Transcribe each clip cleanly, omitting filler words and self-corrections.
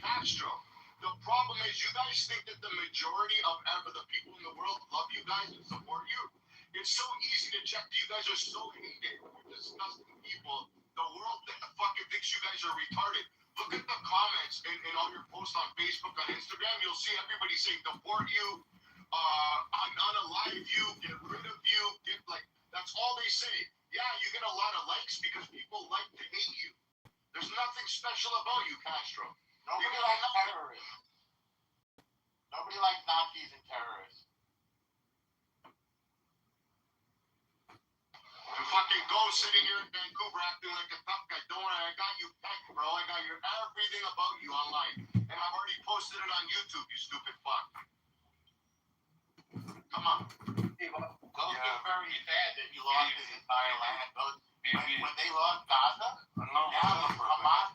Castro. The problem is you guys think that the majority of ever the people in the world love you guys and support you. It's so easy to check. You guys are so hated. You're disgusting people. The world fucking thinks you guys are retarded. Look at the comments in all your posts on Facebook, on Instagram. You'll see everybody saying deport you, unalive you, get rid of you, that's all they say. Yeah, you get a lot of likes because people like to hate you. There's nothing special about you, Castro. Nobody likes terrorists. Nobody likes Nazis and terrorists. And fucking go sitting here in Vancouver acting like a tough guy. Don't worry, I got you pegged, bro. I got everything about you online. And I've already posted it on YouTube, you stupid fuck. Come on. Those get very sad that he lost his entire land. When they lost Gaza, now Hamas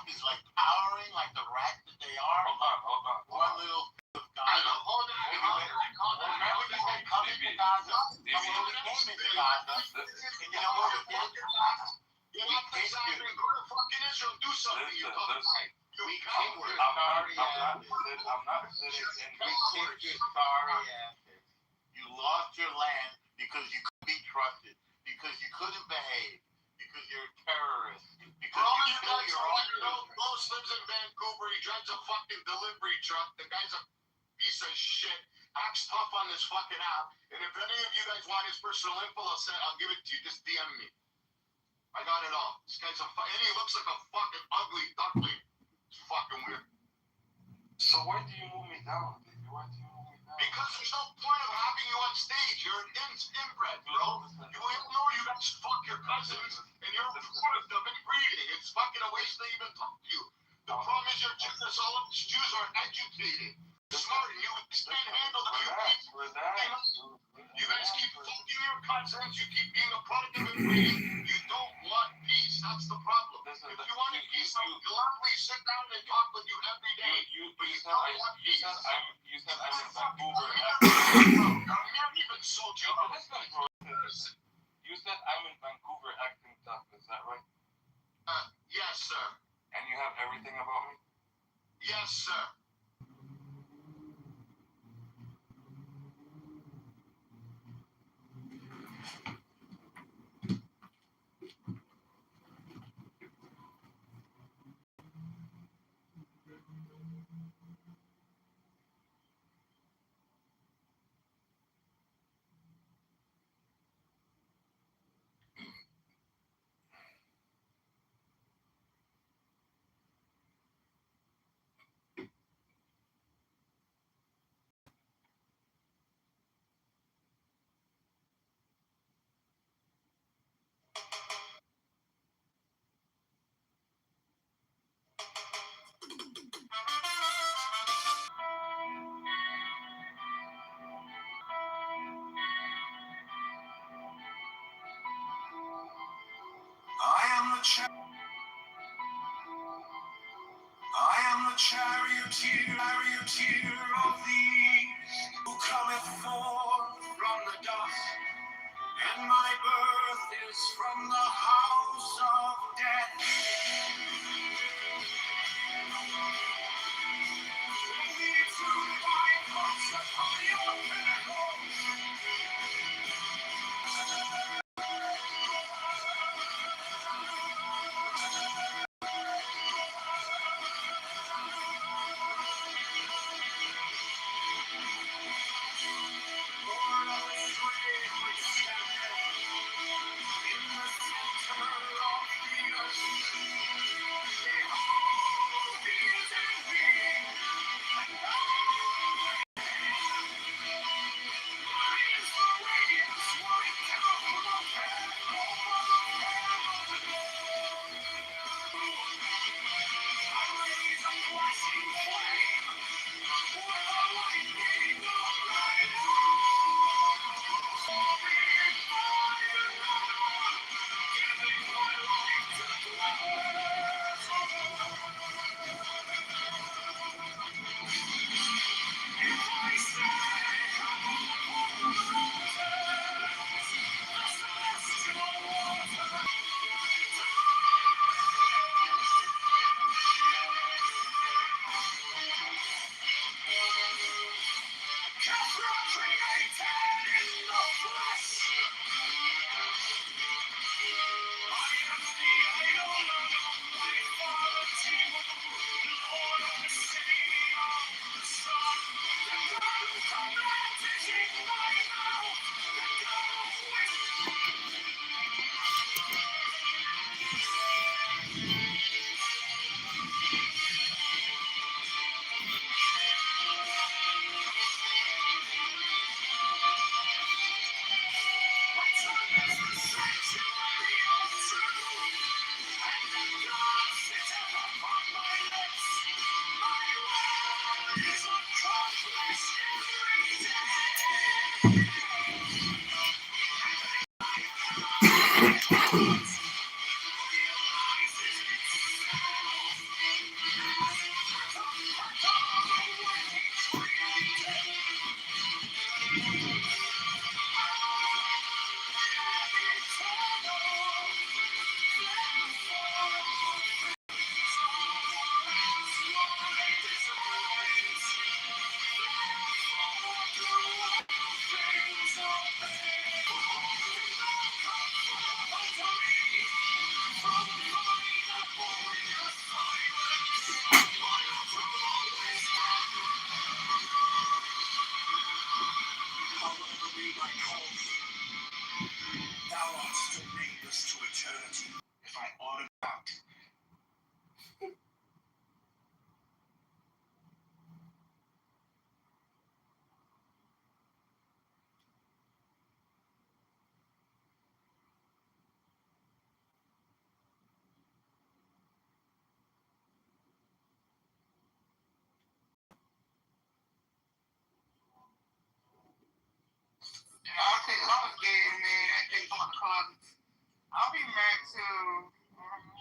is like powering like the rats that they are. Hold on. One little of Gaza. Remember you said come into Gaza. So when we came into Gaza, and you know what we did? Get up this side and go to fucking Israel and do something. You coward. I'm not sitting in We kicked your sorry asses. You lost your land because you couldn't be trusted, because you couldn't behave, because you're a terrorist, because you kill your own children. Los lives in Vancouver. He drives a fucking delivery truck. The guy's a piece of shit. Acts tough on this fucking app. And if any of you guys want his personal info, I'll give it to you. Just DM me. I got it all. This guy's and he looks like a fucking ugly duckling. It's fucking weird. So why do you move me down, baby? Why do you move me down? Because there's no point of having you on stage. You're an inbred, bro. You know you guys fuck your cousins, and you're recorded of inbreeding. It's fucking a waste to even talk to you. The problem is you're Jews. All of these Jews are educated, smart, and you can't handle the You guys keep fucking your cousins. You keep being a product of inbreeding. You don't want peace. That's the problem. If you wanted peace, I would gladly sit down and talk with you every day. You said I'm in Vancouver. I'm not even so jealous. You said I'm in Vancouver acting tough. Is that right? Yes, sir. And you have everything about me? Yes, sir. I am the charioteer of thee, who cometh forth from the dust, and my birth is from the house of death. Lead to my cross upon your pinnacles. Lord of the stream which standeth in the center of the earth. Thou art still nameless to eternity. If I order out. I'll take another game, man. I think my cousins. I'll be mad too.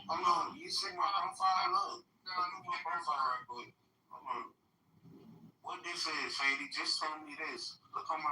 Hold on, you see my profile? Look. Look at my profile right quick. Hold on. What this is, Fady? Just tell me this. Look on my.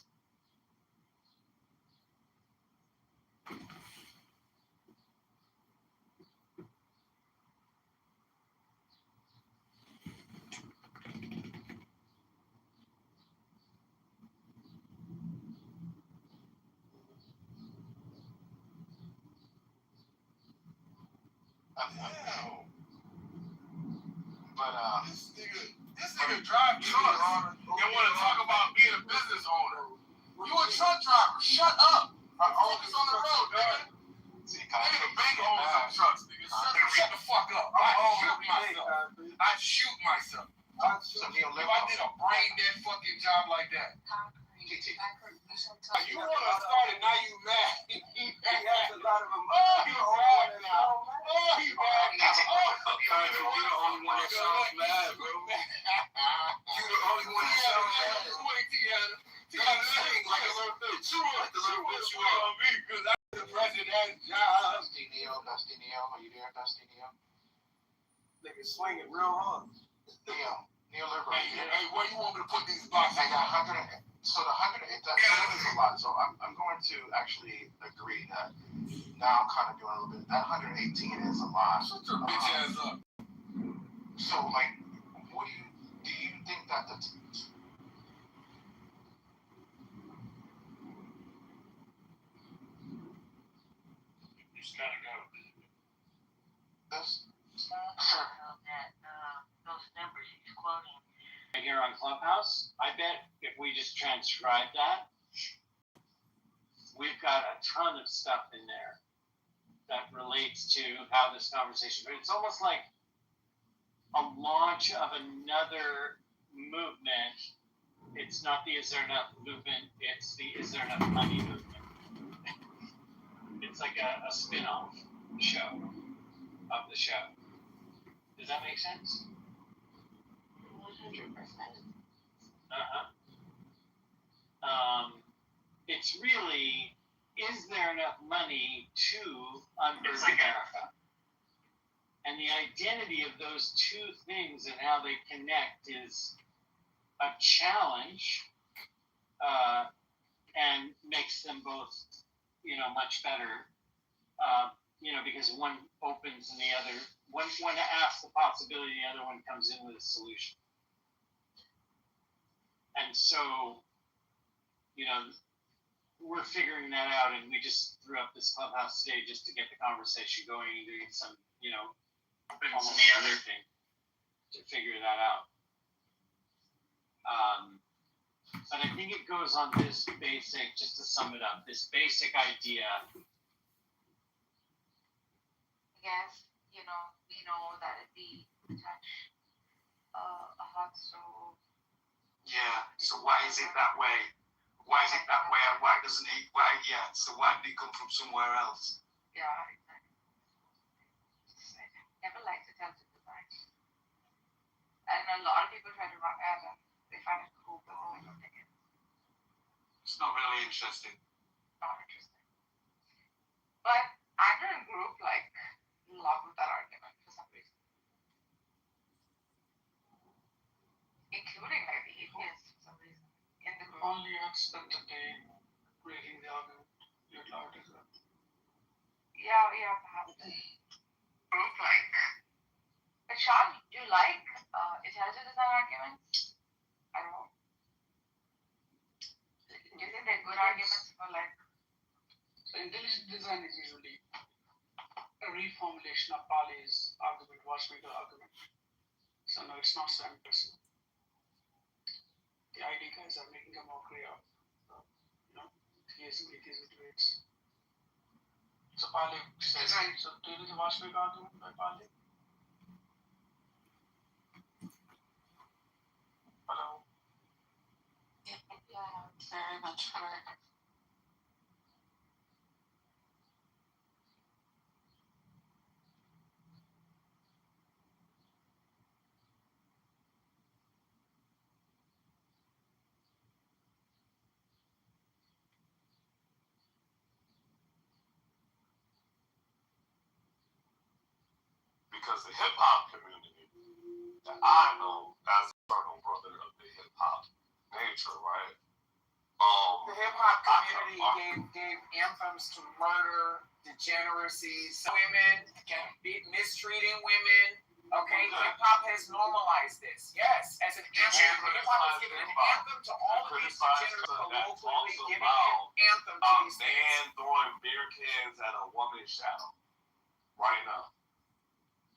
But This nigga drive trucks and want to talk about being a business owner. You a truck driver? Shut up. Focus on the road, nigga. Nigga, the bank owns some trucks, nigga. Shut the fuck up. I'd shoot myself. If I did a brain dead fucking job like that. You want to start it, now you mad. He has a lot of them. Oh, he mad now. Oh, he mad now. You're the only one that sounds mad, bro. You're the only one that sounds mad. Tiana, like a little bitch. True, because I'm the president's job. Dusty Neal, are you there, Dusty Neal? Nigga swinging real hard. Neal Liver. Hey, where you want me to put these boxes? I got 100. So the 100, that is a lot. So I'm going to actually agree that now I'm kind of doing a little bit. That 118 is a lot. Shut your bitch ass up. So like, what do you think that the You just gotta go. this? Those numbers he's quoting. Here on Clubhouse, I bet if we just transcribe that, we've got a ton of stuff in there that relates to how this conversation. But it's almost like a launch of another movement. It's not the is there enough movement, it's the is there enough money movement. It's like a spin-off show of the show. Does that make sense? 100%. It's really, is there enough money to unburden America? And the identity of those two things and how they connect is a challenge, and makes them both, much better. Because one opens and the other, one asks the possibility, the other one comes in with a solution. And so, we're figuring that out, and we just threw up this Clubhouse today just to get the conversation going and doing some, almost the other thing to figure that out. But I think it goes on this basic, just to sum it up, this basic idea. Yes, we know that if we touch a hot stove. Yeah, so why is it that way? Why is it that way? And why doesn't it, so why did it come from somewhere else? Yeah, exactly. Never likes to tell the design. And a lot of people try to run at it. They find it cool, but I don't think It's not really interesting. not interesting. But I'm in a group love with that argument for some reason. Including the atheists for some reason in the group. Only extent that they creating the argument out loud as well. Yeah, perhaps. Group But Sean, do you like intelligent design arguments? I don't know. Do you think they're good arguments for So intelligent design is usually a reformulation of Pali's argument, Washmaker argument. So no, it's not so impressive. The ID guys are making a mockery of, basically these are debates. So Pali says, so do you know the Vashvik argument by Pali? Hello? Yeah, very much correct. Because the hip hop community that I know as a eternal brother of the hip hop nature, right? The hip hop community gave anthems to murder, degeneracy, women, mistreating women. Okay, hip hop has normalized this. Yes, as an anthem, hip hop has given an anthem to all of these degenerates, colloquially giving an anthem to these things. Man throwing beer cans at a woman's shadow right now.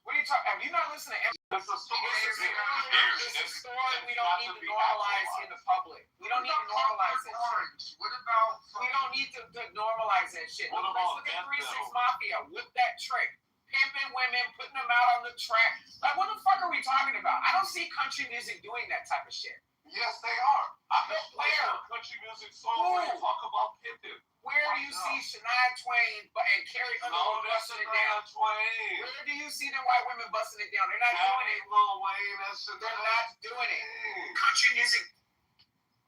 What are you talking? Have you not listened to? It's a story. It's a story we don't need to normalize in the public. We don't need to normalize that shit. What about? We don't need to normalize that shit. What Let's about look at Death 3-6 Mafia with that trick. Pimping women, putting them out on the track. Like, what the fuck are we talking about? I don't see country music doing that type of shit. Yes, they are. I can play Where? a country music song where you talk about pimping. Where do you see Shania Twain and Carrie Underwood busting it down? Twain. Where do you see them white women busting it down? They're not doing it. Lil Wayne, that's They're not doing it. Country music.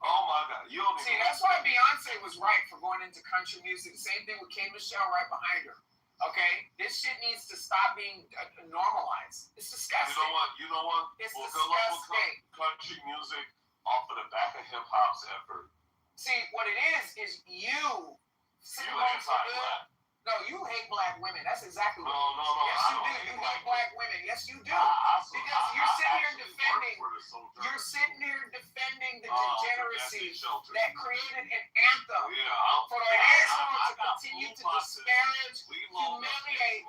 Oh my God, you don't See, that's why Beyonce was right for going into country music. Same thing with K. Michelle right behind her. Okay, this shit needs to stop being normalized. It's disgusting. You know what? It's well, disgusting. Country music off of the back of hip hop's effort. See, what it is you. You anti-black. No, you hate black women. That's exactly what No. Yes, you do. You hate black women. Yes, you do. Because you're sitting here defending. You're sitting here defending the degeneracy that created an anthem for Israel to continue to disparage, humiliate,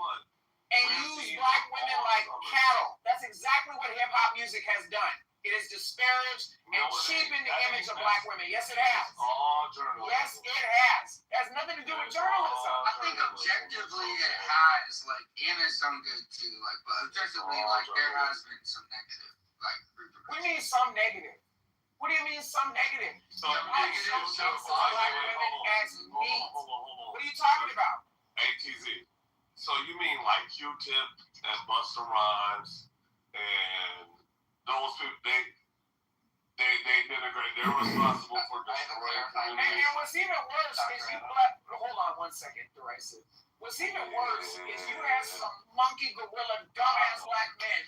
and use black women like cattle. That's exactly what hip hop music has done. It has disparaged and cheapened the image of black women. Yes, it has. All journalism. Yes, it has. It has nothing to do with journalism. I think objectively it has, like, and it's some good too. Like, but objectively, like, there has been some negative, like, repercussions. What do you mean some negative? What do you mean some negative? Some negative. Black women as meat. What are you talking about? ATZ. So you mean like Q-Tip and Busta Rhymes and those people? They denigrate. They're responsible for destroying communities. And what's even worse is you black. Hold on one second, derisive. What's even worse is you have some monkey gorilla dumbass black men.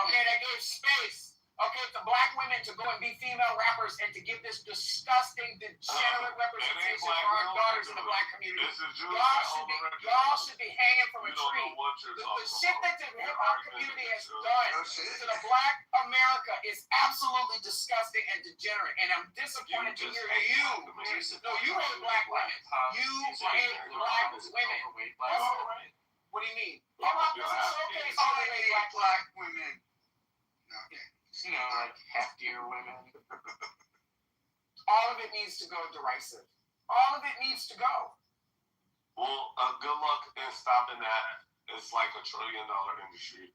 Okay, that gave space. Okay, to black women to go and be female rappers and to give this disgusting, degenerate representation for our daughters in the black community. Y'all should be hanging from a tree. The shit that the hip hop community has done to the black America is absolutely disgusting and degenerate. And I'm disappointed to hear you. No, you hate black women. You hate black women. What do you mean? Hip hop doesn't showcase how they hate black women. Okay. You know, like heftier women. All of it needs to go derisive. All of it needs to go. Well, good luck in stopping that. It's like $1 trillion industry.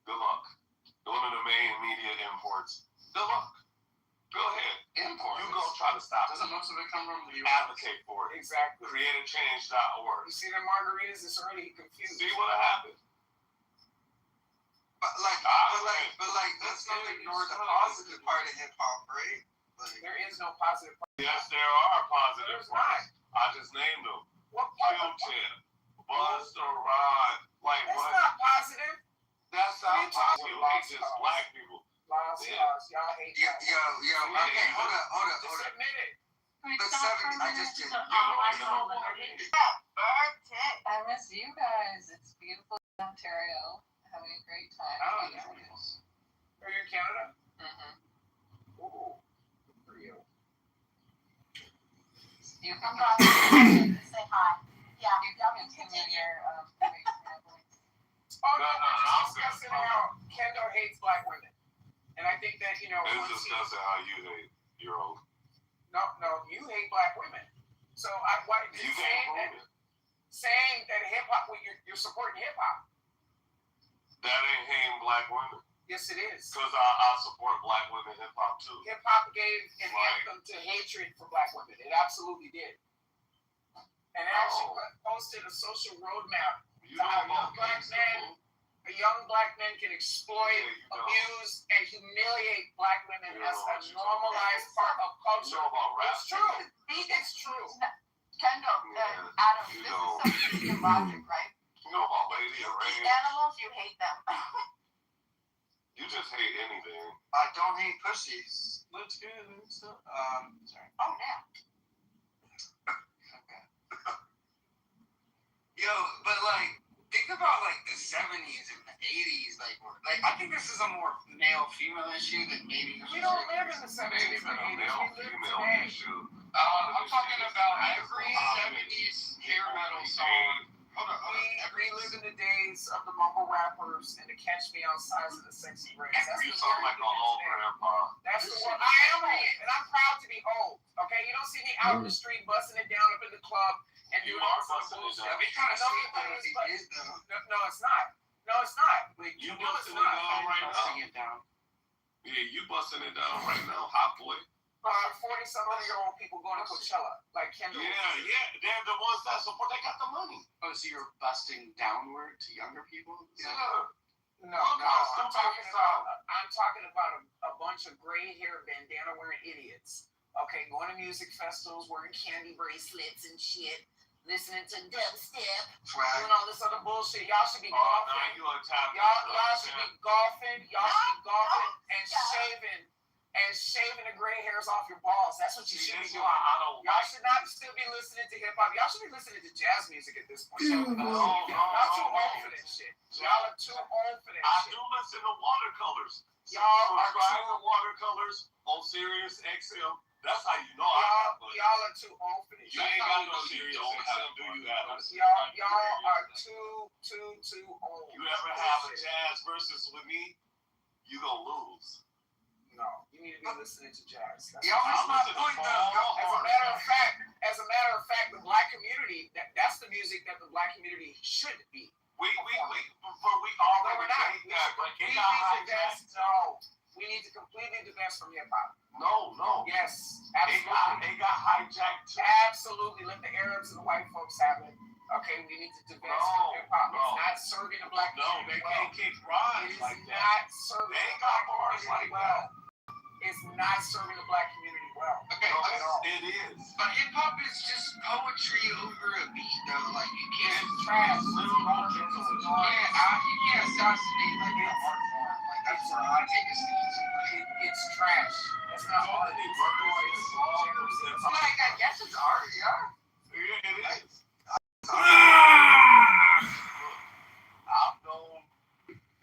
Good luck. One of the main media imports. Good luck. Go ahead. Imports. You go try to stop it. Doesn't most of it come from the Advocate for it. Exactly. Createachange.org. You see the margaritas? It's already confused. See what happened. But let's not ignore the positive part of hip hop, right? Like, There is no positive part. Yes, there are positive There's parts. I just named them. What part? Q-Tip, Busta Rhymes. Like That's what? not positive. That's What are not you talking positive. about? It's just black people. Lost. Y'all hate yo, that. okay, hold up. Just admit it. The 70s, I just did. That's it. I miss you guys. It's beautiful in Ontario. Having a great time. Oh, yeah. Are you in Canada? Mm-hmm. Ooh. Good for you. You can say hi. Yeah. You can continue your Oh, no, No, we're I'm just discussing how Kendall hates black women. And I think that, It's discussing how you hate your own. No, you hate black women. So So why You can't prove it. saying that hip hop, well, you're supporting hip hop? That ain't hating black women. Yes, it is. Because I support black women hip hop too. Hip hop gave an anthem to hatred for black women. It absolutely did. And it actually posted a social roadmap to how young black men can exploit, abuse, and humiliate black women as a normalized part of culture. It's true. It's true. Kendall, Adam, this is some Indian logic, right? You know about Lady You Array? hate animals, you hate them. You just hate anything. I don't hate pussies. Let's go. Sorry. Oh, damn. Yo, but like, think about like the 70s and the 80s. Like I think this is a more male-female issue than maybe. We don't live in the 70s and 80s. We live today. I'm talking about every 70s hair metal song. Hold on. We live in the days of the mumble rappers and the Catch Me Outside of the Sexy Rays. You sound like an old grandpa. That's the word. I am old, and I'm proud to be old. Okay, you don't see me out in the street busting it down up in the club and You doing are all this busting it bullshit. down. That'd be kind of sweet though if he did though. No, it's not. No, it's not. Wait, you No, it's busting it not. down right Busting now? it down. Yeah, you busting it down right now, hot boy. 40-something-year-old people going to Coachella, like Kendall. Yeah, they're the ones that support. They got the money. Oh, so you're busting downward to younger people? Yeah. No, I'm talking about a bunch of gray hair bandana wearing idiots. Okay, going to music festivals, wearing candy bracelets and shit, listening to dubstep, doing all this other bullshit. Y'all should be golfing. Y'all should be golfing. And shaving the gray hairs off your balls. That's what you should be doing. Y'all should not still be listening to hip hop. Y'all should be listening to jazz music at this point. Y'all too old for this shit. Y'all are too old for this I shit. do listen to watercolors. Y'all are subscribe too to watercolors on Sirius XM. That's how you know y'all are too old for this. You ain't got no Sirius XM, do you, Adam? Y'all are too old. You ever have a jazz versus with me, you gonna lose. No, you need to be listening to jazz. That's my point though. As a matter of fact, the black community, that's the music that the black community should be. We already We're not. We need to completely divest from hip hop. No. Yes, absolutely. They got hijacked too. Absolutely. Let the Arabs and the white folks have it. Okay, we need to divest from hip hop. It's not serving the black community. They can't kick rhymes like that. Not serving They the got black bars community like well. It's not serving the black community well. Okay, It is. but hip hop is just poetry over a beat though. Like you can't. It's trash. You can't assassinate like an art form. Like that's where I take a stance. It's trash. That's not art. Like I guess it's art, yeah. Yeah, it is. I've known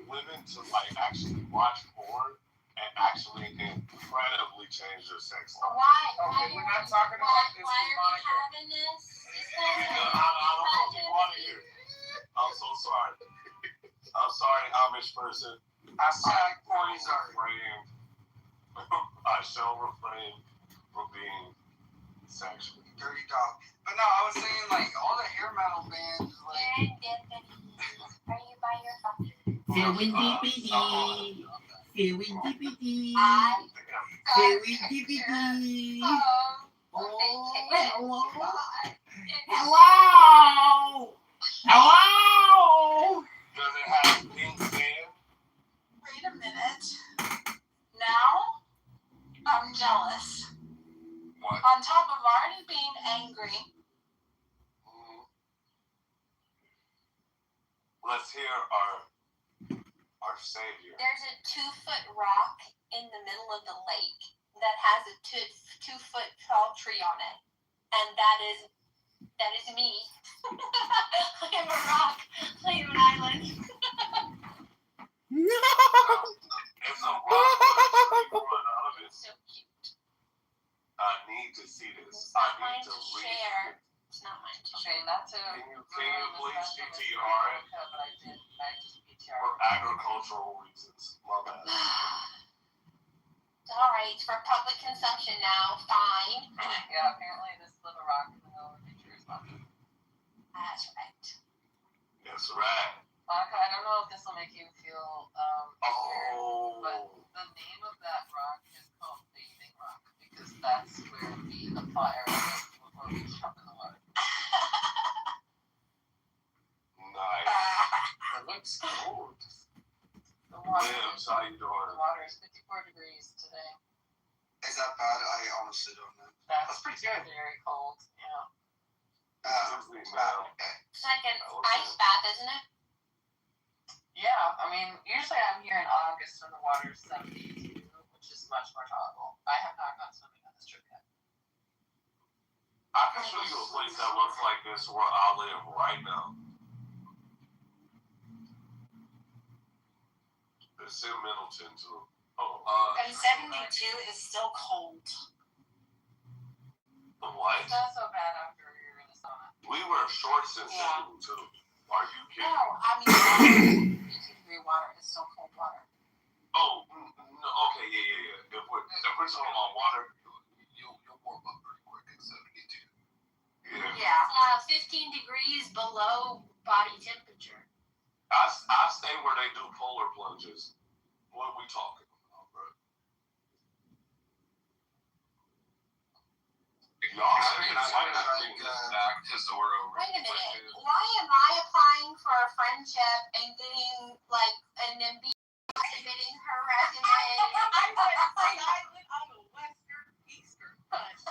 women to like actually watch porn and actually incredibly change their sex life. Okay, we're not talking about this. Why are we having this? I don't know if you want to hear. I'm so sorry. I'm sorry, Amish person. I porn is art. I shall refrain from being sexual. Dirty dog. But no, I was saying like all the hair metal bands like. Are you by your phone? Serendipity. Serendipity. Serendipity. Oh, hello. Hello. Does it have pink skin? Wait a minute. Now, I'm jealous. What? On top of already being angry. Let's hear our savior. There's a 2-foot rock in the middle of the lake that has a 2-foot tall tree on it, and that is me. I am a rock. I am an island. No. There's some rock growing out of it. So cute. I need to see this. It's not I mine need to to share. read. It's not mine to Okay, share. not to. Can you please PTR it But I just PTR. for agricultural reasons? Love that. All right, for public consumption now. Fine. Yeah, apparently this little rock in the middle of make you feel Oh. but the name of that rock is called Bathing Rock because that's where we apply our before we jump in the water. Nice. It looks cold. The water, Limbs, how you the doing? water is 54 degrees today. Is that bad? I honestly don't know. That's pretty good. Very cold. Yeah. Excuse me, ma'am. Okay. It's like an ice bath, isn't it? Yeah, I mean, usually I'm here in August when the water is 72, which is much more tolerable. I have not gone swimming on this trip yet. I can show you a place that looks like this where I live right now. It's in Middleton too. And 72 is still cold. The what? It's not so bad after you're in the sauna. We wear shorts in Yeah. 72. Are you kidding? No, I mean, 82-degree water is still cold water. Oh, no, okay, yeah. If we're talking about water, you'll warm up pretty quick at 72. Yeah. yeah. 15 degrees below body temperature. I stay where they do polar plunges. What are we talking about, bro? Y'all Can I back to Zorro. Wait a minute. Why am I applying for a friendship and getting like and then submitting her resume? I went St. Island on the western eastern front.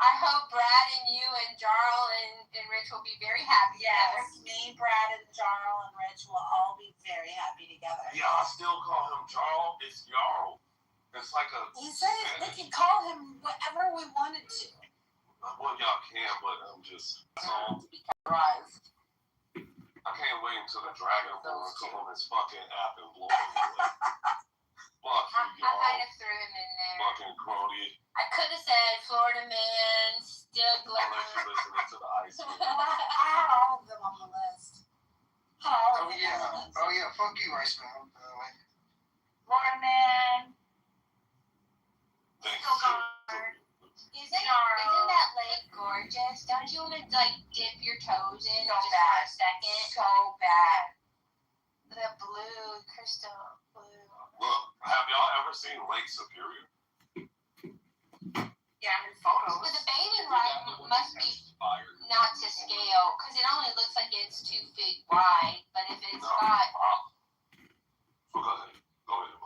I hope Brad and you and Jarl and Rich will be very happy together. Yes, me, Brad, and Jarl and Rich will all be very happy together. Yeah, I still call him Jarl. It's Jarl. It's like a. He said we could call him whatever we wanted to. Well, y'all can, but I'm just. To be categorized. I can't wait until the Dragon Ball come on this fucking app and blow it away. Fuck I you, y'all. kind of threw him in there. Fucking Crody. I could have said Florida man, still Unless you're listening to the Ice Cream. I had all of them on the list. Had all of them on the list. Oh yeah, fuck you, Iceman. Florida man. Thanks. Isn't that lake gorgeous? Don't you want to like dip your toes in So just for bad. a second? So bad. The blue, crystal blue. Look, have y'all ever seen Lake Superior? Yeah, in photos. But the bathing lot must be not to scale because it only looks like it's 2 feet wide. But if it's got Go ahead. Go ahead.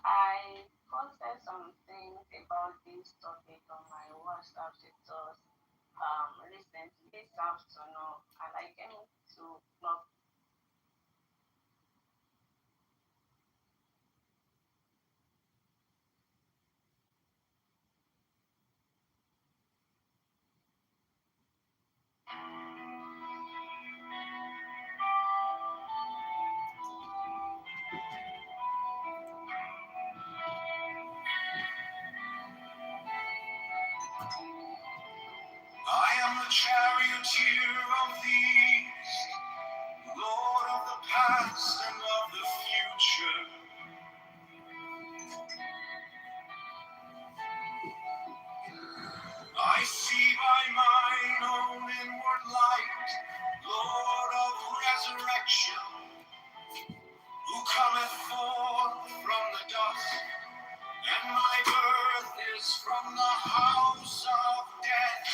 I posted something about this topic on my WhatsApp status recently this afternoon, and I came to blog. I am the charioteer of the east, Lord of the past and of the future. I see by mine own inward light, Lord of resurrection, who cometh forth from the dust, and my birth is from the house of death.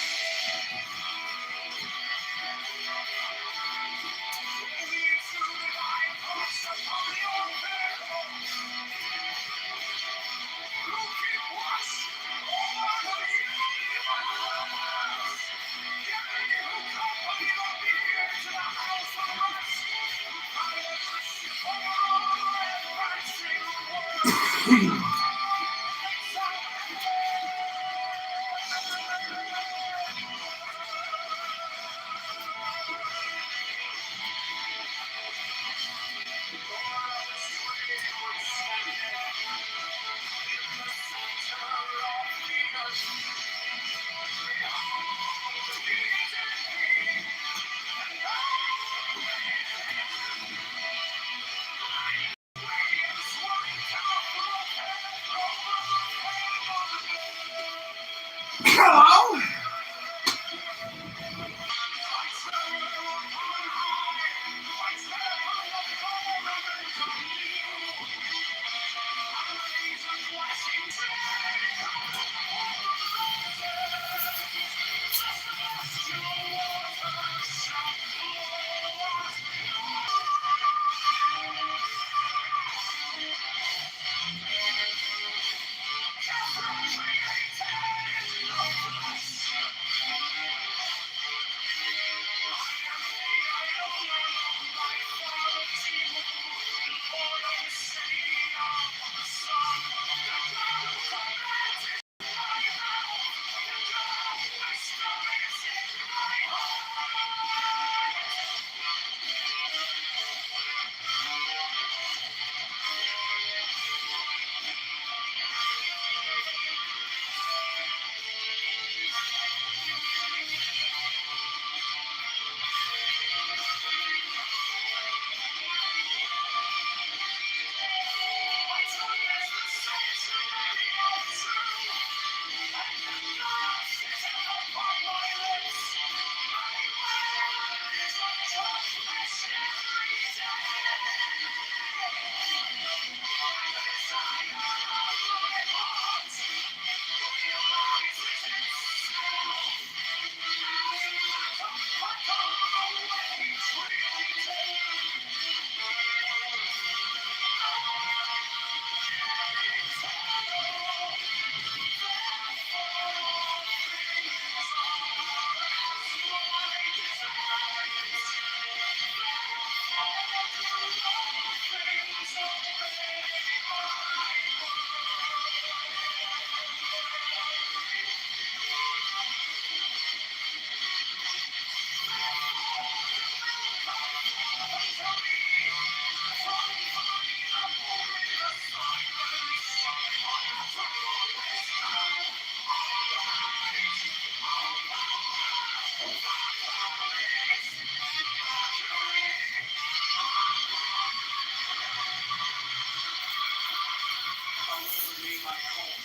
my home.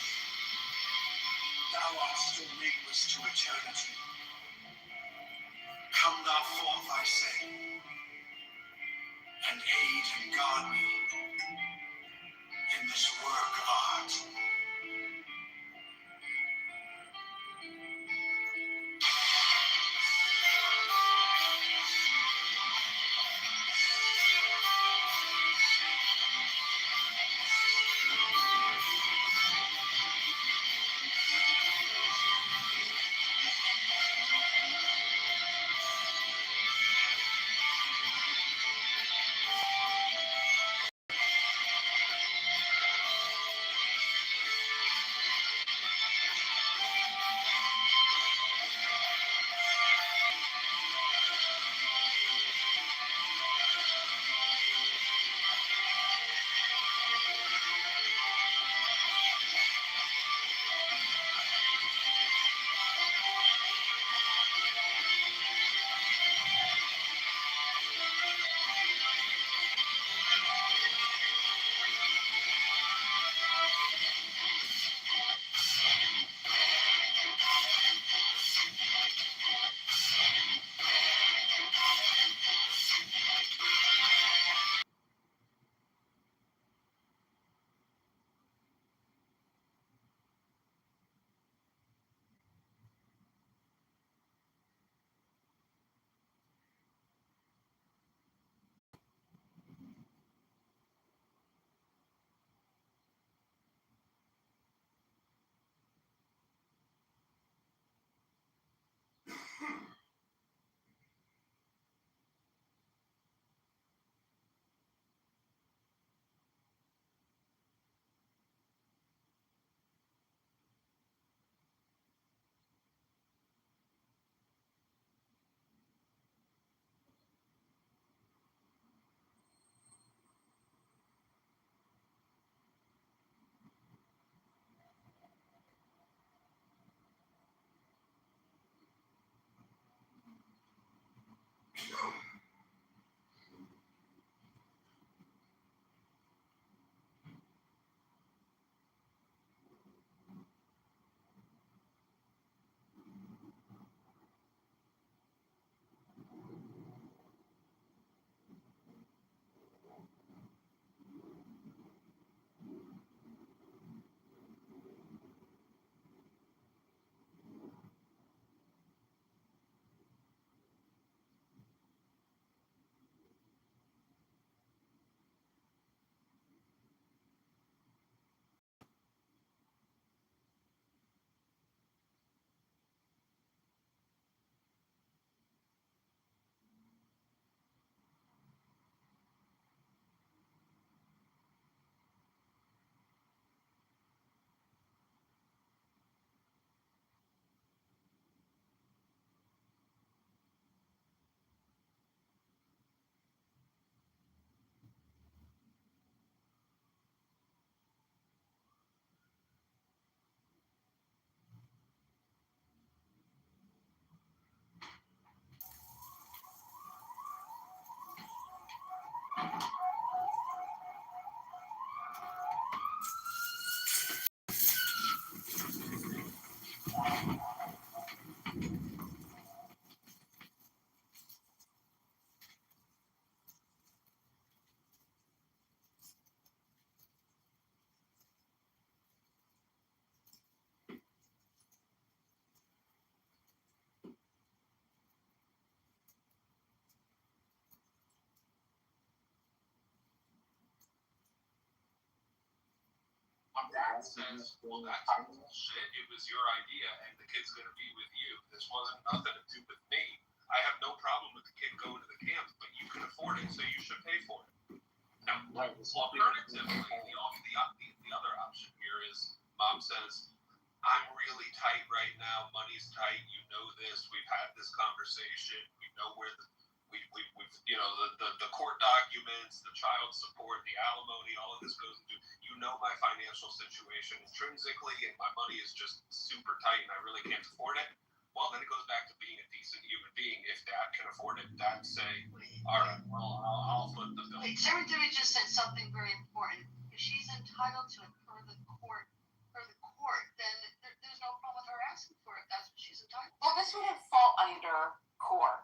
Thou art still nameless to eternity. Come thou forth, I say, and aid and guard me in this work of art. My dad says, well, that's bullshit. It was your idea, and the kid's going to be with you. This wasn't nothing to do with me. I have no problem with the kid going to the camp, but you can afford it, so you should pay for it. Now, alternatively, the other option here is mom says, I'm really tight right now. Money's tight. You know this. We've had this conversation. We know where we've you know the court documents, the child support, the alimony, all of this goes into. You know my financial situation intrinsically, and my money is just super tight, and I really can't afford it. Well, then it goes back to being a decent human being. If dad can afford it, dad say, all right, well, I'll foot the bill. Wait, Sarah Dewey just said something very important. If she's entitled to incur the court court, then there's no problem with her asking for it. That's what she's entitled to. Well, this wouldn't fall under court.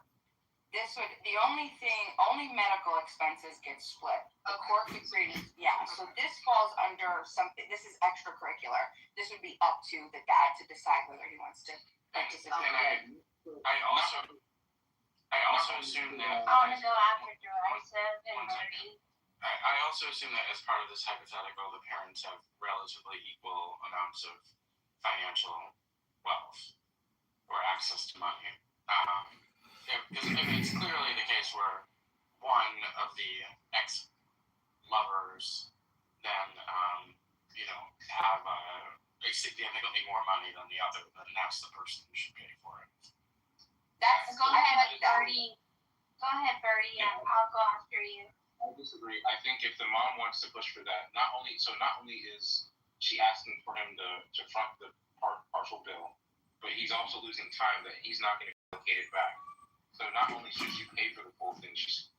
Only medical expenses get split. The court degree, so this falls under something, this is extracurricular. This would be up to the dad to decide whether he wants to participate. I also assume that. I want to go after Teresa and Marie. I also assume that as part of this hypothetical, the parents have relatively equal amounts of financial wealth or access to money. Because it's clearly the case where one of the ex-lovers then, have significantly more money than the other, then that's the person who should pay for it. Go ahead, Bertie. Yeah, I'll go after you. I disagree. I think if the mom wants to push for that, not only is she asking for him to front the partial bill, but he's also losing time that he's not going to allocate it back. So not only should she pay for the full thing, she's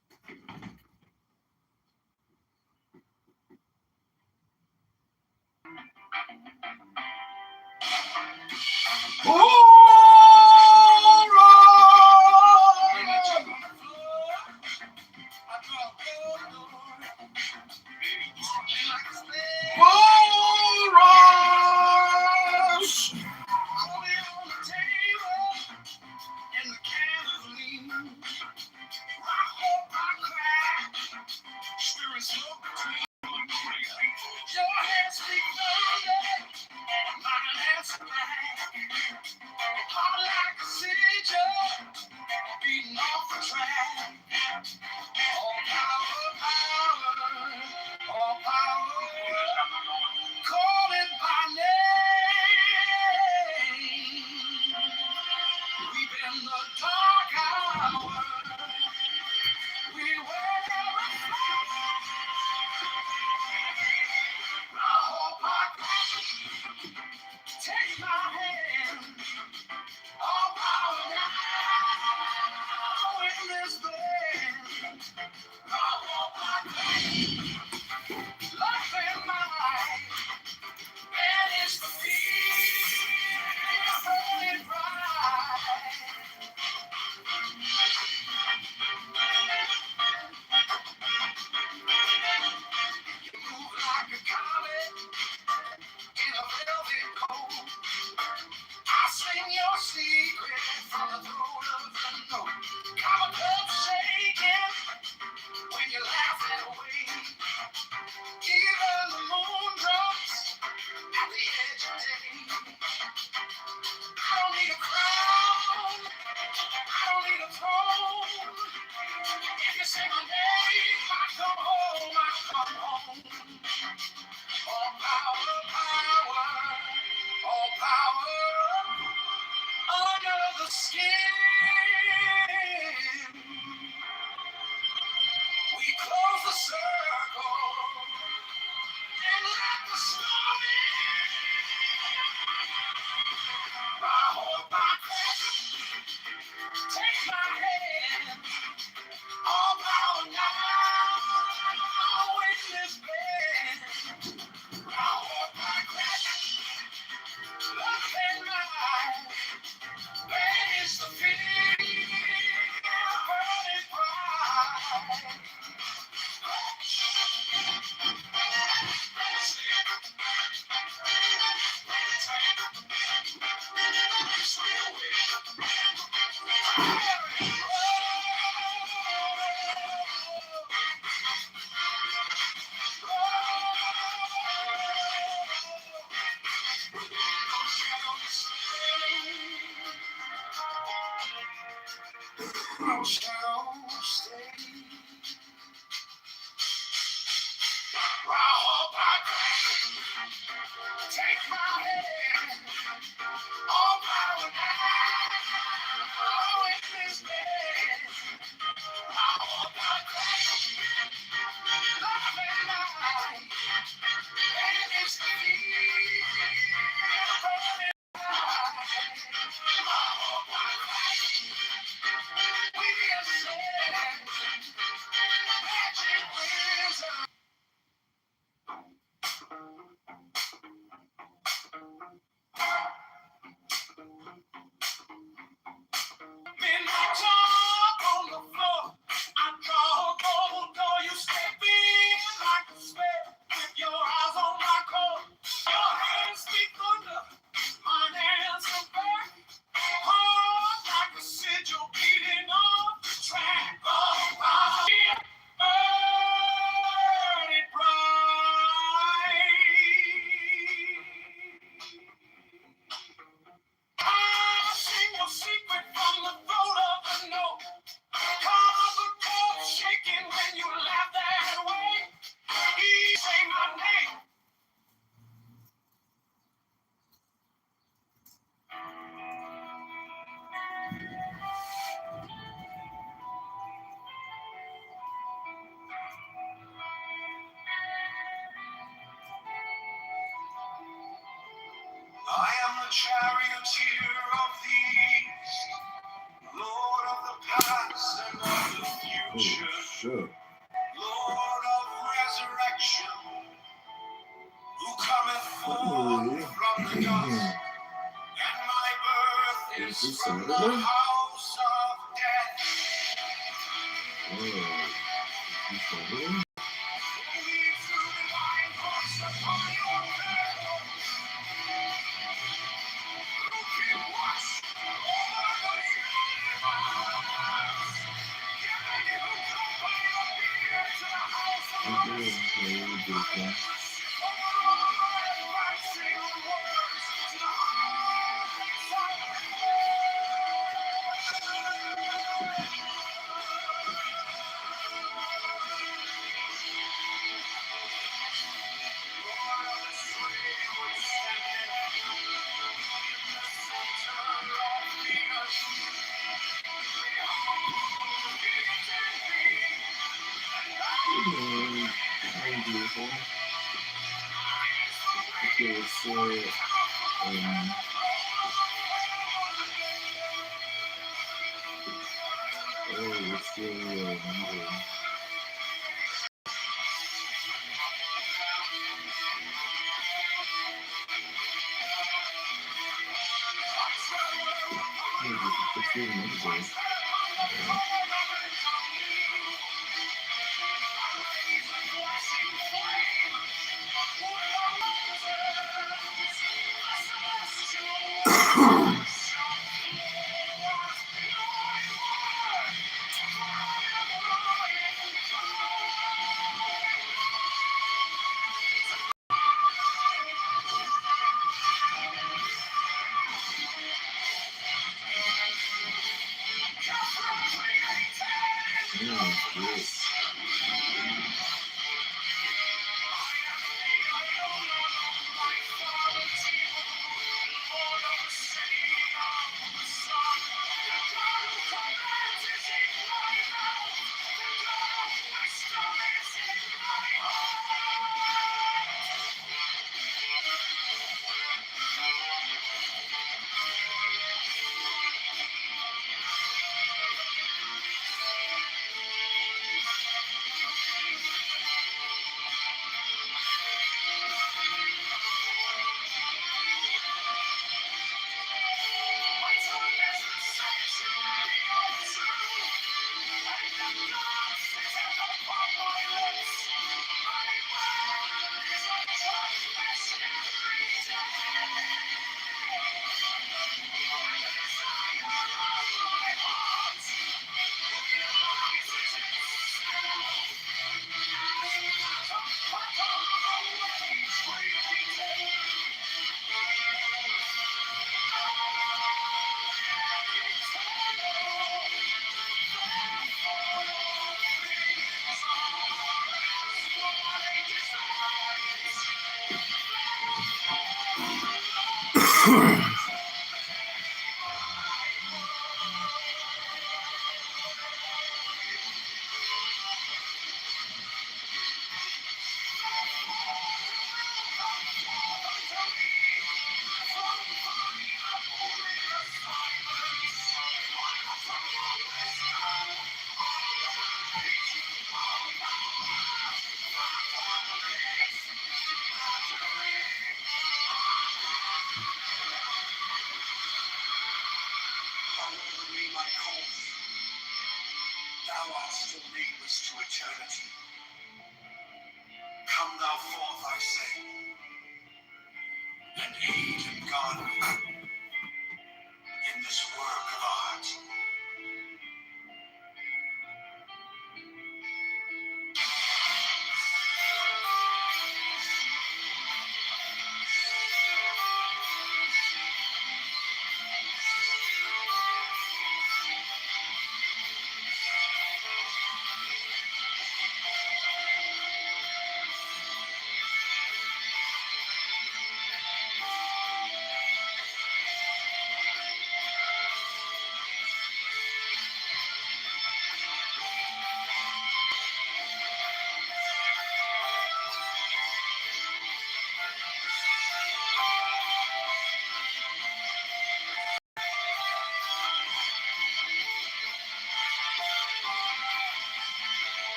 charioteer of the east, Lord of the past and of the future, Lord of resurrection, who cometh forth from the dust, and my birth is from the house of death.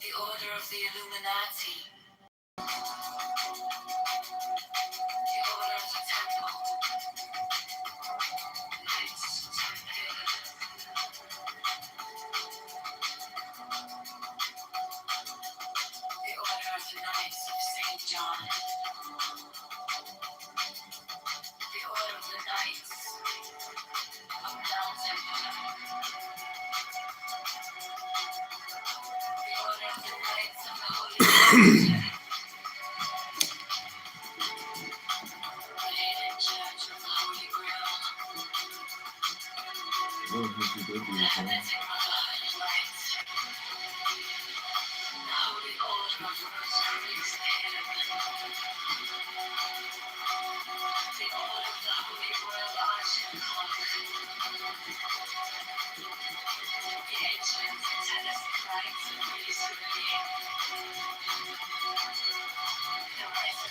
The Order of the Illuminati. The Order of the Temple. Knights Templar. The Order of the Knights of St. John. The Order of the Knights of Mount Templar. The Order of the Knights of the Holy Trinity. The Hidden Church of the Holy Grail. The Hermetic Brotherhood of Light. The Holy Order of Rosaries Head. The Order of the Holy Royal Arch and Clock. The Ancient Angelic Knights of Masonry. The Rise of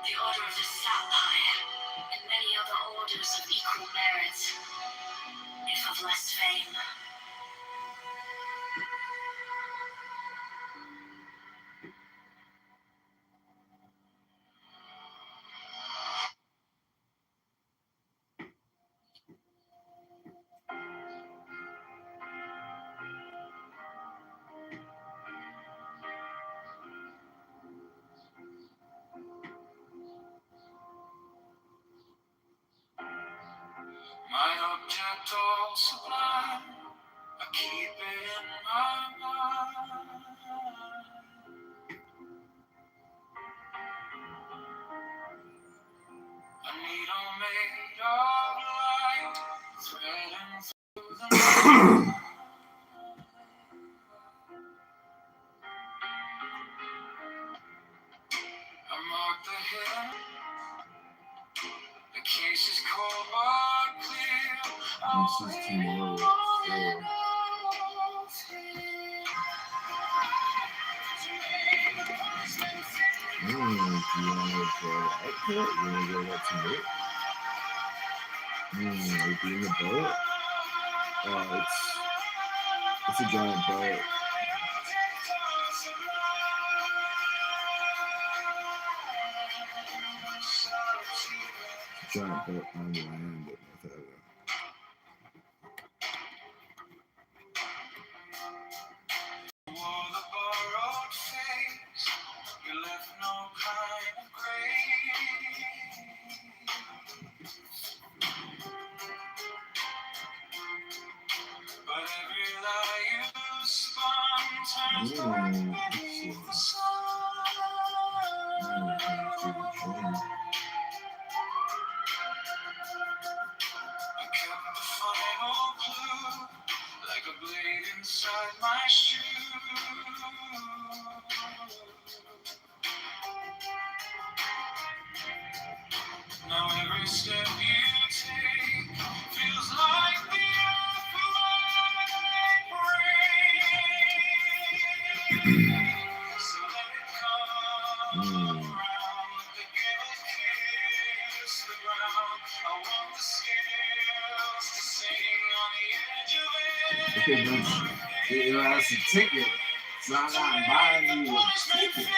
the Order of the Sapphire, and many other orders of equal merit, if of less fame. My object all sublime, I keep it in my mind. A needle made of light, threading through the night. I mark the hidden. The case is cold but clear. This is tomorrow. Do you want to go output? You want to go out to work? Are you in the boat? It's a giant boat. Giant boat on the land at North Iowa. The borrowed face, you left no kind of grave. But every lie you spun turns lightning for sun. I kept the final clue, like a blade inside my shoe. Now every step you take feels like the earth might break. So let it come around, let the gale kiss the ground. I want the scales to sing on the edge of it. Okay, bitch. Get your ass a ticket. So I'm not buying you a ticket.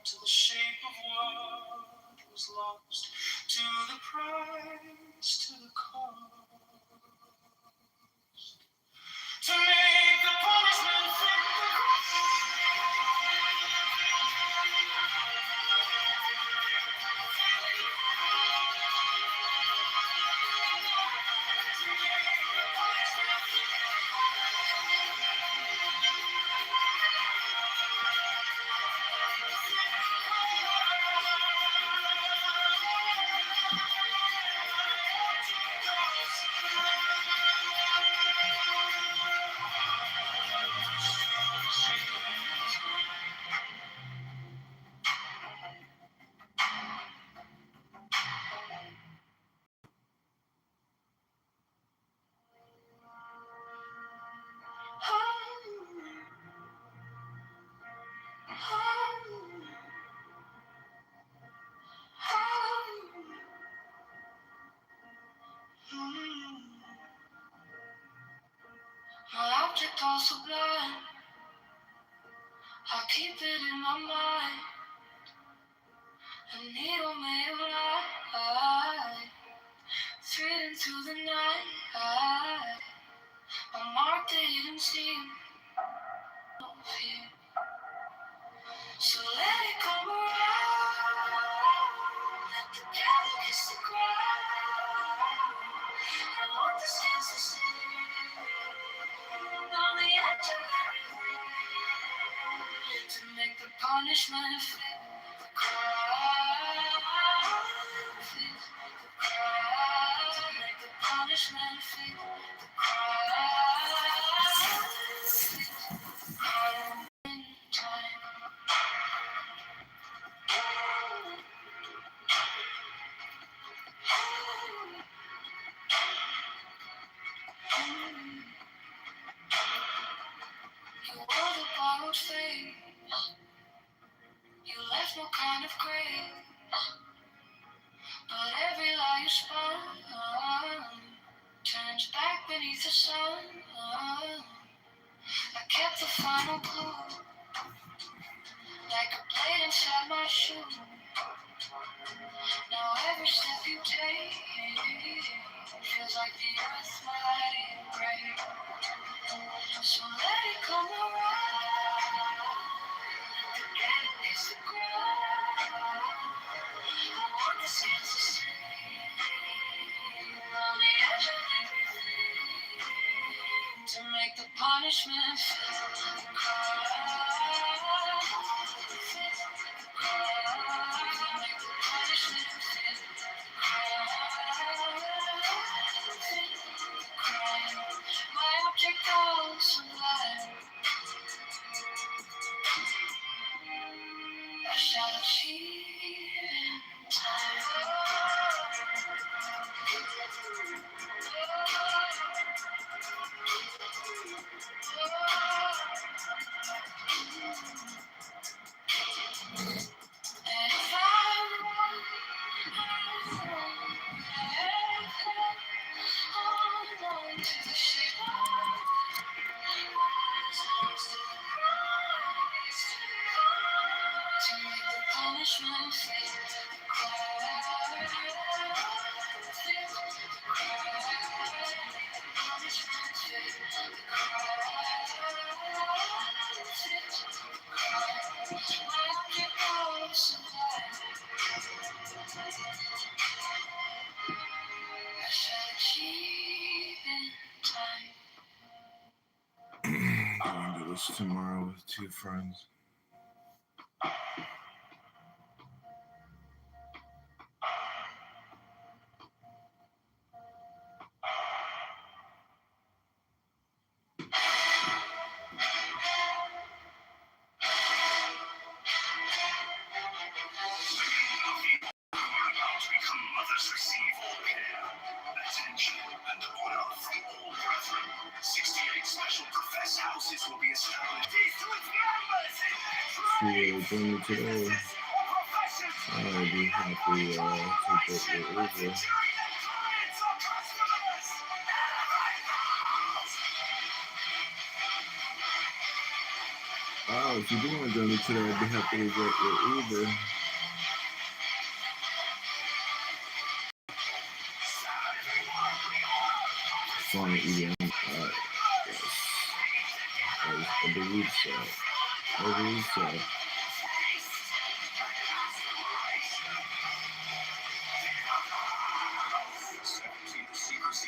to the shape of what was lost, to the price, to the cost, to make the punishment fit the my object also blind. I keep it in my mind. A needle made of light, threading through the night. A mark that you didn't see. So let it come around. Let the devil kiss the ground. I want the sands to sing on the edge of everything, to make the punishment fit the crime. Fit the crime. To make the punishment fit the crime. Fit the crime. In time. You wore the borrowed face. You left no kind of grace. But every lie you spun turns back beneath the sun. I kept the final clue, like a blade inside my shoe. Now every step you take feels like the earth might break. So let it come around. Let it kiss the ground. I want the sands to sing on the edge of everything, to make the punishment fit the crime. Fit the crime. To make the punishment fit the crime. Fit the crime. My object goes sublime. I shall achieve in time. And if I'm wrong, hold on to the shape of what's lost in the Christ, to make the punishment fit the crime. Fit the crime. Punishment fit the crime. Fit the crime. My object goes sublime. I shall achieve in time. Going to do this tomorrow with two friends. Mothers receive all care, attention, and honor from all brethren. 68 special professed houses will be established. If you join me today, I'll be happy to get your Uber. If you do want to join me today, I'd be happy to get your Uber. Song EDM. Yes. I believe so. I believe so.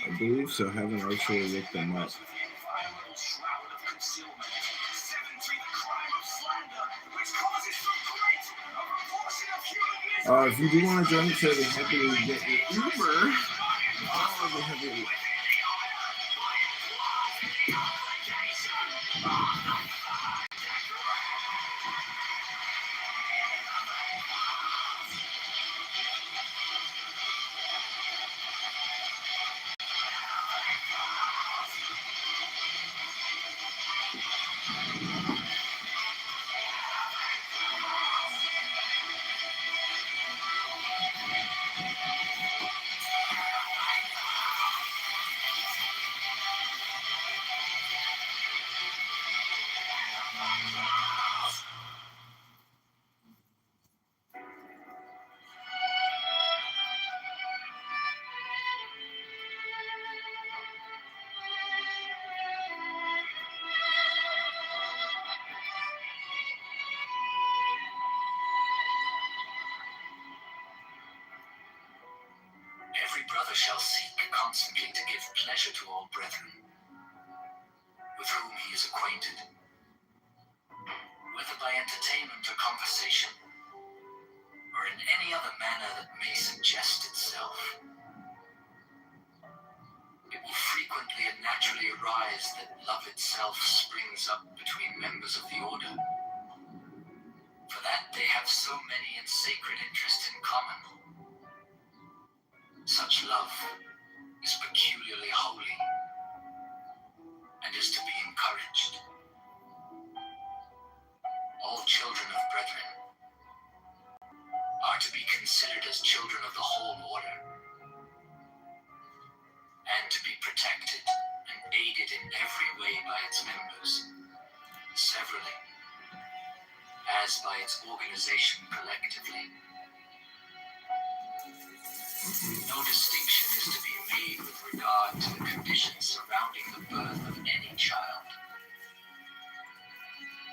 I believe so. I haven't actually looked them up. If you do want to join me today, I'd be happy to get your Uber. I'd be happy to. Every brother shall seek constantly to give pleasure to all brethren, with whom he is acquainted, whether by entertainment or conversation, or in any other manner that may suggest itself. It will frequently and naturally arise that love itself springs up between members of the order, for that they have so many and sacred interests in common. Such love is peculiarly holy, and is to be encouraged. All children of brethren are to be considered as children of the whole order, and to be protected and aided in every way by its members, severally, as by its organization collectively. No distinction is to be made with regard to the conditions surrounding the birth of any child.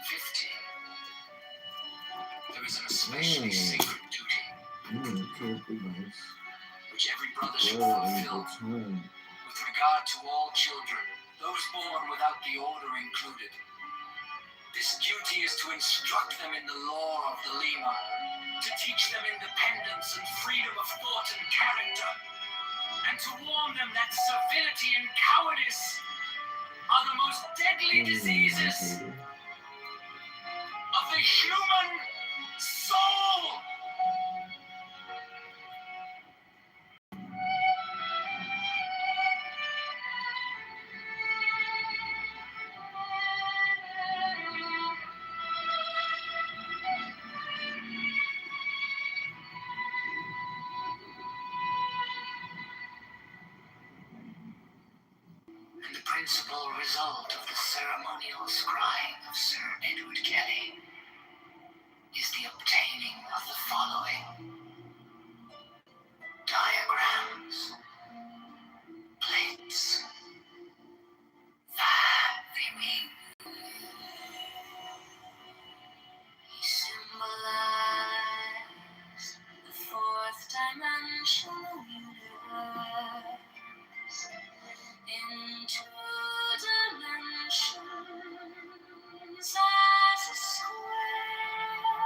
15. There is an especially sacred duty, which every brother should fulfill, with regard to all children, those born without the order included. This duty is to instruct them in the law of the Lima, to teach them independence and freedom of thought and character, and to warn them that servility and cowardice are the most deadly diseases of the human soul. And the principal result of the ceremonial scrying of Sir Edward Kelly is the obtaining of the following diagrams, plates, that they mean. He symbolized the fourth dimensional universe in 2 dimensions as a square,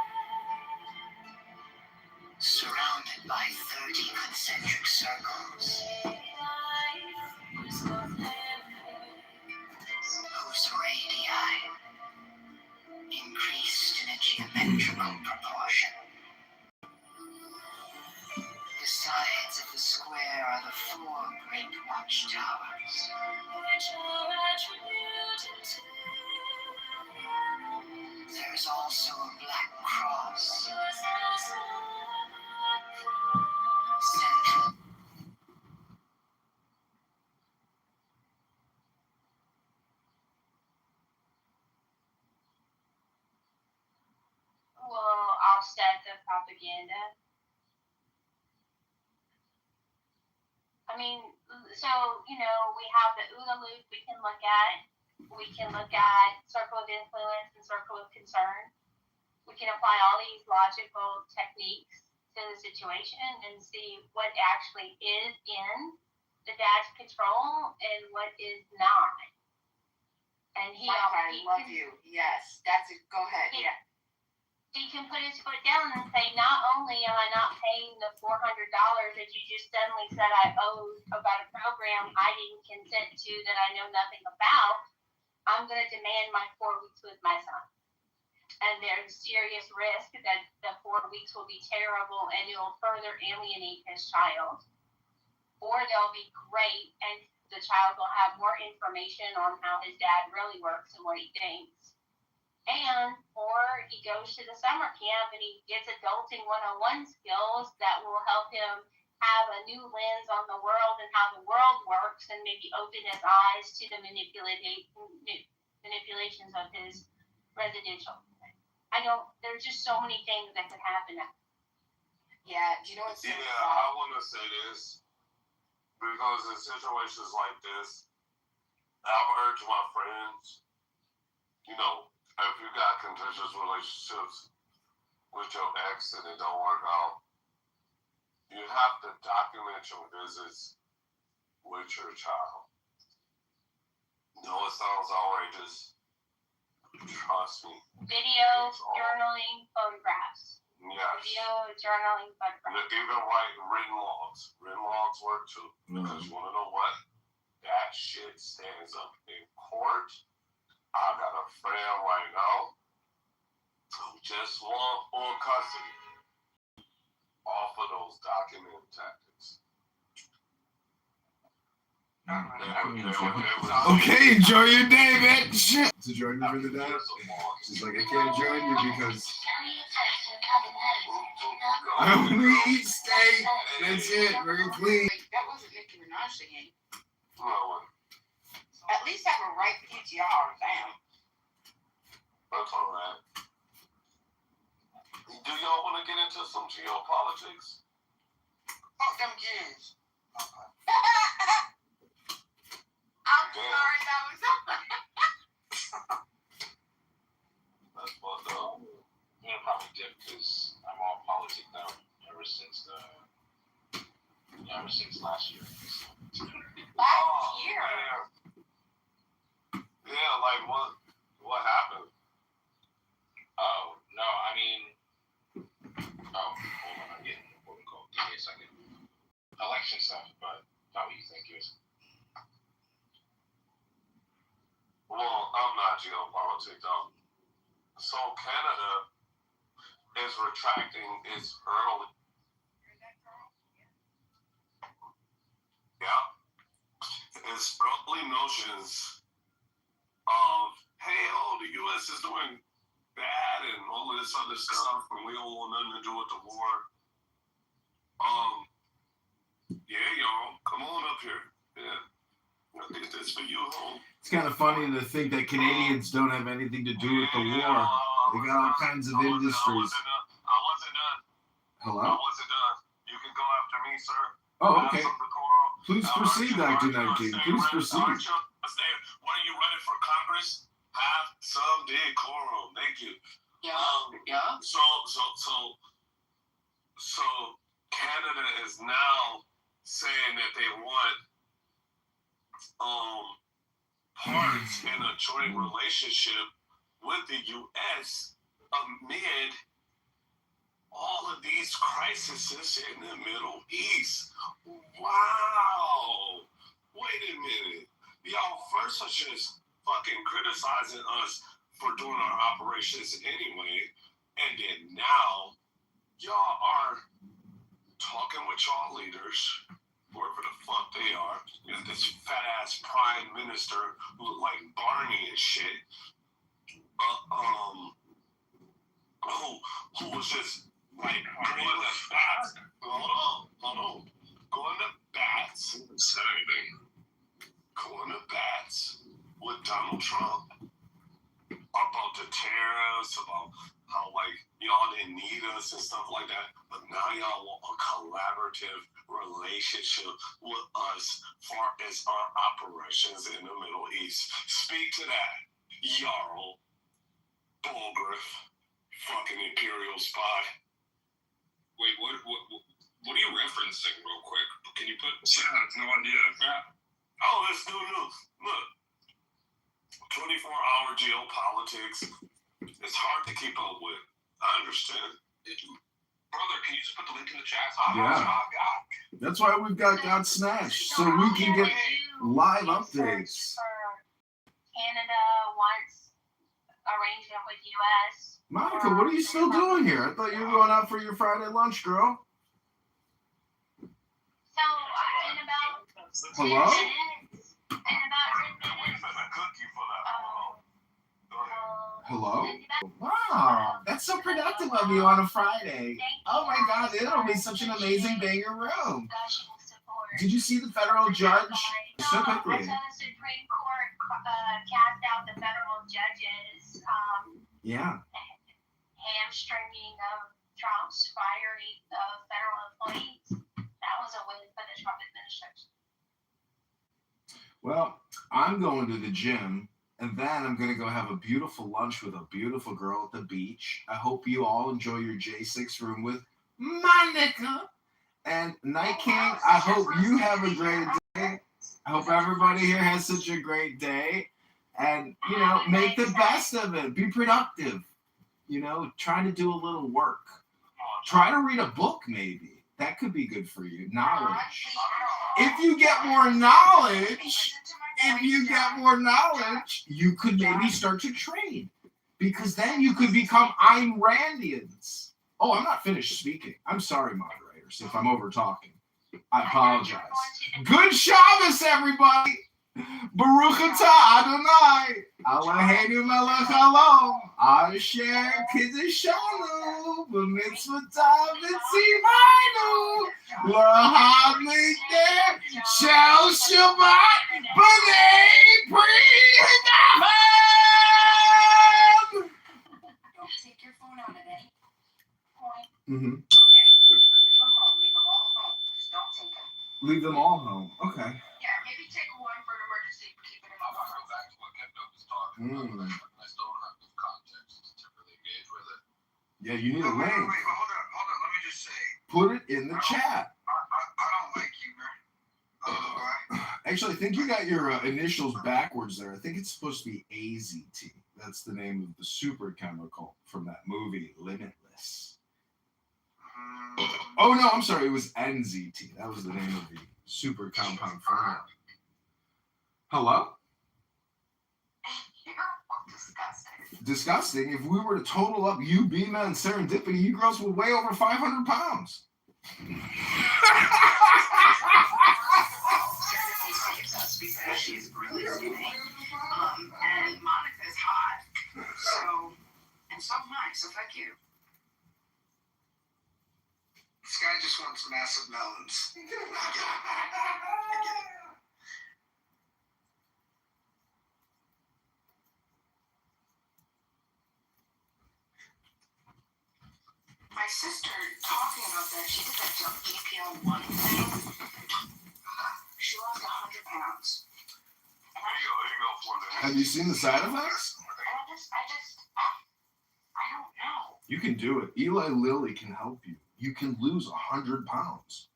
surrounded by 30 concentric circles, whose radii increased in a geometrical proportion. The sides of the square are the 4 great watchtowers, which are attributed to. There is also a black cross, central. propaganda. I mean, so, you know, we have the OODA loop we can look at. We can look at circle of influence and circle of concern. We can apply all these logical techniques to the situation and see what actually is in the dad's control and what is not. And I love you. Yes, that's it. Go ahead. Yeah. He can put his foot down and say, not only am I not paying the $400 that you just suddenly said I owed about a program I didn't consent to that I know nothing about, I'm going to demand my 4 weeks with my son. And there's serious risk that the 4 weeks will be terrible and it will further alienate his child. Or they'll be great and the child will have more information on how his dad really works and what he thinks. Or he goes to the summer camp and he gets adulting 101 skills that will help him have a new lens on the world and how the world works and maybe open his eyes to the manipulations of his residential. There's just so many things that could happen. Yeah, do you know what's I want to say this because in situations like this, I've urged my friends, you know, if you got contentious relationships with your ex and it don't work out, you have to document your visits with your child. No, it sounds outrageous. Trust me. Video, journaling, photographs. Yes. Video, journaling, photographs. Even write written logs. Written logs work too. Because you want to know what? That shit stands up in court. I got a friend right now who just won full custody off of those document tactics. Okay, enjoy your day, man. Shit. To join you for the day? She's like, I can't join you because I only eat steak. That's it. Very clean. That wasn't Nicki Minaj singing. No. At least have a right PTR, damn. That's all right. Do y'all want to get into some geopolitics? Fuck them kids. I'm sorry, that was That's fucked up. I'm gonna probably dip because I'm all politics now ever since last year. So. last year. Yeah, like what happened? Oh no, I mean, hold on, I'm getting what we call. Give me a second. Election stuff, but not what you think it is. Well, I'm not geopolitics though. So Canada is retracting its early. Yeah. Its early notions of, hey, the U.S. is doing bad and all of this other stuff, and we don't want nothing to do with the war. Yeah, y'all, come on up here. Yeah. I think that's for you, home. It's kind of funny to think that Canadians don't have anything to do with the war. They got all kinds of industries. I wasn't done. Hello? I wasn't done. You can go after me, sir. Oh, okay. Please proceed, Dr. 19. Please proceed. What are you running for Congress? Have some decorum. Thank you. Yeah. So Canada is now saying that they want parts in a joint relationship with the U.S. amid all of these crises in the Middle East. Wow! Wait a minute. Y'all first are just fucking criticizing us for doing our operations anyway, and then now y'all are talking with y'all leaders, whoever the fuck they are. You know, this fat ass prime minister who look like Barney and shit. Who was just like going to bats. Hold on. Going to bats. Said anything. Going to bats with Donald Trump about the tariffs, about how like y'all didn't need us and stuff like that. But now y'all want a collaborative relationship with us far as our operations in the Middle East. Speak to that, Jarl Bulgriff, fucking imperial spy. Wait, what are you referencing real quick? Can you put... Yeah, I have no idea. Yeah. Oh, let's do news. Look. 24-hour geopolitics. It's hard to keep up with. I understand. Brother, can you just put the link in the chat? Yeah. That's why we've got God Snatched, so we can get live updates. Canada wants arrangement with U.S. Monica, what are you still doing here? I thought you were going out for your Friday lunch, girl. So, in about 10 Hello? minutes, Hello? Wow, that's so productive of you on a Friday. Oh my God, it'll be such an amazing banger room. Did you see the federal judge? So quickly. I saw the Supreme Court cast out the federal judges hamstringing of Trump's firing of federal employees. That was a win for the Trump administration. Well, I'm going to the gym, and then I'm going to go have a beautiful lunch with a beautiful girl at the beach. I hope you all enjoy your J6 room with Monica. And Night King, I hope you have a great day. I hope everybody here has such a great day. And, you know, make the best of it. Be productive. You know, try to do a little work. Try to read a book, maybe. That could be good for you. Knowledge. If you get more knowledge, you could maybe start to trade. Because then you could become Ayn Randians. Oh, I'm not finished speaking. I'm sorry, moderators, if I'm over talking. I apologize. Good Shabbos, everybody. Baruch atah Adonai. Eloheinu melech haolam. Asher kiddushanu b'mitzvotav v'tzivanu lahamikdeh shel Shabbat b'nei Pri Hagam. Don't take your phone out at any point. Mm-hmm. Okay? Leave them home. Leave them all home. Just don't take them. Leave them all home. Okay. Yeah, maybe take one for an emergency. Keep it in the I'll go back to what Kendo was talking about. I still don't have the context to really engage with it. Yeah, you need a link. Wait, hold on. Let me just say. Put it in the chat. I don't like you, man. I don't know why. Actually, I think you got your initials backwards there. I think it's supposed to be AZT. That's the name of the super chemical from that movie, Limitless. Oh, no, I'm sorry. It was NZT. That was the name of the super compound formula. Hello? Disgusting. If we were to total up you, Bima, and Serendipity, you girls would weigh over 500 pounds. She's really skinny. And Monica's hot. So, and so am I, so fuck you. This guy just wants massive melons. I get it. My sister, talking about that, she did that GPL-1 thing. She lost 100 pounds. Have you seen the side effects? I don't know. You can do it. Eli Lilly can help you. You can lose 100 pounds.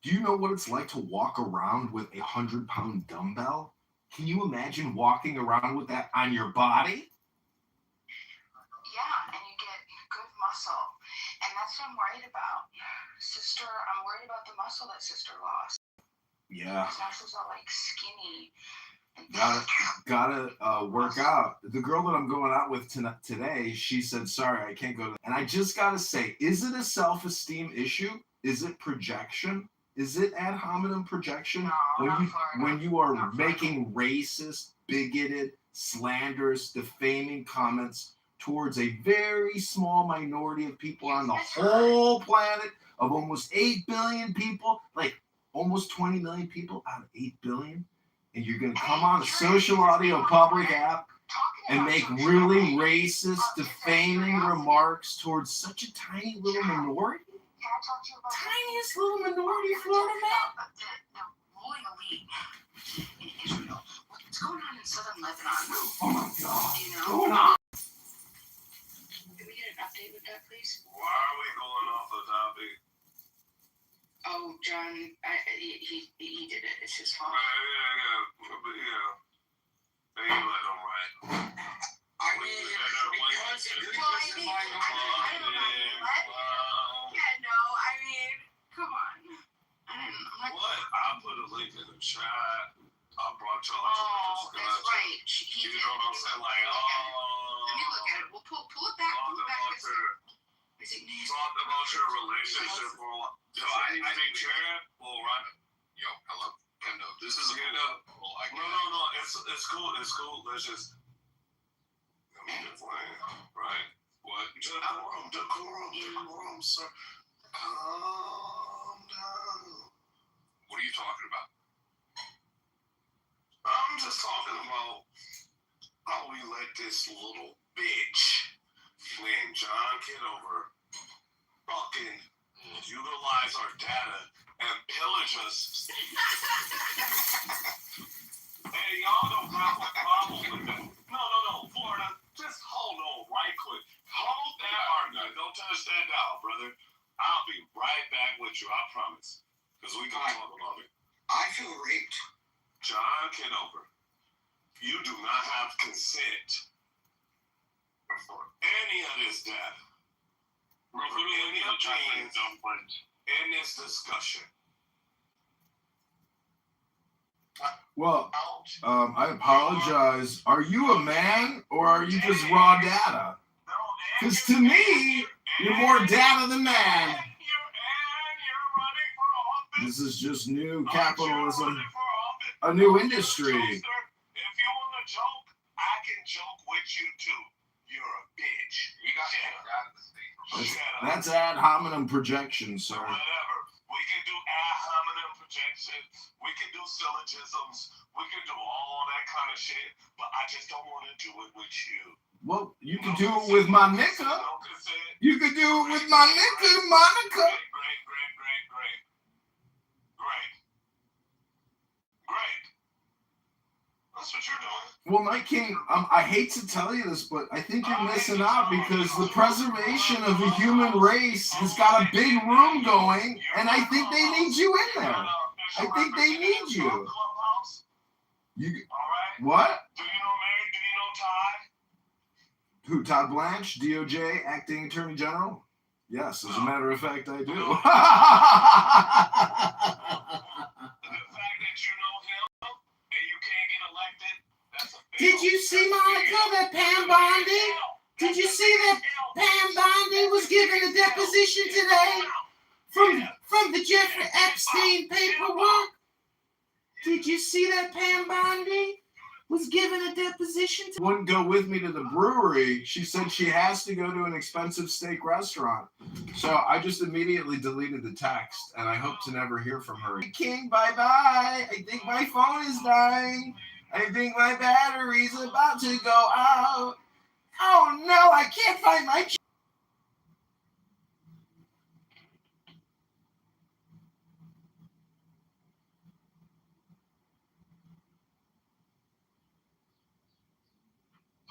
Do you know what it's like to walk around with a 100-pound dumbbell? Can you imagine walking around with that on your body? Yeah, and you get good muscle. And that's what I'm worried about. Sister, I'm worried about the muscle that sister lost. Yeah. Because now she's all like skinny. Gotta work out. The girl that I'm going out with today, she said, sorry, I can't go. And I just gotta say, is it a self-esteem issue? Is it projection? Is it ad hominem projection? No, when you are making racist, bigoted, slanderous, defaming comments towards a very small minority of people on the whole planet of almost 8 billion people, like almost 20 million people out of 8 billion, and you're going to come on a social audio public app and make really racist, defaming remarks towards such a tiny little minority? Tiniest little minority, Florida man? The ruling elite in Israel. What's going on in southern Lebanon? Oh my God. Do you know? Can we get an update with that, please? Why are we going off the topic? Oh, John, he did it. It's his fault. Yeah. They let him right. I mean, because it I don't know. What? Yeah, no, I mean, come on. What? I put a link in the chat. I brought y'all to Oh, the that's right. You know what I'm saying? Like, let me look at it. We'll pull it back. Pull it back. Talk about your relationship for a while. Yo, I think Jared will run it. Yo, hello. No, this is a cool. No. It's cool. It's cool. Let's just. Let me define. Right. What? Decorum, sir. Calm down. What are you talking about? I'm just talking about how we let this little bitch named John Kitover fucking utilize our data and pillage us. Hey, y'all don't have a problem with that. No, Florida, just hold on right quick. Hold that argument. Don't touch that dial, brother. I'll be right back with you, I promise. Because we can talk about it. I feel raped. John Kitover, you do not have consent for any of this data. Any of James in this discussion. Well, I apologize. Are you a man or are you just raw data? Because to me, you're more data than man. This is just new capitalism, a new industry. If you want to joke, I can joke with you too. You're a bitch. You got That's ad hominem projection, sir. Whatever. We can do ad hominem projection. We can do syllogisms. We can do all that kind of shit. But I just don't want to do it with you. Well, you can do it with my nigga. You can do it with my nigga, Monica. Great. That's what you're doing. Well, Night King, I hate to tell you this, but I think you're missing out because the preservation of the human race has got a big room going, and I think they need you in there. I think they need you. What? Do you know Mary? Do you know Todd? Who, Todd Blanche, DOJ, Acting Attorney General? Yes, as a matter of fact, I do. The fact that you know him and you can't get elected, that's a fail. Did you see, Monica, that Pam Bondi? Did you see that Pam Bondi was given a deposition today from the Jeffrey Epstein paperwork? Did you see that Pam Bondi was given a deposition? Wouldn't go with me to the brewery. She said she has to go to an expensive steak restaurant. So I just immediately deleted the text, and I hope to never hear from her. King, bye-bye. I think my phone is dying. I think my battery's about to go out. Oh, no, I can't find my...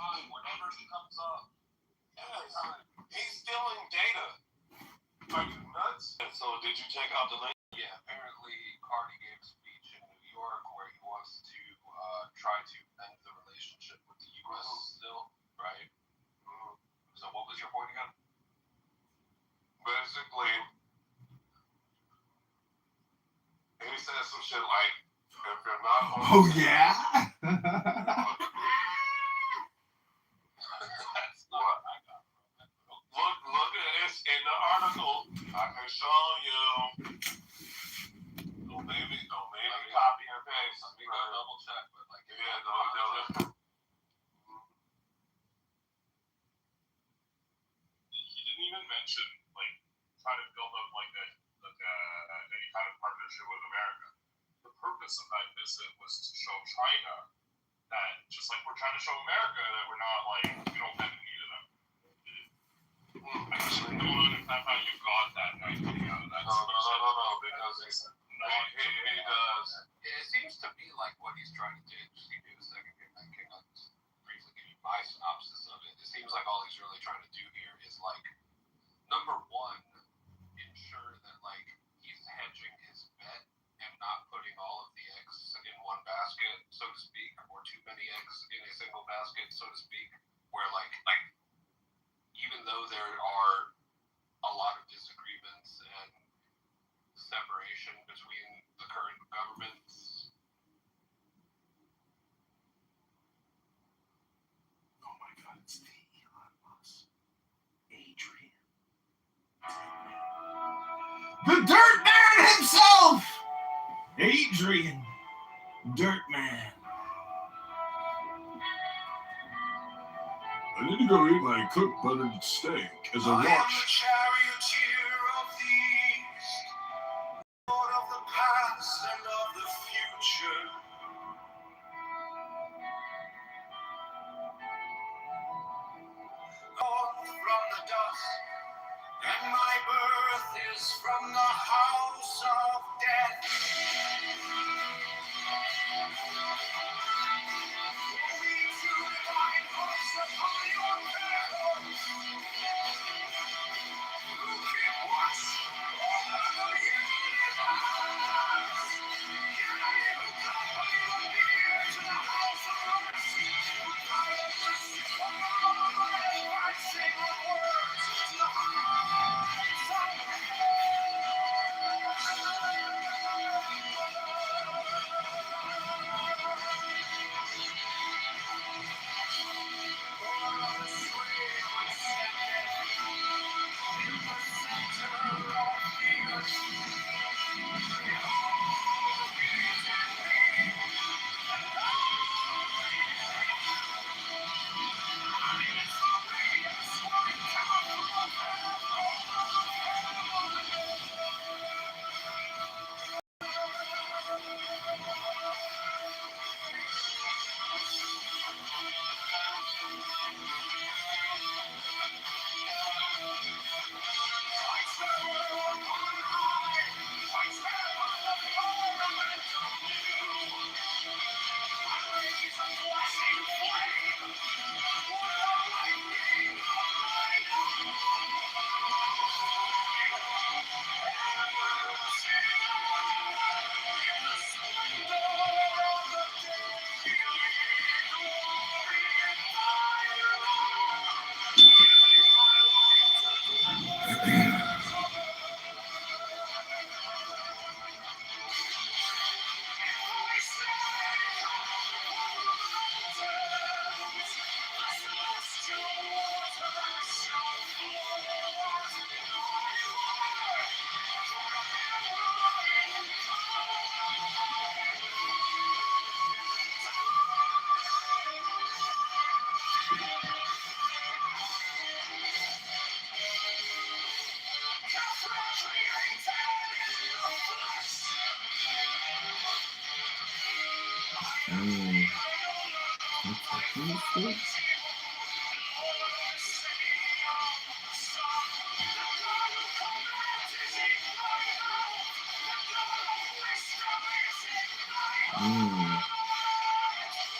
Whenever he comes up, he's stealing data. Are you nuts? So did you check out the link? Yeah, apparently Cardi gave a speech in New York where he wants to try to end the relationship with the U.S. still, right? So what was your point again? Basically, he said some shit like, if you're not on Oh, yeah? Look at this in the article. I can show you. Don't maybe copy and paste. Let me go double check, but like He didn't even mention like trying to build up like any kind of partnership with America. The purpose of that visit was to show China that just like we're trying to show America that we're not like we don't bend the knee to them. I just don't know if that's how you got that nice video out of that. No, because he does. It seems to me like what he's trying to do. Just give me a second here. I can briefly give you my synopsis of it. It seems like all he's really trying to do here is like, number one, ensure that like he's hedging his bet and not putting all of the eggs in one basket, so to speak, or too many eggs in a single basket, so to speak. Where like even though there are a lot of disagreements and separation between the current governments. Oh my God, it's the Elon Musk. Adrian. The Dirt Man himself! Adrian. Dirt Man. I need to go eat my cooked buttered steak as I I am the watch. charioteer of the east, Lord of the past and of the future. Born from the dust, and my birth is from the house of death. Only to divine voice upon your miracles. Who keep watch over the universe. United who company will be here to the house of rest. Without a mercy for all advancing onwards to the heights of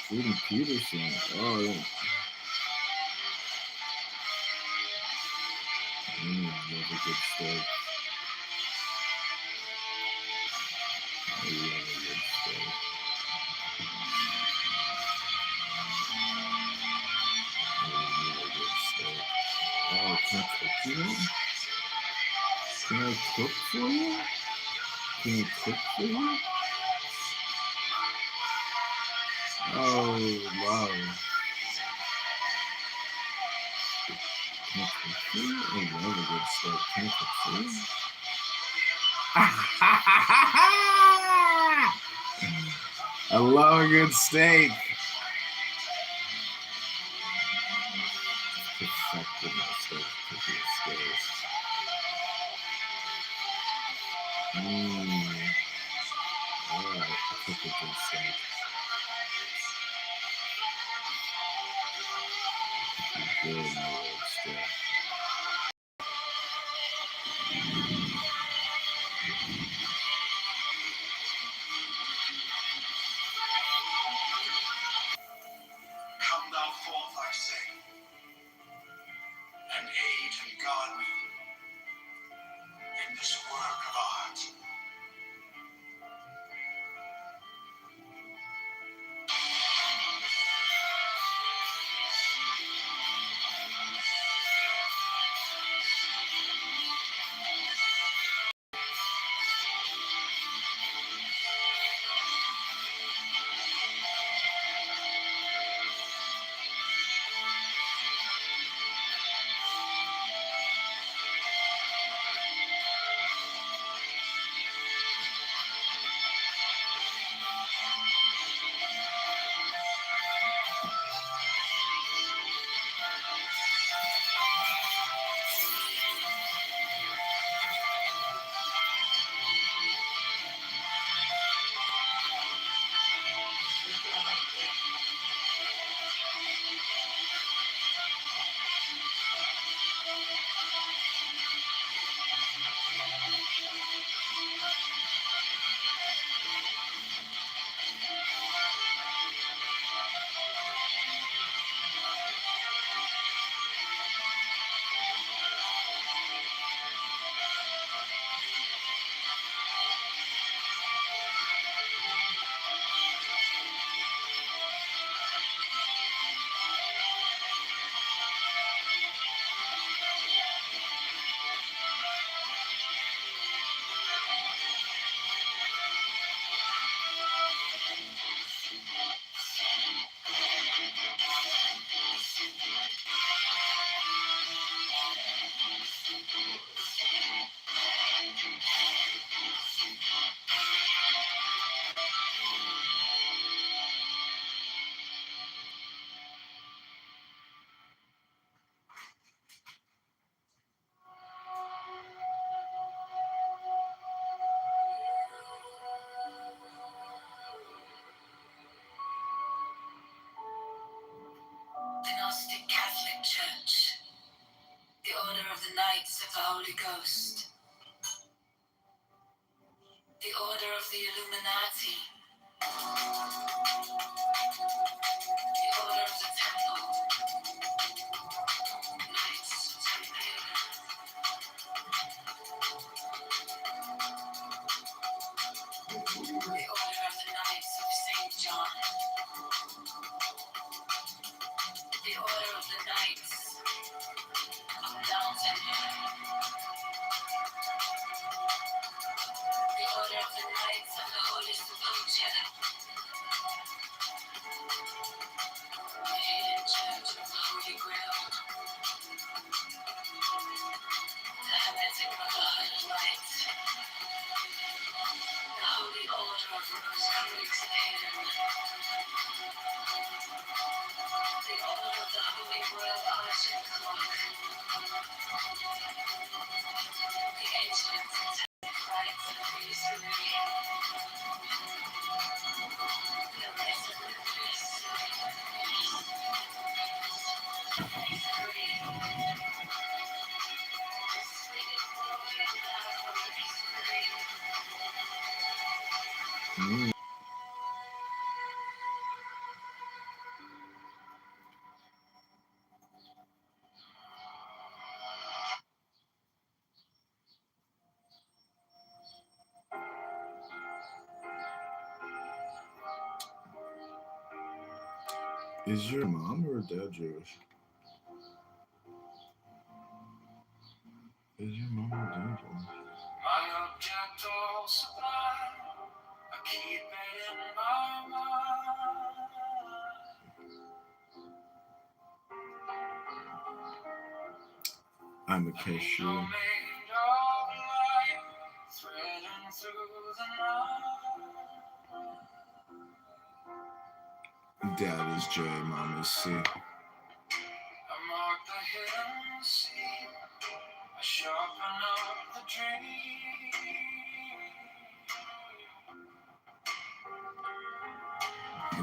Jordan Peterson. Oh, yeah. That's a good steak. I love a good steak. Oh, can I cook for you? Can I cook for you? Can I cook for you? Oh, wow. Can I cook for you? I love a good steak. Can I cook for you? I love a good steak. Perfected my steak cooking skills. Alright, I cook a good steak. Come thou forth, I say, and aid and guard me in this work of art. The Gnostic Catholic Church, the Order of the Knights of the Holy Ghost, the Order of the Illuminati, the Order of the Temple, Knights of Templar, the Order of the Knights of St. John, the Order of the Knights of Downton, the Order of the Knights of the Holy Sepulchre, the Hidden Church of the Holy Grail, the Hermetic Brotherhood of Light, the Holy Order of Rosicrucian, the Order of the Holy Royal Arch and Clock, the Ancient Satanic Rites of Freemasonry, the Masonic Is your mom or dad Jewish? Is your mom or dad Jewish? My object all sublime, I keep it in my mind. I'm a cashier. Made of light, threading through the night. Dad is J, mom is C. I mark the hidden sea, I sharpen up the dream.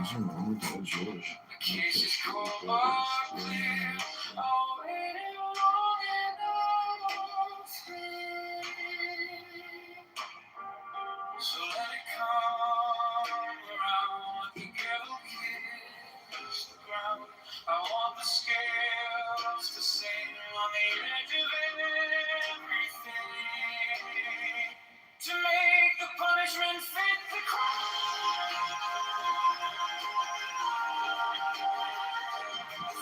Is your mom or dad Jewish? The case is cold but clear. themselves to sing on the edge of everything, to make the punishment fit the crime.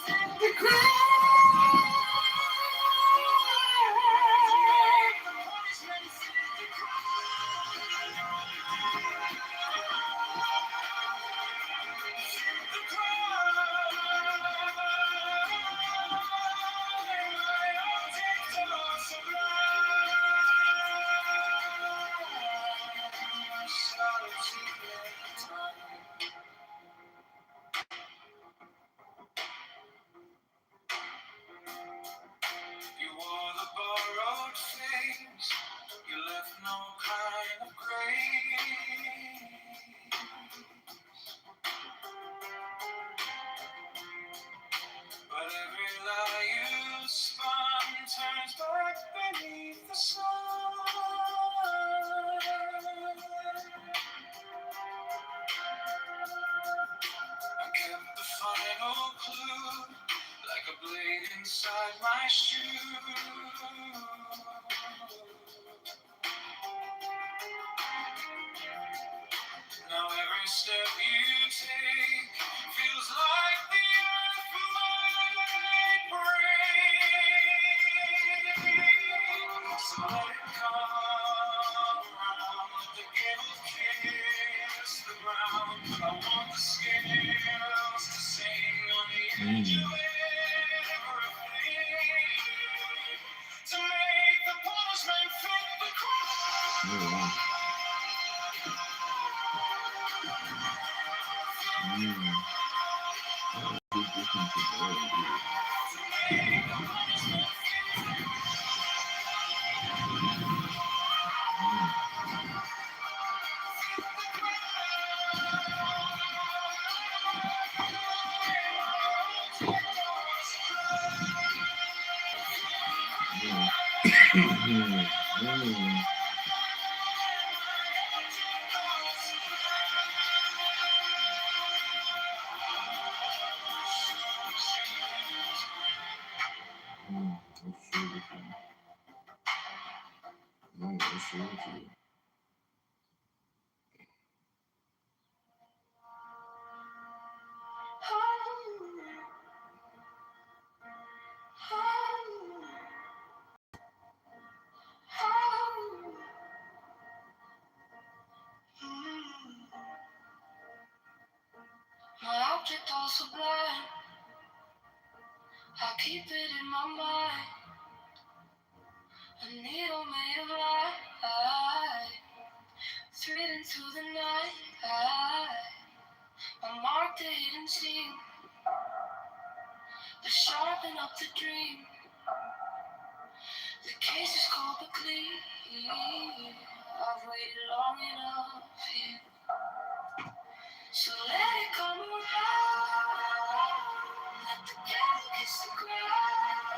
Fit the crime. You wore the borrowed things, you left no kind of grace. But every lie you spun turns back beneath the sun. I kept the final clue like a blade inside my shoe. Now every step you take feels like the earth might break. So let it come around, the gale will kiss the ground. I want the scales to sing on the edge of everything, to make the punishment fit the crime. My object also blind, I keep it in my mind. A needle made of light, thread into the night. I marked the hidden scene, to sharpen up the dream. The case is cold but clean. I've waited long enough here, so let it come around. Let the devil kiss the ground.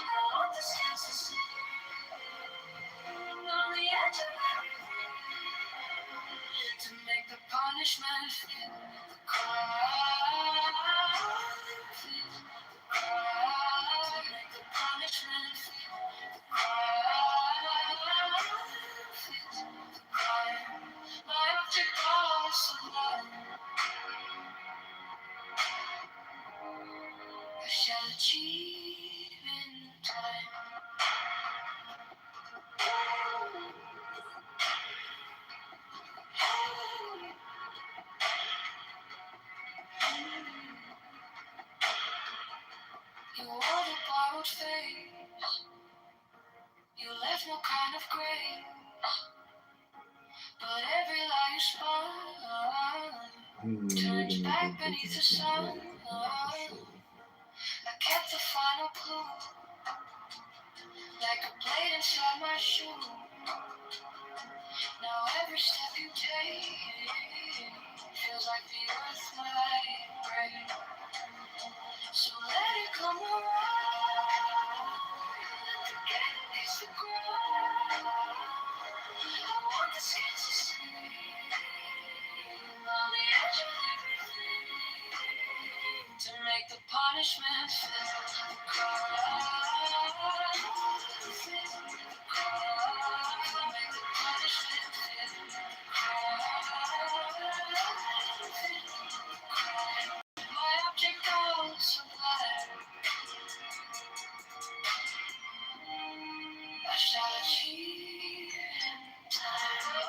I want the scales to sing on the edge of everything, to make the punishment fit the crime. Fit the crime. To make the punishment fit the crime. Fit the crime. My object also blind, I shall achieve in time. You wore the borrowed face, you left no kind of grace. But every lie you spun turns back beneath the sun. I kept the final clue, like a blade inside my shoe. Now every step you take feels like the earth might break. So let it come around, let the gate kiss the ground. I want the skins to sing on the edge of everything, to make the punishment fit. shall achieve in time.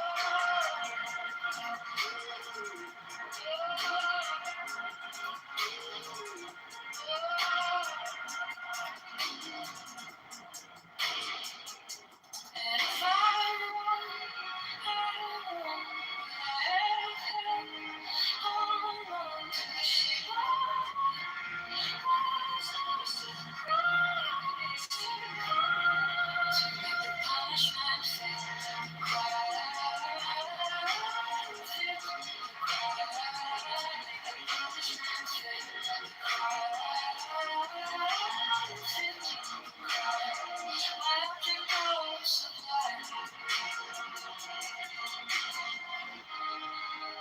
And if I won, hold on to the ship.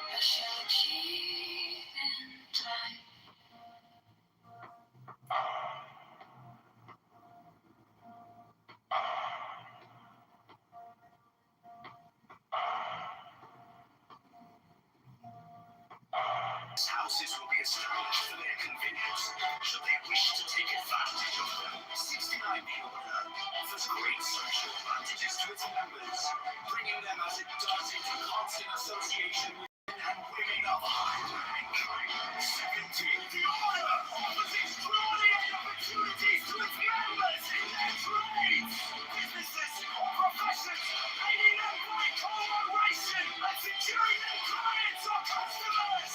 I shall achieve in time. Houses will be established for their convenience, should they wish to take advantage of them. 69 The Order offers great social advantages to its members, bringing them as it does into constant association with men and women of high rank. 17 The Order offers extraordinary opportunities to its members in their trades, businesses, or professions, aiding them by collaboration and securing their clients or customers.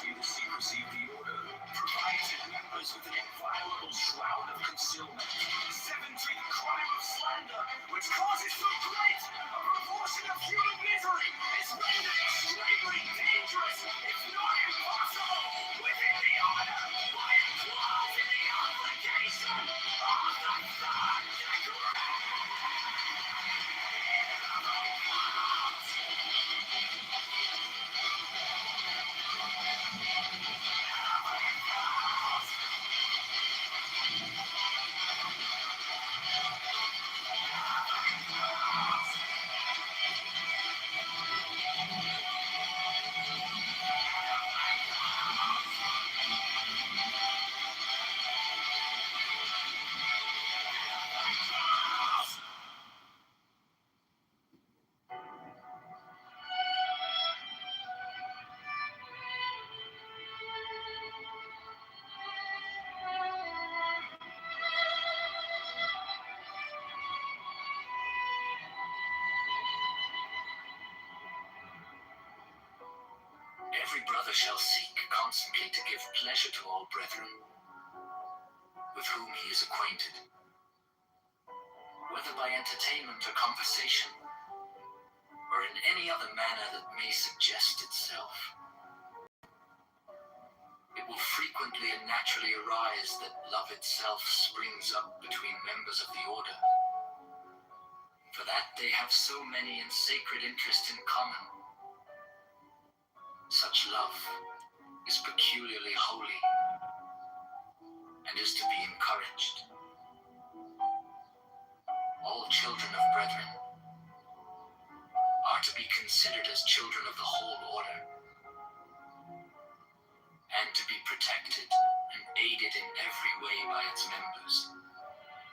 The secrecy of the order provides its members with an inviolable shroud of concealment. 7 the crime of slander, which causes so great a proportion of human misery, is rendered extremely dangerous, if not impossible, within the order by a clause in the obligation of the third degree. Every brother shall seek constantly to give pleasure to all brethren, with whom he is acquainted, whether by entertainment or conversation, or in any other manner that may suggest itself. It will frequently and naturally arise that love itself springs up between members of the order, for that they have so many and sacred interests in common. Such love is peculiarly holy and is to be encouraged. All children of brethren are to be considered as children of the whole order, and to be protected and aided in every way by its members,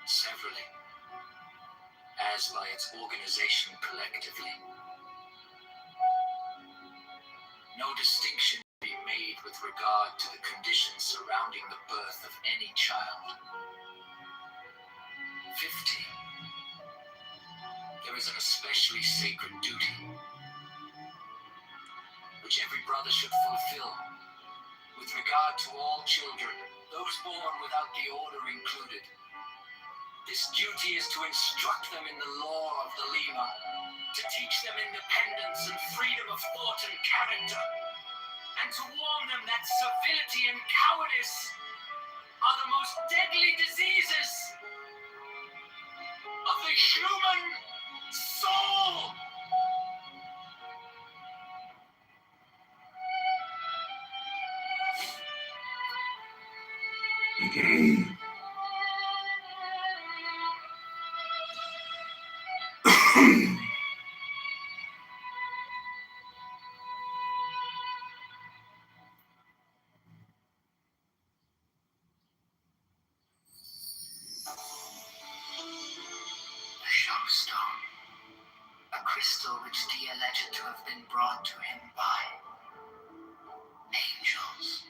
severally, as by its organization collectively. No distinction be made with regard to the conditions surrounding the birth of any child. 15. There is an especially sacred duty, which every brother should fulfill, with regard to all children, those born without the order included. This duty is to instruct them in the law of the Lima, to teach them independence and freedom of thought and character, and to warn them that servility and cowardice are the most deadly diseases of the human soul. The Shopstone, a crystal which Dee alleged to have been brought to him by angels,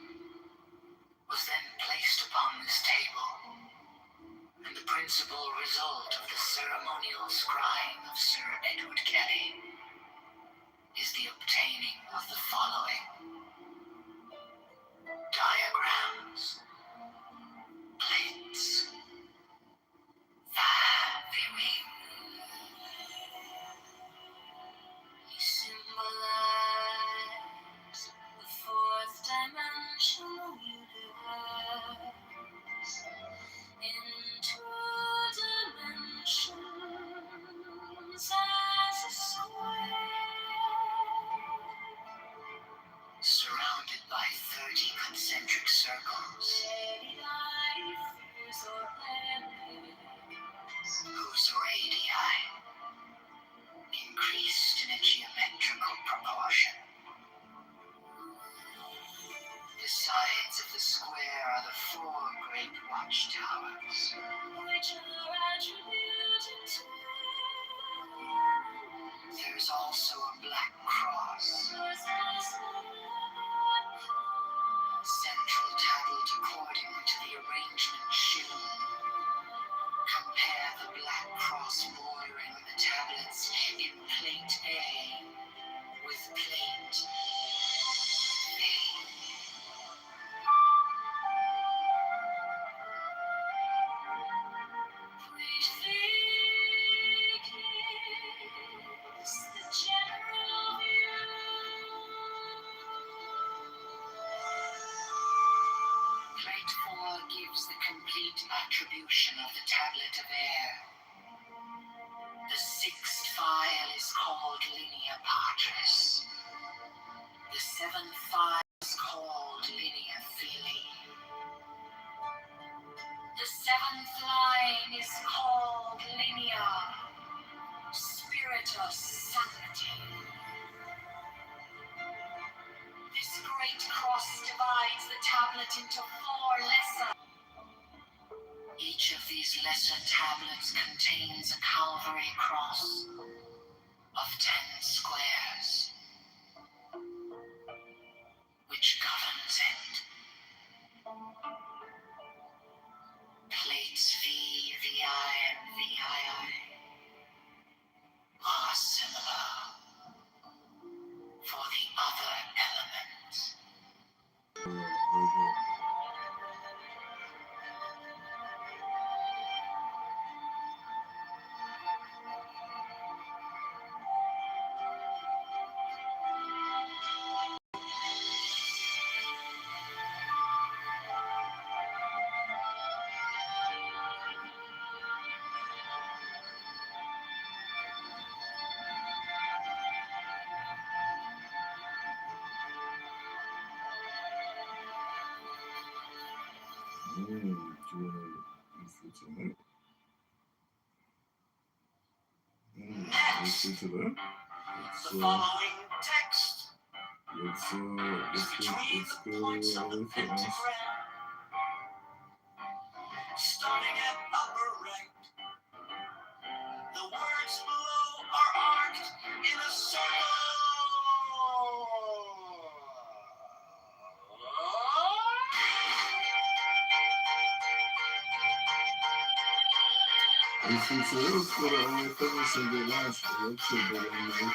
was then placed upon this table, and the principal result of the ceremonial scrying of Sir Edward Kelly is the obtaining of the following diagrams, plates, viewing. He symbolized the fourth dimensional universe in two dimensions as a square, surrounded by 30 concentric circles, whose radii increased in a geometrical proportion. The sides of the square are the four great watchtowers, which are attributed to. There is also a black cross, central tablet according to the arrangement shown. Compare the black cross bordering the tablets in plate A with plate B. Plate B gives the general view. Plate 4 gives the complete attribution of the tablet of air. The sixth file is called Linea Patris. The seventh file is called Linea Filii. The seventh line is called Linea Spiritus Sancti. This great cross divides the tablet into four lesser. Each of these lesser tablets contains a Calvary cross of 10 squares, which governs it. Plates V, VI, and VII are similar for the other elements. Listen to that. The following text Let's go between the points of the pentagram, starting at upper right. The words below are arced in a circle. Listen to this for the only fitness in the last lecture, but I'm not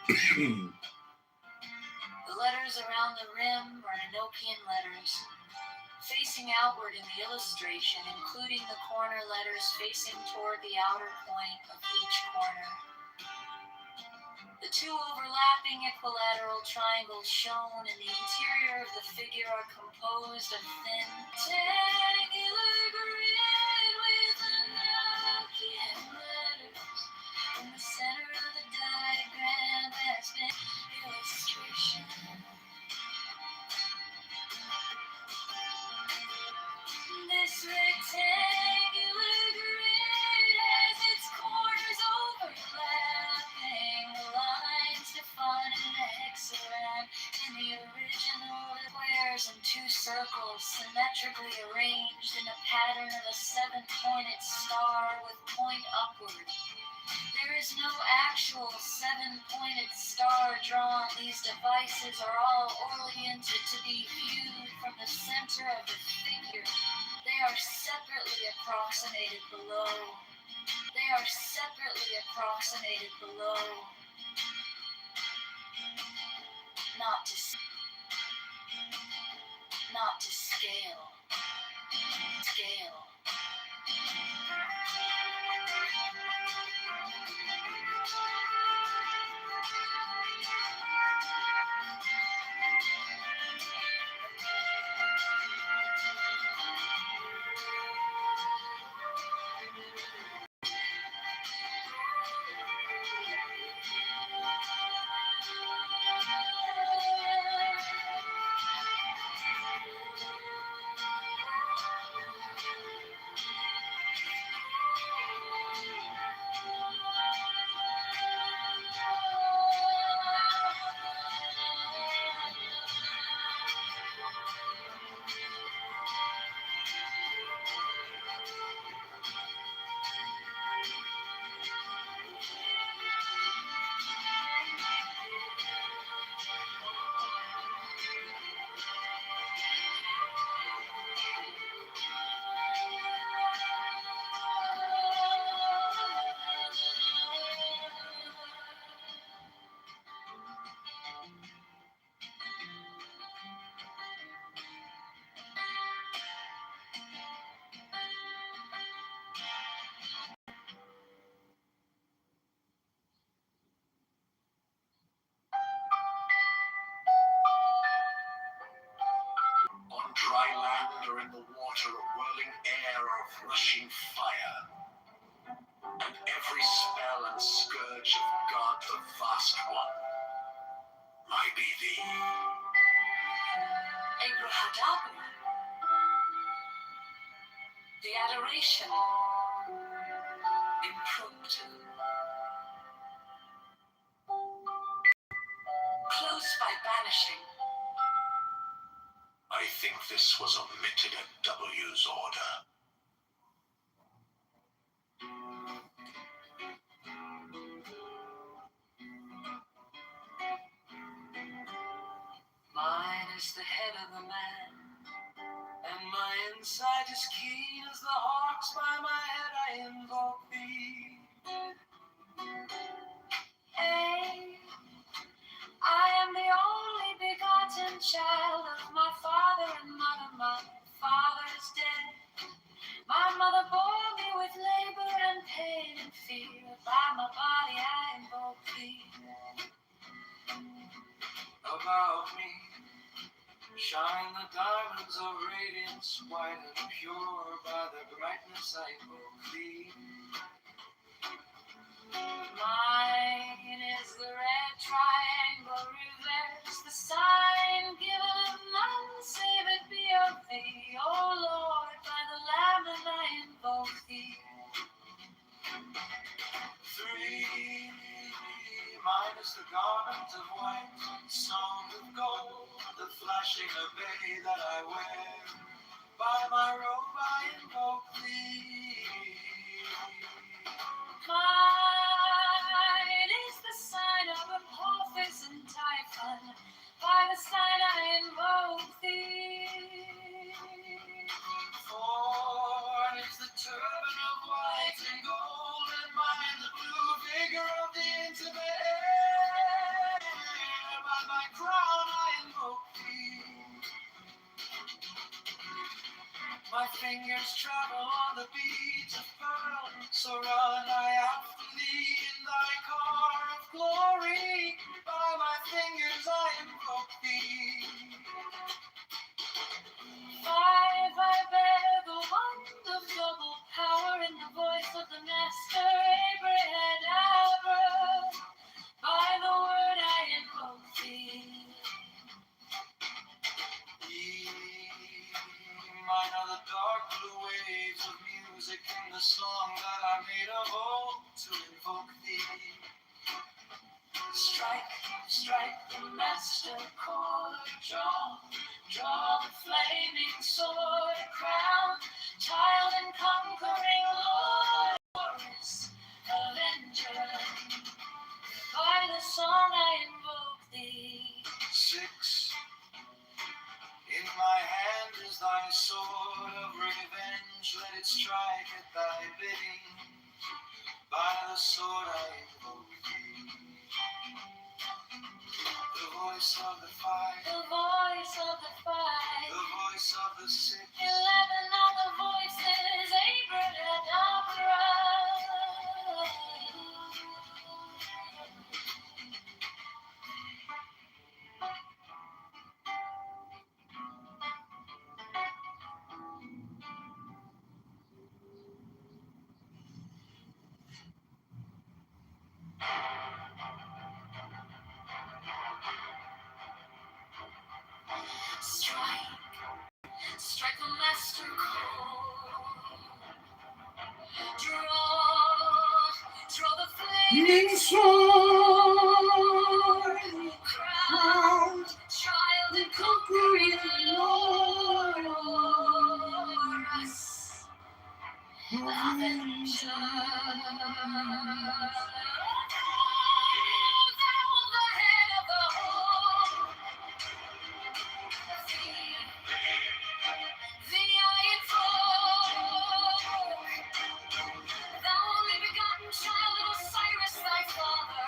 The letters around the rim are Enochian letters, facing outward in the illustration, including the corner letters facing toward the outer point of each corner. The two overlapping equilateral triangles shown in the interior of the figure are composed of thin, rectangular grid with Enochian letters. In the center of the diagram has been illustration. This rectangular grid has its corners overlapping. The lines define an hexagram. In the original, squares and two circles symmetrically arranged in a pattern of a seven-pointed star with point upward. There is no actual seven-pointed star drawn. These devices are all oriented to be viewed from the center of the figure. They are separately approximated below. Not to scale. On dry land or in the water, a whirling air of rushing fire. And every spell and scourge of God the Vast One might be thee. Abrahadabu. The adoration. Impromptu. Close by banishing. I think this was omitted at W's order. Mine is the head of the man, and my insight is keen as the hawks. By my head I invoke thee. Hey, I am the only begotten child of my father and mother. My father is dead. My mother bore me with labor and pain and fear. By my body I invoke thee. About me shine the diamonds of radiance, white and pure. By their brightness I invoke thee. Mine is the red triangle reverse, the sign given of none save it be of thee. O Lord, by the Lamb and I invoke thee. Three, mine is the garment of white, sound of gold, the flashing of bay that I wear. By my robe I invoke thee. Mine is the sign of Apophis and Typhon. By the sign I invoke thee. For is the turban of white and gold, and mine the blue vigor of the intimate air. travel on the beach of pearl. So run I after thee in thy car of glory. By my fingers I invoke thee. I bear the wand of double power in the voice of the master Abraham. By the word I invoke thee. Mine are the dark blue waves of music in the song that I made of old to invoke thee. Strike, strike the master chord, draw the flaming sword, crown, child and conquering Lord, glorious avenger. By the song I invoke thee. 6. In my hand is thy sword of revenge, let it strike at thy bidding. By the sword I invoke thee. The voice of the five, the voice of the five, the voice of the 6. 11 of the voices, Abracadabra. Strike the master chord. Draw the flaming sword. Crowned child and conquering Lord. Us. Avenger. Thou the head of the whole. The iron throne, thou only begotten child of Osiris thy father,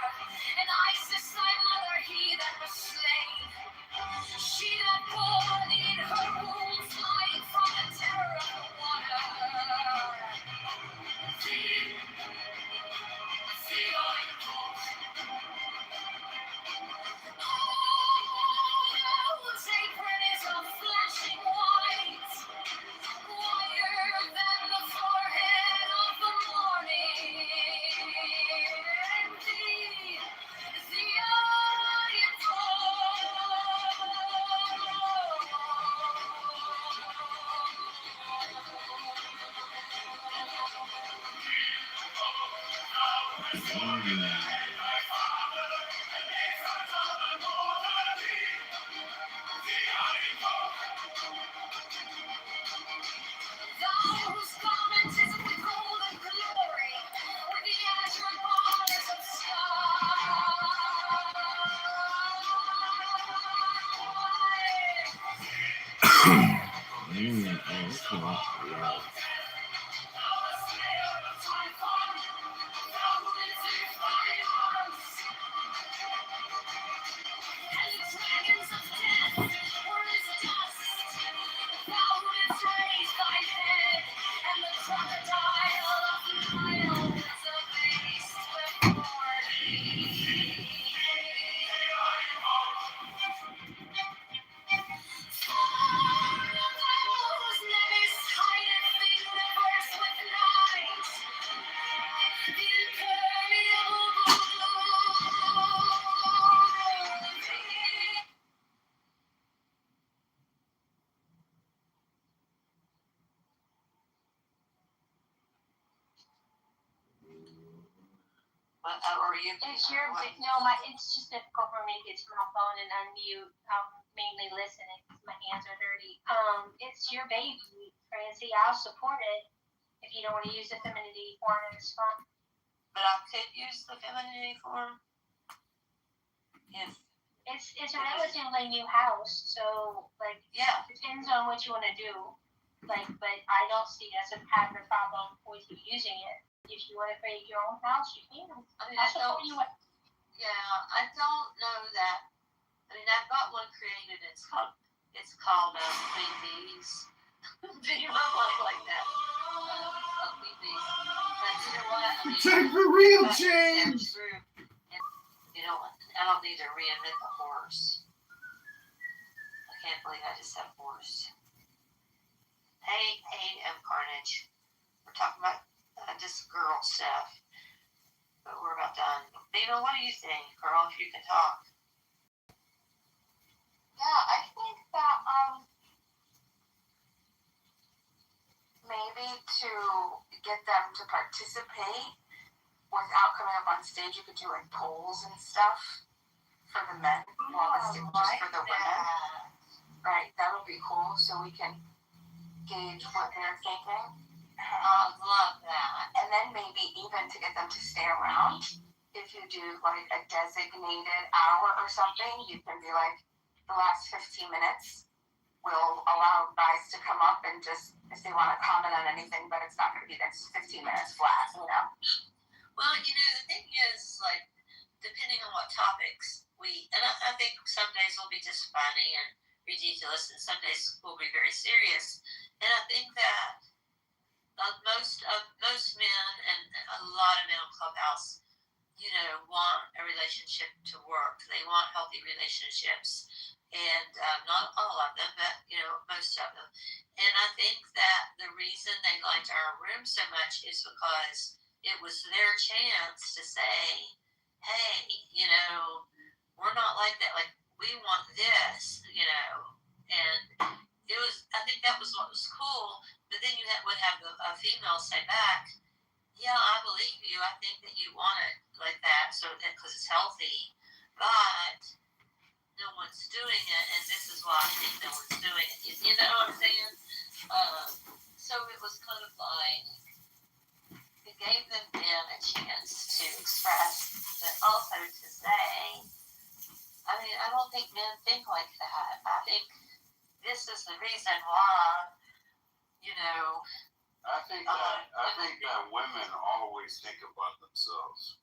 and Isis thy mother, he that was slain. She that bore in her womb, flying from the terror of the water. The iron throne. Oh, whose apron is of flashing white. Whiter than the forehead of the morning. The iron Those garments is of the golden glory, with the azure bars of and the dragons of death were as dust. Thou wouldst raise thy head, and the crocodile of the Nile was abased before thee. For those never hideth the universe with night. The impermeable It's your no, it's just difficult for me to get to my phone and unmute. Mainly listening because my hands are dirty. It's your baby, Francie. I'll support it if you don't want to use the femininity form. It's fine. But I could use the femininity form. If It's a relatively new house, so like yeah, it depends on what you want to do. Like, but I don't see us having a problem with you using it. If you want to create your own house, you can. I mean, I don't know that. I mean, I've got one created. It's called Queen Bees. Do your mom like that? But you know what? I mean, Take the real but change. you know, I don't need to reinvent the horse. I can't believe I just said horse. Hey, Carnage. We're talking about just girl stuff, but we're about done. Nina, what do you think, girl? If you can talk. Yeah, I think that maybe to get them to participate without coming up on stage, you could do like polls and stuff for the men while the stage just for the women. Right, that would be cool, so we can gauge what they're thinking. I love that. And then maybe even to get them to stay around, if you do like a designated hour or something, you can be like, the last 15 minutes, we'll allow guys to come up and just, if they want to comment on anything, but it's not going to be that's 15 minutes flat, you know? Well, you know, the thing is, like, depending on what topics I think some days will be just funny and ridiculous, and some days will be very serious. And I think that most men and a lot of men on Clubhouse, you know, want a relationship to work. They want healthy relationships. And not all of them, but, you know, most of them. And I think that the reason they liked our room so much is because it was their chance to say, hey, you know, we're not like that. Like, we want this, you know. And I think that was what was cool. But then you would have a female say back, yeah, I believe you. I think that you want it like that, so because it's healthy. But no one's doing it, and this is why I think no one's doing it. You know what I'm saying? So it was kind of like, it gave them a chance to express, but also to say, I mean, I don't think men think like that. I think this is the reason why, you know. I think that women always think about themselves.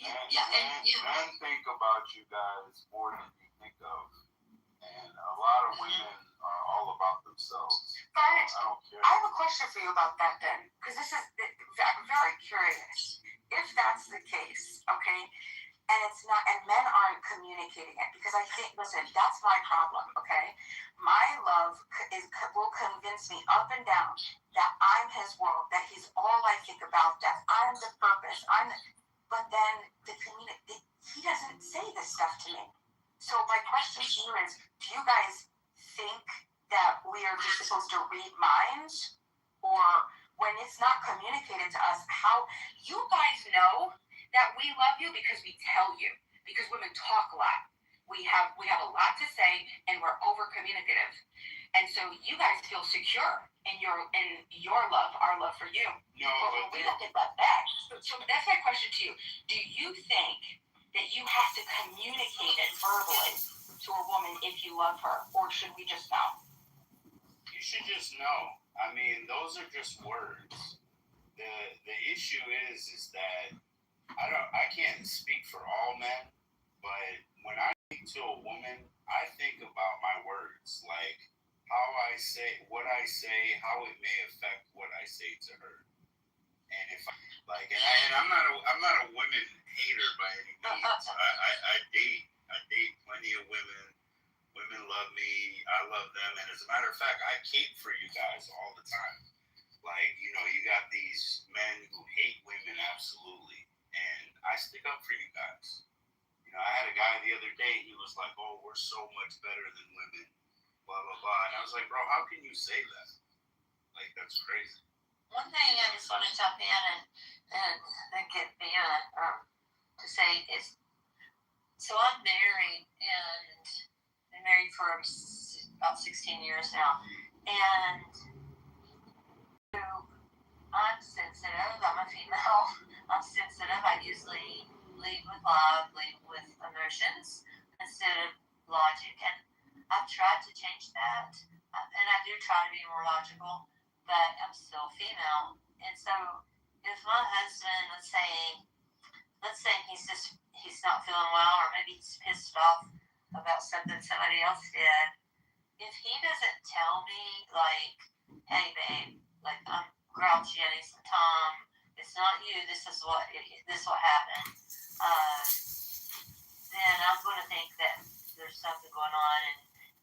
Men think about you guys more than you think of, and a lot of women are all about themselves. But I don't care. I have a question for you about that then, because this is I'm very curious. If that's the case, okay, and it's not, and men aren't communicating it, because I think, listen, that's my problem, okay? My love will convince me up and down that I'm his world, that he's all I think about, that I'm the purpose, but then he doesn't say this stuff to me. So my question to you is, do you guys think that we are just supposed to read minds? Or when it's not communicated to us, how you guys know that we love you because we tell you, because women talk a lot. We have a lot to say, and we're over communicative. And so you guys feel secure in your love, our love for you. No, but we don't get that back. So that's my question to you. Do you think that you have to communicate it verbally to a woman if you love her, or should we just know? You should just know. I mean, those are just words. The issue is that I can't speak for all men, but when I speak to a woman, I think about my words, like how I say, what I say, how it may affect what I say to her. And if I'm not a women hater by any means. I date plenty of women. Women love me. I love them. And as a matter of fact, I cape for you guys all the time. Like, you know, you got these men who hate women absolutely. And I stick up for you guys. You know, I had a guy the other day, he was like, oh, we're so much better than women, blah, blah, blah. And I was like, bro, how can you say that? Like, that's crazy. One thing I just want to jump in and get Vanna to say is, so I'm married and been married for about 16 years now. And so I'm sensitive. I'm a female. I'm sensitive. I usually lead with love, lead with emotions instead of logic. And I've tried to change that. And I do try to be more logical, but I'm still female. And so if my husband, let's say he's not feeling well, or maybe he's pissed off about something somebody else did, if he doesn't tell me, like, hey, babe, like, I'm grouchy, I need some time, it's not you, this is what happened, then I'm going to think that there's something going on and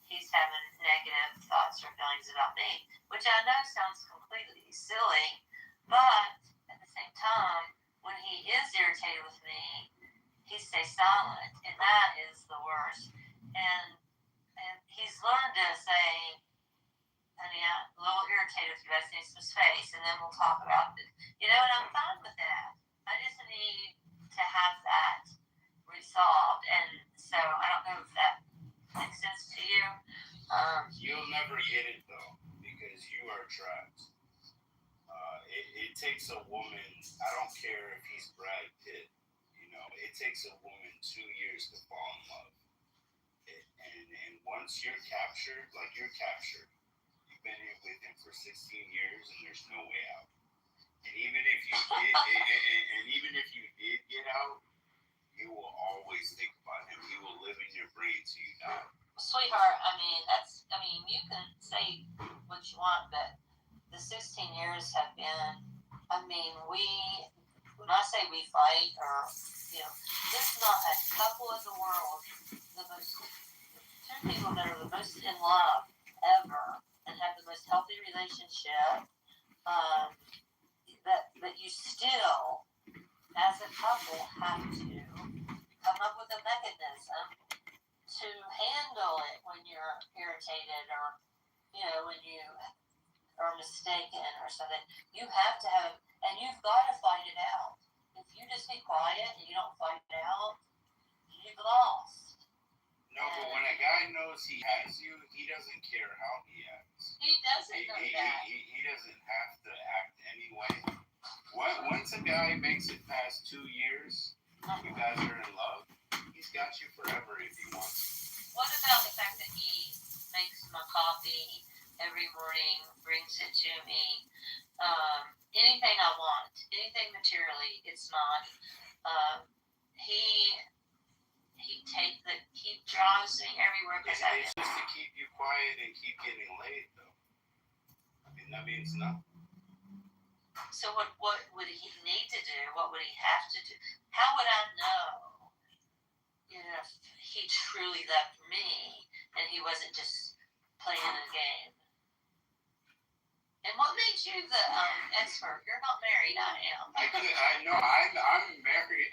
he's having negative thoughts or feelings about me, which I know sounds completely silly, but at the same time, when he is irritated with me, he stays silent, and that is the worst. And he's learned to say, honey, I'm a little irritated with you, I just need some space, and then we'll talk about it. And I'm fine with that. I just need to have that resolved. And so I don't know if that makes sense to you. You'll never get it, though, because you are trapped. It takes a woman, I don't care if he's Brad Pitt, it takes a woman 2 years to fall in love. And once you're captured, like you're captured, you've been in with him for 16 years and there's no way out. And even if you did get out, you will always think about him. He will live in your brain till you die. Sweetheart, you can say what you want, but the 16 years have been, when I say we fight, or, this is not a couple in the world, two people that are the most in love ever and have the most healthy relationship, that you still, as a couple, have to come up with a mechanism to handle it when you're irritated or, when you are mistaken or something. You have to have, and you've got to fight it out. If you just be quiet and you don't fight it out, you've lost. No, but when a guy knows he has you, he doesn't care how he acts. He doesn't know that. He doesn't have to act anyway. Once a guy makes it past 2 years, you guys are in love, he's got you forever if he wants. What about the fact that he makes my coffee every morning, brings it to me, anything I want, anything materially, it's not, he drives me everywhere because it's just to keep you quiet and keep getting laid, though. That means nothing. So what would he need to do? What would he have to do? How would I know if he truly loved me and he wasn't just playing a game? And what made you the expert? You're not married, I am. I'm married.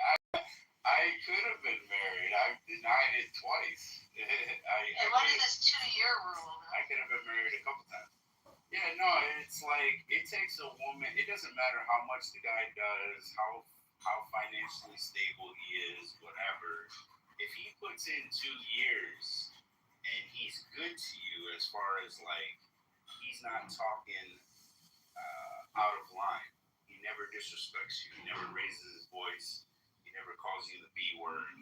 I could have been married. I've denied it twice. What is this 2-year rule? I could have been married a couple times. Yeah, no, it's like, it takes a woman, it doesn't matter how much the guy does, how financially stable he is, whatever. If he puts in 2 years and he's good to you as far as like, he's not talking out of line. He never disrespects you. He never raises his voice. He never calls you the B word.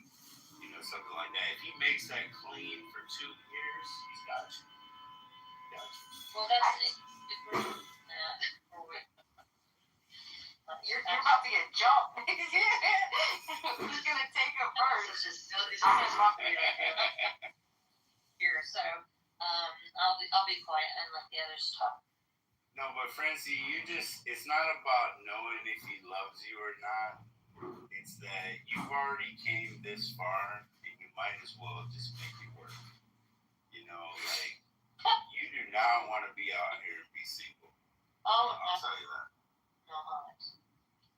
Something like that. If he makes that clean for 2 years, he's got you. Well, that's it. You're about to get jumped. Who's gonna take it first? Here, so I'll be quiet and let the others talk. No, but Francie, it's not about knowing if he loves you or not. It's that you've already came this far and you might as well just make it work. You do not want to be out here and be single. Oh, I'll tell you that. No,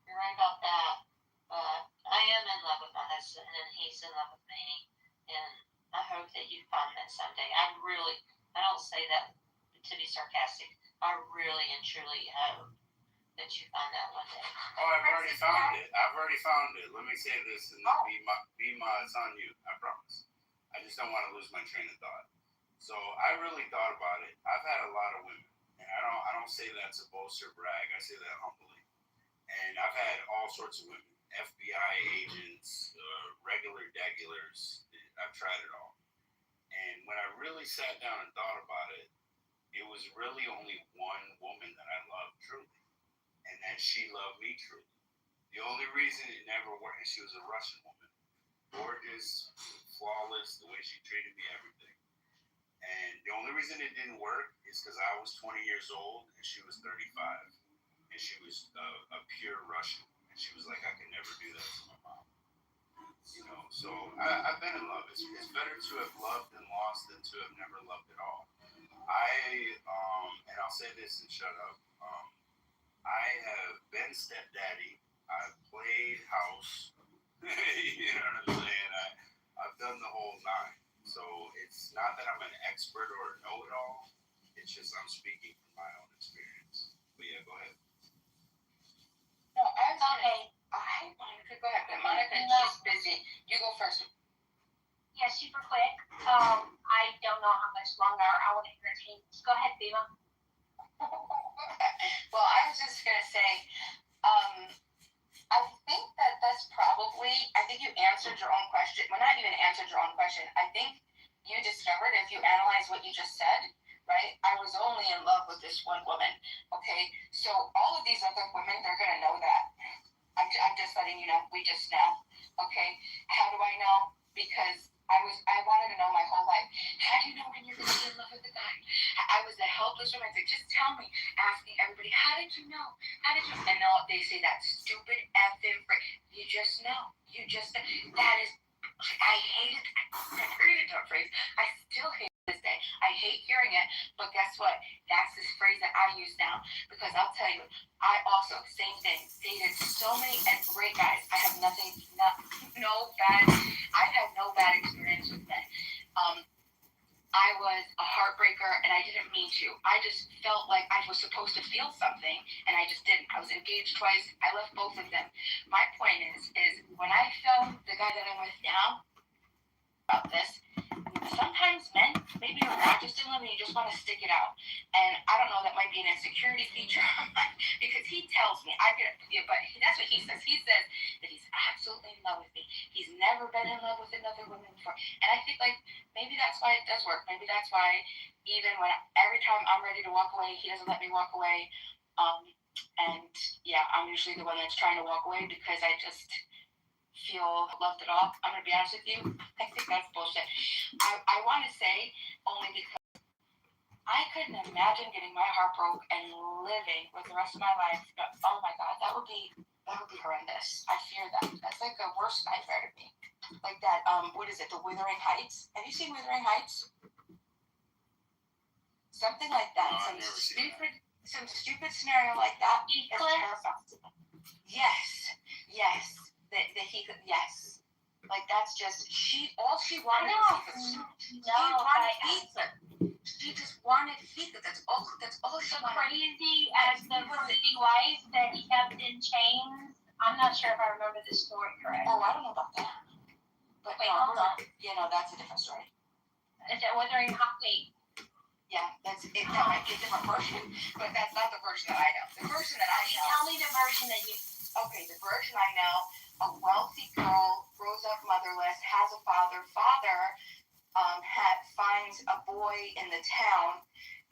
you're right about that. But I am in love with my husband and he's in love with me. And I hope that you find that someday. I don't say that to be sarcastic. I really and truly hope that you find that one day. Oh, I've already found it. Let me say this and it's on you. I promise. I just don't want to lose my train of thought. So I really thought about it. I've had a lot of women, and I don't say that to boast or brag. I say that humbly. And I've had all sorts of women, FBI agents, regulars. I've tried it all. And when I really sat down and thought about it, it was really only one woman that I loved truly, and that she loved me truly. The only reason it never worked, and she was a Russian woman, gorgeous, flawless, the way she treated me, everything. And the only reason it didn't work is because I was 20 years old and she was 35. And she was a pure Russian. And she was like, I could never do that to my mom. So I've been in love. It's better to have loved and lost than to have never loved at all. And I'll say this and shut up. I have been stepdaddy. I've played house. You know what I'm saying? I've done the whole nine. So it's not that I'm an expert or a know-it-all. It's just I'm speaking from my own experience. But yeah, go ahead. No, I was okay. Monica, go ahead. But Monica, she's busy. You go first. Yeah, super quick. I don't know how much longer I want to entertain. Go ahead, Bima. Well, I was just gonna say, I think that's probably. I think you answered your own question. Well, not even answered your own question. I think you discovered, if you analyze what you just said, right? I was only in love with this one woman. Okay, so all of these other women, they're gonna know that. I'm just letting you know. We just know. Okay, how do I know? Because I wanted to know my whole life. How do you know when you're going to be in love with a guy? I was a helpless woman. Said, just tell me. Asking everybody, how did you know? How did you? And now they say that stupid effing phrase. You just know. You just. That is. I hated that phrase. I still hate it this day. I hate hearing it. But guess what? That's this phrase that I use now. Because I'll tell you, I also, same thing, dated so many and great guys. I have no bad experience with men. I was a heartbreaker and I didn't mean to. I just felt like I was supposed to feel something and I just didn't. I was engaged twice. I left both of them. My point is when I found the guy that I'm with now, about this, sometimes men, maybe you're not just in love and you just want to stick it out. And I don't know, that might be an insecurity feature because he tells me, but that's what he says. He says that he's absolutely in love with me. He's never been in love with another woman before. And I think maybe that's why it does work. Maybe that's why even when every time I'm ready to walk away, he doesn't let me walk away. And yeah, I'm usually the one that's trying to walk away because I just feel left it off. I'm gonna be honest with you. I think that's bullshit. I want to say only because I couldn't imagine getting my heart broke and living with the rest of my life. But, oh my God, that would be horrendous. I fear that. That's like a worst nightmare to me. Like that. What is it? The Wuthering Heights. Have you seen Wuthering Heights? Something like that. No, Some stupid scenario like that. Is terrifying. Yes. Yes. Like that's just all she wanted was pizza. She just wanted pizza. That's all she wanted. Crazy as the crazy wife that he kept in chains. I'm not sure if I remember this story correct. Oh, I don't know about that. But wait, hold on. That's a different story. Is it Wuthering Heights? Yeah, that might be a different version, but that's not the version that I know. The version that I know. Tell me the version that you. Okay, the version I know, a wealthy girl grows up motherless, has a father. Father finds a boy in the town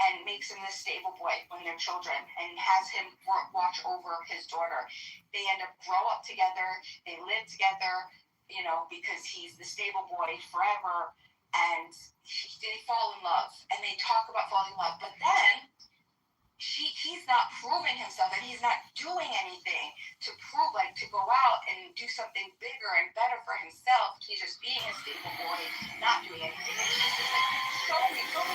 and makes him the stable boy when they're children and has him watch over his daughter. They end up grow up together. They live together, because he's the stable boy forever. And they fall in love. And they talk about falling in love. But then he's not proving himself and he's not doing anything to prove, to go out and do something bigger and better for himself. He's just being a stable boy, not doing anything. And she's just like, show me. Look,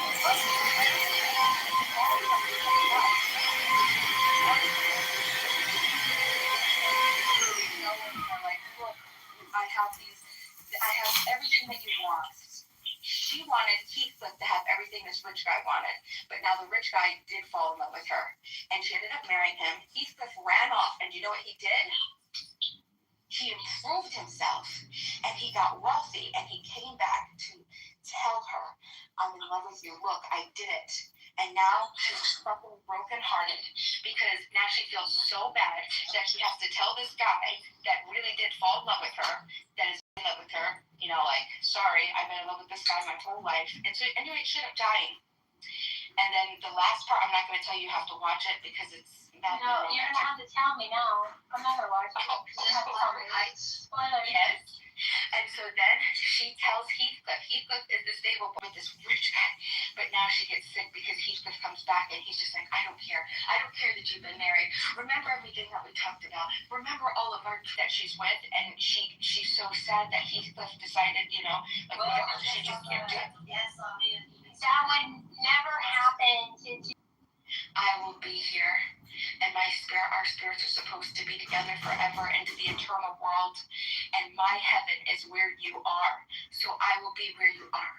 I have everything that you want. She wanted Heathcliff to have everything this rich guy wanted. But now the rich guy did fall in love with her. And she ended up marrying him. Heathcliff ran off. And you know what he did? He improved himself. And he got wealthy. And he came back to tell her, I'm in love with you. Look, I did it. And now she's fucking brokenhearted. Because now she feels so bad that she has to tell this guy that really did fall in love with her, that is in love with her, sorry, I've been in love with this guy my whole life. And so anyway, she ended up dying. And then the last part, I'm not going to tell you, you have to watch it because it's not. No, you're going to have to tell me now. I'm not going to watch it. You have to tell me. Spoilers. Yes. And so then she she tells Heathcliff is the stable boy with this rich guy, but now she gets sick because Heathcliff comes back and he's just like, I don't care that you've been married. Remember everything that we talked about. Remember all of our that she's with, and she's so sad that Heathcliff decided, like whatever, she just can't do it. Yes, that would never happen. I will be here, and our spirits are supposed to be together forever into the eternal world, and my heaven is where you are, so I will be where you are.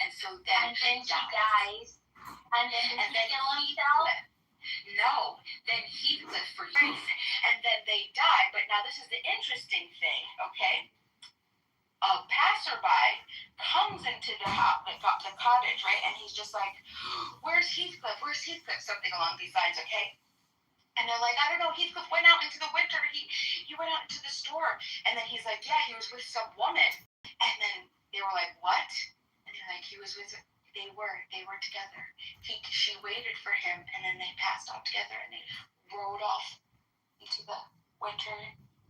And so then she dies. And then kill himself? No, then Heathcliff freezes, and then they die. But now this is the interesting thing, okay? A passerby comes into the cottage, right? And he's just like, where's Heathcliff? Where's Heathcliff? Something along these lines, okay? And they're like, I don't know, Heathcliff went out into the winter. He went out into the store. And then he's like, yeah, he was with some woman. And then they were like, what? And they're like, they were together. She waited for him, and then they passed on together, and they rode off into the winter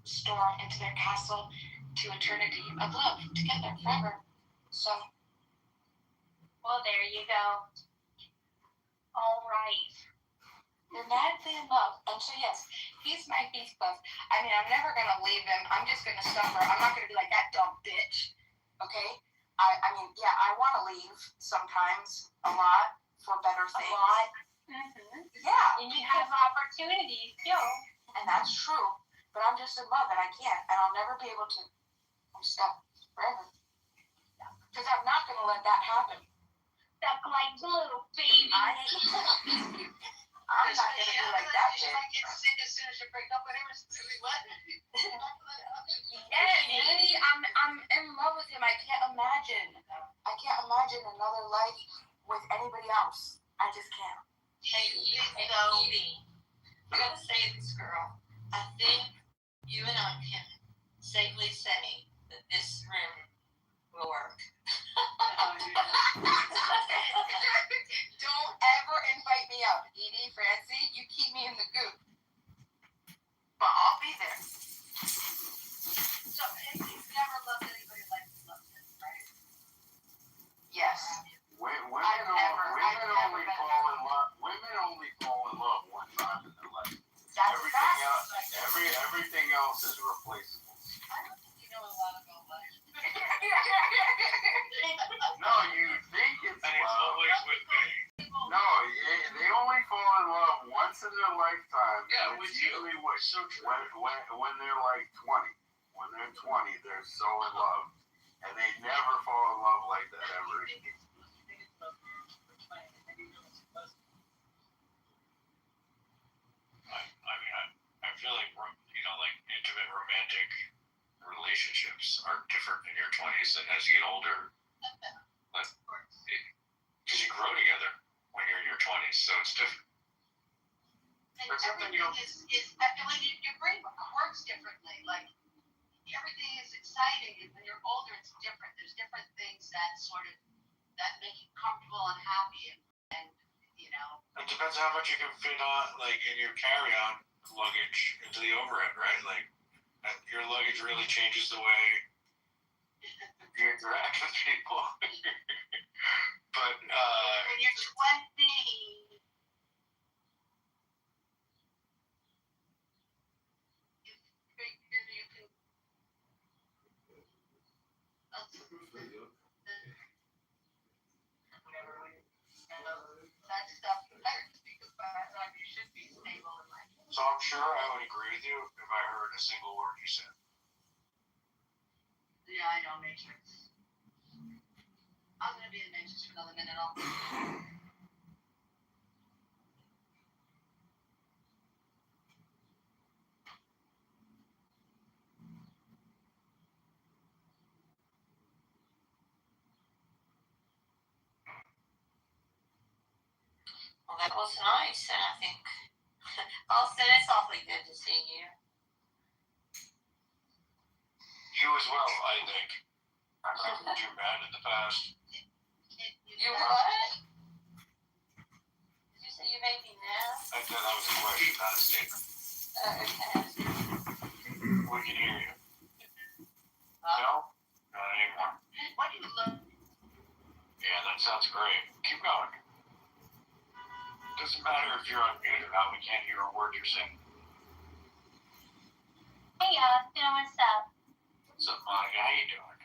storm, into their castle, to eternity of love, together, forever. So. Well, there you go. All right. They're madly in love. And so, yes, he's my Heathcliff. I mean, I'm never going to leave him. I'm just going to suffer. I'm not going to be like that dumb bitch. Okay? I mean, yeah, I want to leave sometimes, a lot, for better things. A lot. Mm-hmm. Yeah. And you have opportunities, too. And that's true. But I'm just in love, and I can't. And I'll never be able to. I'm stuck forever. Because I'm not going to let that happen. Stuck like glue, baby. I'm not going to be like that bitch. You might get sick as soon as you break up with him. What? Yeah, I'm in love with him. I can't imagine another life with anybody else. I just can't. Hey, Evie, I gotta say this, girl. I think you and I can safely say that this room will work. Don't ever invite me out, Edie, Francie. You keep me in the goop. But I'll be there. So, he's never loved anybody like he loves him, right? Yes. Women I've never only fall in love one time in their life. That's Everything else is replaceable. I don't think you know a lot about life. No, you think it's And it's love. always with me. No, they only fall in love once in their lifetime. Yeah, It's with you. usually So true. when they're like 20. When they're 20, they're so in love. And they never fall in love like that ever. I feel like, like intimate romantic relationships are different in your 20s than as you get older. Because you grow together when you're in your 20s, so it's different. And everything is I feel like your brain works differently. Like, everything is exciting, and when you're older, it's different. There's different things that that make you comfortable and happy, and It depends how much you can fit on, like, in your carry-on luggage into the overhead, right? Like, your luggage really changes the way you interact with people. But, when you're 20, you figure you can. That stuff matters because by that time you should be stable in life. so I'm sure I would agree with you if I heard a single word you said. Yeah, I know, Matrix. I'm gonna be in Matrix for another minute. Well, that was nice, and I think, Austin, it's awfully good to see you. You as well, I think. I've heard you bad in the past. You what? Did you say you made me mad? I thought that was a question, not a statement. We can hear you. No? Not anymore. if you're unmuted now, we can't hear a word you're saying. Hey Austin, what's up? What's up, Monica? How you doing?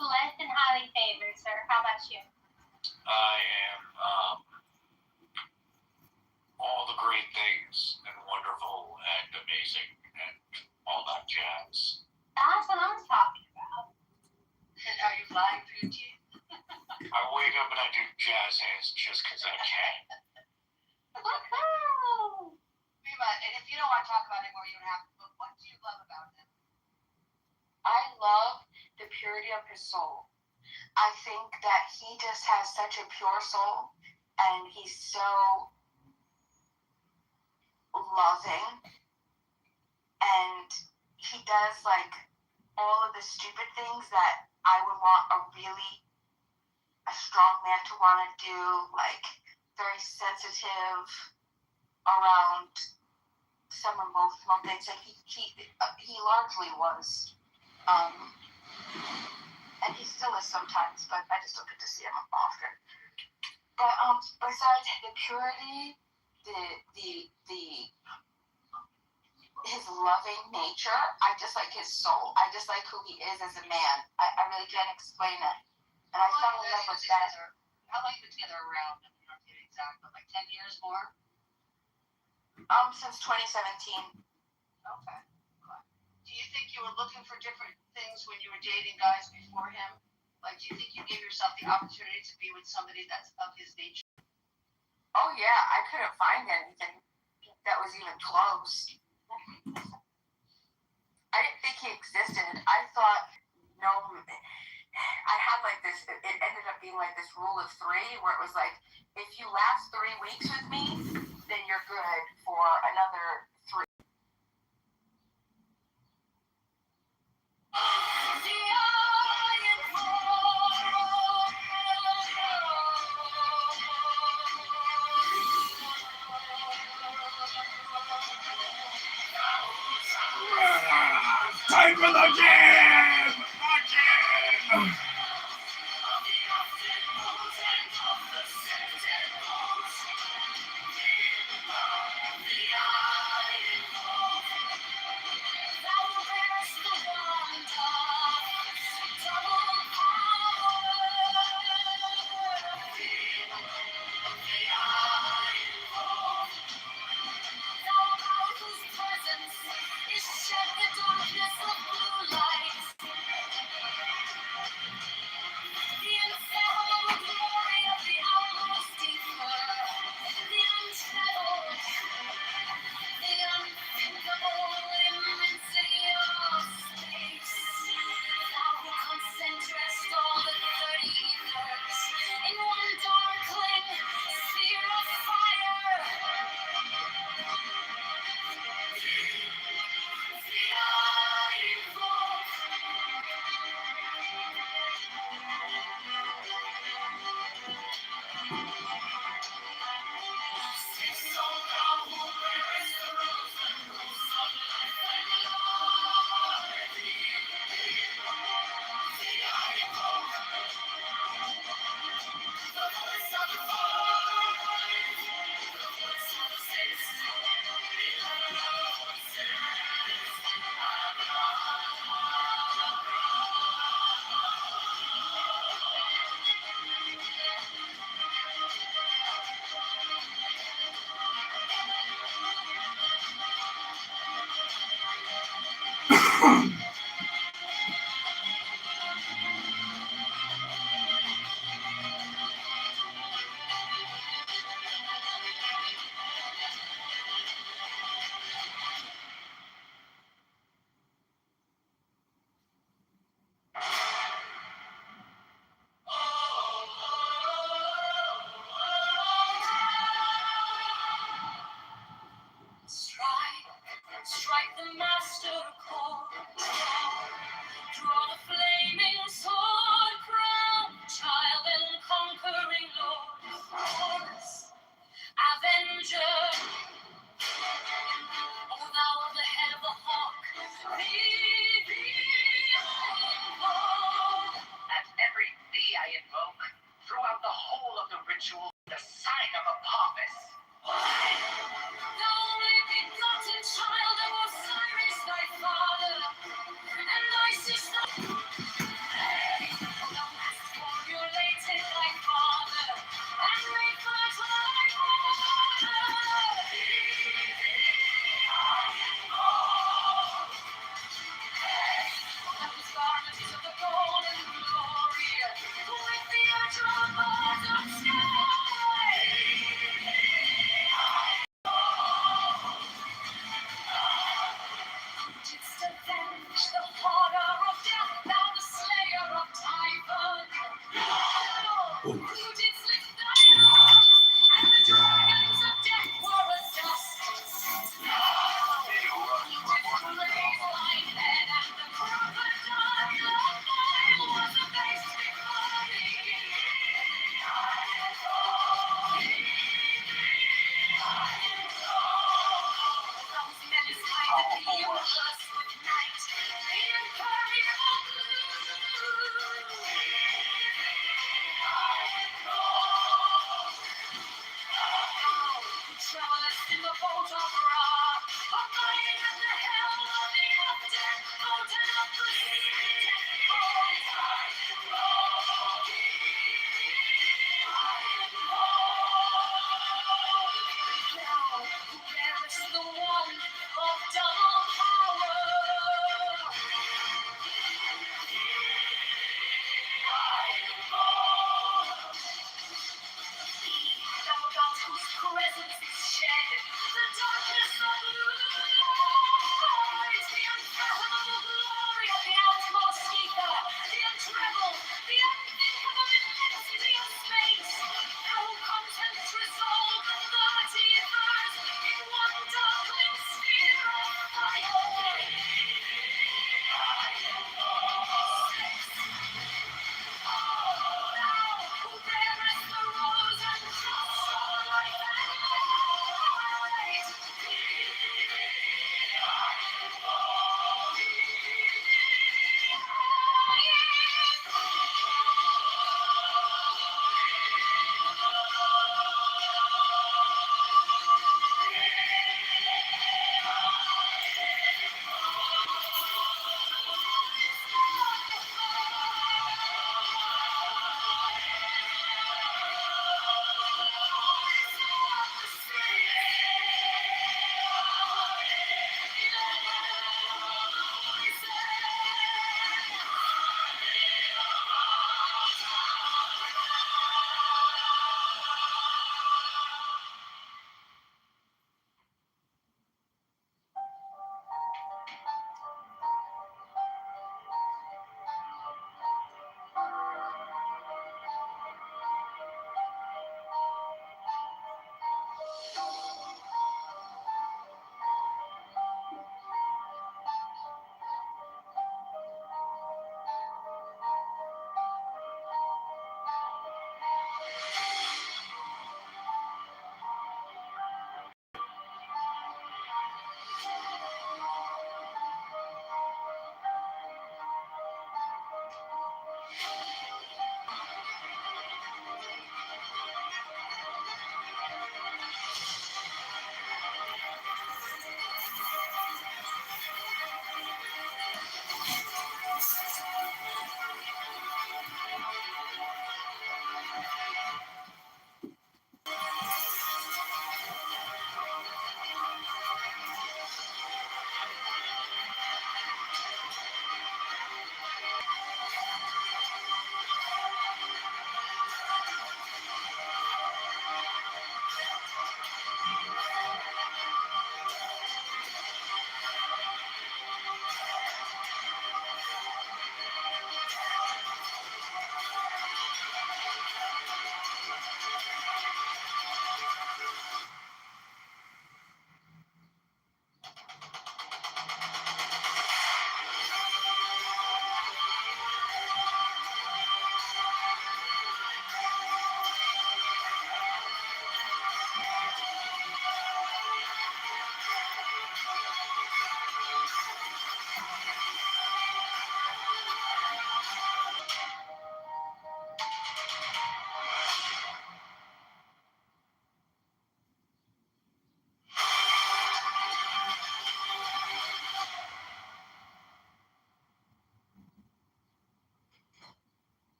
Blessed and highly favored, sir. How about you? I am all the great things and wonderful and amazing and all that jazz. That's what I was talking about. And are you flying through your teeth? I wake up and I do jazz hands just because I can. Woohoo! Reba, and if you don't want to talk about it anymore, you don't have to, but what do you love about him? I love the purity of his soul. I think that he just has such a pure soul, and he's so loving, and he does like all of the stupid things that I would want a strong man to want to do, like very sensitive around some emotional things. Like he largely was, and he still is sometimes, but I just don't get to see him often. But besides the purity, his loving nature, I just like his soul. I just like who he is as a man. I really can't explain it. And I fell in love with that. How long have you been together around? I don't get exact, but like 10 years more? Since 2017. Okay. Do you think you were looking for different things when you were dating guys before him? Like, do you think you gave yourself the opportunity to be with somebody that's of his nature? Oh yeah, I couldn't find anything that was even close. I didn't think he existed. I thought, no, I had like this, it ended up being like this rule of 3 where it was like, if you last 3 weeks with me, then you're good for another 3. Time for the jam! The jam! Strike the master chord.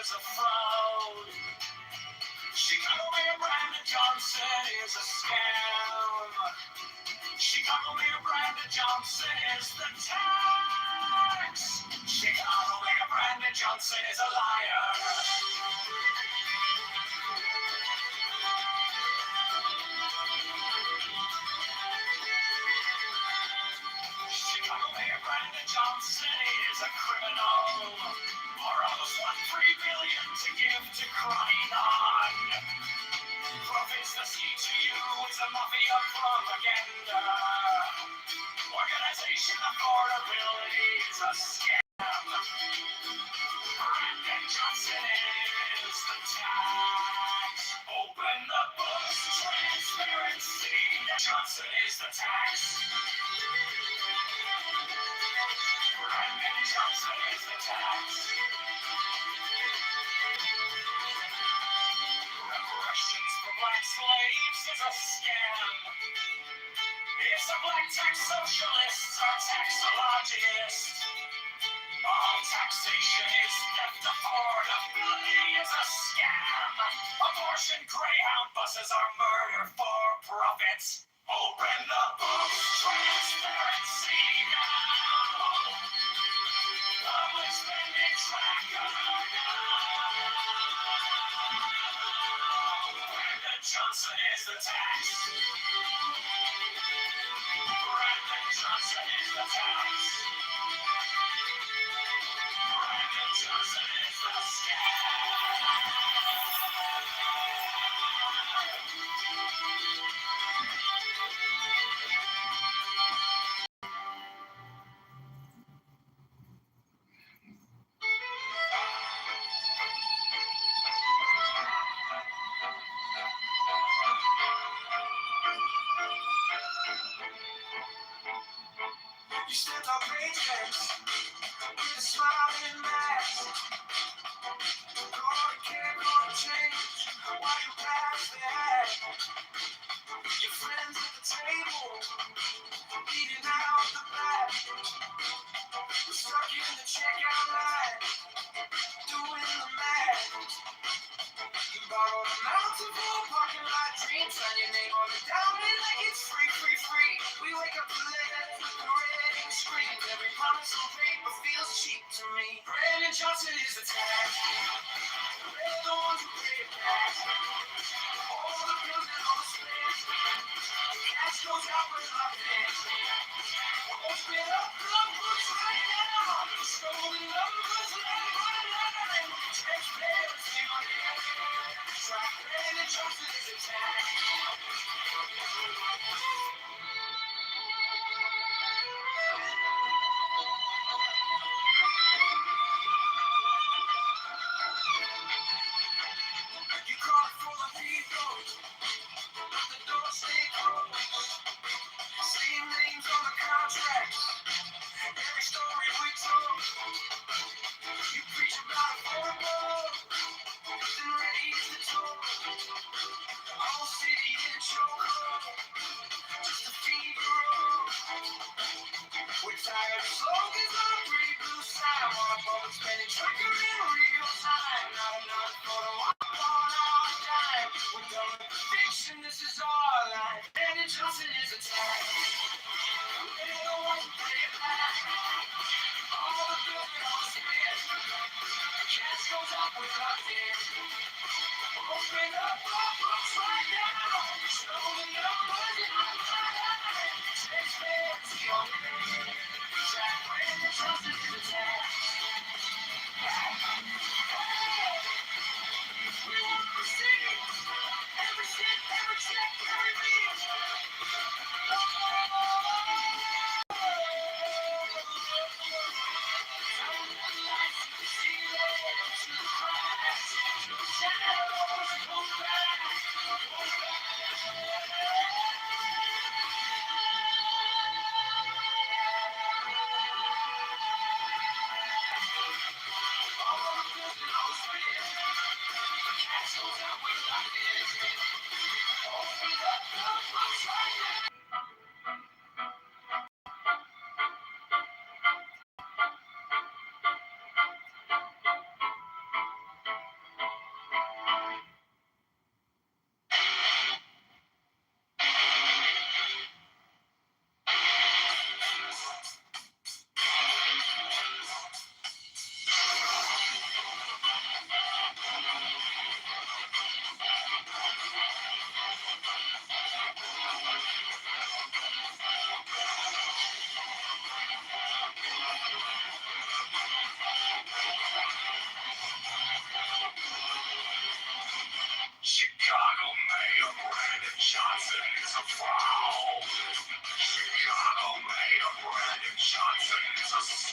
is a fraud. Chicago Mayor Brandon Johnson is a scam. Chicago Mayor Brandon Johnson is the tax. Chicago Mayor Brandon Johnson is a liar. Chicago Mayor Brandon Johnson is a criminal. Or almost $1.3 billion to give to crying on. Profits the CTU is a mafia propaganda. Organization affordability is a scam. Brandon Johnson is the tax. Open the books, transparency. Johnson is the tax. Brandon Johnson is the tax. Reparations for black slaves is a scam. It's a black tax socialist or taxologist. All taxation is theft, affordability is a scam. Abortion Greyhound buses are murder for profits. Open the books, transparency now. Public spending tracker now. Brandon Johnson is the tax. Brandon Johnson is the tax. Brandon Johnson is the You stepped on paychecks with a smiling mask. Call the care, call the change while you pass the hat. Your friends at the table eating out the back. We're stuck in the checkout line doing the math. You borrowed a mountain for a parking lot dream. Sign your name on it down it like it's free, free, free. We wake up late with the red ink screens. Every promise on paper feels cheap to me. Brandon Johnson is the tax. We're the ones who pay it back. All the bills and all the spends. Cash goes out with my pants. Open up the books right now. Stolen numbers line by line. Transparency on the track. Brandon Johnson is a tax. You call it full of people, but the doors stay closed. Same names on the contracts, every story we told. You preach about affordable, then raise the toll. The whole city in a chokehold, just to feed the road. We're tired of slogans on a pretty blue sign. Want a public spending tracker in real time. Not enough for the walk on our dime. We're done with the fiction, this is our life. Brandon Johnson is a tax. We're the ones who pay it back. All the bills and all the spends. Cash goes up with our debt. Open up our books right now. Show the numbers in our line. Transparency on the track. Brandon Johnson is a tax. We want to see every cent, every check, every beat.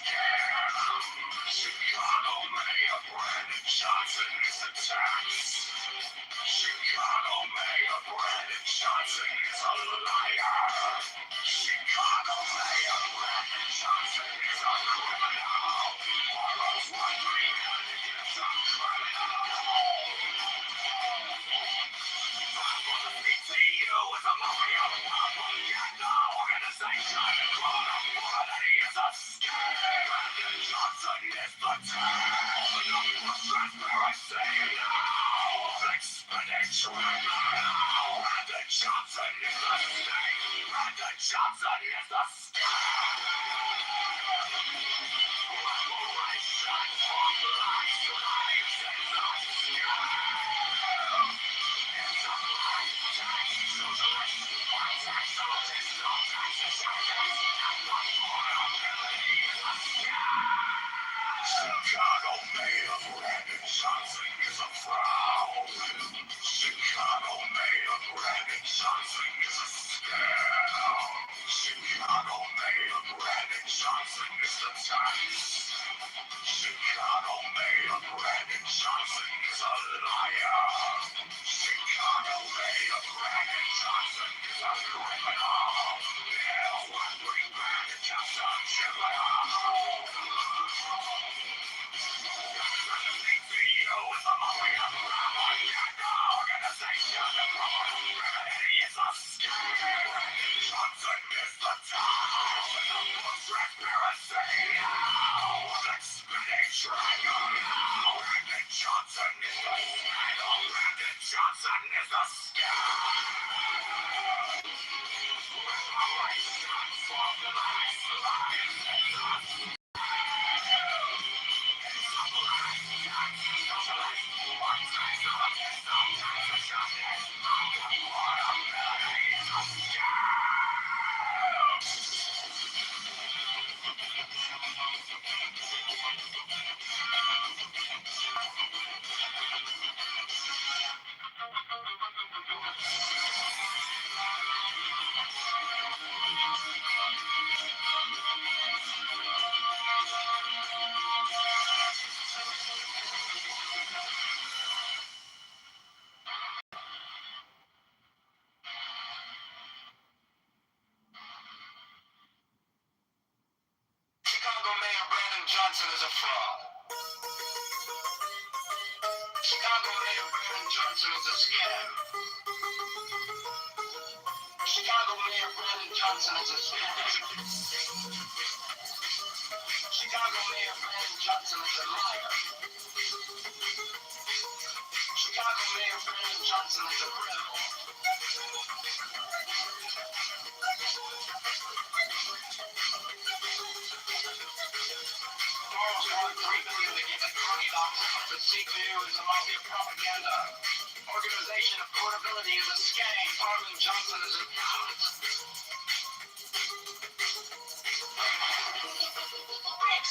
Chicago Mayor Brandon Johnson is attacked. Chicago Mayor Brandon Johnson is a liar. Chicago Mayor Brandon Johnson is a criminal. Morals wondering is a criminal. CTU is a mafia propaganda organization. Criminality is a scam. Brandon Johnson is the town of transparency now. Expenditure now. Brandon Johnson is the state. Brandon Johnson is the scam. Reparations for blacks' lives is a scam. It's a black tax socialist. White tax socialist. No taxes. Affordability is a scam. Chicago Mayor Brandon Johnson is a fraud. Chicago Mayor Brandon Johnson is a scam. Chicago Mayor Brandon Johnson is a tax. Chicago Mayor Brandon Johnson is a liar. Chicago Mayor Brandon Johnson is a criminal. Hell, what bring Brandon Johnson to CTU is a mafia propaganda organization. Criminality is a scam. Brandon Johnson is the town of transparency now. Expenditure now. Brandon Johnson is the scandal. Brandon Johnson is the scam. Reparations for blacks' lives is a scam. It's a black tax socialist. White tax socialist. No taxes justice. Affordability is a Chicago Mayor Brandon Johnson is a fraud. Chicago Mayor Brandon Johnson is a scam. Chicago Mayor Brandon Johnson is a scam. Chicago Mayor Brandon Johnson is a liar. Chicago Mayor Brandon Johnson is a criminal. Morals want $3 billion to give it $20. The CTU is a mafia propaganda organization. Affordability is a scam. Brandon Johnson is a coward.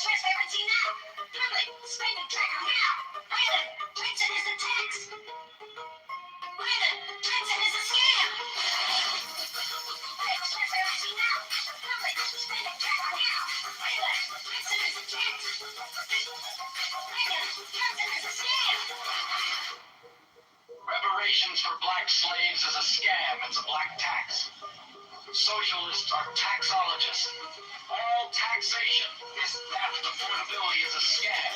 Transparency now. Public spending tracker now. Brandon Johnson is a tax. Brandon Johnson is a scam. Transparency now. Public spending tracker now. Brandon Johnson is a tax. Brandon Johnson is a scam. Reparations for black slaves is a scam. It's a black tax. Socialists are taxologists. All taxation is theft. Affordability is a scam.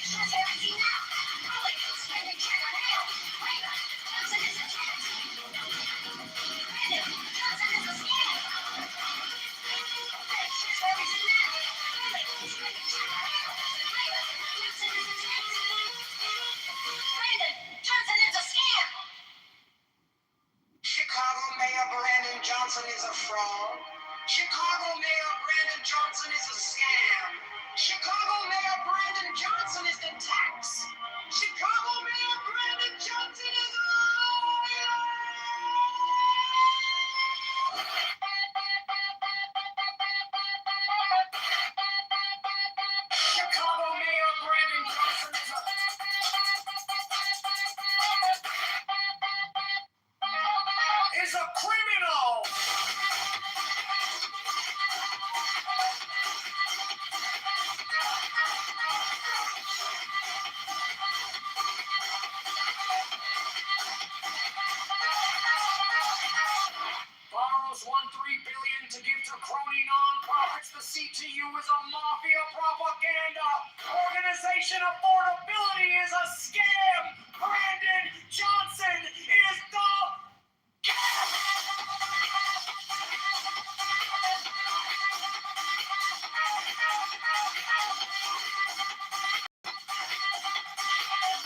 Transparency now. Public spending tracker now. Brandon Johnson is a tax. Brandon Johnson is a scam. Transparency now. Public spending tracker now. Brandon Johnson is a tax. Brandon Johnson is a scam. Chicago Mayor Brandon Johnson is a fraud. Chicago Mayor Brandon Johnson is a scam. Chicago Mayor Brandon Johnson is the tax. Chicago Mayor Brandon Johnson is a liar. Chicago Mayor Brandon Johnson is a criminal. Borrows $1.3 billion to give to crony nonprofits. The CTU is a mafia propaganda organization. Affordability is a scam. Brandon Johnson is the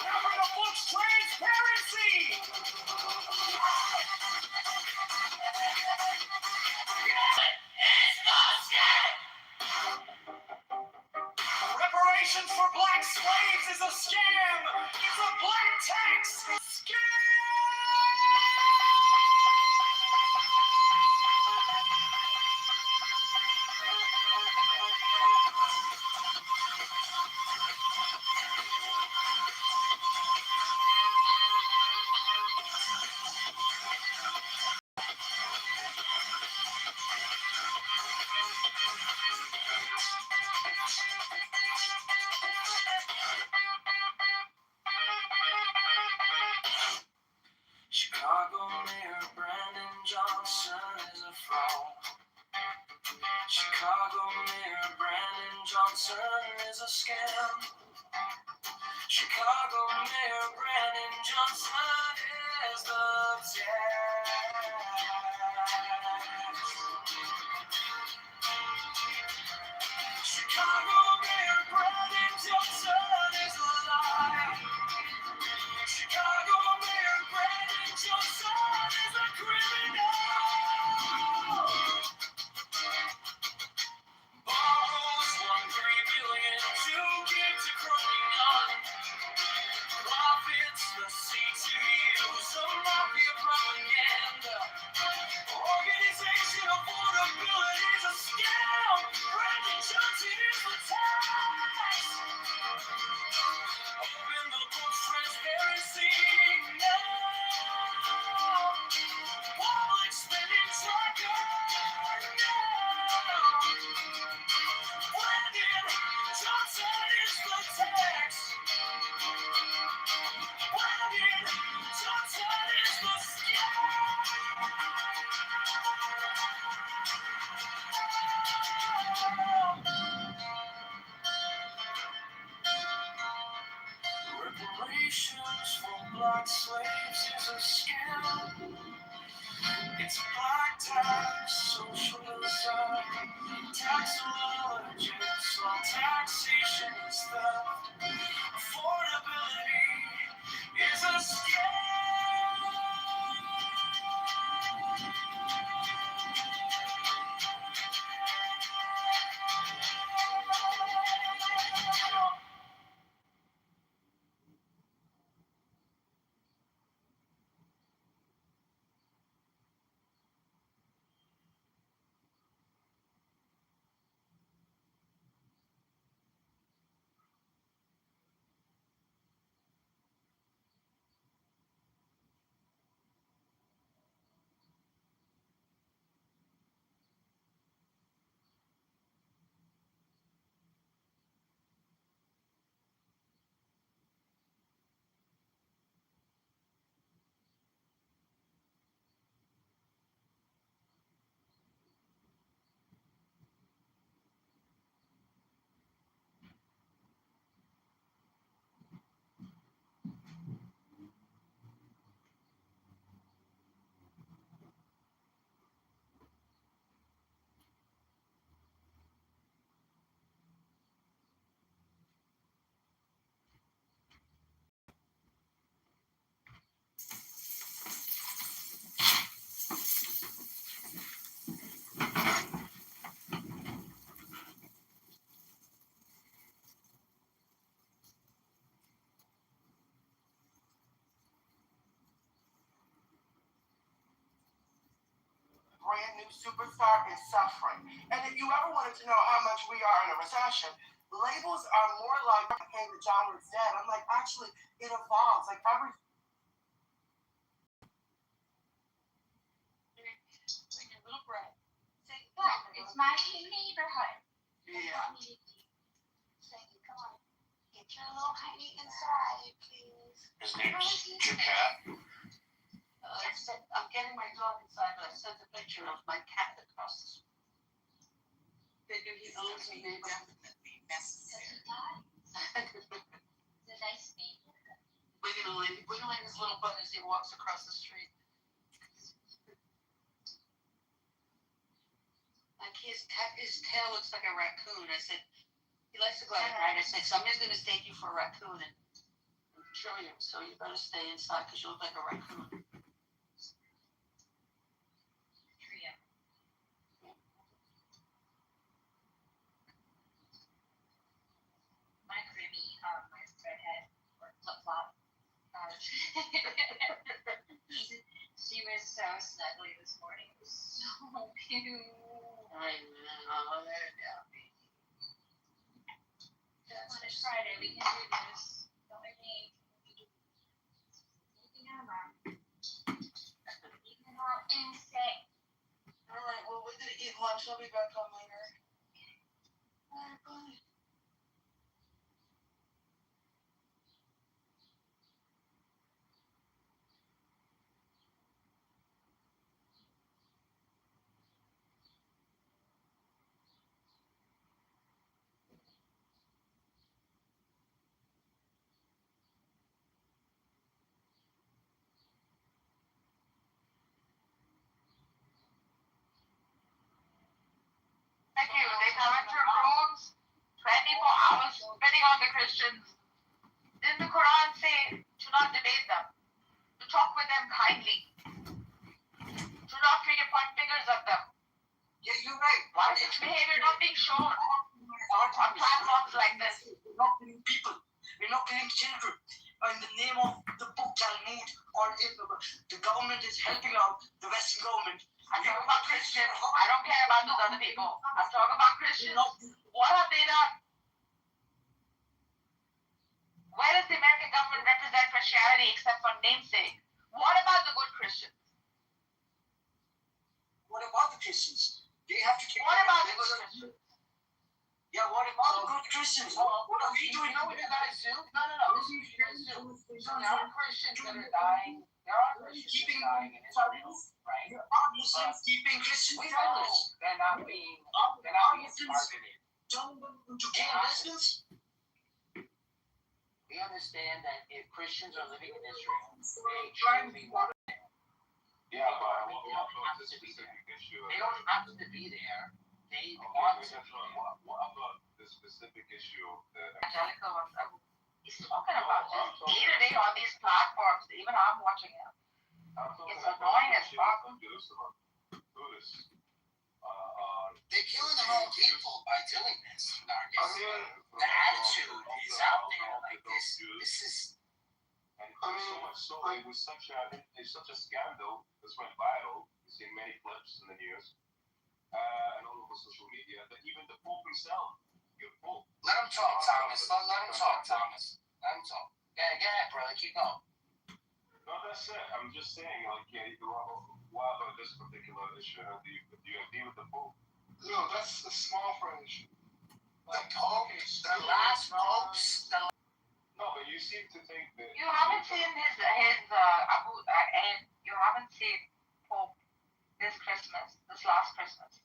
Africa Books transparency. Reparations for black slaves is a scam. It's a black tax scam. Chicago Mayor Brandon Johnson is a fraud. Chicago Mayor Brandon Johnson is a scam. Chicago Mayor Brandon Johnson is the Chicago Mayor Brandon Johnson is a lie. Chicago Mayor Brandon Johnson is a criminal. Borrows $1.3 billion to give to crony non-profits. The CTU's a mafia propaganda organization. Affordability is a scam. Brandon Johnson is the tax. Open the books, transparency now. Public spending tracker now. Brandon Johnson is the tax. Brandon Johnson is the scam. Reparations for black slaves is a scam. It's a black tax, socialism, tax allergies, while taxation is theft. Affordability is a scam. Brand new superstar is suffering. And if you ever wanted to know how much we are in a recession, labels are more like paying the genre dead. I'm like, actually, it evolves. Like every It's my neighborhood. Yeah. Come on, get your little honey inside, please. His name's Jacat. I'm getting my dog inside, but I sent a picture of my cat across the street. Figure he owns me. Definitely necessary. Is it nice baby? Wiggling his little butt as he walks across the street. Like his tail looks like a raccoon. I said, he likes to go out and ride. I said, somebody's going to take you for a raccoon and kill you, so you better stay inside because you look like a raccoon. Trio. My creamy, my redhead, or flip-flop. She was so snuggly this morning. It was so cute. I know, they're happy. When it's Friday, we can do this. Don't make me. Taking out mom. Taking out insect. All right, well, we're going to eat lunch. I'll be back on later. All right, bye. Thank you. They come into rooms 24 hours spitting on the Christians. Didn't the Quran say to not debate them? To talk with them kindly. To not really point fingers at them. Yeah, you're right. Why is this behavior not being shown on platforms like this? We're not killing people. We're not killing children. In the name of the book Talmud, or if the government is helping out, the Western government. I'm talking about Christians. I don't care about those other people. I'm talking about Christians. What have they done? Where does the American government represent Christianity except for namesake? What about the good Christians? What about the Christians? They have to keep. What about the good Christians? Yeah, what about the good Christians? What are we doing? You know what you guys do? No. This is what you guys do. So there are Christians that are dying. There are Christians that are dying in Israel, right? Are Muslims keeping Christian We know families? they're not being targeted. Telling them to gain residence? We understand that if Christians are living in Israel, they truly want it. Yeah, but They don't have to be there. issue. They don't have to be there. They want to be there. What about the specific issue that Angelica was he's talking about just day-to-day on these platforms. Even I'm watching him. It's annoying as fuck. They're killing their own people by doing this. The attitude is out there like this. This is. And so much so, it was such a scandal. This went viral. You've seen many clips in the news and all over social media that even the Pope himself, your Pope. Let him talk, Thomas. Let him talk, Thomas. Let him talk. Go ahead, brother. Keep going. No, that's it. I'm just saying, like, what about this particular issue? Do you agree with the Pope? No, that's a small fry issue. The Pope, the last popes, No, but you seem to think that You haven't seen his Abu and you haven't seen Pope this last Christmas.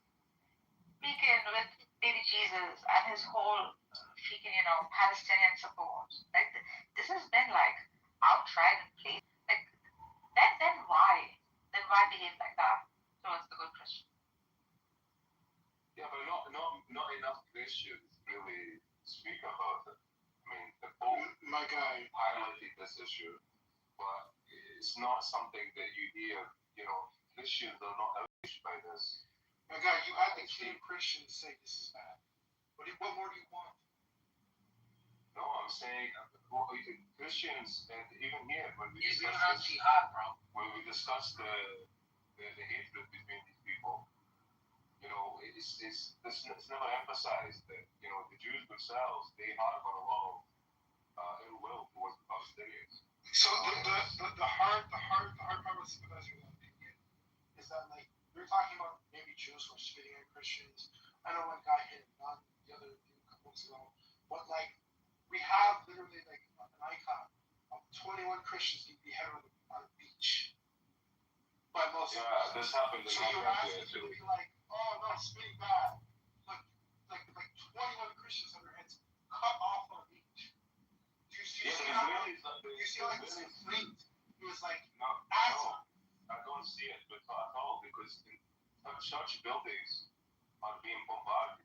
Speaking with baby Jesus and his whole freaking, Palestinian support. Like this has been like outright and plain. Like then why? Then why behave like that towards the good Christian? yeah, but not enough Christians really speak about it. I mean, the Pope, My guy. highlighted this issue, but it's not something that you hear. Christians are not outraged by this. My guy, you had to hear Christians say this is bad. What more do you want? No, I'm saying Christians, and even here when we He's discuss giving us this, jihad, bro. when we discuss the hatred between these people, it's never emphasized that the Jews themselves, they harbor a lot of ill will towards the Palestinians. So the hard part of sympathizing with that is that, like, you're talking about maybe Jews were spitting at Christians. I know one guy hit a nun the other couple weeks ago. But like, we have literally like an icon of 21 Christians being beheaded on a beach by Muslims. Yeah, this happened in So my you're country asking me to too. be like, oh no, spitting bad. Like 21 Christians had their heads cut off on a beach. Do you see how? You see like this fleet? It was like No, I don't see it at all because church buildings are being bombarded.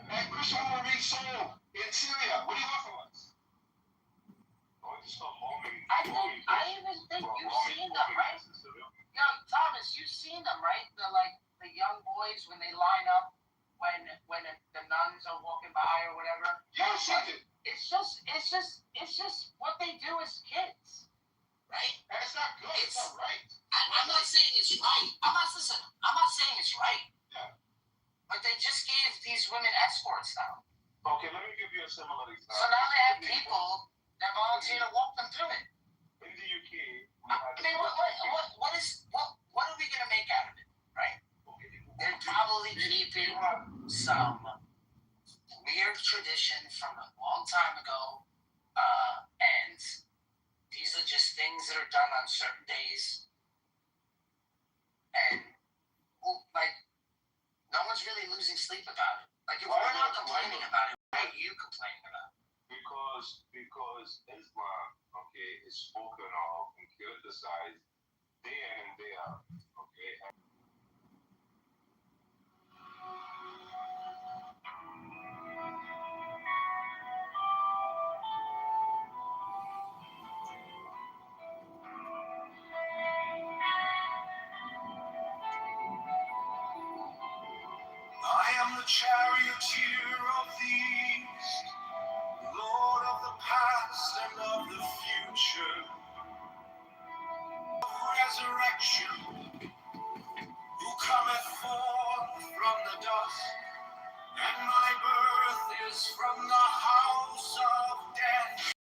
And Christians were being sold in Syria. What do you want from us? Going to stop bombing. I even think you've seen them, right? Yo, Thomas, you've seen them, right? The young boys when they line up when the nuns are walking by or whatever. Yes, I did. It's just what they do as kids, right? And it's not good. It's not right. I'm not saying it's right. I'm not saying it's right. Yeah. But they just gave these women escorts now. Okay, let me give you a similar example. So now they have people that volunteer to walk them through it. In the UK, I mean, what are we gonna make out of it, right? They're probably keeping some weird tradition from a long time ago, and these are just things that are done on certain days, and like no one's really losing sleep about it. Like if we're not complaining about it, why are you complaining about it? Because Islam, okay, is spoken of and criticized day in and day out, okay. I am the charioteer of the east, Lord of the past and of the future, of resurrection, who cometh forth from the dust, and my birth is from the house of death.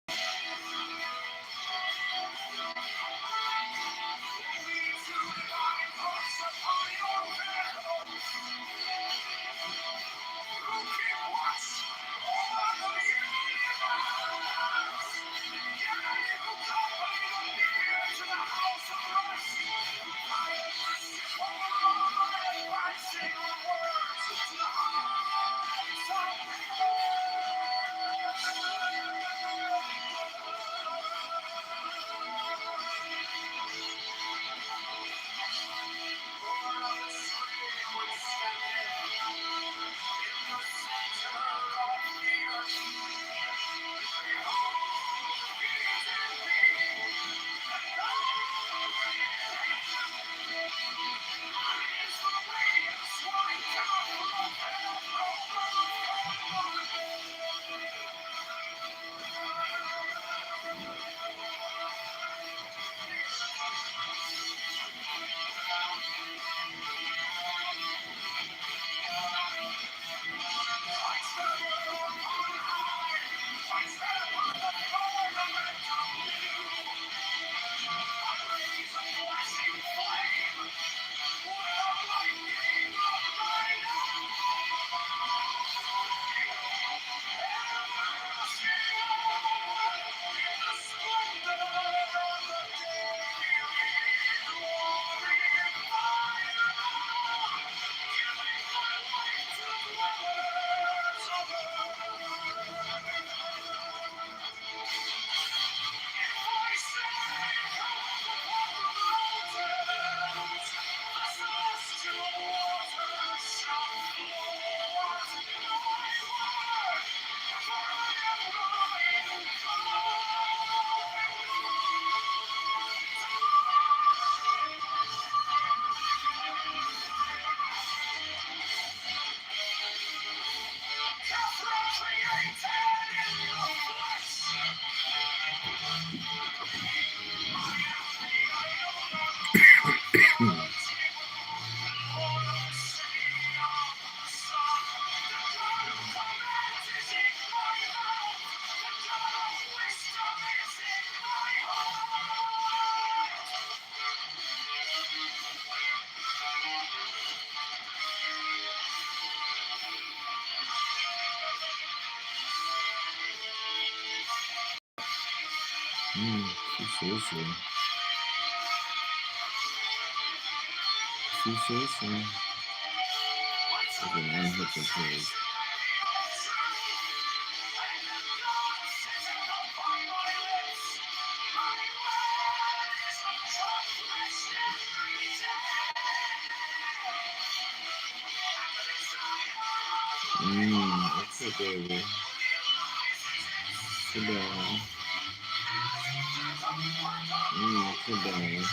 Okay, baby. Sit down. Sit down.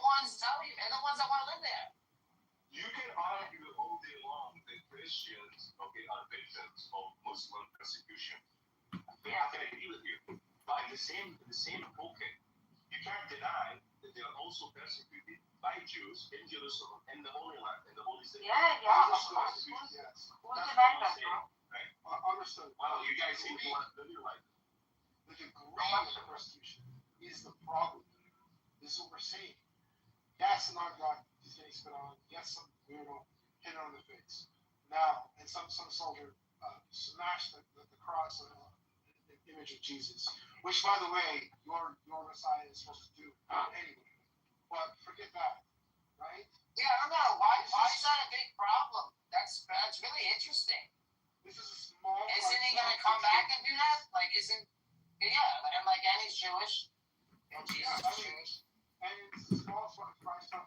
Ones tell you, and the ones that want to live there. You can argue all day long that Christians, are victims of Muslim persecution. I can agree with you. But in the same token, you can't deny that they are also persecuted by Jews in Jerusalem, in the Holy Land, in the Holy City. Yeah, of course. Yes. Who's denying that, bro? Right? Understood. Wow, you guys seem to want to live your life. The degree of persecution is the problem. This is what we're saying. Yes, not God is getting spit on. Yes, some weirdo hit it on the face. Now, and some soldier smashed the cross on the image of Jesus, which, by the way, your Messiah is supposed to do anyway. But forget that, right? Yeah, I don't know. Why is that a big problem? That's really interesting. This is a small. Isn't he going to come back and do that? Like, and he's Jewish. And Jesus is Jewish. And it's a small sort of Christ. This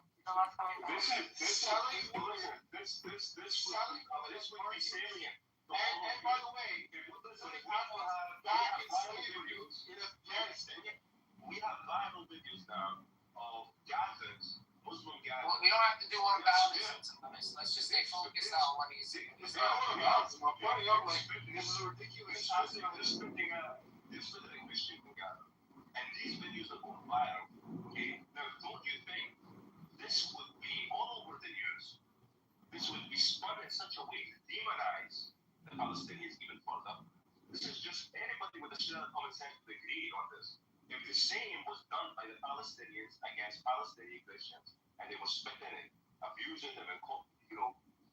would be salient. And by the way, back in slavery in Afghanistan, we have viral videos now of Gazans, Muslim Gazans. Well, we don't have to do one about it. Let's just stay focused on what he's saying. It's not one about him. I'm pointing out like this is a ridiculous. This is a Christian Gaza, and these videos are going viral. Okay, now don't you think this would be all over the news? This would be spun in such a way to demonize the Palestinians even further. This is just anybody with a share of common sense would agree on this. If the same was done by the Palestinians against Palestinian Christians, and they were spitting and abusing them and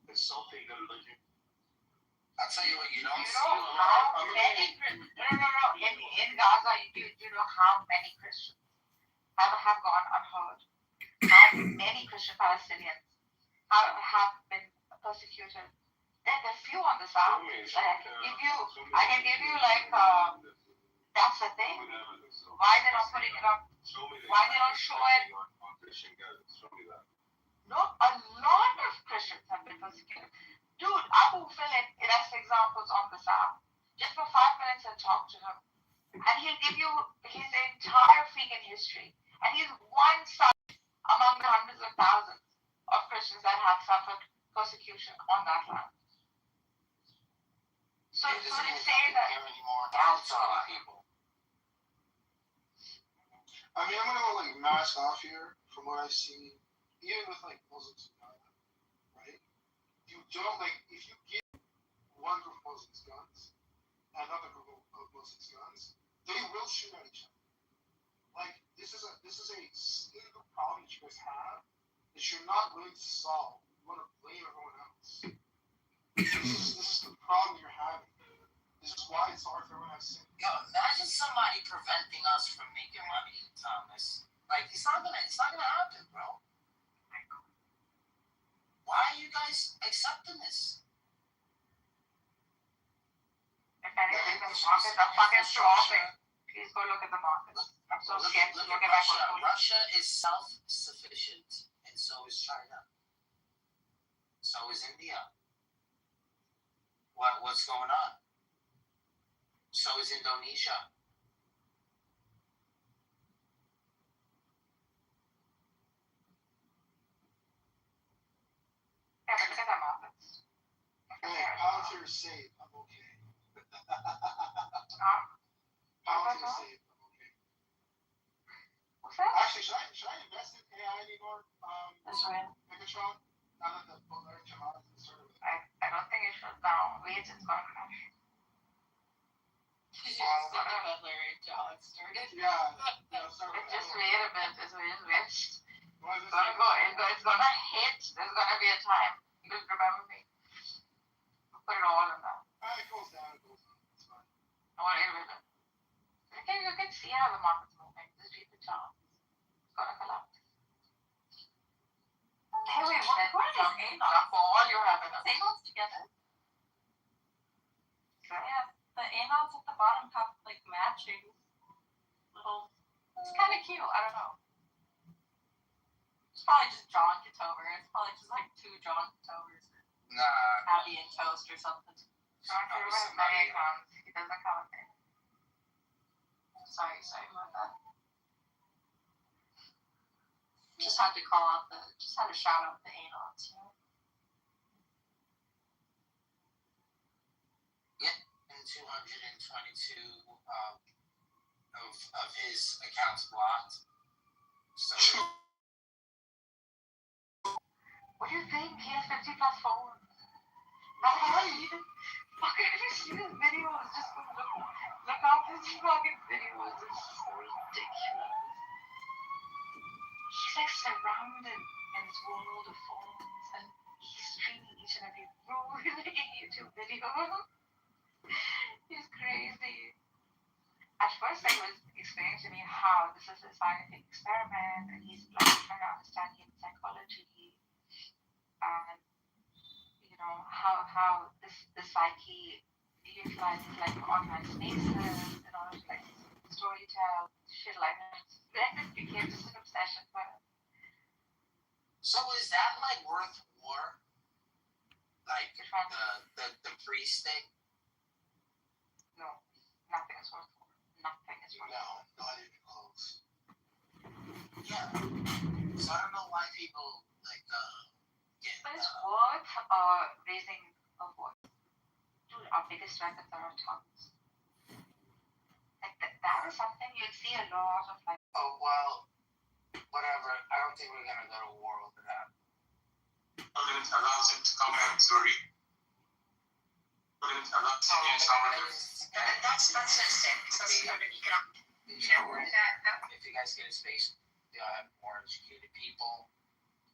insulting their religion. I'll tell you what, you don't see how many in Gaza, you know how many Christians have gone unheard. How many Christian Palestinians have been persecuted. There are few on the south. I can give you like that's the thing. Why they're not putting it up? Why they don't show it? No, a lot of Christians have been persecuted. Dude, Abu Philip, that's examples on the south. Just for 5 minutes and talk to him. And he'll give you his entire freaking history. And he's one side among the hundreds of thousands of Christians that have suffered persecution on that land. So to say that that's people. I mean, I'm gonna go like mask off here from what I see, even with like Muslims in Ghana, right? You don't like if you give one group of Muslims guns and another group of Muslims guns, they will shoot at each other. Like this is a single problem that you guys have that you're not willing to solve. You want to blame everyone else. This is the problem you're having. This is why it's hard for everyone to have sin. Yo, imagine somebody preventing us from making money, Thomas. Like it's not gonna happen, bro. Why are you guys accepting this? If anything, the markets are fucking dropping. Please go look at the markets. I'm so Look scared at to look look at at my Russia. portfolio. Russia is self-sufficient, and so is China. So is India. What's going on? So is Indonesia. Yeah, but look at them outfits. Hey, Palantir is safe. I'm okay. Palantir is safe. I'm okay. What's that? Actually, should I invest in AI anymore? That's right. Megatron? Now that the Bulgarian Jamal is started with I don't think it should now. Wait, it's gonna crash. Did you just think about Larry John started? Yeah. Just wait a bit. Just wait. What is It's gonna go. It's gonna hit. There's gonna be a time. Just remember me. Put it all in that. It goes down. It goes down. It's fine. I want to leave it. You can see how the market's moving. Just read the chart. It's gonna collapse. Hey, wait, what is ANOS? All you have in ANOS together. Yeah. The ANOS at the bottom have like matching little. It's kind of cute. I don't know. It's probably just John Kitover. It's probably just like two John Kitovers. Nah. Abby and Toast or something. John Kitover has many accounts. He doesn't count it. Sorry about that. Just had to shout out the ANOS, you know? Yeah, and 222 of his accounts blocked. So. What do you think? He has 50 plus phones. Right? Fucking, have you seen his videos? Just look out his fucking videos. It's so ridiculous. He's like surrounded in this world of phones, and he's streaming each and every rule in a YouTube video. He's crazy. At first, he was explaining to me how this is a scientific experiment, and he's like trying to understand human psychology, and you know how the psyche utilizes like organized spaces in order to like storytell shit like that. Then it became just an obsession for him. So is that like worth war? Like the priest thing? No, nothing is worth war. Nothing is worth war. No, not even close. Yeah. So I don't know why people like get. But it's worth raising a voice. Dude, our biggest weapons are our tongues. Like that is something you'd see a lot of like. Oh well, whatever. I don't think we're gonna go to war over that. President allows him to come back to read. President allows him to That's sensitive, especially under economic. If you guys get a space, you'll have more educated people.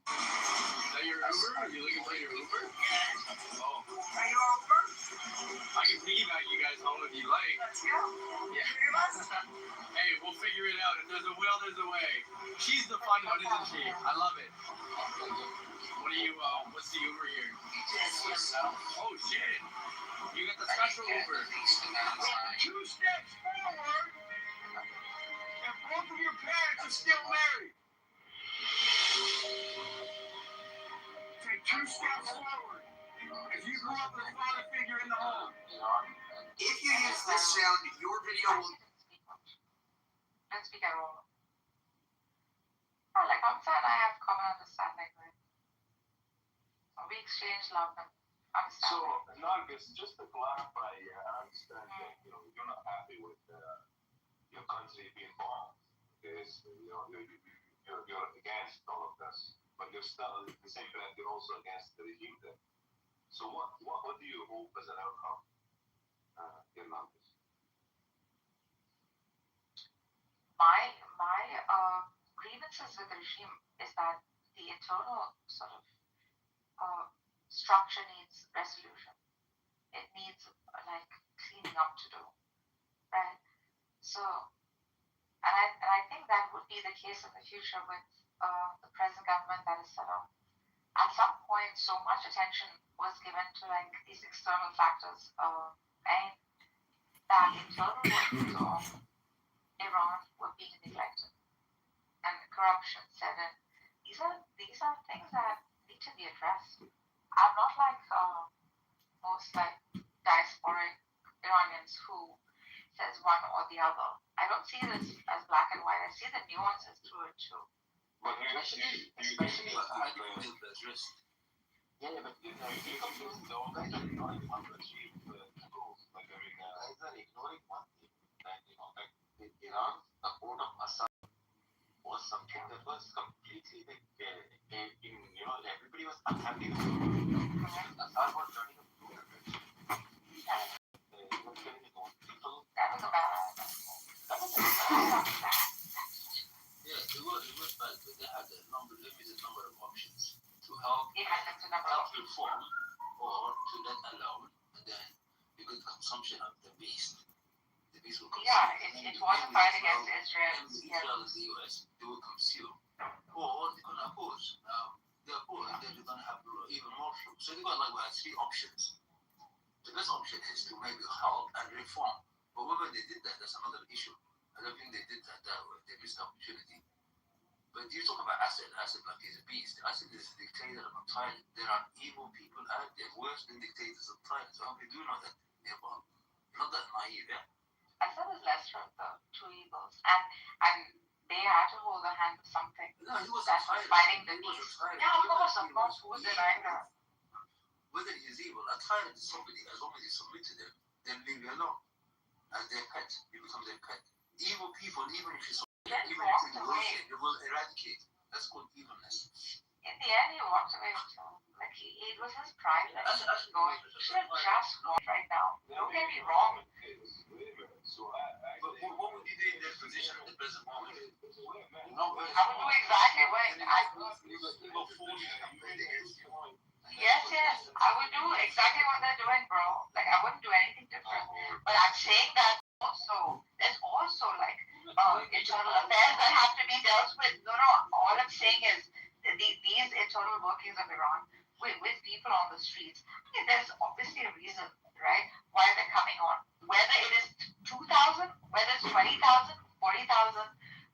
Is that your Uber? Are you looking for your Uber? Oh. Are you over? I can piggyback you guys home if you like. Let's go. Yeah. Three of us. Hey, we'll figure it out. If there's a will, there's a way. She's the fun one, isn't she? I love it. What do you, what's the Uber here? Oh, shit. You got the special Uber. 2 steps forward, and both of your parents are still married. Take 2 steps forward. If you grew up with a father figure in the home. If you use this sound, your video will. Let's speak at all. Like I'm saying, I have common understanding with. We exchange love and understanding. So, Nargis, just to clarify, I understand that you're not happy with your country being bombed because you're against all of this, but you're still at the same time you're also against the regime there. So what do you hope as an outcome, Nargis? My grievances with the regime is that the internal sort of structure needs resolution. It needs like cleaning up to do, right? So, and I think that would be the case in the future with the present government that is set up. At some point, so much attention was given to like these external factors, and that internal work goes on. Iran were being neglected and corruption set in. These are things that need to be addressed. I'm not like most like diasporic Iranians who says one or the other. I don't see this as black and white. I see the nuances through it too. But especially how do you feel addressed? yeah, but you come to the guys are ignoring one to achieve the goals. Like guys are ignoring one thing that like in Iran, the port of Assad was something that was completely like everybody was unhappy with it. Assad was turning a blue country. And he was getting his own people. That was a bad. Yeah, it was bad, but they had a limited number of options to help reform or to let alone, and then you get consumption of the beast. The beast will consume. Yeah, it was a fight against Israel. Israel and the US, they will consume. Or they can oppose. Now, they're opposed, and then they're going to have even more troops. So they got like three options. The best option is to maybe help and reform. But whether they did that, that's another issue. I don't think they did that way. They missed the opportunity. But you talk about Assad like he's a beast. Assad is a dictator of a tyrant. There are evil people out there worse than dictators of tyrants. So we do know that they're not that naive, yeah? Assad is lesser of the two evils. And they had to hold the hand of something. No, he was that was fighting the beast. Yeah, of course. Who was denying that? Whether he's evil, a tyrant is somebody, as long as you submit to them, they'll leave you alone. As their pet, you become their pet. Evil people, even if you submit, even if you negotiate, they will eradicate. That's called evilness. In the end, he walked away with him. Like, it was his pride that he was going. He should have just walked right now. Don't get me wrong. But what would you do in their position at the present moment? I would do exactly what Yes, I would do exactly what they're doing, bro. Like, I wouldn't do anything different. But I'm saying that there's also like internal affairs that have to be dealt with. No, all I'm saying is these internal workings of Iran with people on the streets. I mean, there's obviously a reason, right, why they're coming on. Whether it is 2,000, whether it's 20,000, 40,000,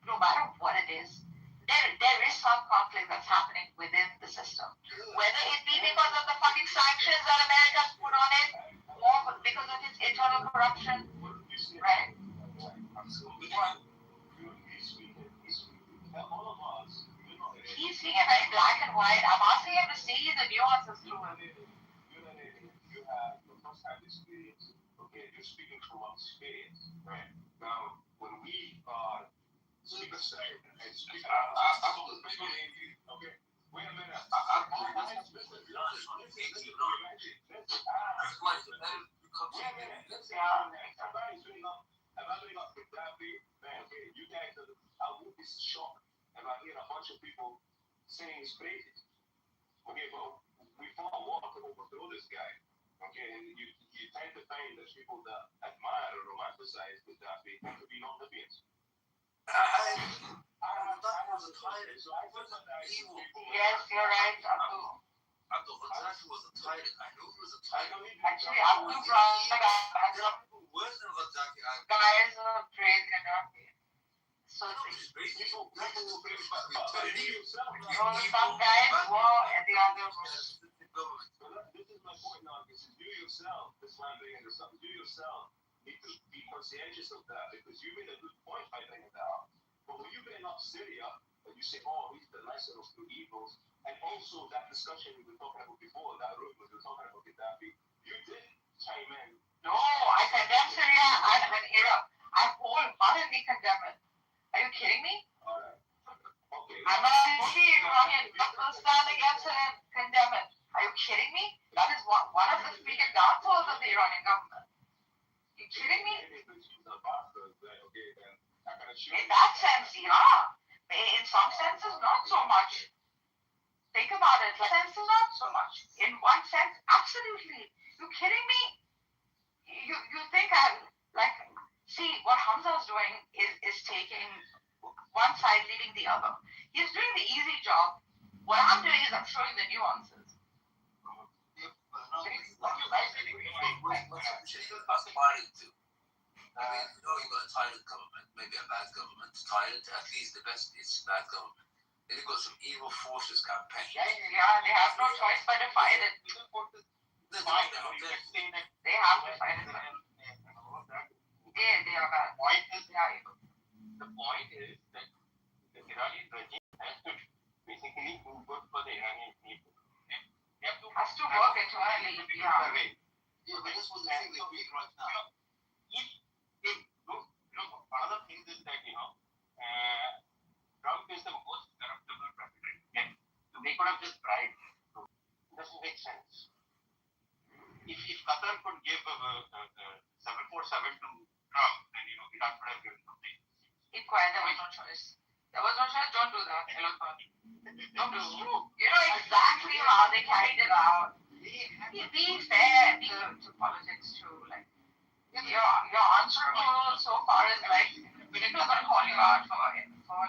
no matter what it is, there is some conflict that's happening within the system. Whether it be because of the fucking sanctions that America's put on it, or because of its internal corruption, right? He's seeing it very black and white. I'm asking him to see the nuances through it. You have the first-hand experience. Okay, you're speaking from experience, right? Now, when we speak and speak, okay, wait a minute. You guys I would be shocked if I hear a bunch of people saying he's crazy. Okay, but we fought a war to overthrow this guy. Okay, you tend to find that people that admire or romanticize Gaddafi tend to be non-Libyans. Yes, you're right, Abdul. Gaddafi was a tyrant. I know he was a tyrant. Actually, Abdul brought worse than Gaddafi. Guys are crazy Gaddafi. So some guys were and the others were. This is my point now. This is you yourself, this one bringing this up. You yourself need to be conscientious of that because you made a good point by bringing that up. But when you bring up Syria, and you say, oh, he's the lesser of two evils, and also that discussion we were talking about before, that room we were talking about Gaddafi, you did chime in. No, I condemn Syria and Iraq. I wholeheartedly condemn it. Are you kidding me? Alright. Okay. I'm not saying Iranian people stand against it and condemn it. Are you kidding me? That is one of the freaking downfalls of the Iranian government. You kidding me? In that sense, yeah. In some senses, not so much. Think about it. In senses, not so much. In one sense, absolutely. You kidding me? You think see, what Hamza's doing is taking one side, leaving the other. He's doing the easy job. What I'm doing is I'm showing the nuances. You know, you've got a tyrant government, maybe a bad government. Tyrant, at least the best is bad government. Then you've got some evil forces campaign. Yeah, they have no choice but to fight it. They have to fight it. They are bad. The point is that the Iranian regime has to basically do good for the Iranian people. They have to has to work internally. Yeah. But this was the thing they're doing right now. One of the things is that, Trump is the most corruptible president. And they could have just bribed him. It doesn't make sense. If Qatar could give a 747 to Trump, then, Iran could have given something. Keep quiet, there was no choice. Don't do that. Don't do. You know exactly how they carried it out. Be fair to politics too. Like, you're answerable so far as like, we're not gonna call you out for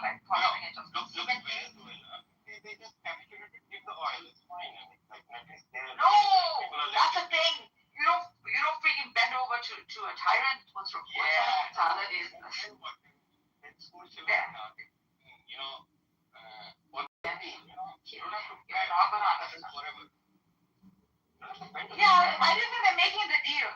like following it. Look at Venezuela. They just capitulated, give the oil. It's fine. No, that's the thing. You don't freaking bend over to a tyrant. What's wrong? What is this? It's social. Yeah. You're not gonna understand. Forever. Yeah, I don't think they're making the deal.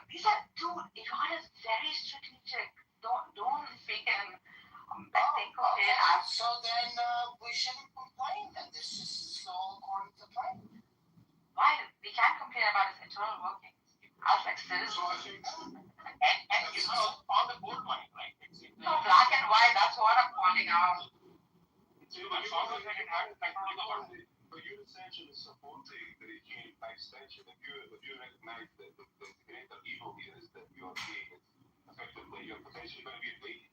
Dude, Iran is very strategic. Don't freaking think of it as. So then we shouldn't complain that this is all according to plan. Why? We can't complain about his internal workings. As like citizens. And on the board line, right? No, black and white, that's what I'm pointing out. For you to sanction and support the regime by extension, if you recognize that the greater evil here is that you are being effectively, you're potentially going to be invaded,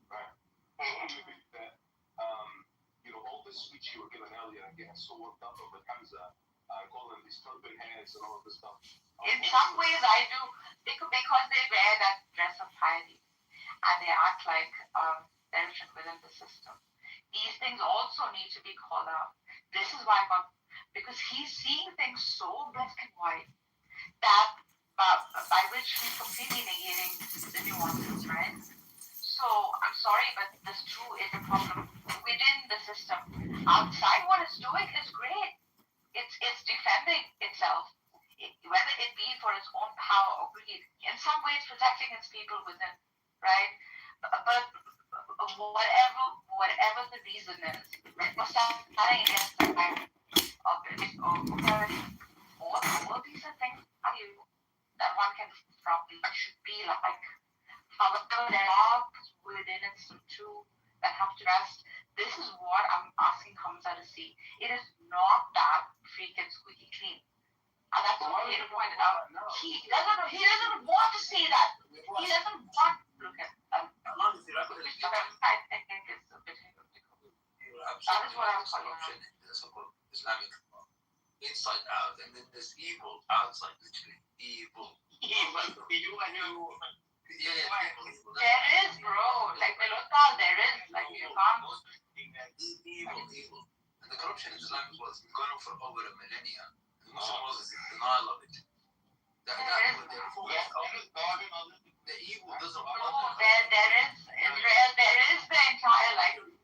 right? That, all the speech you were given earlier and getting so worked up over Hamza, calling them these turban heads and all of this stuff. In some ways, I do, because they wear that dress of piety and they act like they're within the system. These things also need to be called out. This is why because he's seeing things so black and white that by which he's completely negating the nuances, right? So I'm sorry, but this too is a problem within the system. Outside, what it's doing is great. It's defending itself, whether it be for its own power or greed. In some ways, protecting its people within, right? But whatever the reason is, we're standing against the kind of British authority. All these are things that one can probably should be like. However, there are within it too that have to rest. This is what I'm asking Hamza to see. It is not that freaking squeaky clean. And that's what he pointed out. He doesn't want to see that. He doesn't want to look at that. I think it's a bit hypocritical. That is what I'm calling out. So-called Islamic law. Inside out, and then there's evil outside, literally. Evil. There is, bro. Like Melota, there is. Like you can't. Evil. And the corruption in Islam as well has been going on for over a millennia. The Muslim world is in denial of it. The evil doesn't work. There is Israel. There is the entire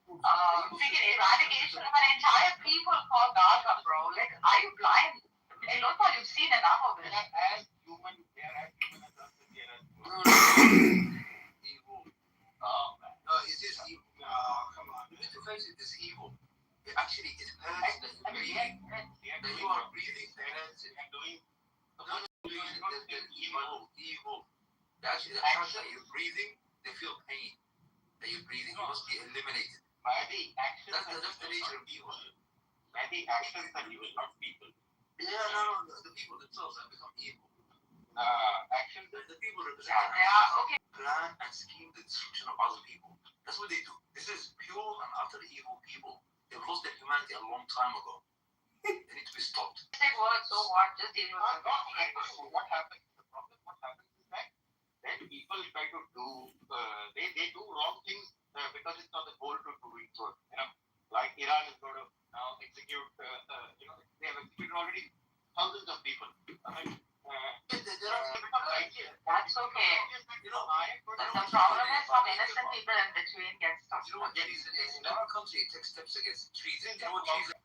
freaking eradication of an entire people called Gaza, bro. Like, are you blind? Melota, you've seen enough of it. As human, they are as human as us. Evil. No, it is evil. Come on. You need to face it as evil. It actually it hurts that you're breathing. That you are breathing. It hurts. Evil. Actually, the fact that you're breathing, they feel pain. That you're breathing. You must be eliminated. That's the nature of evil. By the actions that evil, not people. Yeah, no, the people themselves have become evil. Actions. The people represent plan and scheme the destruction of other people. That's what they do. This is pure and utterly evil people. They've lost their humanity a long time ago. They need to be stopped. Say what? So what? Just deal with it. What happens? The problem. What happens is that then people try to do. They do wrong things because it's not the goal to do it good. Like Iran is going to now execute. They have executed already thousands of people. They're That's okay. But the problem is when innocent people in between get stuck. You know what treason is? In our country, it takes steps against treason. You know what treason?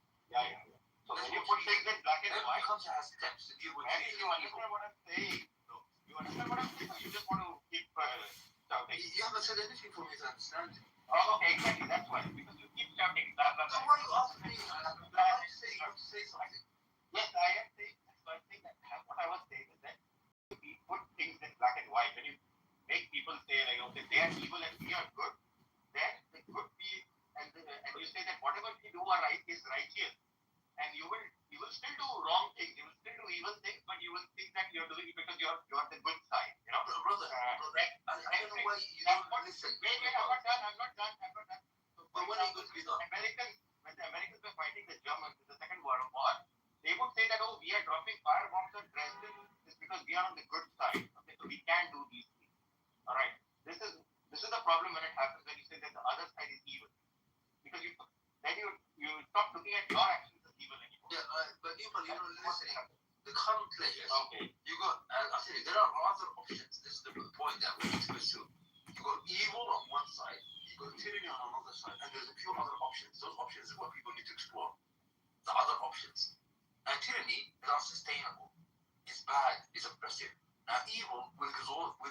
So when you put things in black and white, Every country has steps to deal with treason. you understand what I'm saying? You understand what I'm saying? Or you just want to keep shouting? You haven't said anything for me to understand. Oh, okay, exactly. That's why. Because you keep shouting. Blah, blah, blah. So why are you asking me? I'm saying you have to say something. Yes, I am saying that. So I'm saying that what I was saying is that we put things in black and white. When you make people say like, okay, they are evil and we are good, then they could be, and you say that whatever we do are right is righteous, and you will still do wrong things, you will still do evil things, but you will think that you're doing it because you're the good side, you know. Brother, I don't know why you don't listen. Wait, I'm not done. But when are you going to be done? When the Americans were fighting the Germans in the Second World War, they would say that, oh, we are dropping firebombs on Dresden is because we are on the good side. Okay, so we can do these things. All right. This is the problem when it happens when you say that the other side is evil, because then you stop looking at your actions as evil anymore. Yeah, but people, you know, listening. The current players. Okay. You got. I'll tell you, there are other options. This is the point that we need to pursue. You got evil on one side. You got tyranny on another side, and there's a few other options. Those options are what people need to explore. The other options. Now, tyranny is unsustainable. It's bad. It's oppressive. Now, evil will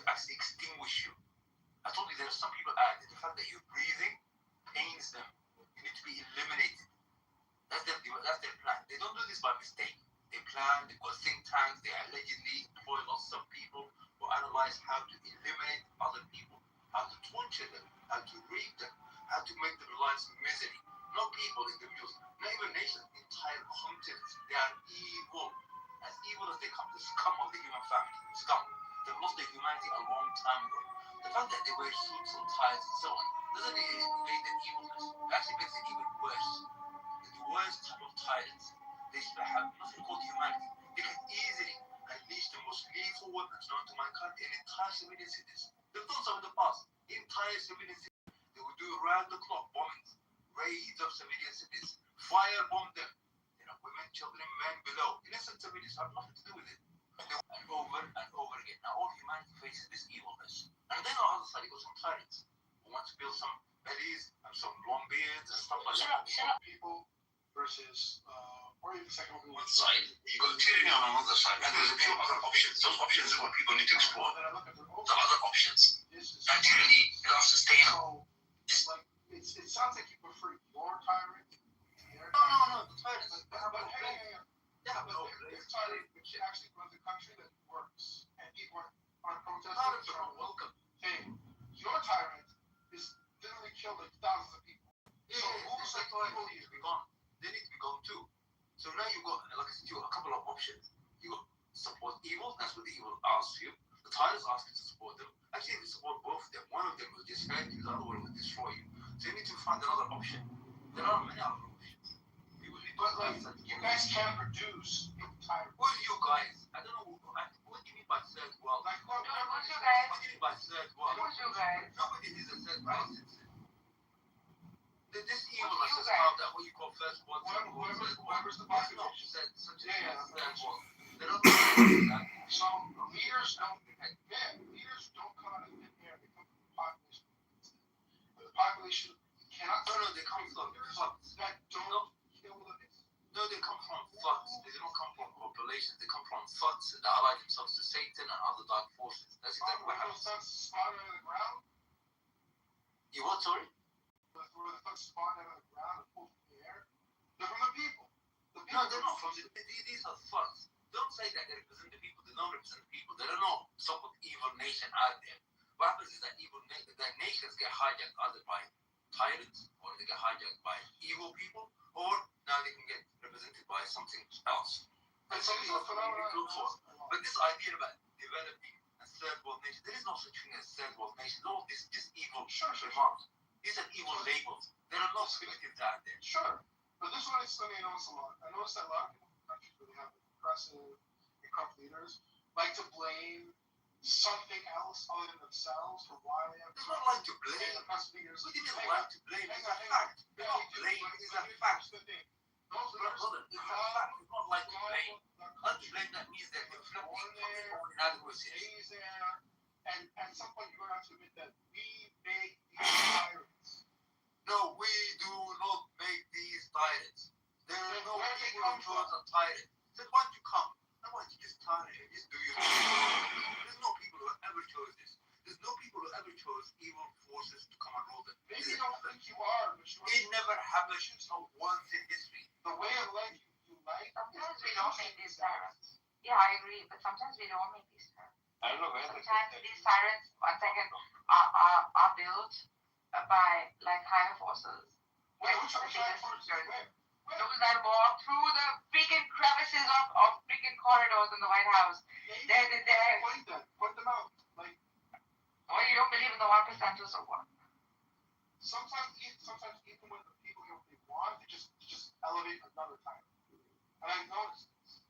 actually extinguish you. I told you there are some people the fact that you're breathing pains them. You need to be eliminated. That's their plan. They don't do this by mistake. They plan, they've got think tanks, they allegedly employ lots of people who analyze how to eliminate other people, how to torture them, how to rape them, how to make their lives misery. Not people, individuals, not even nations, entire continents. They are evil. As evil as they come, the scum of the human family. Scum. They've lost their humanity a long time ago. The fact that they wear suits and ties and so on doesn't evade their evilness. It actually makes it even worse. The worst type of tyrants. They have nothing called humanity. They can easily unleash the most lethal weapons known to mankind in entire civilian cities. They've done so in the past. Entire civilian cities. They would do round-the-clock bombings, raids of civilian cities, firebomb them. You know, women, children, men below. Innocent civilians have nothing to do with it. And over and over again. Now all humanity faces this evilness. And then on the other side, you got some tyrants who want to build some bellies and some long beards and stuff like that. People versus, or even second one side, you got tyranny on another side, and there's a few other options. Those options are what people need to explore. The other options. Now, tyranny is unsustainable. It sounds like you prefer your tyrant. No, the tyrants. Yeah, but this tyrant actually runs a country that works, and people are protesting. Tyrants are welcome. Hey, your tyrant is literally killed like thousands of people. So who's the tyrant needs to be gone? They need to be gone too. So now you've got, like I said, a couple of options. You got support evil, that's what the evil asks you. The tyrants ask you to support them. Actually, if you support both of them, one of them will destroy you, the other one will destroy you. So you need to find another option. There are many other options. But you guys can't produce a tyrant. Who are you guys? I don't know what do you mean by third world? Who's you guys? What do you mean by third world? Who's you guys? Nobody is a third world citizen. This evil is called that what you call first world. Whoever's the population. Such a third world. They're not So leaders don't come out of thin air. They come from the population. But the population cannot. No, they come from thugs. That don't kill them. No, they come from thugs. They don't come from populations. They come from thugs that ally themselves to Satan and other dark forces. That's exactly what happens. Those thugs spawn out of the ground? You what, sorry? Where the thugs spawn out of the ground and pull from the air? They're from the people. No, they're not from these are thugs. Don't say that they represent the people. They don't represent the people. There are no so-called evil nation out there. What happens is that that nations get hijacked either by tyrants, or they get hijacked by evil people, or now they can get represented by something else. That's something else we look for. But this idea about developing a third world nation, there is no such thing as third world nation. No, this is just evil remarks. These are evil labels. There are no scriptures out there. Sure. But this one is something I notice a lot. I notice that a lot of people in countries where they have progressive and corrupt leaders like to blame something else other than themselves for why they have. It's not like to blame. Oppressive leaders. What do you mean like to blame? It's a fact. It's not blame. It's a fact. Those leaders. Brother, it's a fact. It's not like to blame. Like to blame, that means that they're inflicting inadequate stays there, and at some point you're going to have to admit that we make these tyrants. No, we do not make these tyrants. There are no people who chose a tyrant. Then why don't you come? And why don't you just tyrant? Just do your thing. There's no people who ever chose this. There's no people who ever chose evil forces to come and rule them. Maybe you don't think you are, but it never happened not once in history. The way of life you like. Sometimes we don't make these tyrants. Yeah, I agree, but sometimes we don't make these tyrants. I don't know, man. Sometimes these tyrants, one second, are built by like higher forces. Wait, which higher forces? Those that walk through the freaking crevices of freaking corridors in the White House. They're Point them out. Like, oh, you don't believe in the 1%ers or what? Sometimes even when the people get what they want, they just elevate another time. And I've noticed this.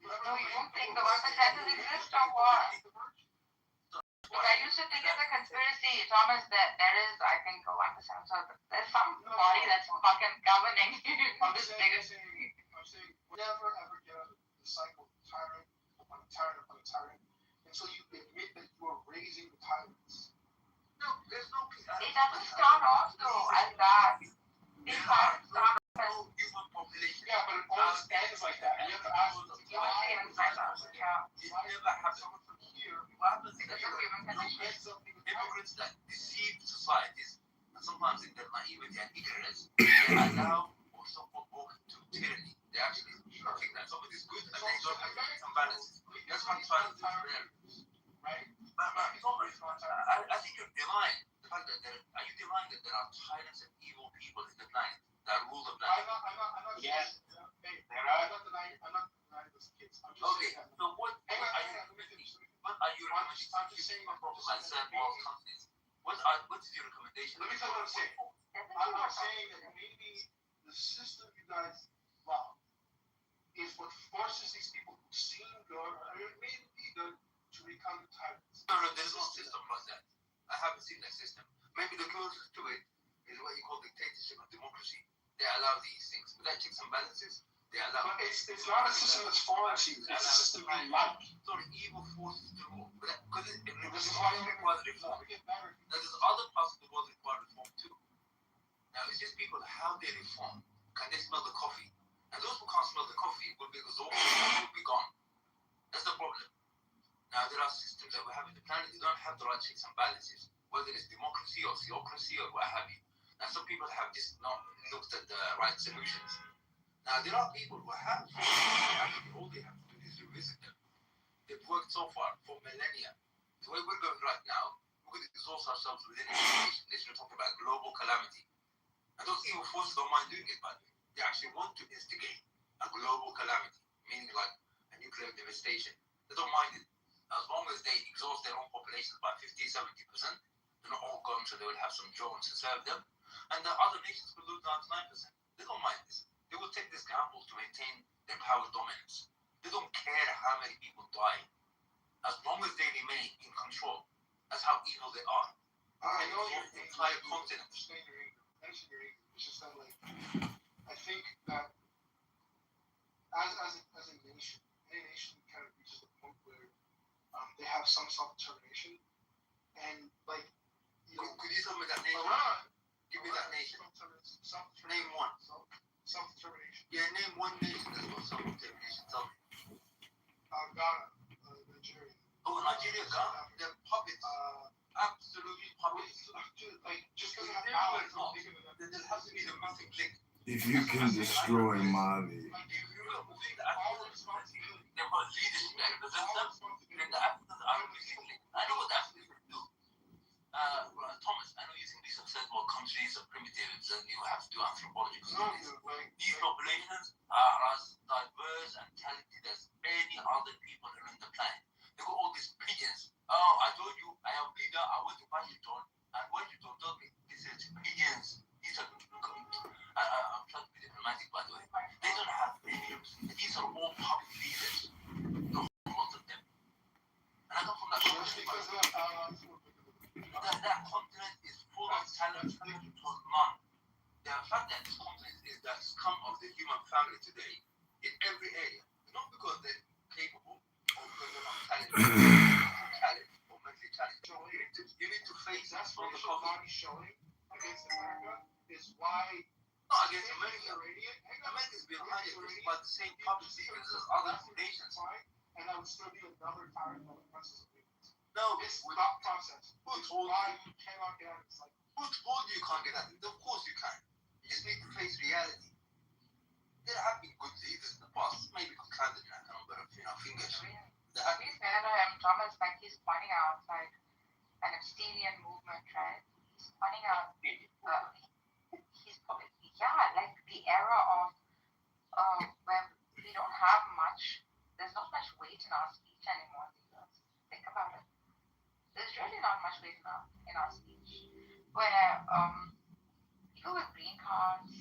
You don't think the 1%ers exist or what? Look, I used to think it's a conspiracy, Thomas, that there is, I think, a 1%. So there's some body that's fucking governing this biggest. I'm saying, never ever get out of the cycle of tyrant upon a tyrant upon a tyrant until you admit that you are raising the tyrants. No, there's no. It doesn't start off though as that. It doesn't start off as human population. Yeah, but it always ends like that. And you have to ask them to die. It never happens. Here, what happens is that immigrants that deceive societies, and sometimes in their naivety and ignorance, they allow or support walk into tyranny. They actually think that somebody's good and they don't have some balances. That's what I'm trying to do. Right? I think you're denying the fact that are you denying that there are tyrants and evil people in the planet that rule the planet? I'm not yes. Hey, I'm not denying those kids. I'm just okay, saying that. So what are you recommending? I'm just saying what is your recommendation? Let me tell you what I'm saying. I'm not saying that maybe the system you guys love is what forces these people who seem good, or maybe be good, to become tyrants. No, there's no system like that. I haven't seen that system. Maybe the closest to it is what you call dictatorship or democracy. They allow these things. Without checks and balances, they allow. But it's not a system that's foreign to you. It's a system you like. Sorry, evil forces to rule. Because it requires reform. Now, there's other parts of the world that require reform too. Now, it's just people, how they reform. Can they smell the coffee? And those who can't smell the coffee will be exhausted and will be gone. That's the problem. Now, there are systems that we have in the planet that don't have the right checks and balances, whether it's democracy or theocracy or what have you. Now, some people have just not looked at the right solutions. Now, there are people who have, actually, all they have to do is revisit them. They've worked so far for millennia. The way we're going right now, we're going to exhaust ourselves within education. This we're talking about global calamity. And those evil forces don't mind doing it, by the way. They actually want to instigate a global calamity, meaning like a nuclear devastation. They don't mind it. As long as they exhaust their own population by 50-70%, they're not all gone, so they will have some drones to serve them. And the other nations will lose 99%. They don't mind this. They will take this gamble to maintain their power dominance. They don't care how many people die, as long as they remain in control. That's how evil they are. I know your entire continent. It's just that, like, I think that as a nation, any nation kind of reaches the point where they have some self-determination, and like, you know, could you tell me that nation? Iran, give me that nation. Name one. Self-determination. Yeah, name one nation that's got self-determination. Tell me. Ghana, Nigeria. Oh, Nigeria, Ghana. They're puppets. Absolutely puppets. Like, just because they have allies, there has to be the missing link. If you can destroy Mali. They've got leadership that represents them. And the Africans are missing link. I know what the Africans do. Thomas, I know you think these successful countries are primitives and you have to do anthropological studies. These populations are as diverse and talented as any other people around the planet. They've got all these pigeons. Oh, I told you, I am leader, I went to Washington, and Washington told me, this is pigeons. These are, I'm trying to be diplomatic, by the way. They don't have names. These are all public leaders. The whole lot of them. And I come from that country. That continent is full of talent to none. The fact that this continent is the scum of the human family today in every area, not because they're capable or because they're not talented. to face That's all what the the coffee. body showing against America is why Not against America. America America's behind it, but the same policy as other nations. And that would still be another tyrant of the process of agreement. No, It's not process. Who It's told why you? you cannot get out of this cycle. Who told you can't get out? Of course you can. You just need to face reality. There have been good leaders in the past. Maybe Congressman, but fingers. There have been. Thomas, like he's pointing out like an Epsteinian movement, right? He's pointing out like the era of where we don't have much. There's not much weight in our speech anymore. Think about it. There's really not much weight in our speech. Where people with green cards,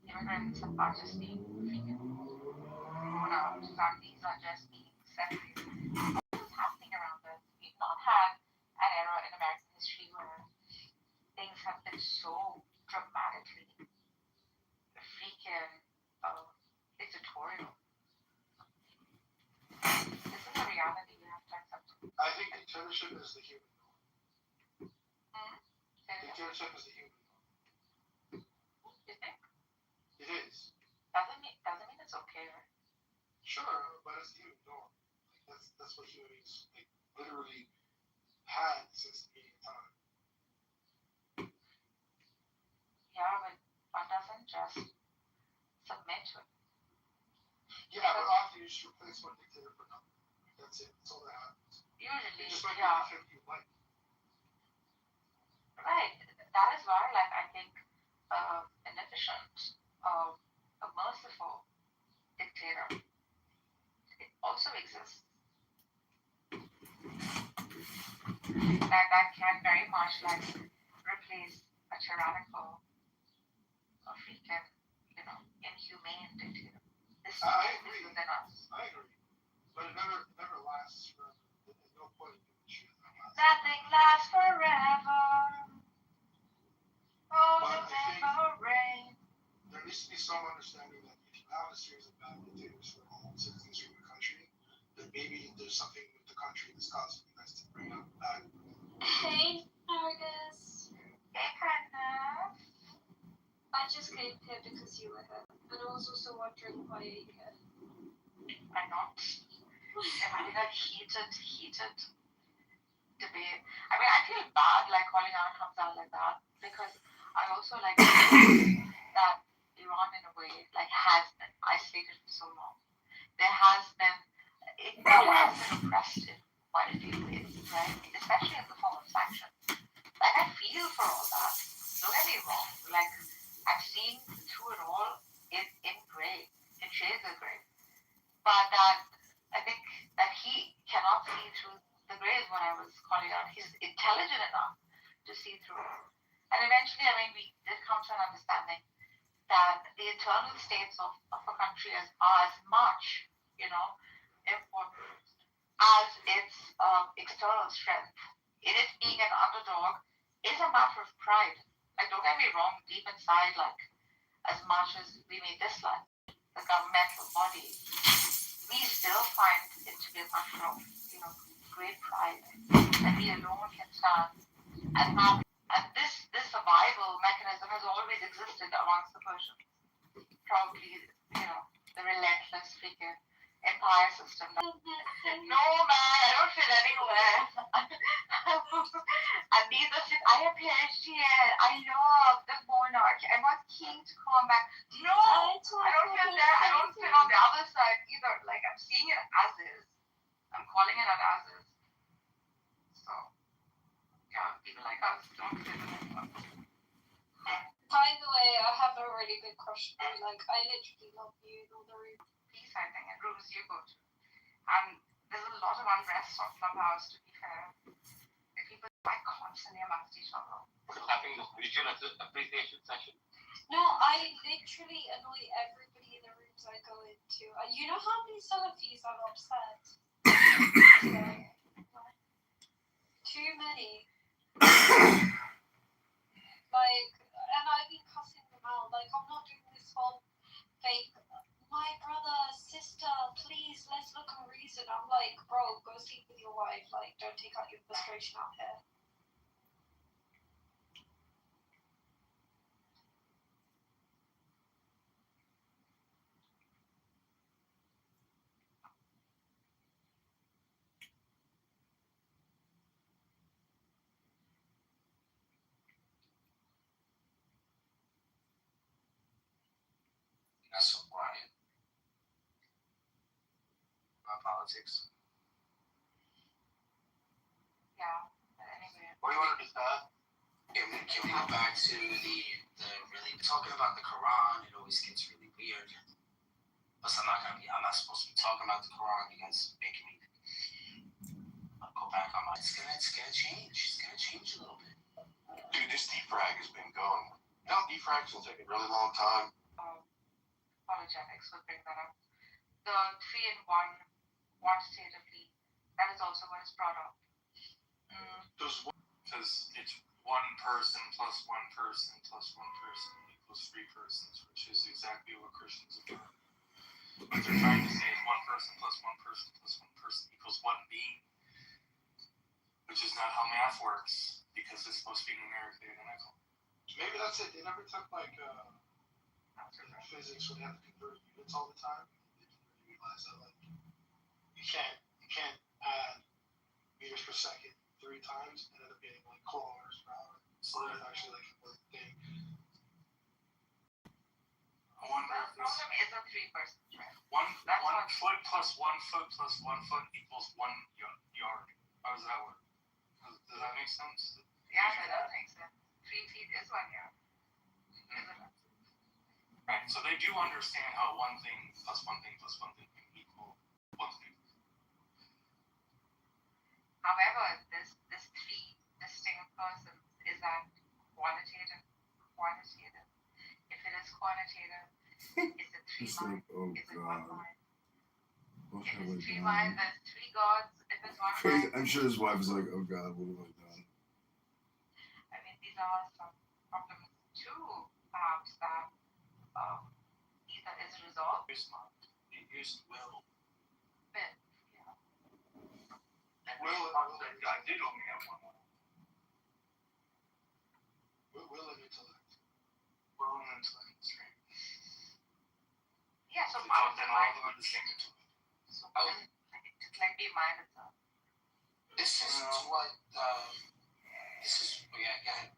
immigrants are just being thrown out. Families are just being separated. What is happening around us? We've not had an era in American history where things have been so dramatically freaking dictatorial. This is a reality we have to accept. I think dictatorship is the human norm. Dictatorship is the human norm. You think? It is. Doesn't mean it's okay, right? Sure, but it's the human norm. Like that's what humans literally had since the beginning of time. Yeah, but one doesn't just submit to it. Yeah, but often you just replace one dictator for another. That's it. That's all that happens. Usually, Just like you like. Right. That is why, I think an efficient, a merciful dictator also exists. That can very much replace a tyrannical, freaking, inhumane dictator. This is within us. I agree. But it never lasts forever. There's no point in doing shit that lasts. Nothing lasts forever. Oh, But the never rain. There needs to be some understanding that if you have a series of bad dictators for all citizens of the country, then maybe there's something with the country that's causing you guys to bring up bad. Hey, Argus. Hey, Katna. I just came here because you were here, and I was also wondering why you're here. I'm not. I'm having a heated debate. I mean, I feel bad calling out Hamza like that because I also that Iran in a way has been isolated for so long. It has been oppressed in quite a few ways, right? Especially in the form of sanctions. I feel for all that. Don't get me wrong. I'm seeing through it all in gray, in shades of gray. But I think that he cannot see through the gray is what I was calling out. He's intelligent enough to see through it. And eventually, we did come to an understanding that the internal states of a country are as much, important as its external strength. In it being an underdog is a matter of pride. Don't get me wrong, deep inside, as much as we may dislike the governmental body, we still find it to be a matter of, great pride that we alone can stand and have. And this survival mechanism has always existed amongst the Persians. Probably, the relentless freaking empire system. No, man, I don't fit anywhere. And neither fit. I have PhD. I love the monarchy. I want king to come back. No, I don't fit there. I don't fit on the other side either. I'm seeing it as is. I'm calling it as is. So, yeah, people like us don't fit in anyone. By the way, I have a really big crush on you. I literally love you in all the room. Peace, I think, and rooms you go to. And there's a lot of unrest on Clubhouse, to be fair. People constantly amongst each other. Having this mutual appreciation session. No, I literally annoy everybody in the rooms I go into. You know how many Salafis I've upset? Too many. And I've been cussing them out. I'm not doing this whole fake, my brother, sister, please, let's look and reason. I'm bro, go sleep with your wife. Don't take out your frustration out here. politics. Yeah, but anyway. What do you want to discuss? Can we go back to the really talking about the Quran? It always gets really weird. But I'm not supposed to be talking about the Quran. You guys making me go back on my. It's gonna change. It's gonna change a little bit. Dude, this defrag has been going. Defrag will take a really long time. Apologetics would bring that up. The 3-in-1 quantitatively, that is also what is brought up. Because it's one person plus one person plus one person equals 3 persons, which is exactly what Christians have done. What they're trying to say is one person plus one person plus one person equals one being, which is not how math works, because it's supposed to be numerically identical. Maybe that's it. They never took physics where they have to convert units all the time. They didn't realize that you can't add meters per second 3 times and end up getting kilometers per hour. So that's actually a thing. I wonder if the problem is a 3-person trip. One foot plus 1 foot plus 1 foot equals 1 yard. How does that work? Does that make sense? Yeah, that does make sense. 3 feet is 1 yard. Right, so they do understand how one thing plus one thing plus one thing can equal one thing. However, this 3 distinct persons, is that qualitative? If it is quantitative, is it 3 minds? Is it 1 mind? If it's 3 minds, there's 3 gods. If it's 1 mind, I'm sure his wife is like, oh God, what have I done? I mean, these are some problems too, perhaps, that either is resolved. It used will. But, yeah. I did only have one. Will and intellect. Will and intellect, right? Yeah, so they thought that all of them are the same. So it can be mind itself. This is what. This is. Yeah, go ahead.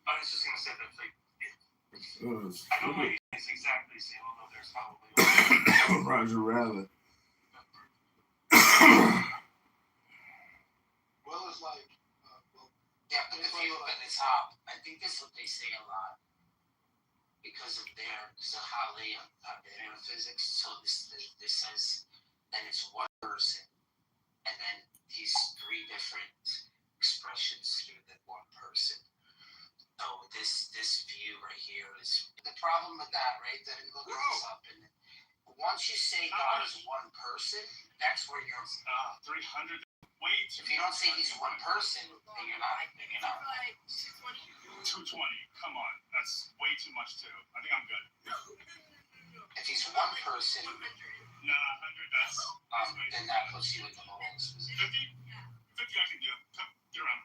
I was just gonna say that I don't know it's exactly the same, although there's probably Roger Rabbit. Will is yeah, but if you look at the top, I think this is what they say a lot because of how they their physics. So this says that it's 1 person, and then these 3 different expressions through that 1 person. So this view right here is the problem with that, right? That it looks this up, and once you say God is 1 person, that's where you're 300. Wait. If you don't say he's 1 person, then you're not. 220. Come on, that's way too much too. I think I'm good. If he's 1 person, nah, 100. That's then that puts you in the lowest. 50. 50 I can do. Get around.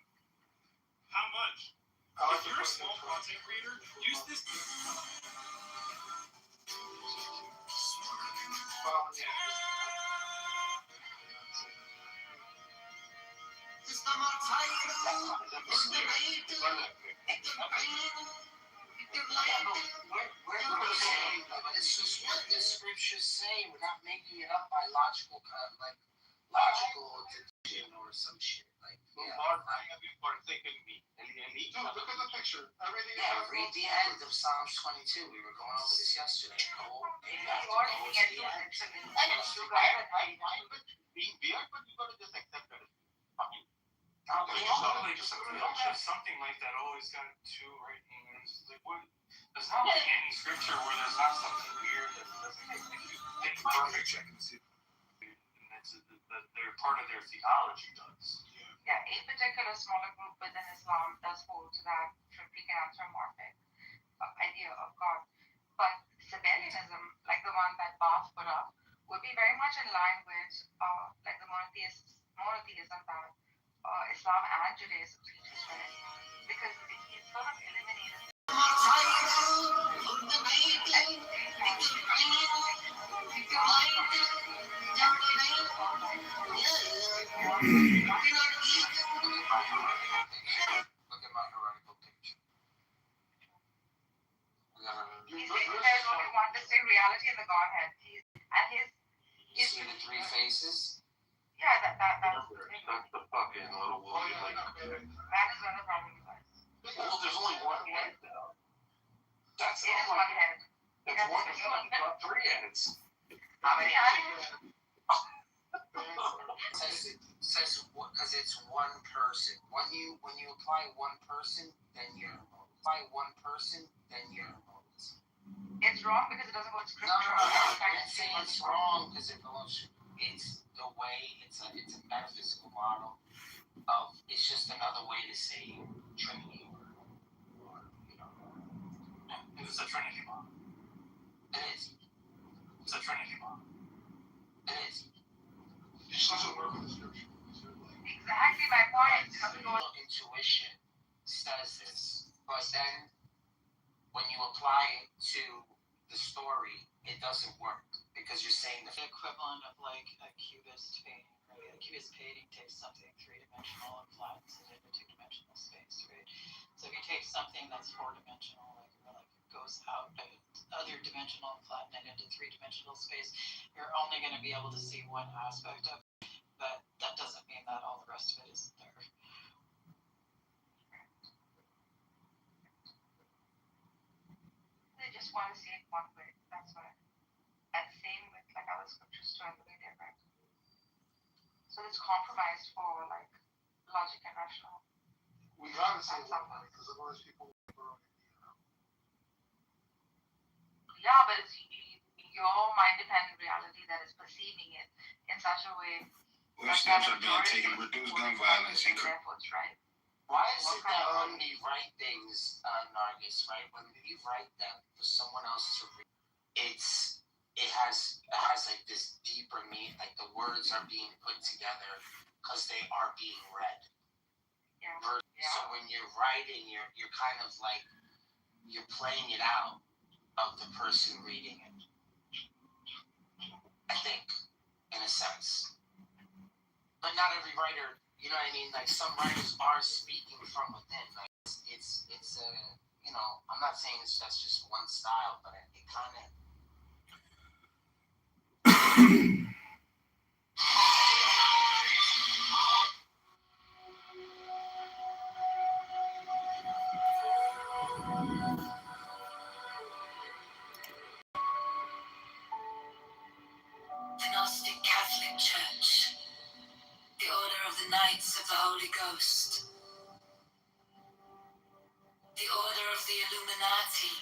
How much? If you're a small content creator, use this. It's just what the scriptures say. We're not making it up by logical deduction or some shit. Lord, I have you forsaken me. Dude, look at the picture. Everything read the end of Psalms 22. We were going over this yesterday. Being weird, but you gotta just accept it. Something like that always got 2 right hands. What? There's not any scripture where there's not something weird that doesn't make you perfect. They're part of their theology does. Yeah, a particular smaller group within Islam does hold to that triplic anthropomorphic idea of God. But Sabellianism, like the one that Bath put up, would be very much in line with the monotheism that Islam and Judaism teaches, right? Because it sort of eliminated Look at my heretical picture. He's saying there's only one distinct reality in the Godhead. You see the three faces? Yeah, that That's the fucking little William Lake. that is not a problem with us. Well, there's only one head though. That's It is one head. That's one head, not three heads. How many eyes? Says because it's one person. When you apply one person, then you're apply one person, then you're It's wrong because it doesn't go to scripture. I'm not saying it's wrong because it goes. It's the way. It's a metaphysical model of. It's just another way to say Trinity or you know. It's a Trinity model. It is. It's a Trinity model. It is. It just doesn't work with the scripture. Exactly my point. Intuition says this, but then when you apply it to the story, it doesn't work because you're saying the equivalent of like a cubist painting, right? A cubist painting takes something three-dimensional and flattens it into two-dimensional space, right? So if you take something that's four-dimensional, like it goes out other dimensional and flatten it into three-dimensional space, you're only going to be able to see one aspect of it, but that doesn't mean that all the rest of it isn't there. They just want to see it one way. That's why. And same with like other scriptures too, the way they're read. So it's compromised for like logic and rational. We gotta say one way because otherwise people will throw it. Yeah, but it's your mind-dependent reality that is perceiving it in such a way. What steps are being taken to reduce gun violence in efforts, right? Why is it that when we write things, Nargis, right? When we write them for someone else to read, it has like this deeper meaning, like the words are being put together because they are being read. Yeah. So when you're writing, you're kind of like you're playing it out of the person reading it. I think, in a sense. But not every writer, you know what I mean? Like some writers are speaking from within. Like it's you know, I'm not saying that's just one style, but it kind of. The Gnostic Catholic Church, the Order of the Knights of the Holy Ghost, the Order of the Illuminati,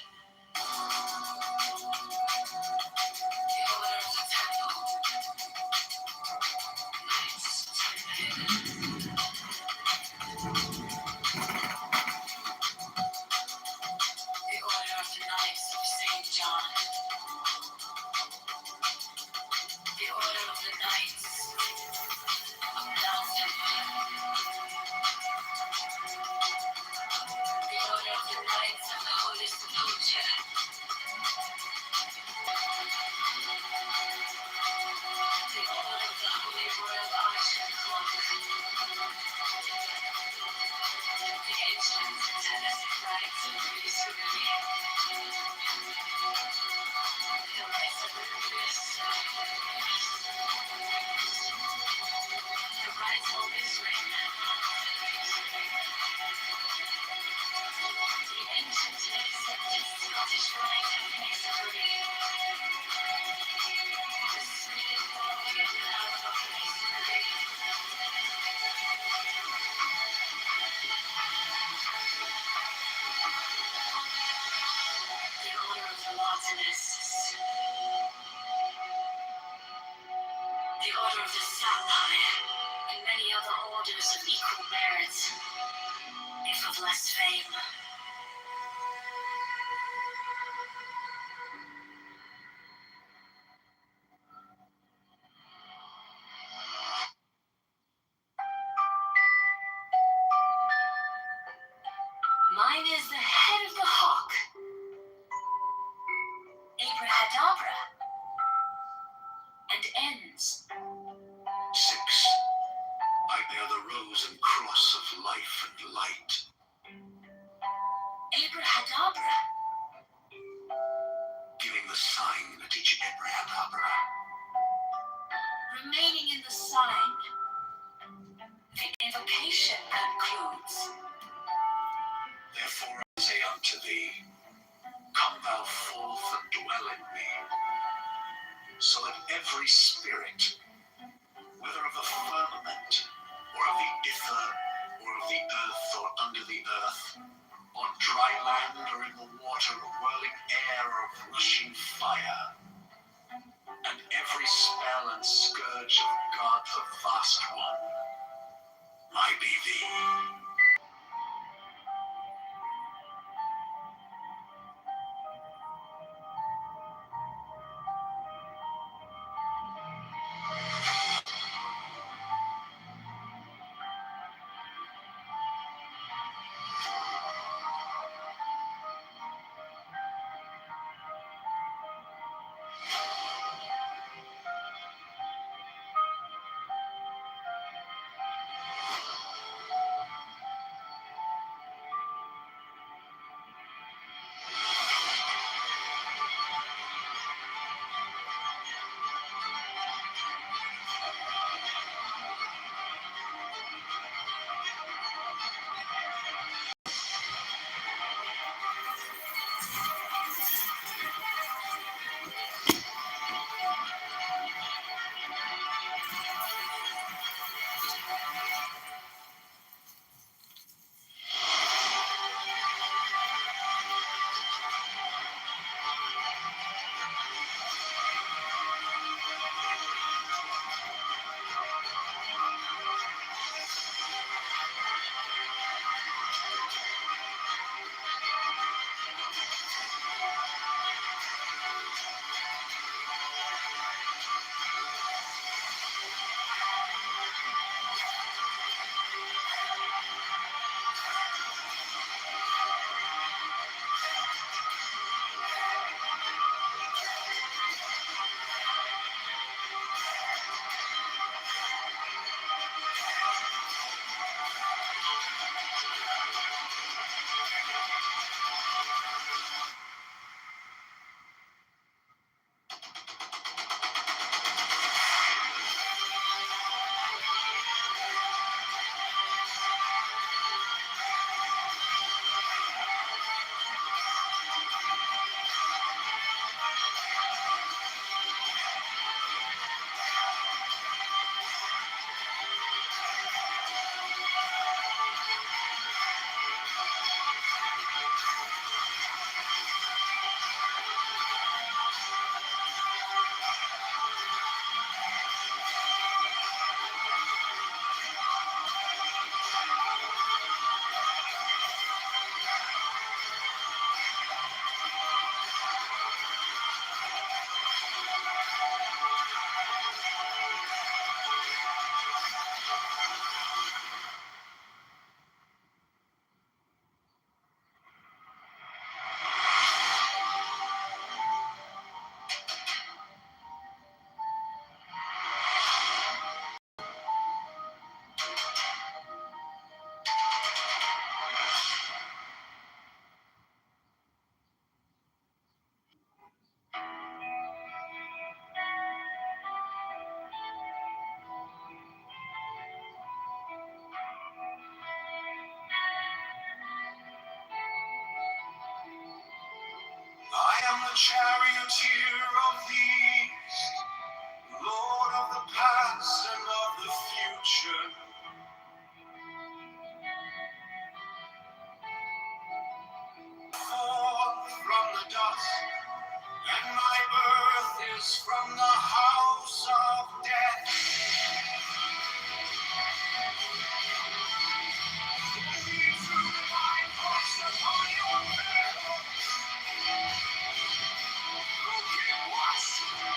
the Order of the Temple, Knights Templar, the Order of the Knights of St. John, the Order of the Knights of Mount Temple, the Order of the Knights of the Holy Sepulchre, the Order of the Holy Royal Arch and Clock, the Ancient Tenetic Rites of Masonry, the Rites of Rufus, the Rites of Israel, the Ancient and Accepted Scottish Rite of Masonry, the Swedish Order of Masonry, the Order of the Martinists, the Order of the Sapphire, and many other orders of equal merit, if of less fame. Mine is the head of the hawk, Abrahadabra, and ends. 6. I bear the rose and cross of life and light. Abrahadabra, Giving the sign that each Abrahadabra every spirit, whether of the firmament, or of the ether, or of the earth, or under the earth, on dry land, or in the water, a whirling air of rushing fire, and every spell and scourge of God the Vast One, I be thee. I am the charioteer of the east, Lord of the past and of the future. Forth from the dust, and my birth is from the house of death. Who can watch?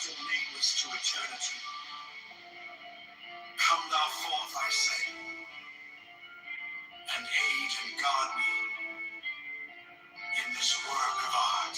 still nameless to eternity. Come thou forth, I say, and aid and guard me in this work of art.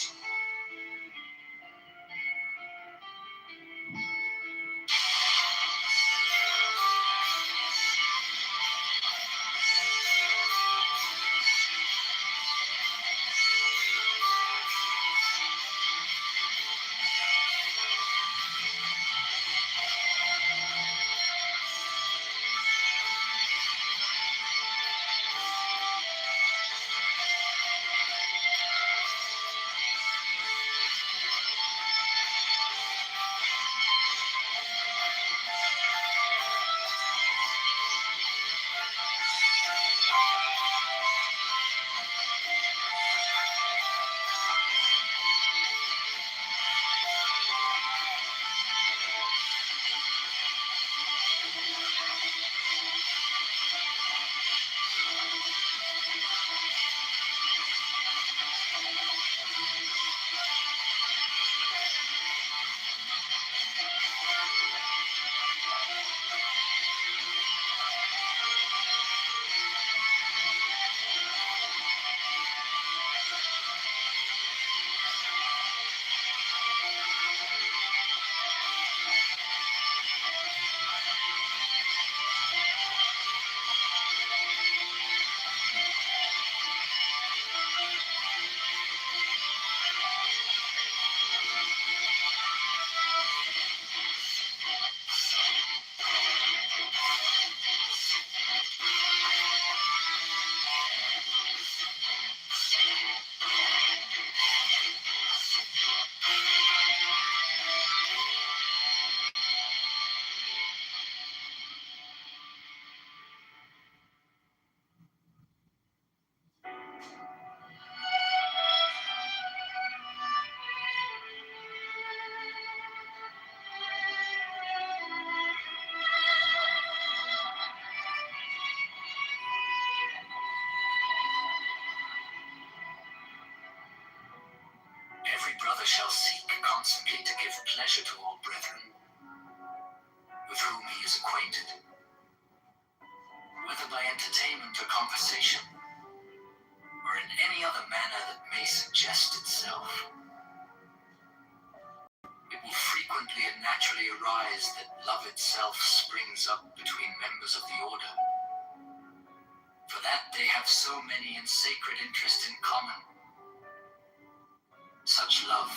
Every brother shall seek constantly to give pleasure to all brethren, with whom he is acquainted, whether by entertainment or conversation, or in any other manner that may suggest itself. It will frequently and naturally arise that love itself springs up between members of the order, for that they have so many and sacred interests in common. Such love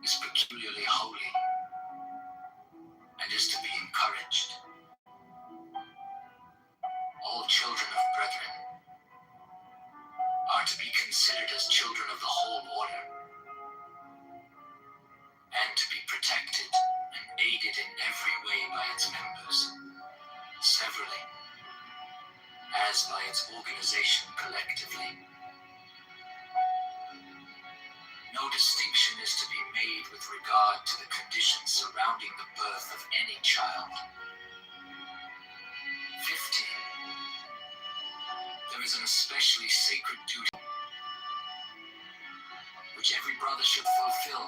is peculiarly holy, and is to be encouraged. All children of brethren are to be considered as children of the whole order, and to be protected and aided in every way by its members, severally, as by its organization collectively. No distinction is to be made with regard to the conditions surrounding the birth of any child. 15. There is an especially sacred duty which every brother should fulfill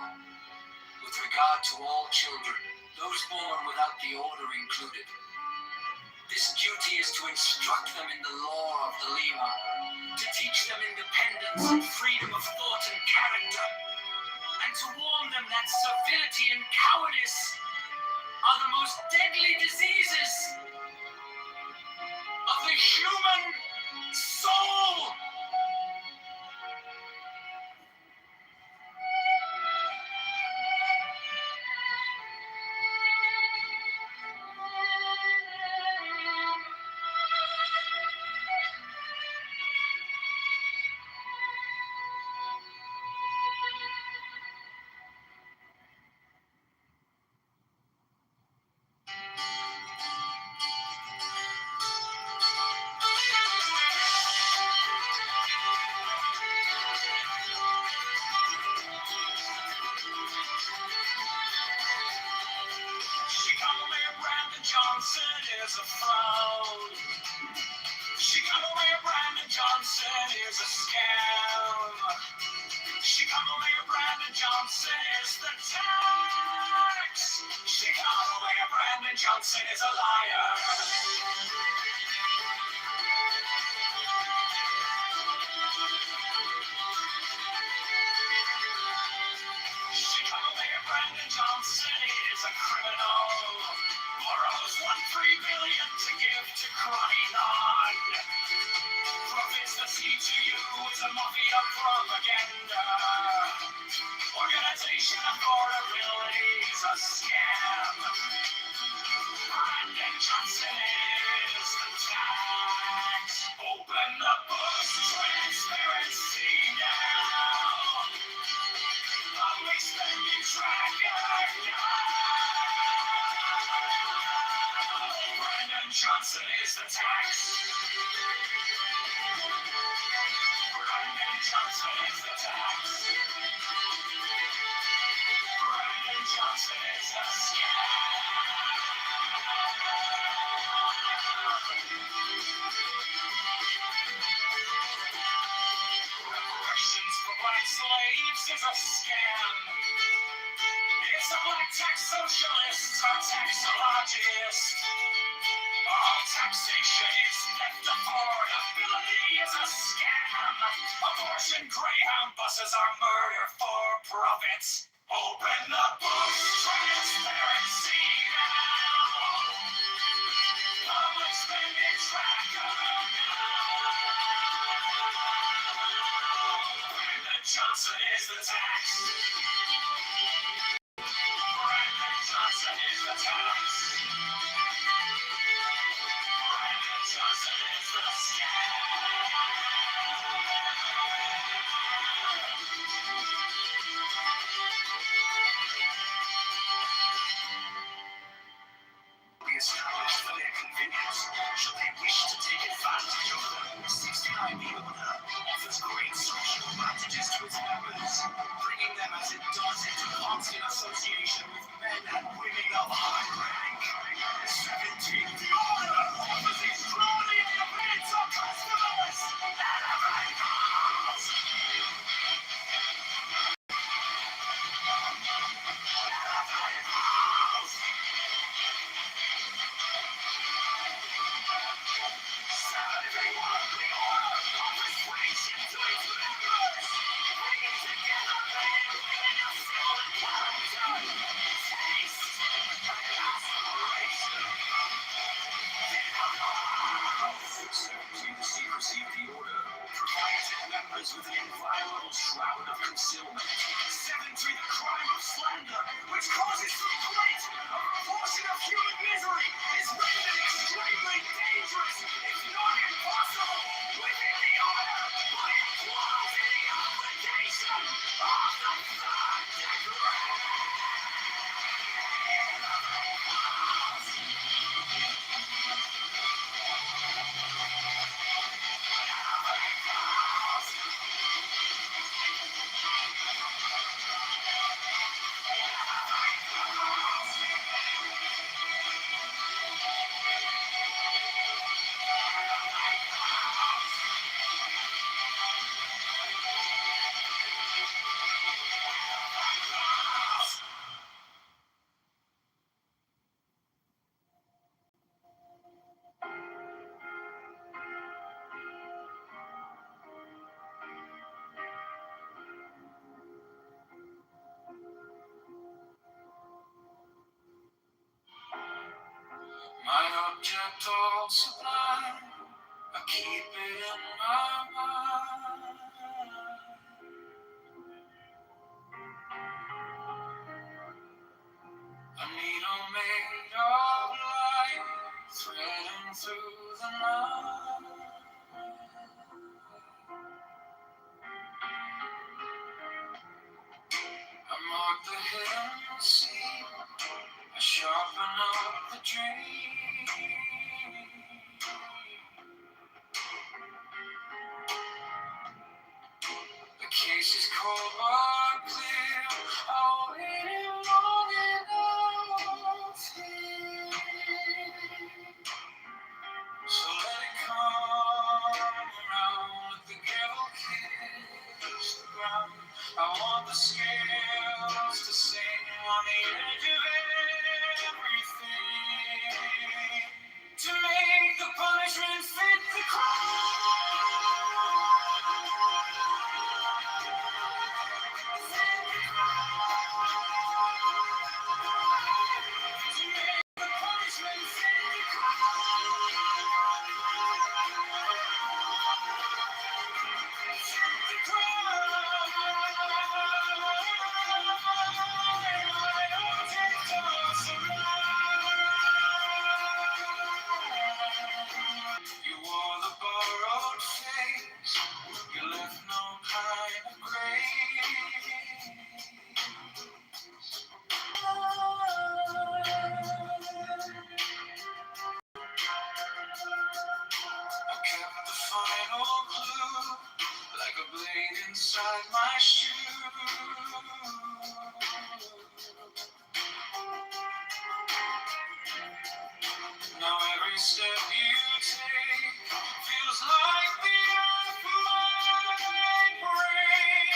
with regard to all children, those born without the order included. This duty is to instruct them in the law of the Lima, to teach them independence and freedom of thought and character, and to warn them that servility and cowardice are the most deadly diseases of the human soul. Johnson is a fraud. Chicago Mayor Brandon Johnson is a scam. Chicago Mayor Brandon Johnson is the tax Chicago Mayor Brandon Johnson is a liar. Chicago Mayor Brandon Johnson is a criminal. Borrows $1.3 billion to give to Cronynon. Profits the CTU is a mafia propaganda. Organization affordability is a scam. Brandon Johnson is the tax. Open the books, transparency now. Public spending tracker now. Brandon Johnson is the tax. Brandon Johnson is the tax. Brandon Johnson is a Reparations for black slaves is a scam. It's a black tax socialist, a taxologist. All taxation is theft. Affordability is a scam. Abortion Greyhound buses are murder for profits. Open the books, transparency now. Public spending tracker now. Brandon Johnson is the tax. Brandon Johnson is the tax. Brandon Johnson is the scam. Be established for their convenience. Should they wish to take advantage of them, 69B order offers great social advantages to its members, bringing them as it does into constant association with men and women of high rank. 17, the order offers extraordinary events of customers and Americans. Secrecy of the order provides its members with an inviolable shroud of concealment. 7.3, the crime of slander, which causes so great a proportion of human misery, is rendered extremely dangerous, if not impossible, within the order by a clause in the obligation of the third degree. My object all sublime, I keep it in my mind. A needle made of light, threading through the night. I mark the hidden sea, I sharpen up the dream. The case is cold but clear. I waited long enough here. So let it come around. Let the gavel kiss the ground. I want the scales to sing on the edge of it. inside my shoe. Now every step you take feels like the earth might break.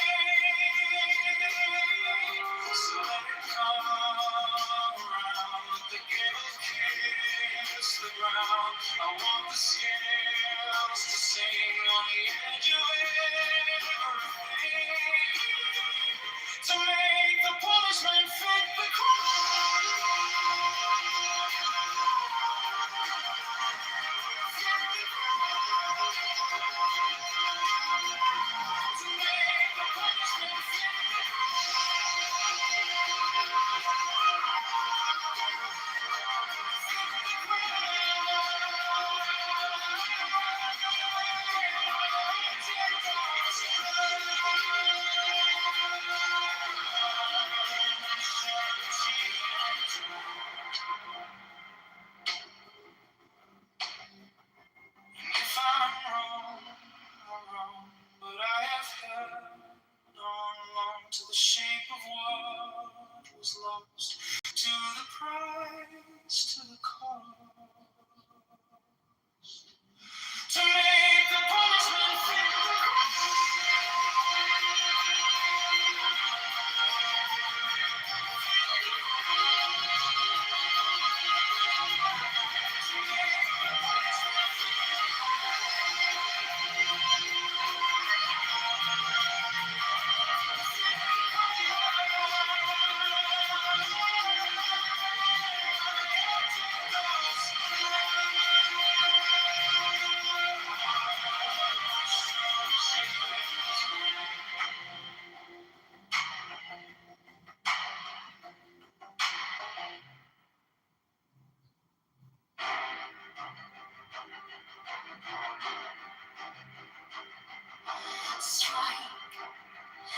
So let it come around, let the gale kiss the ground. I want the scales to sing on the edge of everything, to make the punishment fit the crime. If I'm wrong, I'm wrong, but I have held on to the shape of what was lost, to the price, to the cost, to make the punishment fit the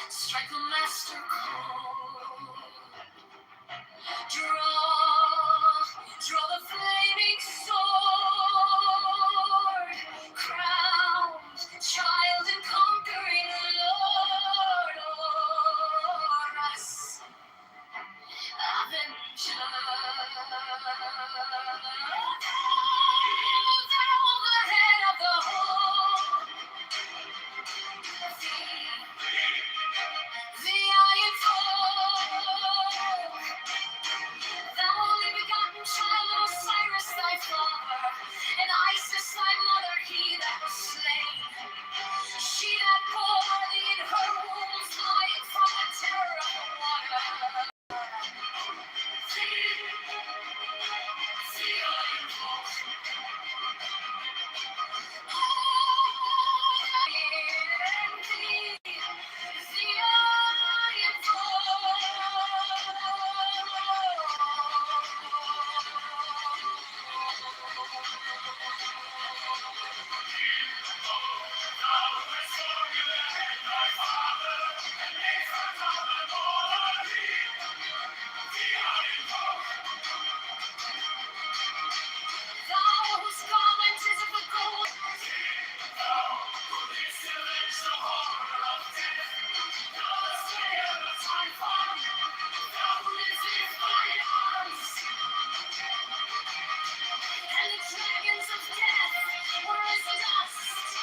strike the master code. Draw the flaming sword. Crowned child and conquering Lord o'er us, Avenger. Thou the head of the whole. The iron foe, thou only begotten child of Osiris thy father, and Isis thy mother, he that was slain. She that bore thee in her womb, flying from the terror of the water. The iron foe. And the dragons of death were as dust.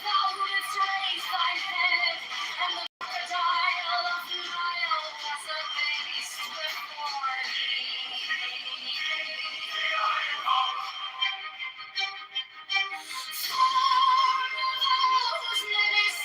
Thou wouldst raise thy head, and the crocodile of Nile was a beast before thee. For those that is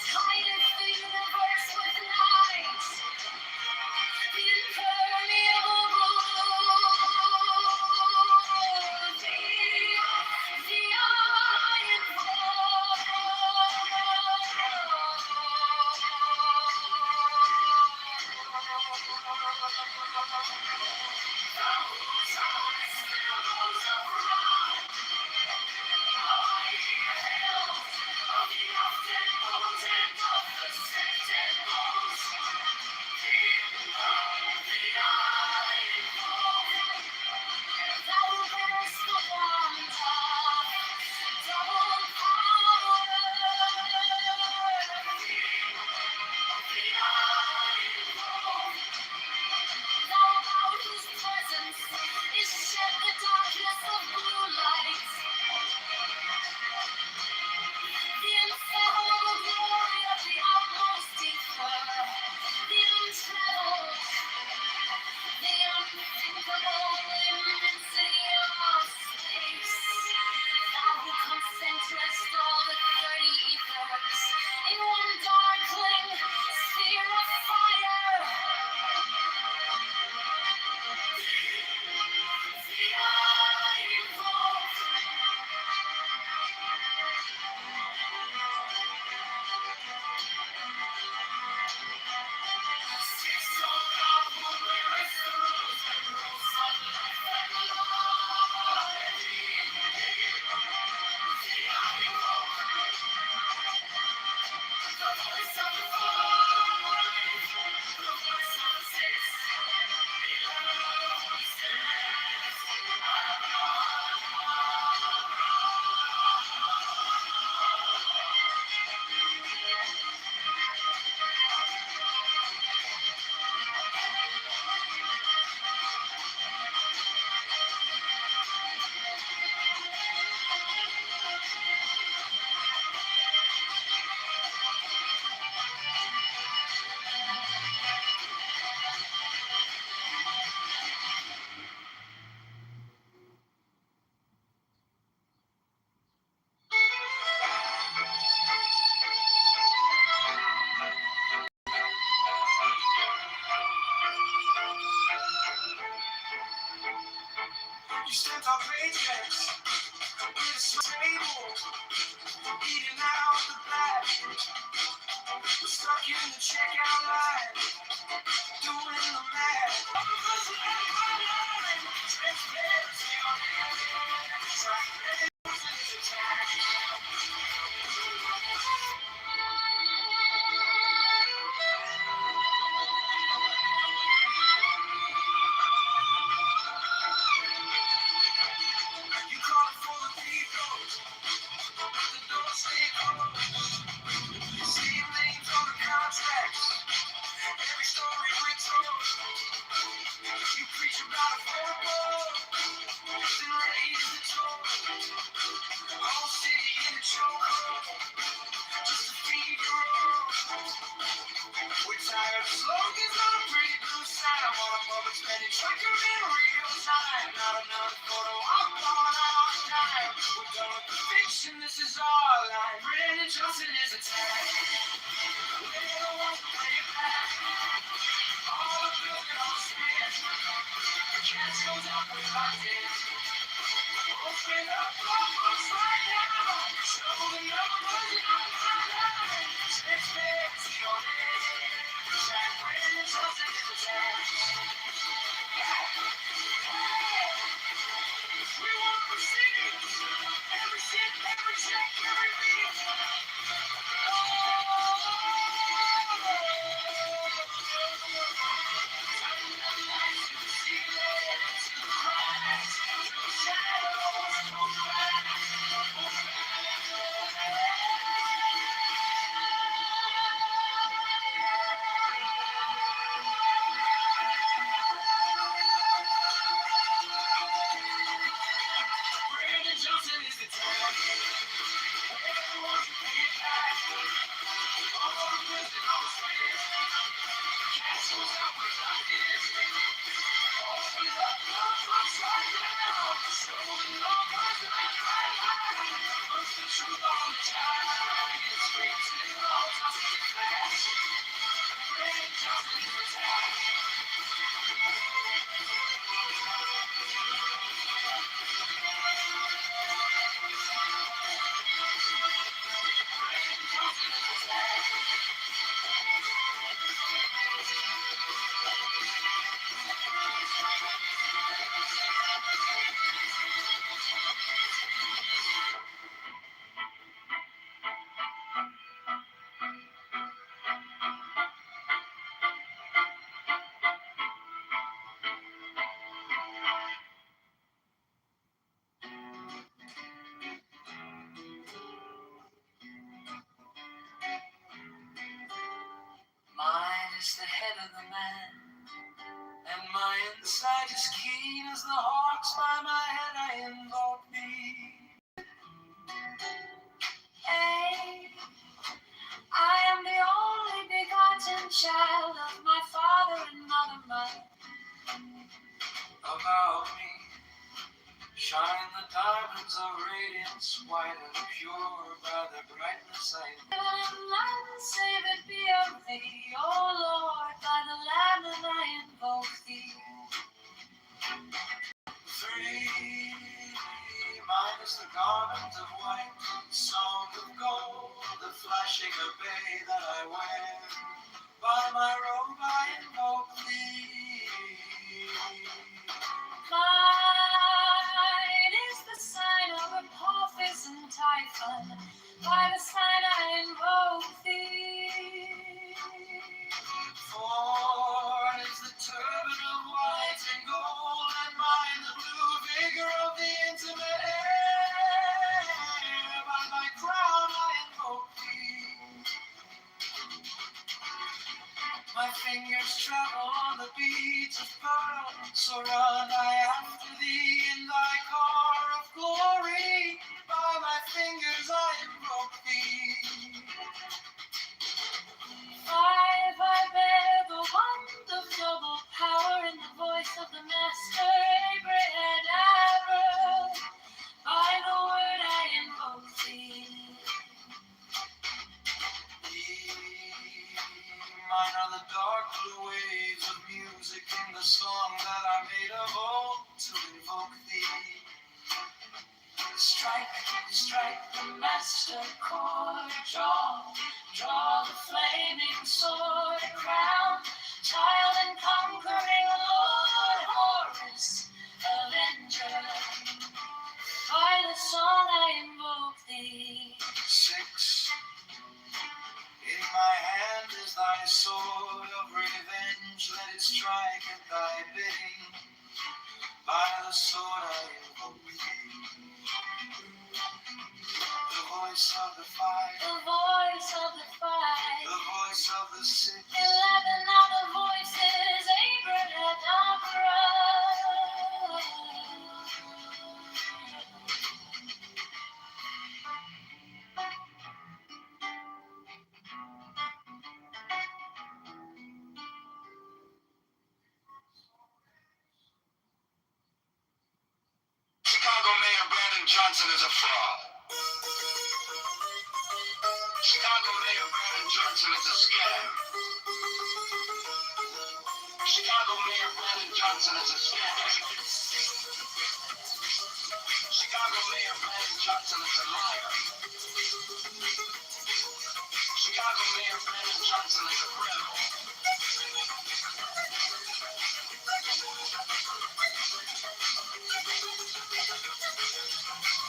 You sent our paychecks with a table, eating out the back. We're stuck in the checkout line, doing the math. Transparency on you calling for the people, but the doors stay closed. Same names on the contracts, every story we told. You preach about a football, then raise the toll. Whole city in a chokehold, just to feed your own. We're tired of slogans on a pretty blue sign. I want a public spending tracker in real time. Not another photo op on our time. We're done with the fiction, this is our line. Brandon Johnson is attacked. We don't want to pay it back. All the bills and all the spins. The cats goes up with our kids. Open up our books right now. Show the numbers in our line. Transparency on it. Jack Brandon Johnson is attacked. We want receipts. Every cent, every check, every week. Brandon Johnson is the tag. Everyone can pay it back. All the bills and all the spins. Cash goes out with our kids. Open up your books right now. Show the numbers in our line. Put the truth on the time. Get straight to the road. Johnson is fast. Brandon Johnson is the tag. Mine is the head of the man, and my insight is keen as the hawks. By my head I invoke thee. Hey, I am the only begotten child of my father and mother, About me shine the diamonds of radiance, white and pure by the brightness I Light and save it be of thee, O Lord, by the Lamb that I invoke thee. Three, mine is the garment of white, song of gold, the flashing of bay that I wear. By my robe I invoke thee. Mine is the sign of Apophis and Typhon, by the sign I invoke thee. heartbeat of pearl. So run I after thee in thy car of glory. By my fingers I invoke thee. Five, I bear the wand of double power in the voice of the master Abraham. By the word I invoke thee. Mine are the dark blue waves of music in the song that I made of old to invoke thee. Strike, strike the master chord, draw the flaming sword, crown, child and conquering Lord, Horus, avenger. By the song I invoke thee. 6. In my hand is thy sword of revenge, let it strike at thy bidding. By the sword I invoke thee. The voice of the five, The voice of the five, the voice of the 6, 11 of the voices, Abracadabra. Chicago Mayor Brandon Johnson is a fraud. Chicago Mayor Brandon Johnson is a scam. Chicago Mayor Brandon Johnson is a scam. Chicago Mayor Brandon Johnson is a liar. Chicago Mayor Brandon Johnson is a criminal.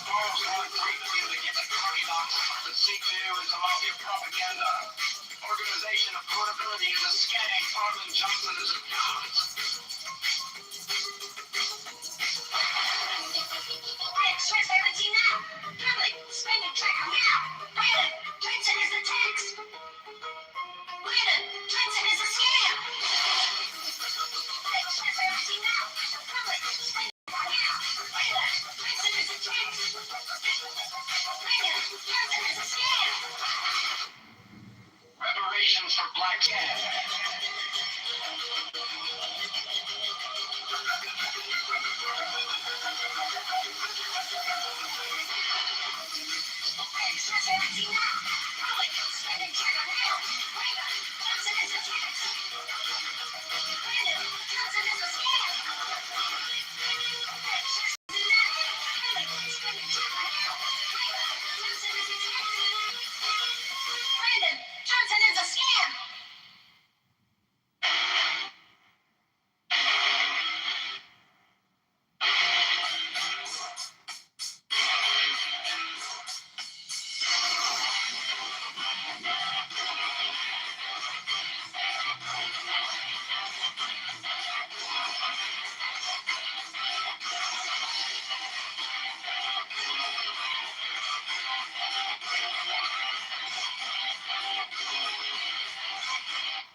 Bombs want 3 million to get the cocky knocks. The CPU is a mafia propaganda. Organization of portability is a scam. Brandon Johnson is a god. Quiet, stress everything now. Public, spending tracker now. Brandon, Johnson is a tax. Brandon, Johnson is a scam. Quiet, stress everything now. Public, spending tracker now. Brandon, Johnson is a tax. Brandon, Johnson is a scam. Reparations for black scam. Stress everything now. Public, spending tracker now. Brandon, Johnson is a tax. Brandon, Johnson is a scam. Brandon, Johnson is a scam.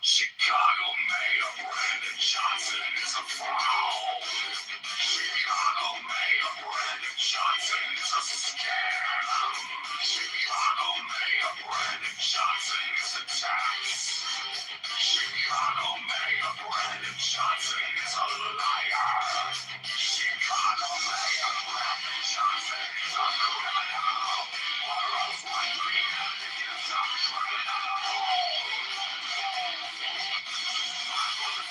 Chicago Mayor Brandon Johnson is a fraud. Chicago Mayor Brandon Johnson is a scam. Chicago Mayor Brandon Johnson is a tax. Chicago Mayor Brandon Johnson is a liar. Chicago Mayor Brandon Johnson is a criminal. Or else what reality is a criminal.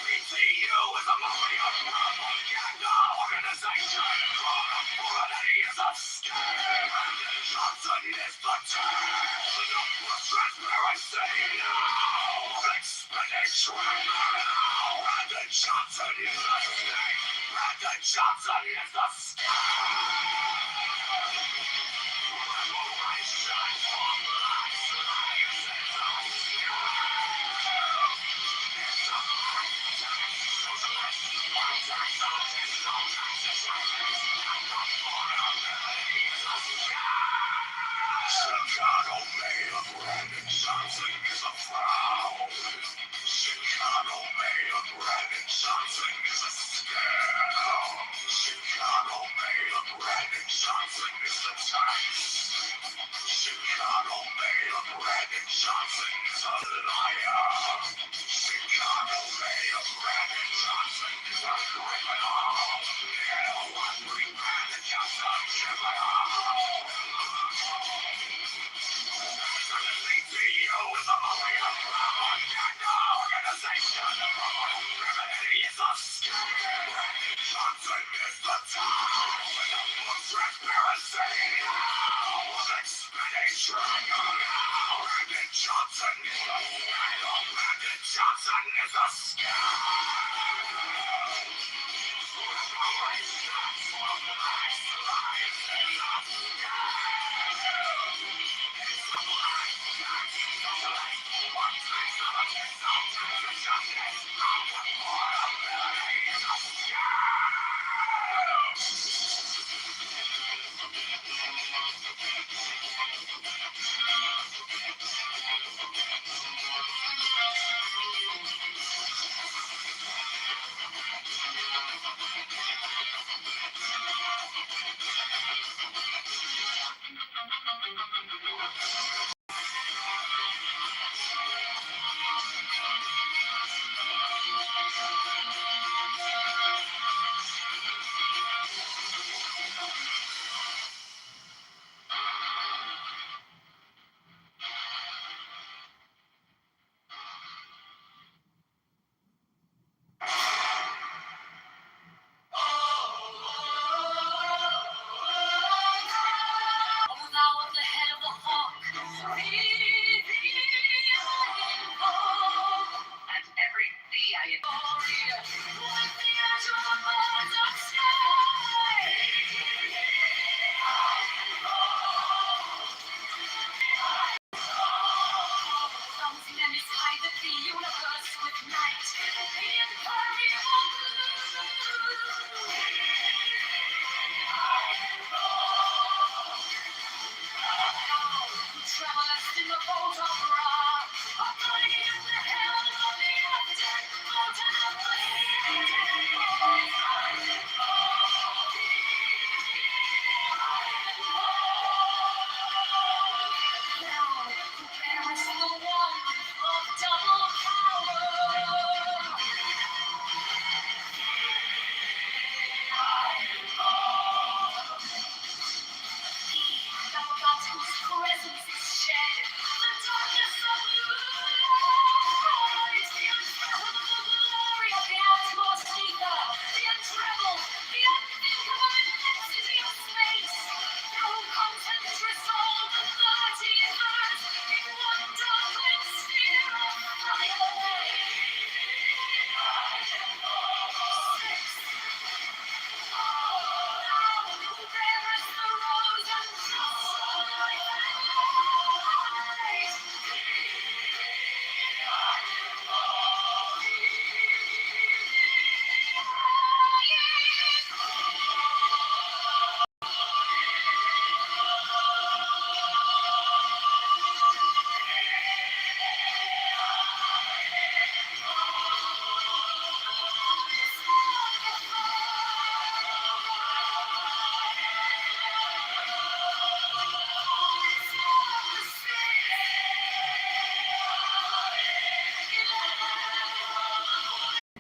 PTU is a mafia propaganda organization. Portability is a scam. Brandon Johnson is the tax. Transparency now. Expenditure now. Brandon Johnson is the snake. Brandon Johnson is the scam. Reparation for black slaves is a scam. Chicago Mayor Brandon Johnson is a fraud. Chicago Mayor Brandon Johnson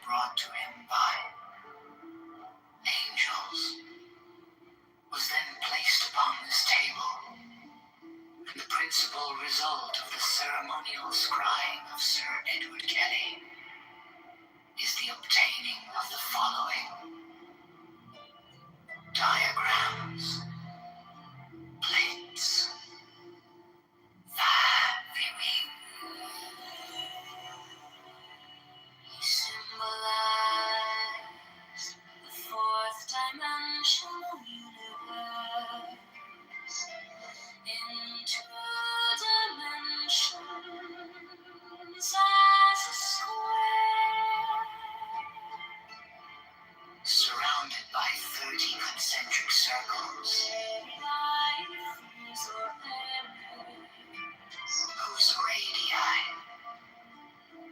Brought to him by angels, was then placed upon this table, and the principal result of the ceremonial scrying of Sir Edward Kelly is the obtaining of the following diagrams, plates, He symbolized the fourth dimensional universe in two dimensions as a square. surrounded by 30 concentric circles, whose radii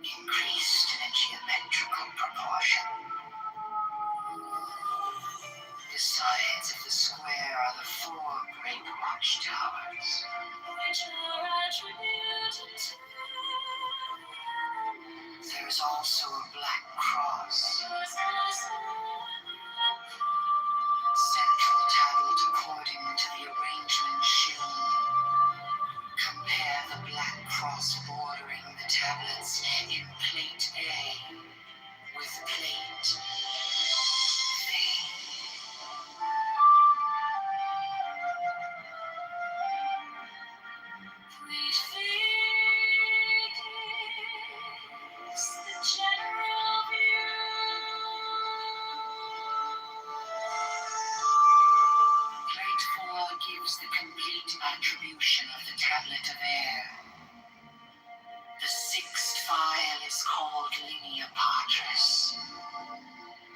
increased in a geometrical proportion. The sides of the square are the 4 great watchtowers, which are attributed to there is also a black cross, central tabled according to the arrangement shown. Compare the black cross bordering the tablets in plate A with plate B. prefigures the is called linea patris.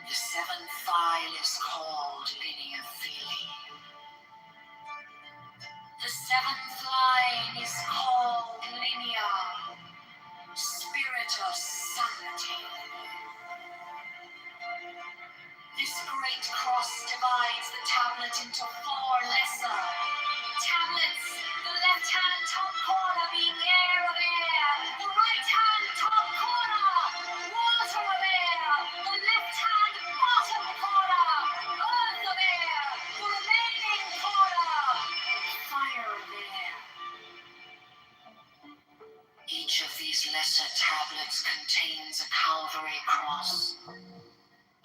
The seventh file is called linea fili. The seventh line is called linea spiritus sancti. This great cross divides the tablet into 4 lesser tablets, the left-hand top corner being air of air, the right-hand top corner water of air, the left-hand bottom corner earth of air, the remaining corner fire of air. Each of these lesser tablets contains a Calvary cross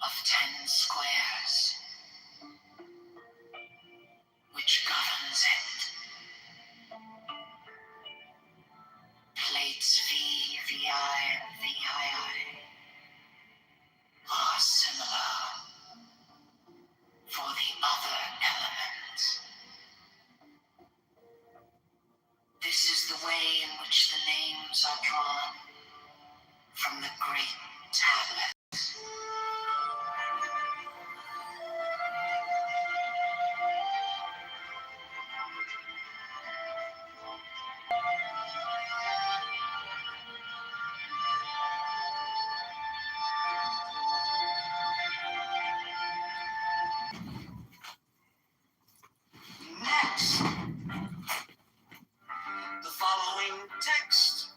of 10 squares, which governs it. Plates V, VI, and VII are similar for the other elements. This is the way in which the names are drawn from the great tablet. Next, the following text.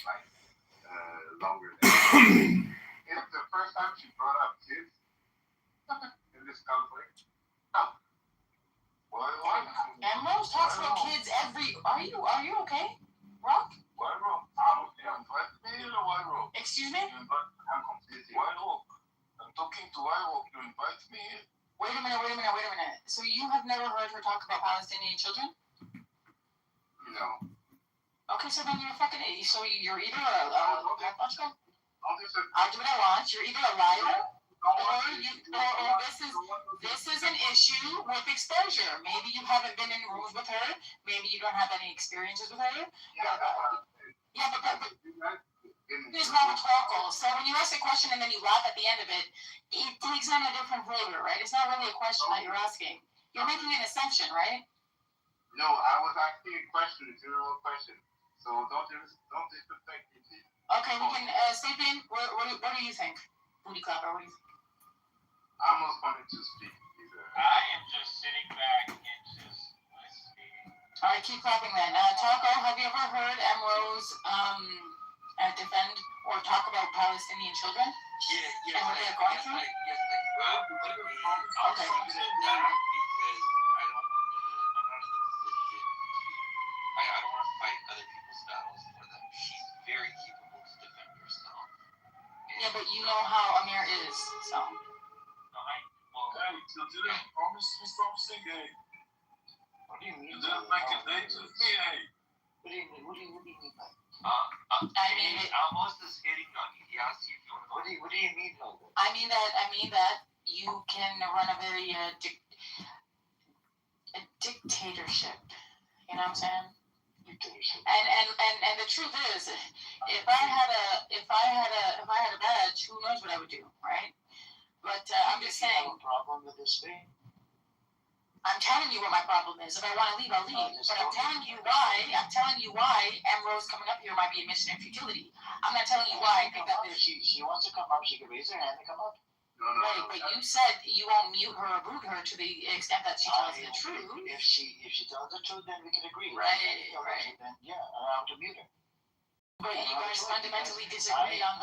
Like longer than it's the first time she brought up kids in this conflict. Why? And Rose talks about kids every. Are you okay, Rock? Why wrong? You invite me or why wrong? Excuse me? I'm confused. Why wrong? I'm talking to why wrong. You invite me in. Wait a minute. So you have never heard her talk about Palestinian children? No. Okay, so then you're fucking idiot. So you're either let's go. I'll do what I want. You're either a liar or this is an issue with exposure. Maybe you haven't been in rooms with her. Maybe you don't have any experiences with her. But it's not rhetorical. So when you ask a question and then you laugh at the end of it, it takes on a different flavor, right? It's not really a question that you're asking. You're making an assumption, right? No, I was asking a question, a general question. So don't disrespect me, please. Okay, we can Sapien, what do you think? Booty clapper, what do you think? I almost wanted to speak. I am just sitting back and just listening. Alright, keep clapping then. Taco, have you ever heard Rose defend or talk about Palestinian children? Yeah. And what they're going through? Yes, thank you. Okay. I'm not in the position. I don't want to fight other people's battles for them. She's very capable to defend herself. Yeah, but you know how Amir is, so. You didn't promise me something, hey. What do you mean? You didn't make a date with me, hey. What do you mean by that? I mean, Almost is hitting on you. He asked you if you want to go. What do you mean by that? I mean that you can run a very dictatorship. You know what I'm saying? Dictatorship. And the truth is, if I had a badge, who knows what I would do, right? But I'm just saying. You have a problem with this thing? I'm telling you what my problem is. If I want to leave, I'll leave. But I'm telling you why Ambrose coming up here might be a mission in futility. I'm not telling you why. I think that She wants to come up. She can raise her hand and come up. Right, but you said you won't mute her or boot her to the extent that she tells the truth. If she tells the truth, then we can agree. Right. Then I have to mute her. But you guys fundamentally disagree on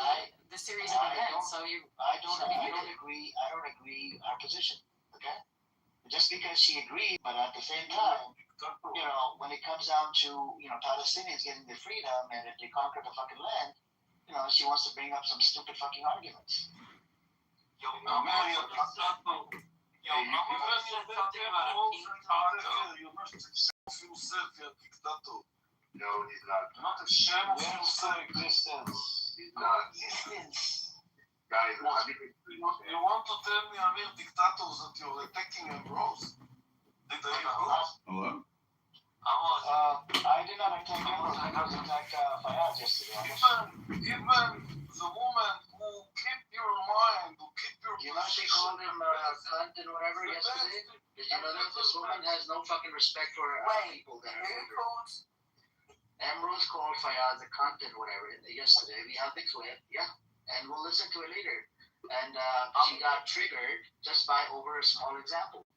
the series of events, so you. I don't agree our position. Okay. just because she agreed, but at the same time, when it comes down to, Palestinians getting their freedom and if they conquer the fucking land, she wants to bring up some stupid fucking arguments. Yo, Mama said something about a pink taco. No, he's not. Not a sham of existence. He's not. Guys, You want to tell me, Amir, dictators that you're attacking Ambrose? Did I hear good? Hello? I did not attack Ambrose. I was attacked Fayad yesterday. Even the woman who keep your mind, who keep your she called him cunt and whatever yesterday? Did you know that this woman has no fucking respect for people that are Ambrose called Fayad a cunt and whatever yesterday. We had things with and we'll listen to it later. And she got triggered just by over a small example,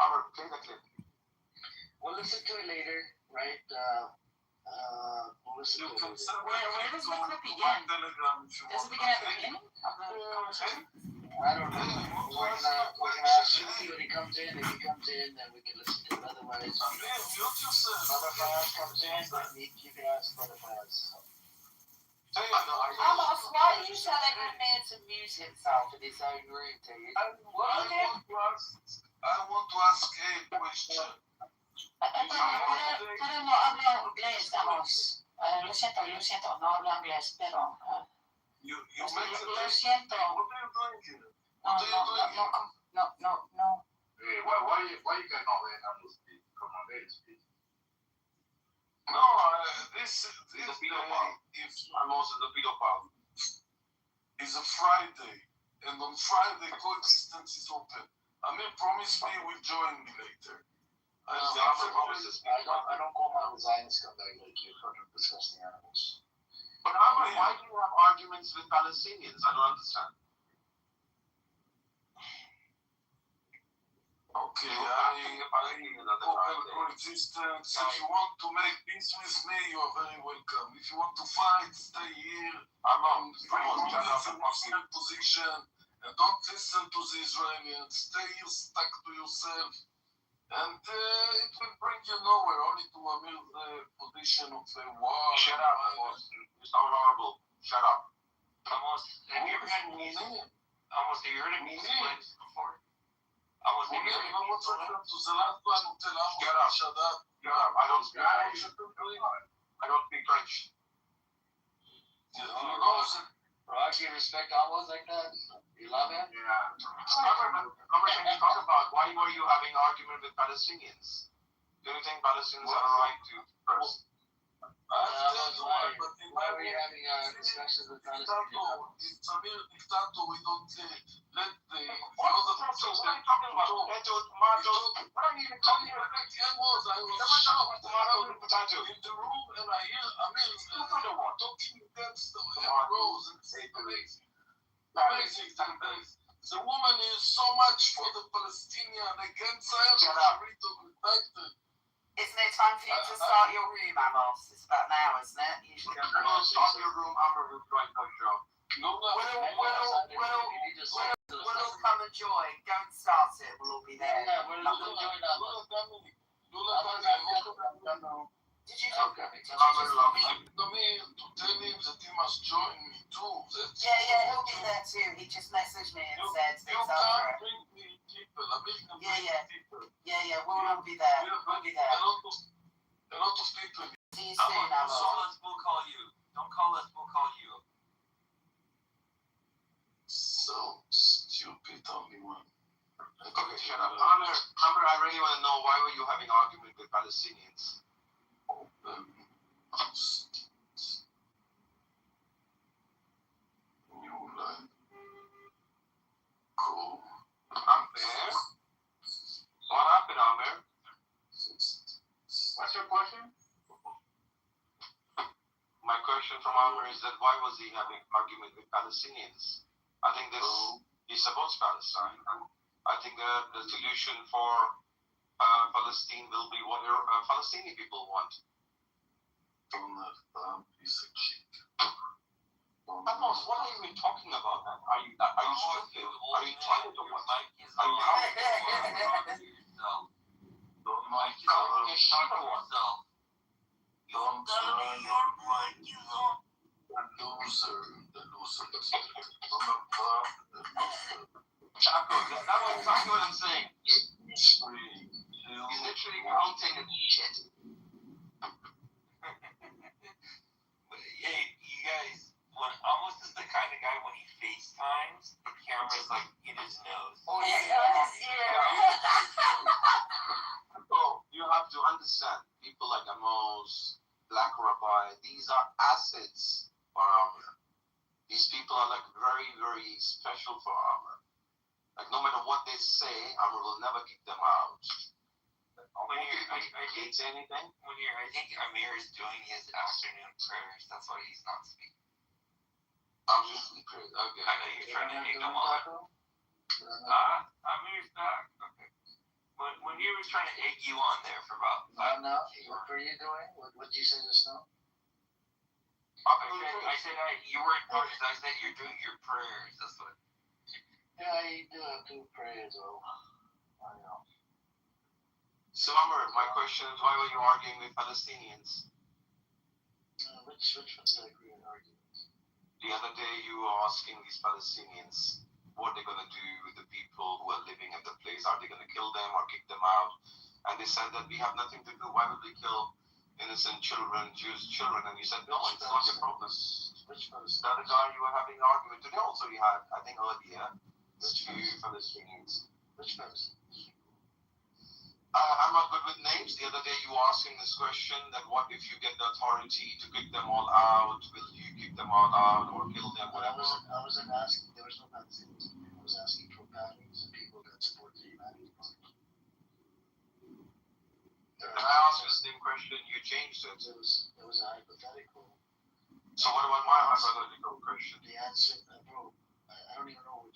Amr, play the clip. We'll listen to it later, right? We'll listen to it later. Where does the clip begin? Does it begin at the beginning of the conversation? I don't know. We're gonna ask Shuki when he comes in. If he comes in, then we can listen to it. Otherwise, Brother Fayaz comes in, you can ask Brother Fayaz. Amos, why are you telling him to mute himself and he's agreeing to you? I want to ask a question. Pero no habla inglés, Amos. Lo siento, no habla inglés, pero... Lo siento. What are you doing here? What are you doing here? No. Hey, why you guys not letting them speak? Come on, they speak. No, this day, if Amos is a pedophile. it's a Friday, and on Friday coexistence is open. Amir promised me he will join me later. I don't call my Zionists scumbag like you, fucking disgusting animals. But Amr, why do you have arguments with Palestinians? I don't understand. Okay, open coexistence. If you want to make peace with me, you are very welcome. If you want to fight, stay here. I'm in a position. And don't listen to the Israelis. Stay here stuck to yourself. And it will bring you nowhere, only to Amir's position of war. Shut up, Amos. You sound horrible. Shut up. Amos, have you ever heard me explain this before? Amos, have you ever heard me explain to the last one who tell Amos, shut up. I don't speak French. Rocky, respect Amos like that? You love him? Yeah. Congressman, you talk about why were you having argument with Palestinians? Do you think Palestinians have a right to first? Why were you having discussions with Palestinians? It's a mere dictator. We don't let the What are you talking about? Potatoes, tomatoes. What are you even talking about? I was shocked. In the room, and I hear Amir talking against the Rose and say amazing. The woman is so much for the Palestinian against Israel. Isn't it time for you to start your room, Amos? It's about now, isn't it? You should go. Start your room, Amr will join the show. We'll come and join. Go and start it. We'll all be there. Did you talk to me? To tell him that he must join me too. Yeah, he'll be there too. He just messaged me and said things up for it. Yeah, we'll all be there. We'll be there. A lot of people. See you soon, Amos. We'll call you. Don't call us, we'll call you. So stupid, only one. Okay, shut up. Amr, I really want to know why were you having argument with Palestinians? New line. Cool. Amr? What happened, Amr? What's your question? My question from Amr is that why was he having argument with Palestinians? I think he supports Palestine. I think the solution for Palestine will be what Palestinian people want. Piece of shit. Carlos, what are you even talking about, man? Are you stupid? Are you tired or what? Are you out of yourself? Mike is calling a shit or what? Don't tell me you're right, you know. The loser. Chaco, that's exactly what I'm saying. He's literally counting and shit. Hey, you guys, when Amos is the kind of guy when he FaceTimes, the camera's like in his nose. Oh, yeah. So you have to understand, people like Amos, Black Rabbi, these are assets for Armor. These people are like very, very special for Armor. Like no matter what they say, Armor will never kick them out. I didn't say anything. I think Amir is doing his afternoon prayers. That's why he's not speaking. Afternoon prayers. Okay. I know you're trying to make them all. Amir's back. Okay. When he was trying to egg you on there for about 5 No. What are you doing? What did you say just now? I said you were in prayers. I said you're doing your prayers. That's what. Yeah, I do have to pray as well. I know. So, Amr, my question is, why were you arguing with Palestinians? Which ones did I agree on arguing? The other day, you were asking these Palestinians what they're going to do with the people who are living at the place. Are they going to kill them or kick them out? And they said that we have nothing to do. Why would we kill innocent children, Jewish children? And you said, no, it's not your problem. Which ones? The other guy you were having an argument today also we had, I think earlier, two Palestinians. Which ones? I'm not good with names. The other day you were asking this question that what if you get the authority to kick them all out? Will you kick them all out or kill them, whatever? I wasn't asking. There was no Palestinians. I was asking for families and people that support the United Party. And I asked you the same question. You changed it. It was a hypothetical. So what about my hypothetical question? The answer, bro. I don't even know what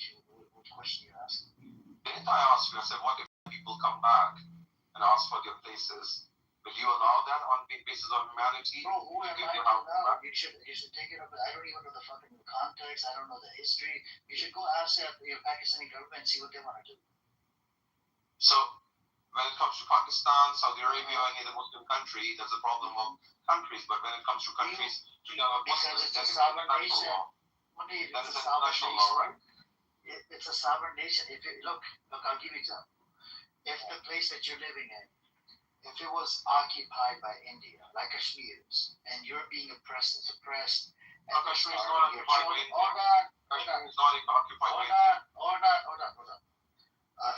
question you're asking. Didn't I ask you? I said, what if people come back and ask for their places? Will you allow that on basis of humanity? Bro, who am I to know? You should take it up. I don't even know the fucking context. I don't know the history. You should go ask the Pakistani government and see what they want to do. So, when it comes to Pakistan, Saudi Arabia, any other Muslim country, there's a problem of countries. But when it comes to countries, because it's a sovereign nation. That is international law, right? It's a sovereign nation. If it, look, I'll give you an example. If the place that you're living in, if it was occupied by India, like Kashmir is, and you're being oppressed and suppressed, and Kashmir is not occupied by India. Hold on.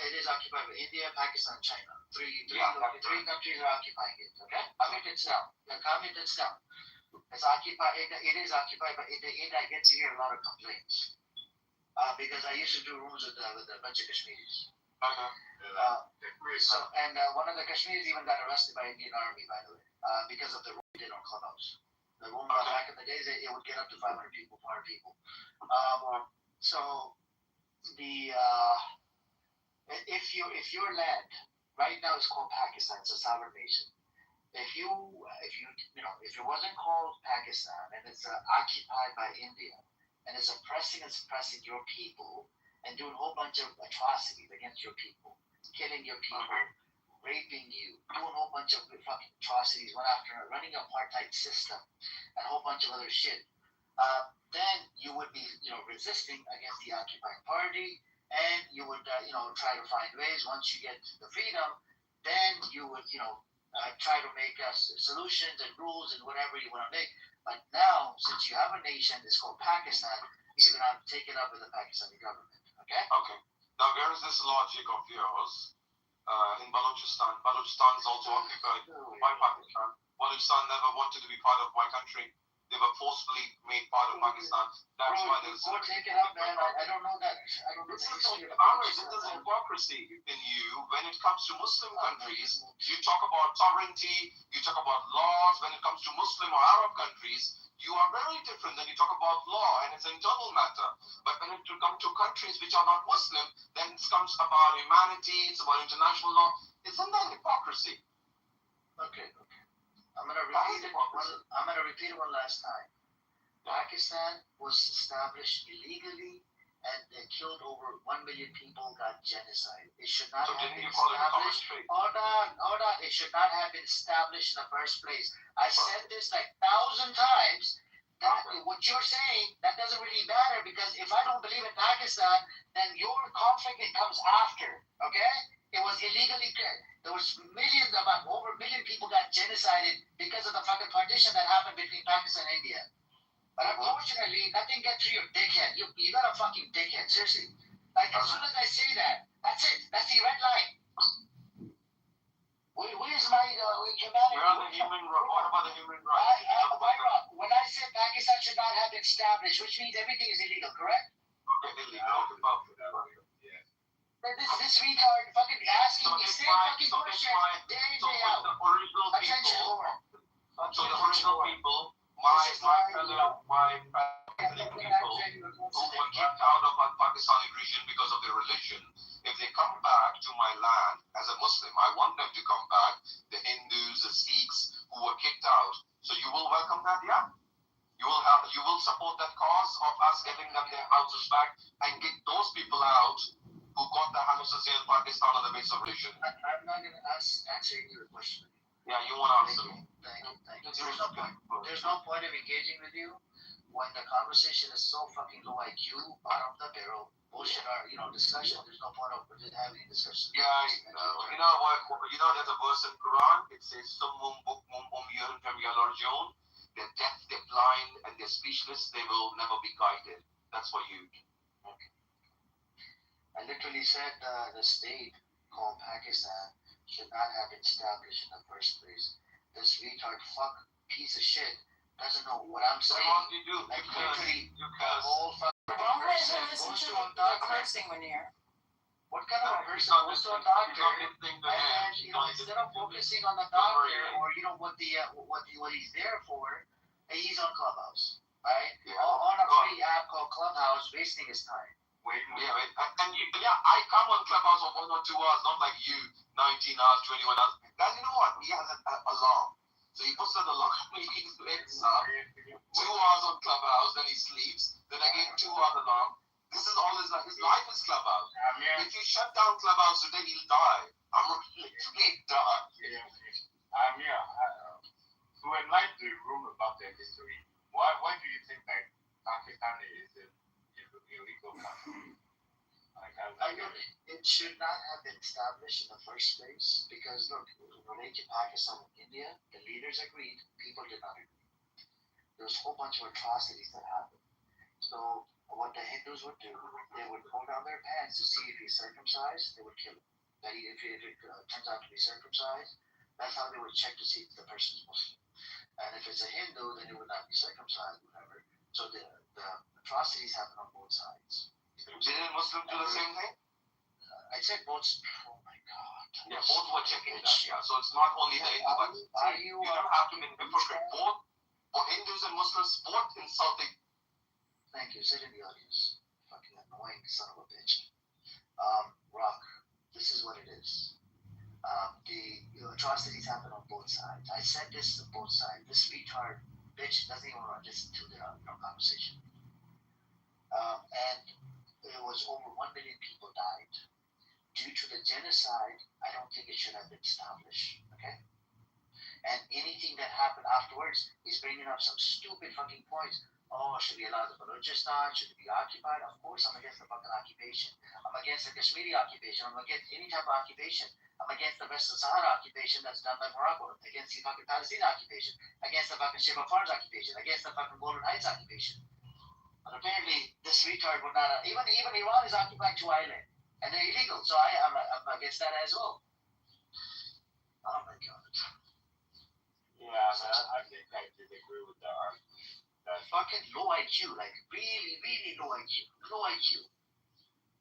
It is occupied by India, Pakistan, China. Three countries are occupying it. Okay, comment it down. It's occupied. It is occupied by India. I get to hear a lot of complaints because I used to do rooms with a bunch of Kashmiris. One of the Kashmiris even got arrested by Indian Army, by the way, because of the room we did on Clubhouse. The room back in the days, it would get up to 500 people, 400 people. So the if your land right now is called Pakistan, it's a sovereign nation. If it wasn't called Pakistan and it's occupied by India and is oppressing and suppressing your people and doing a whole bunch of atrocities against your people, killing your people, raping you, doing a whole bunch of fucking atrocities one after another, running an apartheid system and a whole bunch of other shit, then you would be resisting against the occupying party, and you would try to find ways. Once you get the freedom, then you would try to make solutions and rules and whatever you want to make. But now, since you have a nation, it's called Pakistan, you're going to have to take it up with the Pakistani government. Okay? Okay. Now, where is this logic of yours in Balochistan? Balochistan is also occupied by Pakistan. Balochistan never wanted to be part of my country. They were forcefully made part of Pakistan. That's why there's... Go take it up, man. I don't know that. I don't know the history of Balochistan. There's hypocrisy in you when it comes to Muslim countries. You talk about sovereignty, you talk about laws. When it comes to Muslim or Arab countries, you are very different. Then you talk about law, and it's an internal matter. But when it comes to countries which are not Muslim, then it comes about humanity, it's about international law. Isn't that hypocrisy? Okay. I'm gonna repeat it one last time. Pakistan was established illegally, and they killed over 1 million people, got genocide. It should not have been established. Hold on. It should not have been established in the first place. I said this like 1,000 times. That what you're saying, that doesn't really matter, because if I don't believe in Pakistan, then your conflict comes after. Okay? It was illegally killed. There was millions, about over 1 million people got genocided because of the fucking partition that happened between Pakistan and India. But unfortunately, nothing gets through your dickhead. You got a fucking dickhead, seriously. Like, as soon as I say that, that's it. That's the red line. Where's my humanity? You're on the human right. What about the human rights? When I said Pakistan should not have been established, which means everything is illegal, correct? This retard fucking asking me the same fucking question day in, day out. Attention, Lord. So the original people, my fellow Catholic people who were kicked out of our Pakistani region because of their religion, if they come back to my land as a Muslim, I want them to come back. The Hindus, the Sikhs who were kicked out. So you will welcome that, yeah? You will support that cause of us getting them their houses back and get those people out who got the houses in Pakistan on the basis of religion. I'm not going to answer your question. Yeah, you want to answer me. Thank you. There's no point of engaging with you when the conversation is so fucking low IQ, bottom of the barrel, bullshit, or discussion. There's no point of having a discussion. Yeah, you know what? There's a verse in Quran. It says, "Summum bukmum umyun famiyalorjun." They're deaf, they're blind, and they're speechless. They will never be guided. That's for you. Okay. I literally said the state called Pakistan should not have been established in the first place. This retard fuck piece of shit doesn't know what I'm saying. What do you do? Like literally, you curse. whole fucking person goes to a doctor. What kind of a person goes to a doctor and instead of focusing on the doctor or what he's there for, he's on Clubhouse, right? Yeah. On a free app called Clubhouse, wasting his time. Wait. I come on Clubhouse for 1 or 2 hours, not like you, 19 hours, 21 hours. Then you know what? He has an alarm. So he puts an alarm, he wakes up, 2 hours on Clubhouse, then he sleeps, then again 2 hours alarm. This is all his life. His life is Clubhouse. If you shut down Clubhouse today, he'll die. I'm literally die. I'm here. To enlighten the room about their history, why do you think that Pakistan is an illegal country? It should not have been established in the first place because, look, related to Pakistan and India, the leaders agreed, people did not agree. There was a whole bunch of atrocities that happened. So what the Hindus would do, they would pull down their pants to see if he's circumcised, they would kill him. That if it turns out to be circumcised, that's how they would check to see if the person is Muslim. And if it's a Hindu, then it would not be circumcised, whatever. So the atrocities happen on both sides. Didn't Muslims do the same thing? I said both. Oh my God. Yeah, both were checking that. Yeah, so it's not only the Hindu, but you don't have to be hypocrite. Both for Hindus and Muslims, both insulting. Thank you. Sit in the audience. Fucking annoying son of a bitch. Rock. This is what it is. The atrocities happen on both sides. I said this on both sides. This retard bitch doesn't even want to listen to the conversation. And there was over 1 million people died. Due to the genocide, I don't think it should have been established. Okay? And anything that happened afterwards is bringing up some stupid fucking points. Oh, should we allow the Balochistan? Should it be occupied? Of course, I'm against the fucking occupation. I'm against the Kashmiri occupation. I'm against any type of occupation. I'm against the Western Sahara occupation that's done by Morocco. Against the fucking Palestinian occupation. Against the fucking Sheba Farms occupation. Against the fucking Golden Heights occupation. But apparently, this retard would not. Even Iran is occupying 2 islands, and they're illegal. So I'm against that as well. Oh my God. Yeah, I think I disagree with the argument. Fucking low IQ, like really, really low IQ. Low IQ.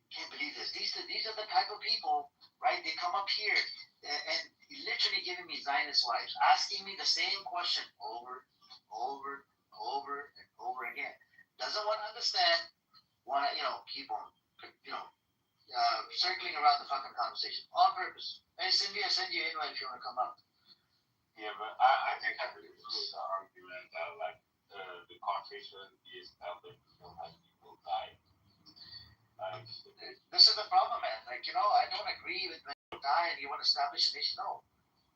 Can't believe this. These are the type of people, right? They come up here and literally giving me Zionist vibes, asking me the same question over and over again. Doesn't want to understand, want to, keep on, circling around the fucking conversation on purpose. Hey, Cindy, I send you an invite if you want to come up. Yeah, but I think I agree with the argument that, like, the conversation is helping as people die. This is the problem, man. Like, I don't agree with when you die and you want to establish a nation. No,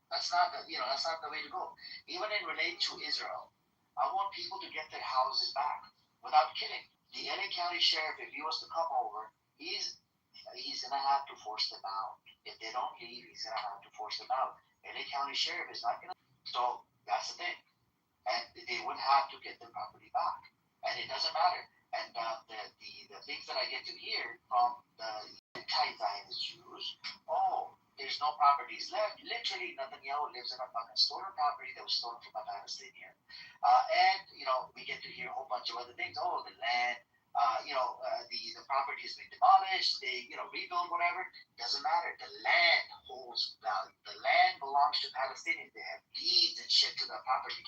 that's not the way to go. Even in relate to Israel, I want people to get their houses back. Without kidding, the LA County Sheriff, if he was to come over, he's gonna have to force them out. If they don't leave, he's gonna have to force them out. LA County Sheriff is not gonna. So that's the thing, and they would have to get their property back, and it doesn't matter. And the things that I get to hear from the anti-Zionist Jews, there's no properties left. Literally, Netanyahu lives in a fucking stolen property that was stolen from a Palestinian. And we get to hear a whole bunch of other things. Oh, the land, the property has been demolished. They, rebuild whatever. Doesn't matter. The land holds value. The land belongs to Palestinians. They have deeds and shit to the property.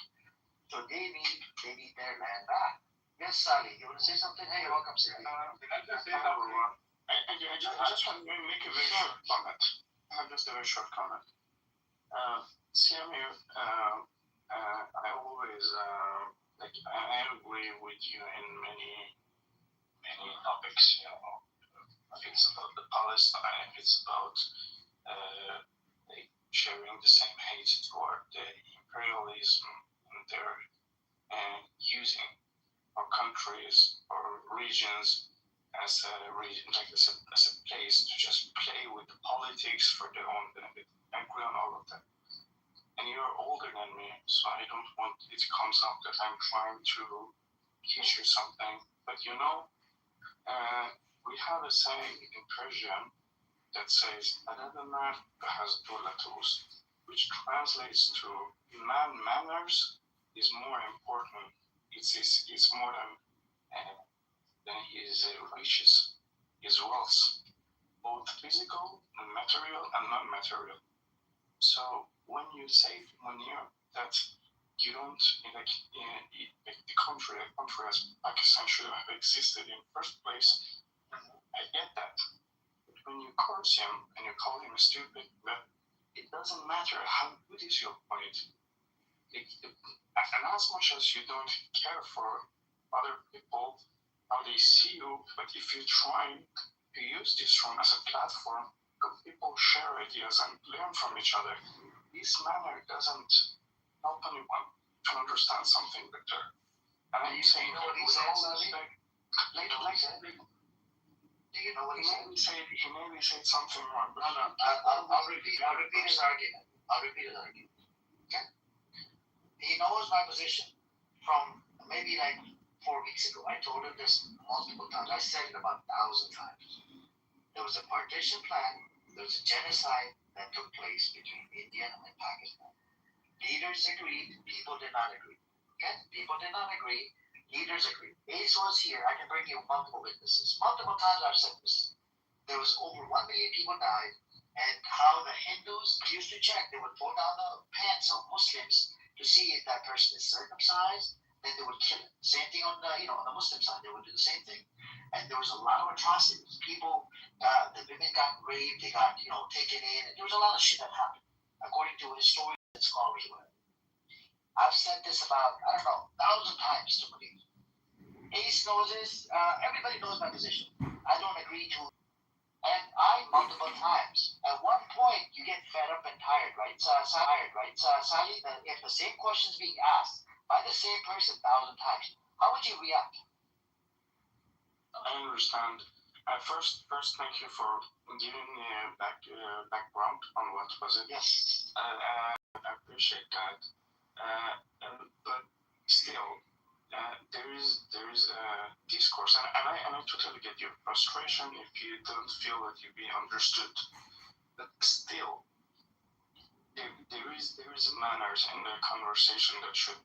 So they need their land back. Yes, Sally, you want to say something? Hey, welcome, Sally. I just want to make a very short comment. I have just a very short comment. CMU, I always I agree with you in many topics. If it's about the Palestine, if it's about sharing the same hate toward the imperialism, and they're using our countries or regions as a place to just play with the politics for their own benefit. I agree on all of that. And you're older than me, so I don't want it comes out that I'm trying to teach you something. But we have a saying in Persian that says "Adadana has dolatus," which translates to manners is more important. It's more than his riches, his wealth, both physical and material and non-material. So when you say that you don't the country as Pakistan should have existed in the first place, I get that. But when you curse him and you call him stupid, but it doesn't matter how good is your point. And as much as you don't care for other people, how they see you, but if you try to use this room as a platform for people share ideas and learn from each other, this manner doesn't help anyone to understand something better. And I'm saying, what he said, Sally? Do you know what he said? He maybe said something wrong. No, I'll repeat his argument. Okay? He knows my position from maybe like 4 weeks ago. I told him this multiple times. I said it about 1,000 times. There was a partition plan. There was a genocide that took place between India and Pakistan. Leaders agreed. People did not agree. Okay? People did not agree. Leaders agreed. Ace was here. I can bring you multiple witnesses. Multiple times I've said this. There was over 1 million people died. And how the Hindus used to check. They would pull down the pants of Muslims to see if that person is circumcised, then they would kill him. Same thing on the Muslim side, they would do the same thing. And there was a lot of atrocities. People, the women got raped, they got, taken in, and there was a lot of shit that happened, according to historians and scholars or whatever. I've said this about, 1,000 times to believe. Ace knows this, everybody knows my position. I don't agree to, and I multiple times. At one point, you get fed up and tired, right? Sally, if the same question is being asked by the same person 1,000 times, how would you react? I understand. First, thank you for giving me a background on what was it. Yes. I appreciate that. But still, there is a discourse, and I totally get your frustration if you don't feel that you're being understood. But still, there is manners in the conversation that should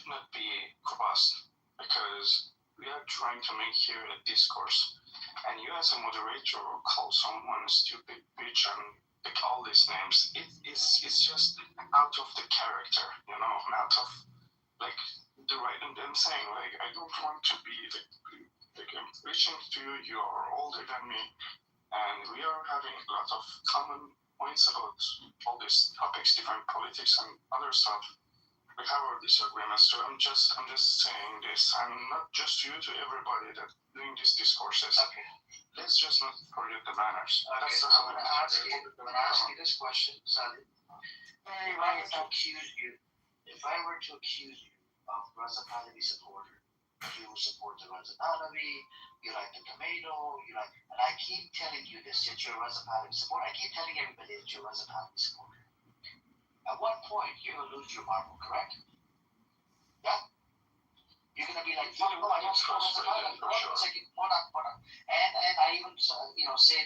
not be crossed, because we are trying to make here a discourse, and you as a moderator call someone a stupid bitch and pick all these names. It's just out of the character, out of the right. And then saying I don't want to be I'm preaching to you. You are older than me, and we are having a lot of common points about all these topics, different politics and other stuff. We have our disagreements too. I'm just saying this. I'm not just you, to everybody that doing these discourses. Okay. Let's just not forget the manners. Okay, That's I'm gonna ask you this question, Sally. If I were to accuse you of Raza Pahlavi supporter, you support the Raza Pahlavi, you like the tomato, and I keep telling you this, that you're a Raza Pahlavi supporter. I keep telling everybody that you're a Raza Pahlavi supporter. At one point, you're gonna lose your marble, correct? Yeah? You're gonna be like, fuck, no, I don't support Raza Pahlavi. Hold on. And I even, say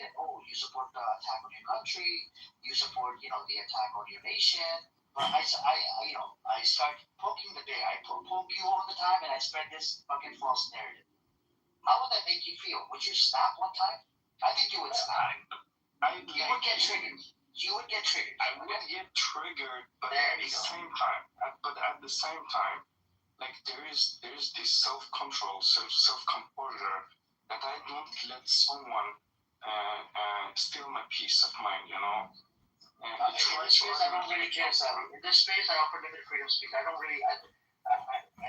that, you support the attack on your country, you support, the attack on your nation. But I start poking the bear. I poke you all the time, and I spread this fucking false narrative. How would that make you feel? Would you snap one time? I think you would snap. You would get triggered. I wouldn't get triggered, but at the same time, like there is this self-control, self-composure that I don't let someone steal my peace of mind. In this space, I don't really care, Sally. In this space, I offer limited freedom of speech. I don't really, I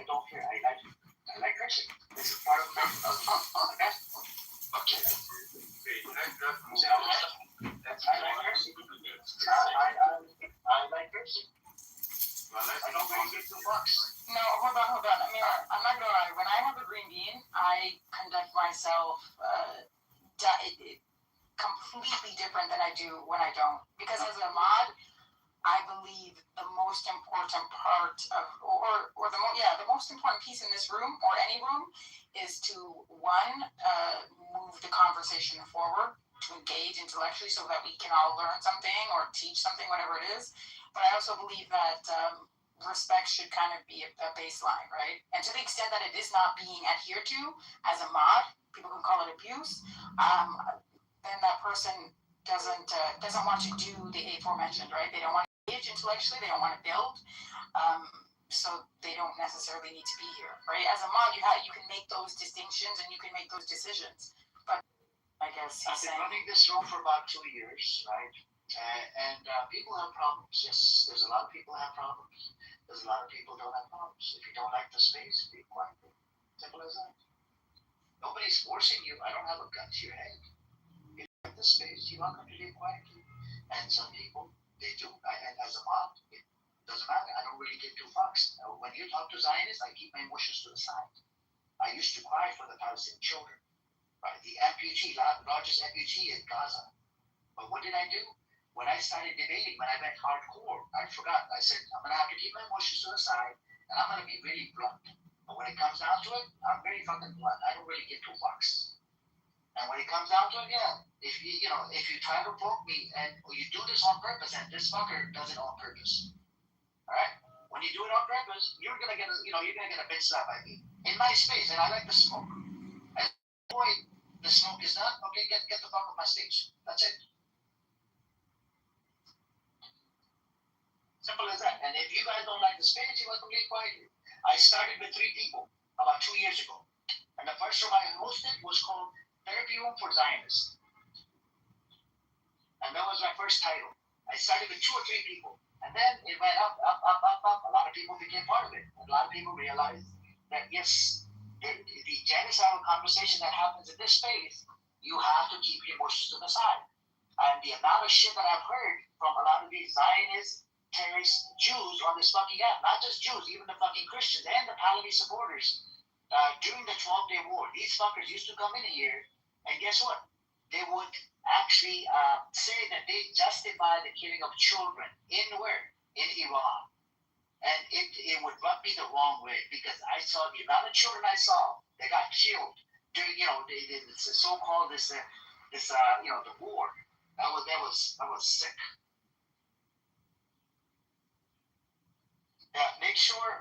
don't care. I like cursing. This is part of my, okay? Okay. I like cursing. I like cursing. I don't really get $2. No, hold on. I mean, I'm not gonna lie. When I have a green bean, I conduct myself completely different than I do when I don't. Because as a mod, I believe the most important part of, the most important piece in this room or any room is to move the conversation forward, to engage intellectually so that we can all learn something or teach something, whatever it is. But I also believe that respect should kind of be a baseline, right? And to the extent that it is not being adhered to as a mod, people can call it abuse. Then that person doesn't want to do the aforementioned, right? They don't want to engage intellectually. They don't want to build. So they don't necessarily need to be here, right? As a mod, you can make those distinctions and you can make those decisions. But I guess I've been running this room for about 2 years, right? And people have problems. Yes, there's a lot of people who have problems. There's a lot of people who don't have problems. If you don't like the space, be quiet. Simple as that. Nobody's forcing you. I don't have a gun to your head. If you like the space, you're welcome to be quietly. And some people, they do. And as a mod, it doesn't matter. I don't really give $2. When you talk to Zionists, I keep my emotions to the side. I used to cry for the Palestinian children. Right? The amputee, largest amputee in Gaza. But what did I do? When I started debating, when I went hardcore, I forgot. I said, I'm going to have to keep my emotions to the side, and I'm going to be really blunt. But when it comes down to it, I'm very fucking blunt. I don't really give $2. And when it comes down to it, yeah, if you try to provoke me and you do this on purpose, and this fucker does it on purpose, all right? When you do it on purpose, you're gonna get a bitch slap by me in my space, and I like the smoke. And boy, the smoke is done. Okay, get the fuck off my stage. That's it. Simple as that. And if you guys don't like the space, you welcome to be quiet. I started with 3 people about 2 years ago. And the first room I hosted was called Therapy Room for Zionists. And that was my first title. I started with 2 or 3 people. And then it went up. A lot of people became part of it. A lot of people realized that, yes, the genocidal conversation that happens in this space, you have to keep your emotions to the side. And the amount of shit that I've heard from a lot of these Zionists, terrorist Jews on this fucking app, not just Jews, even the fucking Christians and the Pahlavi supporters, during the 12-day war, these fuckers used to come in here, and guess what? They would actually say that they justify the killing of children in where? In Iran. And it would rub me the wrong way, because I saw the amount of children I saw that got killed during, the so-called the war. That was sick. Yeah, make sure,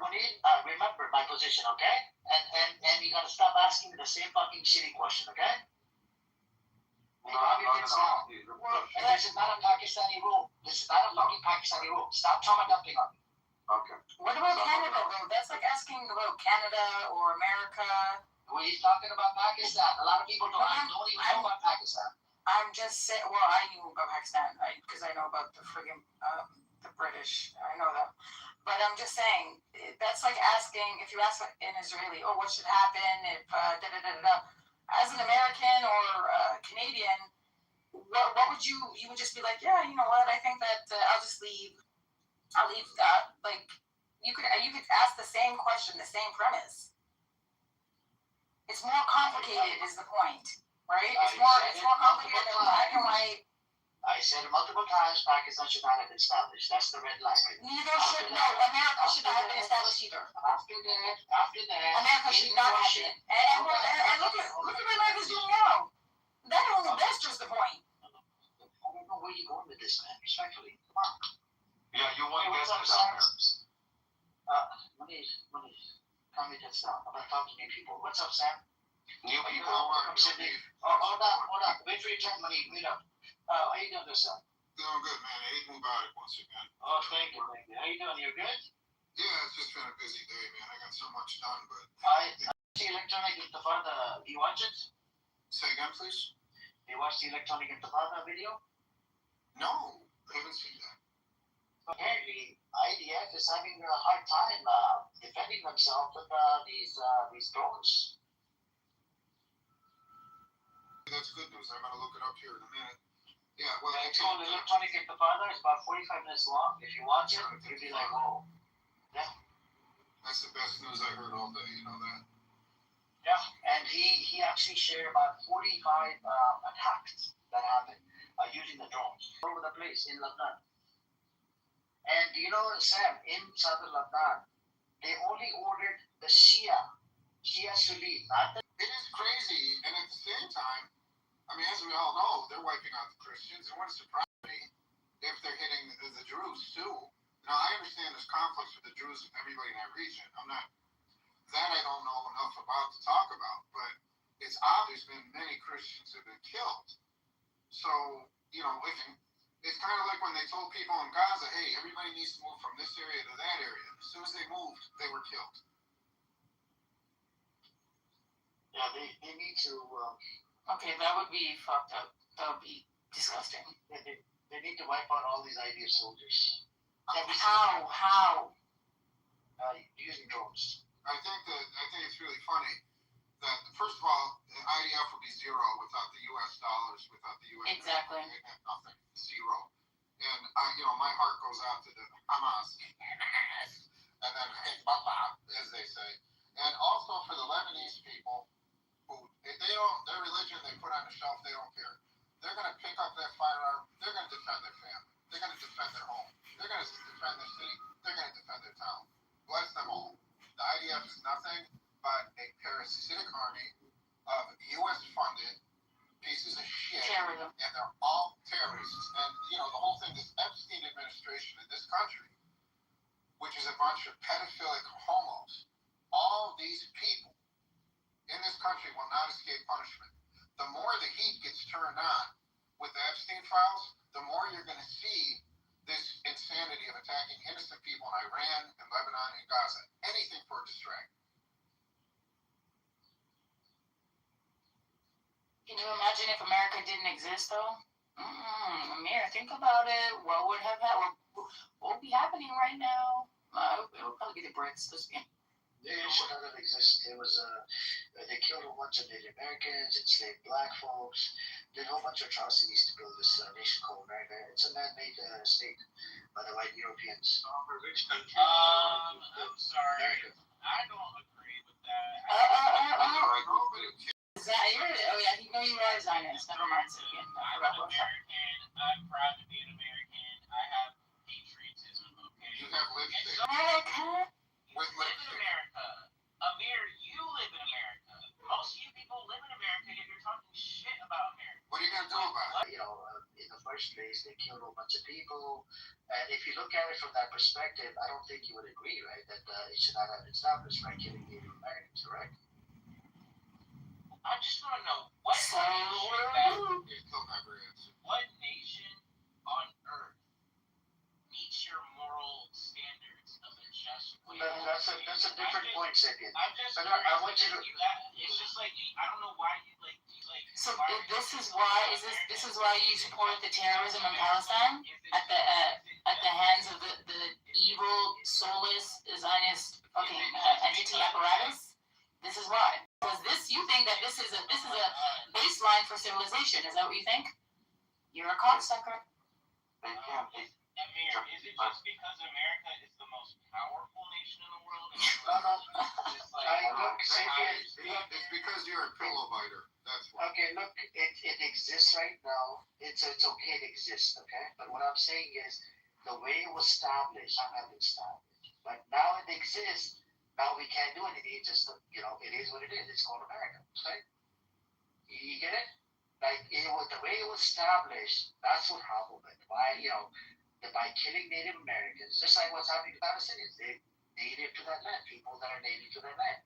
remember my position, okay? And you gotta stop asking me the same fucking shitty question, okay? And this is not a Pakistani rule. This is not a fucking Pakistani rule. Stop trauma dumping on me. Okay. What about Canada, though? That's like asking about Canada or America. Well, he's talking about Pakistan. A lot of people don't even know about Pakistan. I'm just saying, well, I knew about Pakistan, because I know about the friggin' the British. I know that. But I'm just saying, that's like asking, if you ask an Israeli, oh, what should happen if as an American or Canadian, what would you would just be like, yeah, you know what, I think that I'll just leave. Like, you could ask the same question, the same premise. It's more complicated is the point, right? It's more complicated than black and white. I said multiple times Pakistan should not have been established. That's the red line. Neither should, no, America should not have been established either. After that, America should not have been. And look at what America's doing now. That's just the point. I don't know where you're going with this, man. Respectfully. Come on. Yeah, you want business out there. Let me calm me down. I'm going to talk to new people. What's up, Sam? New people. From Sydney. Hold on. Wait for your turn, money. Wait up. How you doing this time? Doing good, man. Eid Mubarak once again. Oh, thank you. How you doing? You good? Yeah, it's just been a busy day, man. I got so much done, but... I see Electronic Intifada. Do you watch it? Say again, please? Do you watch the Electronic Intifada video? No, I haven't seen that. Apparently, IDF is having a hard time defending themselves with these drones. That's good news. I'm going to look it up here in a minute. Yeah, well, it's called Electronic Intifada. It's about 45 minutes long. If you watch it, you'll be like, whoa. Yeah. That's the best news I heard all day, you know that? Yeah, and he actually shared about 45 attacks that happened using the drones all over the place in Lebanon. And you know, Sam, in southern Lebanon, they only ordered the Shias to leave, not the... It is crazy, and at the same time, I mean, as we all know, they're wiping out the Christians. It wouldn't surprise me if they're hitting the Druze too. Now, I understand there's conflicts with the Druze and everybody in that region. I don't know enough about to talk about, but it's obvious there's been many Christians who have been killed. So, you know, it's kind of like when they told people in Gaza, hey, everybody needs to move from this area to that area. As soon as they moved, they were killed. Yeah, they need to... Okay, that would be fucked up. That would be disgusting. They need to wipe out all these IDF soldiers. How? Using drones. I think it's really funny that, first of all, the IDF would be zero without the U.S. dollars, without the U.S. Exactly. Nothing. Zero. And, you know, my heart goes out to the Hamas. And then, as they say. And also for the Lebanese people, who, if they don't, their religion they put on the shelf, they don't care. They're going to pick up that firearm. They're going to defend their family. They're going to defend their home. They're going to defend their city. They're going to defend their town. Bless them all. The IDF is nothing but a parasitic army of U.S.-funded pieces of shit. Terrorism. And they're all terrorists. And, you know, the whole thing, this Epstein administration in this country, which is a bunch of pedophilic homos, all these people in this country will not escape punishment. The more the heat gets turned on with the Epstein files, the more you're going to see this insanity of attacking innocent people in Iran and Lebanon and Gaza. Anything for a distract. Can you imagine if America didn't exist, though? Amir, think about it. What would have happened? What would be happening right now? It would probably be the Brits. They should not have existed. It was they killed a bunch of Native Americans, enslaved black folks, did a whole bunch of atrocities to build this nation called America. It's a man-made state by the white Europeans. Which country? I'm sorry. America. I don't agree with that. Zaire? Oh yeah, you know you are a Zionist. Never mind, Simeon. I'm an American. I'm proud to be an American. I have patriotism. Okay. You have lipstick. America. You live in America. Amir, you live in America. Most of you people live in America, yet you're talking shit about America. What are you going to do about it? You know, in the first place, they killed a bunch of people. And if you look at it from that perspective, I don't think you would agree, right, that it should not have been established, right, killing Native Americans, correct? I just want to know what nation on earth meets your moral standards of a just way? That's a different point, Sapien. I'm just but I want you to. It's just like I don't know why you like. So this is why you support the terrorism in Palestine at the hands of the evil, soulless Zionist fucking baseline for civilization. Is that what you think? You're a cocksucker. They can't. Amir, is it just because America is the most powerful nation in the world? No. It's because you're a pillow biter. That's why. Okay, look, it exists right now. It's okay to exist, okay? But what I'm saying is, the way it was established, but now it exists. Now we can't do anything. It just, it is what it is. It's called America, right? You get it? Like, the way it was established, that's what happened. Why, by killing Native Americans, just like what's happening to Palestinians. They native to that land, people that are native to that land.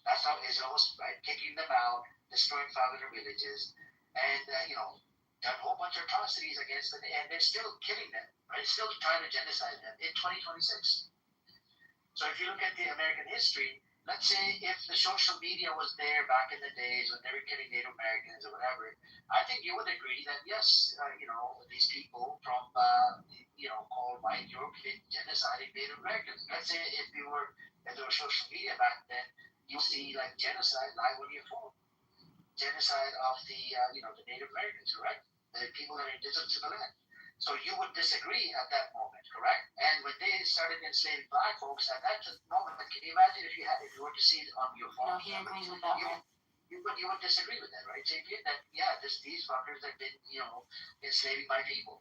That's how Israel was, right? Kicking them out, destroying 500 villages, and, done a whole bunch of atrocities against them, and they're still killing them, right? Still trying to genocide them in 2026. So if you look at the American history, let's say if the social media was there back in the days when they were killing Native Americans or whatever, I think you would agree that yes, these people from called white Europe did genociding Native Americans. Let's say if there were social media back then, you see like genocide live on your phone, genocide of the the Native Americans, correct? The people that are indigenous to the land. So you would disagree at that moment, correct? And when they started enslaving black folks at that moment, can you imagine if you were to see it on your phone? No, he agrees with that one. You would disagree with that, right, JP? That these fuckers have been enslaving my people.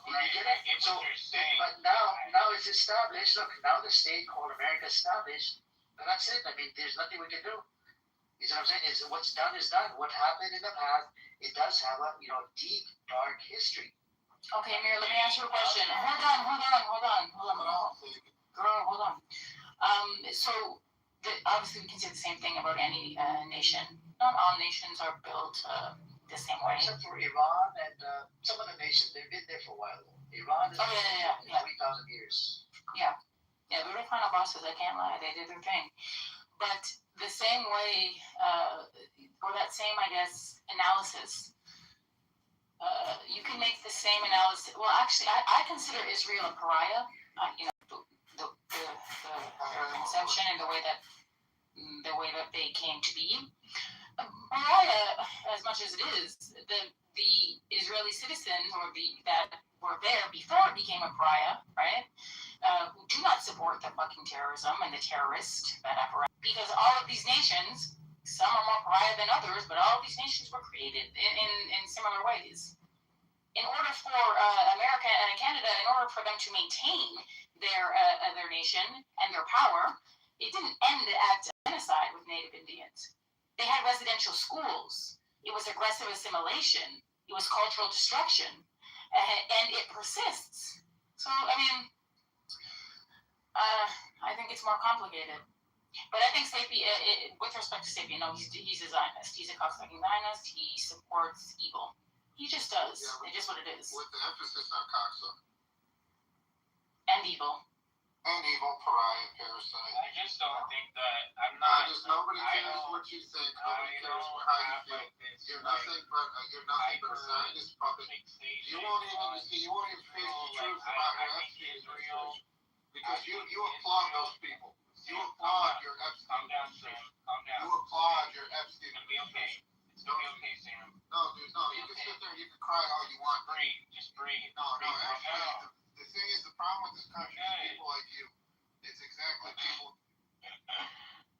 You get it? So, but now it's established. Look, now the state called America established, and that's it. I mean, there's nothing we can do. You see what I'm saying? Is what's done is done. What happened in the past, it does have a deep, dark history. Okay, Amir, let me ask you a question. Hold on. Girl, hold on. So obviously we can say the same thing about any nation. Not all nations are built the same way. Except for Iran and some of the nations, they've been there for a while. Iran is 3,000 years. Yeah, we were kind of bosses, I can't lie. They did their thing. But the same way, or that same, I guess, analysis, you can make the same analysis. Well, actually, I consider Israel a pariah. Their conception and the way that they came to be. Pariah, as much as it is, the Israeli citizens that were there before it became a pariah, right? Who do not support the fucking terrorism and the terrorists that apparatus. Because all of these nations, some are more pariah than others, but all of these nations were created in similar ways. In order for America and Canada, in order for them to maintain their nation and their power, it didn't end at genocide with Native Indians. They had residential schools. It was aggressive assimilation. It was cultural destruction. And it persists. So, I mean, I think it's more complicated. But I think Sapien, with respect to Sapien, no, he's a Zionist. He's a cocksucking Zionist. He supports evil. He just does. Yeah, it's just what it is. With the emphasis on cocksucker. And evil. And evil, pariah, parasite. I just don't think that nobody cares what you think. Nobody cares how you feel. You're nothing but a Zionist puppet. You won't even face the truth about your Epstein administration. Because you applaud those people. You applaud your Epstein administration. You applaud your Epstein administration. It's gonna be okay, Sam. No, dude, no. You can sit there and you can cry all you want. Just breathe. No, actually, the thing is, the problem with this country is people like you. It's exactly people.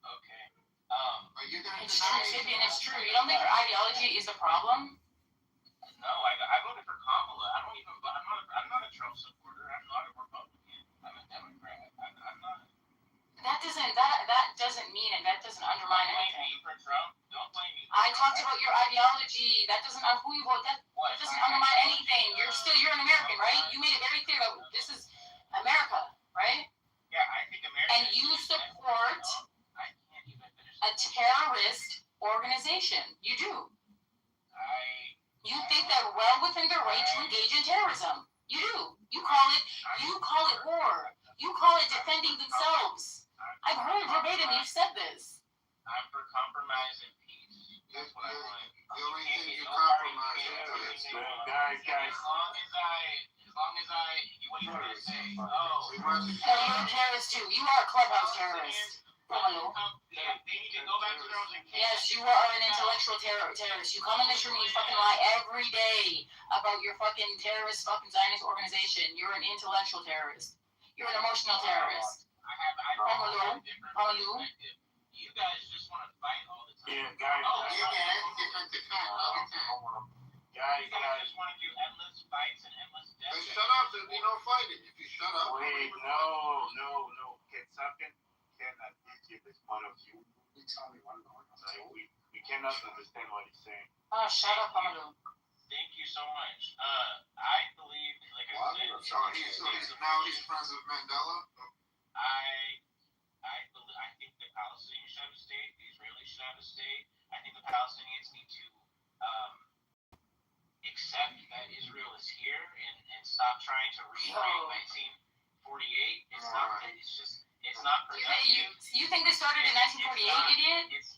Okay. Are you gonna It's true, Sapien, it's true. You don't think your ideology is the problem? No, I voted for Kamala. I'm not a Trump supporter. I'm not a Republican. I'm a Democrat. I'm not. That doesn't mean and that doesn't undermine anything. anything. Don't blame me for Trump. Don't blame me. I talked about your ideology. That doesn't who you vote. That doesn't undermine anything. You're an American, right? You made it very clear that this is America, right? Yeah, I think America. And you support a terrorist organization. You do. You think they're well within their right to engage in terrorism. You do. You call it war. You call it defending themselves. I've heard verbatim you've said this. I'm for compromise and peace. That's what I want. The only thing you compromise is Guys. As long as I, what are you trying to say? No, you're a terrorist too. You are a clubhouse terrorist. They need to go back to their own camp. Yes, you are an intellectual terrorist. You come in this room and you fucking lie every day about your fucking terrorist fucking Zionist organization. You're an intellectual terrorist. You're an emotional terrorist. I have a different perspective. You guys just want to fight all the time. Yeah, guys. You guys just want to do endless fights and endless deaths. Hey, shut up, there'll be no fighting. If you shut up. Wait, no. Can something cannot give this point of view. We cannot understand what he's saying. Oh, shut up, Amadou. Thank you so much. I believe, like I said, he's friends with Mandela. I think the Palestinians should have a state. The Israelis should have a state. I think the Palestinians need to accept that Israel is here and stop trying to rewrite 1948. It's not productive. You think they started in 1948, idiot? It's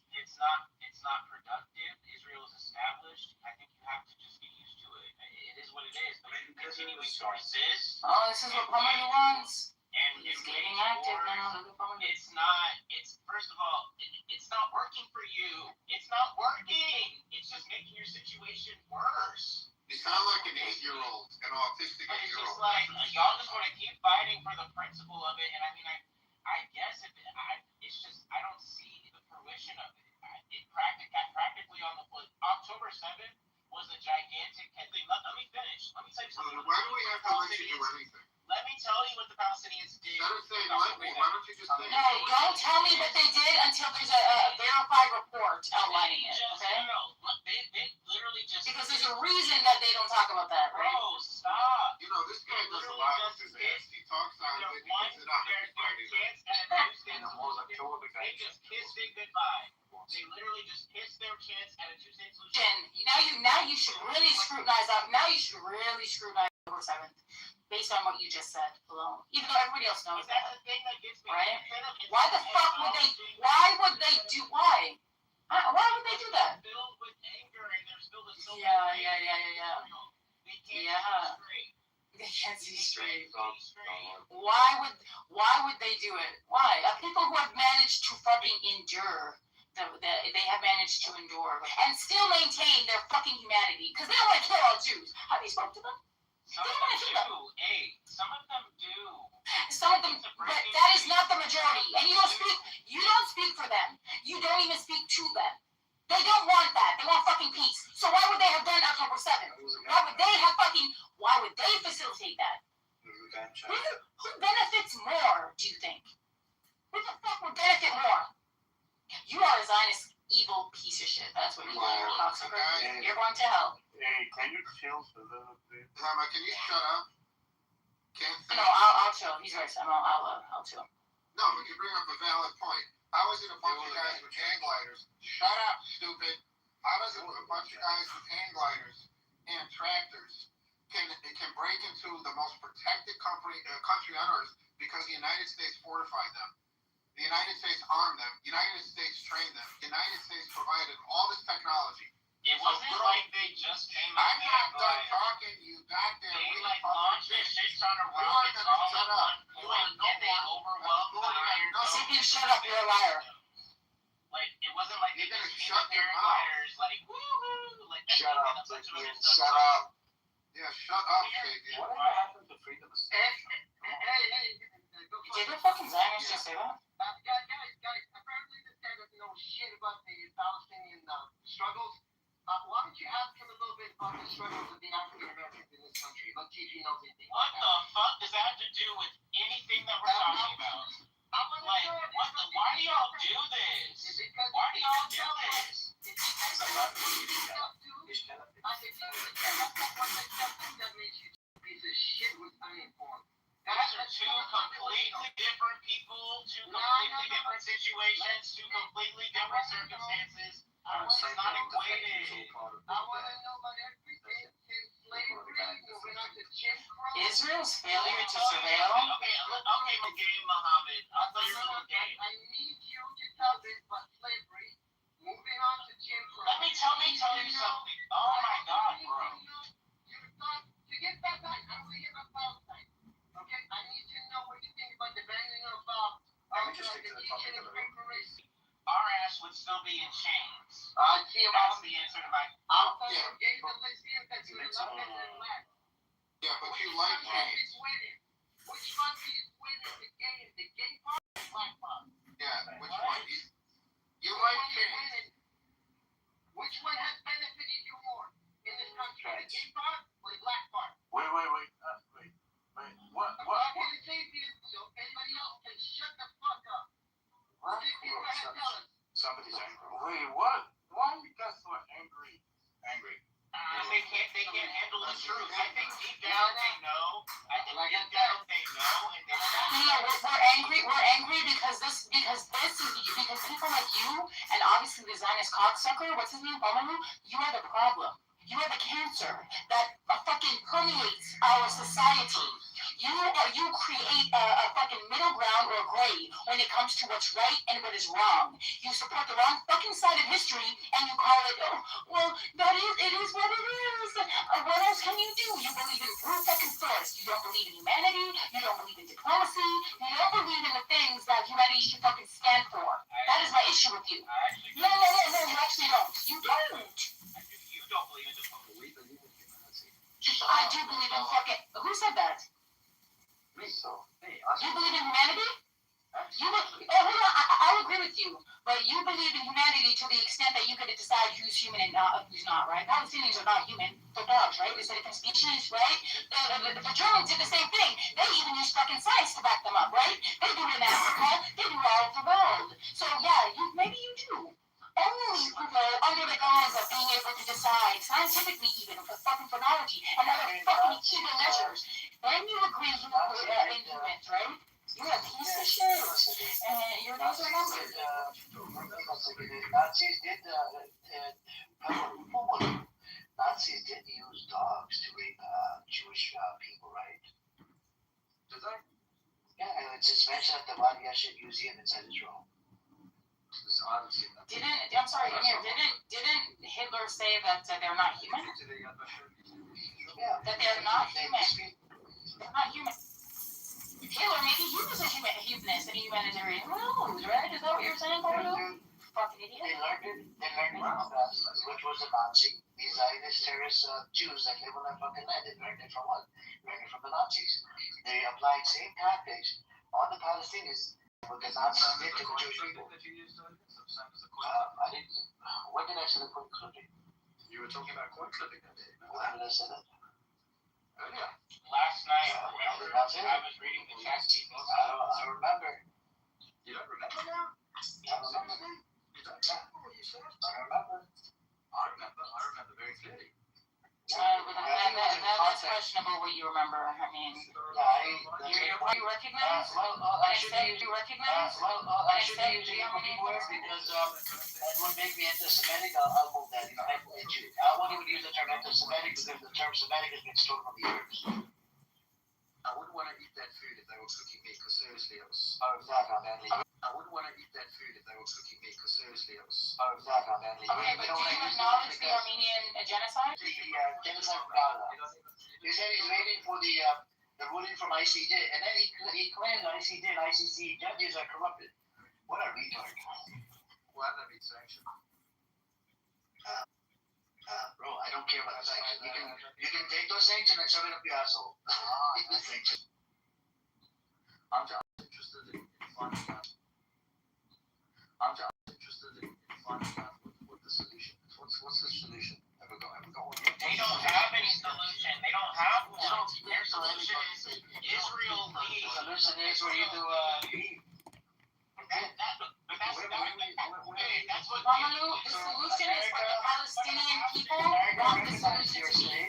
not productive. Israel is established. I think you have to just get used to it. It is what it is. But if you continue to resist, this is what Pomelo wants. And it's getting active now. It's first of all, it's not working for you. It's not working. It's just making your situation worse. You sound like an 8-year-old, an autistic 8-year-old. It's just like y'all just want to keep fighting for the principle of it, and I mean, I guess it's just I don't see the fruition of it. Practically on the foot. October 7th was a gigantic thing. Let me finish. Let me tell you something. Why do we have to let you do anything? Let me tell you what the Palestinians did. Why don't you just say No, don't tell me what they did until there's a verified report outlining it, okay? No, they literally just... Because there's a reason that they don't talk about that, right? Bro, stop. You know, this guy does a lot with his ass. He talks on it, he gets it out. They just kissed it goodbye. They literally just kissed their chance at a two-state solution. Now you should really scrutinize October 7th. Based on what you just said alone, even though everybody else knows that, the thing that gets me right? Why the fuck would they? Why would they do? Why? Why would they do that? Filled with anger, and there's filled with so much Yeah. They can't see straight. Why would they do it? Why? People who have managed to fucking endure. They have managed to endure and still maintain their fucking humanity because they don't want to kill all Jews. Have you spoken to them? Some of them do. Some of them, but that is not the majority. And you don't speak for them. You don't even speak to them. They don't want that. They want fucking peace. So why would they have done October 7th? Why would they facilitate that? Who benefits more, do you think? Who the fuck would benefit more? You are a Zionist evil piece of shit. That's what you are, cocksucker. You're going to hell. Hey, can you chill a little bit? Tama, can you shut up? No, I'll chill. He's right. I'll chill. No, but you bring up a valid point. How is it a bunch of guys with hang gliders? Shut up, stupid. How does it a bunch of guys with hang gliders and tractors can break into the most protected country on earth because the United States fortified them? The United States armed them. The United States trained them. The United States provided all this technology. It wasn't like they just came out. I'm not done talking. You got there. They launched their shit on a rocket. Shut up. You ain't no they overwhelmed the Iron Dome. So you can shut up. You're a liar. Like it wasn't like they just came with paragliders. Like woohoo. Like that. Shut up. Shut up. Yeah, shut up, baby. Whatever happened to freedom of speech? Did the fucking Zionists just say that? Guys, apparently this guy doesn't know shit about the Palestinian struggles. Why don't you ask him a little bit about the struggles of the African Americans in this country? Let's see if he knows anything. What the fuck does that have to do with anything that we're talking about? Like, why do y'all do this? Why do y'all do this? Those are two completely different people, two completely different situations, two completely different circumstances. It's not equated. I want to know about everything since slavery, moving on to Jim Crow. Israel's failure to surveil. Okay, my game, Muhammad. I'll play your little game. I need you to tell this about slavery, moving on to Jim Crow. Let me tell you something. Oh my God, bro. To get back, I don't want to hear about Palestine. Okay, I need to know what you think about the banning of Let me just stick to the topic of the would still be in chains. See, That's the answer to my. yeah. Gays and lesbians that you love and black. Yeah, but you like gays. Which monkey is winning? The gay part or the black part? Yeah, which one? You like gays. Which one has benefited you more in this country? The gay part or the black part? Wait. What? I'm going to say this so anybody else can shut the fuck up. What? Tell us. Somebody's angry. Wait, what? Why are you guys so angry? They can't handle the truth. I think deep down they know. I think deep down they know, and they We're angry because people like you and obviously the Zionist cocksucker, what's his name, Bamalu, you are the problem. You are the cancer that fucking permeates our society. You create a fucking middle ground or gray when it comes to what's right and what is wrong. You support the wrong fucking side of history and you call it, it is what it is. What else can you do? You believe in brute fucking force. You don't believe in humanity. You don't believe in diplomacy. You don't believe in the things that humanity should fucking stand for. That is my issue with you. No, you actually don't. You don't. You don't believe in diplomacy. We believe in humanity. I do believe in fucking. Who said that? Me, so. Hey, you believe in humanity? I'll agree with you, but you believe in humanity to the extent that you could decide who's human and who's not, right? Palestinians are not human. They're dogs, right? They said different species, right? The Germans did the same thing. They even use fucking science to back them up, right? They do it in Africa. They do all over the world. So yeah, maybe you do. Only under the guise of being able to decide scientifically, even for fucking chronology and other fucking evil measures. Then you agree in humans, right? You're a piece of shit, and your days are numbered. Nazis didn't use dogs to rape Jewish people, right? Did they? Yeah, and it's just mentioned at the Wadi Yashin Museum inside Israel. I'm sorry, didn't Hitler say that they're not human? Yeah. That they're not human. They're not human. Hitler, maybe he was a humanist and humanitarian. Who knows, right? Is that what you're saying, Cordo? Fucking idiot. They learned it from us, which was a Nazi. These Zionist terrorist Jews that live on that fucking land. They learned it from what? Learned it from the Nazis. They applied same tactics on the Palestinians because Nazis did to the Jewish people. I didn't. When did I say the coin clipping? You were talking about coin clipping that day. When did I say that? Earlier. Last night, remember, I was reading the chastity book. I remember. You don't remember now? I remember. You don't remember what you said? I remember. I remember very clearly. That's questionable what you remember. I mean, you recognize? I shouldn't use any cooking words because that would make me anti-Semitic. I'll move that. I won't even use the term anti-Semitic because the term Semitic has been stolen from the Arabs. I wouldn't want to eat that food if they were cooking meat because seriously it was. I wouldn't want to eat that food if they were cooking meat because seriously it was. Okay, but do you acknowledge the Armenian genocide? The genocide of Gaza. He said he's waiting for the ruling from ICJ, and then he claimed ICJ and ICC judges are corrupted. What a retard. Why have they been sanctioned? Bro, I don't care about the sanctions. You can take those sanctions and shove it up your asshole. I'm just interested in finding out. What the solution is. What's the solution? Have we got one? They don't have any solution. They don't have one. Their solution is Israel leave. The solution is for you to leave. That's what Mamalu, the solution is for the Palestinian people, not the solution.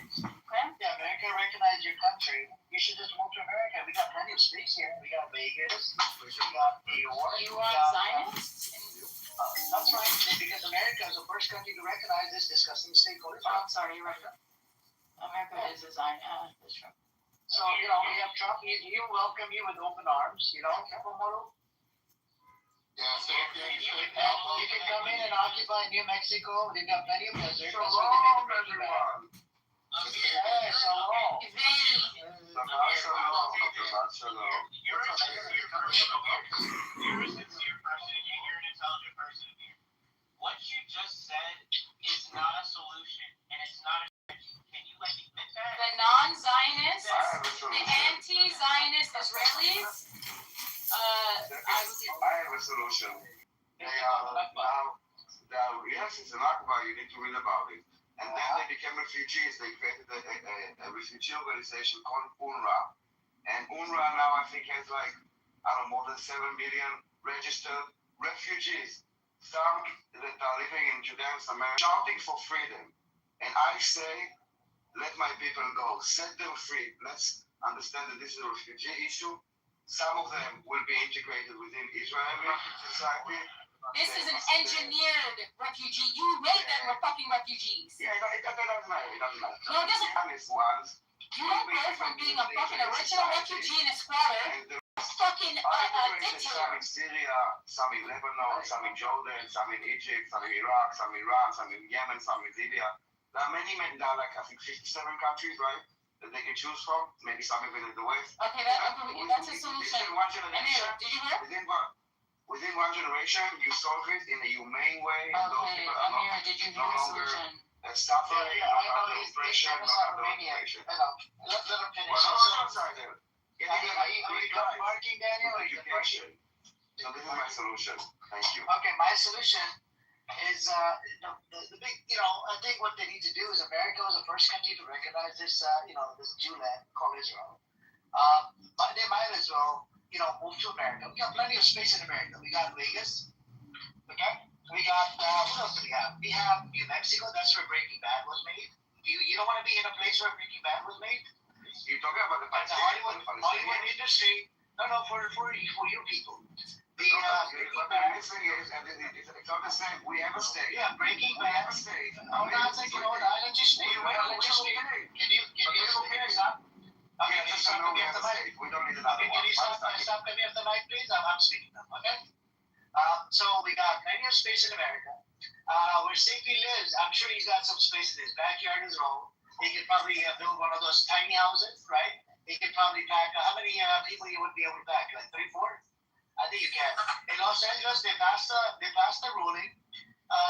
Yeah, America recognize your country. You should just move to America. We got plenty of space here. We got Vegas. We got New York. You want Zionists? That's right, because America is the first country to recognize this disgusting state called Israel. I'm sorry, you're right. America is a Zionist. That's true. So, we have Trump. He'll welcome you with open arms, Yeah, so you can come in and occupy New Mexico. They've got plenty of desert. Shalom, everyone. Hey, shalom. Shalom. You're a sincere person. You're an intelligent person. what you just said is not a solution, and it's not a strategy. Can you admit that? The non-Zionists, the anti-Zionist Israelis, I have a solution. They yes, it's an Akbar, you need to read about it. And then they became refugees. They created a refugee organization called UNRWA. And UNRWA now, I think, has like, I don't know, more than 7 million registered refugees. Some that are living in Judea and Samaria, shouting for freedom. And I say, let my people go. Set them free. Let's understand that this is a refugee issue. Some of them will be integrated within Israeli society. This is an engineered refugee. You made them fucking refugees. Yeah, it doesn't matter. It doesn't matter. No, it doesn't. You don't go from being a fucking original refugee in a squatter to fucking dictator. Some in Syria, some in Lebanon, some in Jordan, some in Egypt, some in Iraq, some in Iran, some in Yemen, some in Libya. There are many, there are like, I think, 57 countries, right, that they can choose from. Maybe some even in the West. Okay, that's a solution. Within one generation, did you hear? Within one generation, you solve it in a humane way. Okay, Amir, did you hear the solution? Suffering, He's Romania. Let him finish. Are you done barking, Daniel? Education. So this is my solution. Thank you. Okay, my solution is the big, I think what they need to do is America was the first country to recognize this, this Jew land called Israel. But they might as well, move to America. We got plenty of space in America. We got Vegas. Okay? We got, what else do we have? We have New Mexico. That's where Breaking Bad was made. You don't want to be in a place where Breaking Bad was made? You're talking about the Hollywood industry. No, for you people. The missing is, and it's not the same. We have a state. Yeah, Breaking Bad. I'm not saying, I let you speak. Can you finish up? Okay, can you stop me off the mic? We don't need another one. Can you stop me off the mic, please? I'm speaking now, okay? So we got plenty of space in America. Where Safety lives, I'm sure he's got some space in his backyard as well. He could probably build one of those tiny houses, right? He could probably pack, how many people you would be able to pack? Like 3, 4? I think you can. In Los Angeles, they passed the ruling.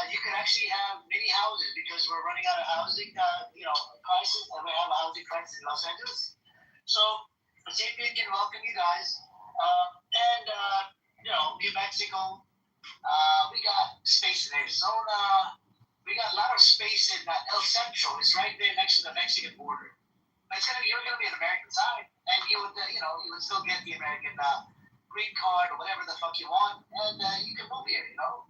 You can actually have many houses because we're running out of housing, crisis, and we have a housing crisis in Los Angeles. So, Sapien can welcome you guys. New Mexico. We got space in Arizona. We got a lot of space in El Centro. It's right there next to the Mexican border. You're gonna be an American side, and you would still get the American green card or whatever the fuck you want, and you can move here, And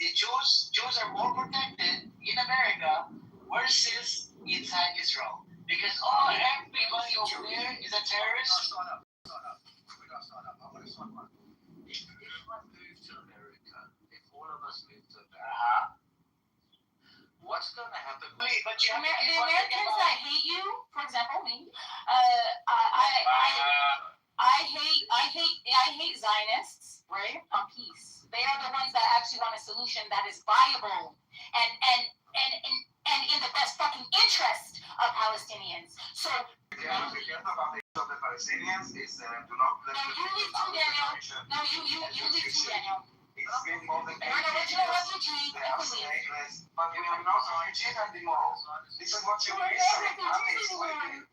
the Jews are more protected in America versus inside Israel because everybody over there is a terrorist. What's going to happen? The Americans that hate you, for example, me, I hate Zionists, right? On peace. They are the ones that actually want a solution that is viable and in the best fucking interest of Palestinians. So the Palestinians is do not let you leave too, Daniel. No, you leave too, Daniel. It's been more than 8 You're an original refugee. They are stateless, but we are not refugees anymore. This is what you're missing.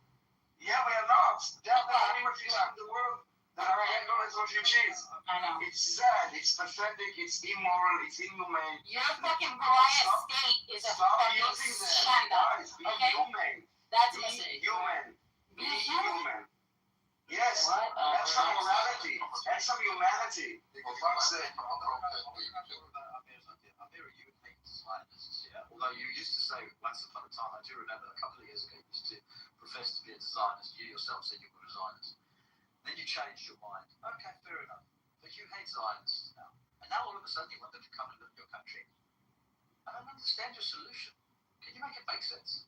Yeah, we are not. There are many refugees in the world that are handled as refugees. I know. It's sad, it's pathetic, it's immoral, it's inhumane. Your fucking Mariah state is a fucking scandal. Okay? That's a mistake. Be human. Yes, have some morality. Have some humanity. For fuck's sake. Although you used to say once upon a time, I do remember a couple of years ago, you used to profess to be a Zionist. You yourself said you were a Zionist. Then you changed your mind. Okay, fair enough. But you hate Zionists now. And now all of a sudden you want them to come and live in your country. I don't understand your solution. Can you make it make sense?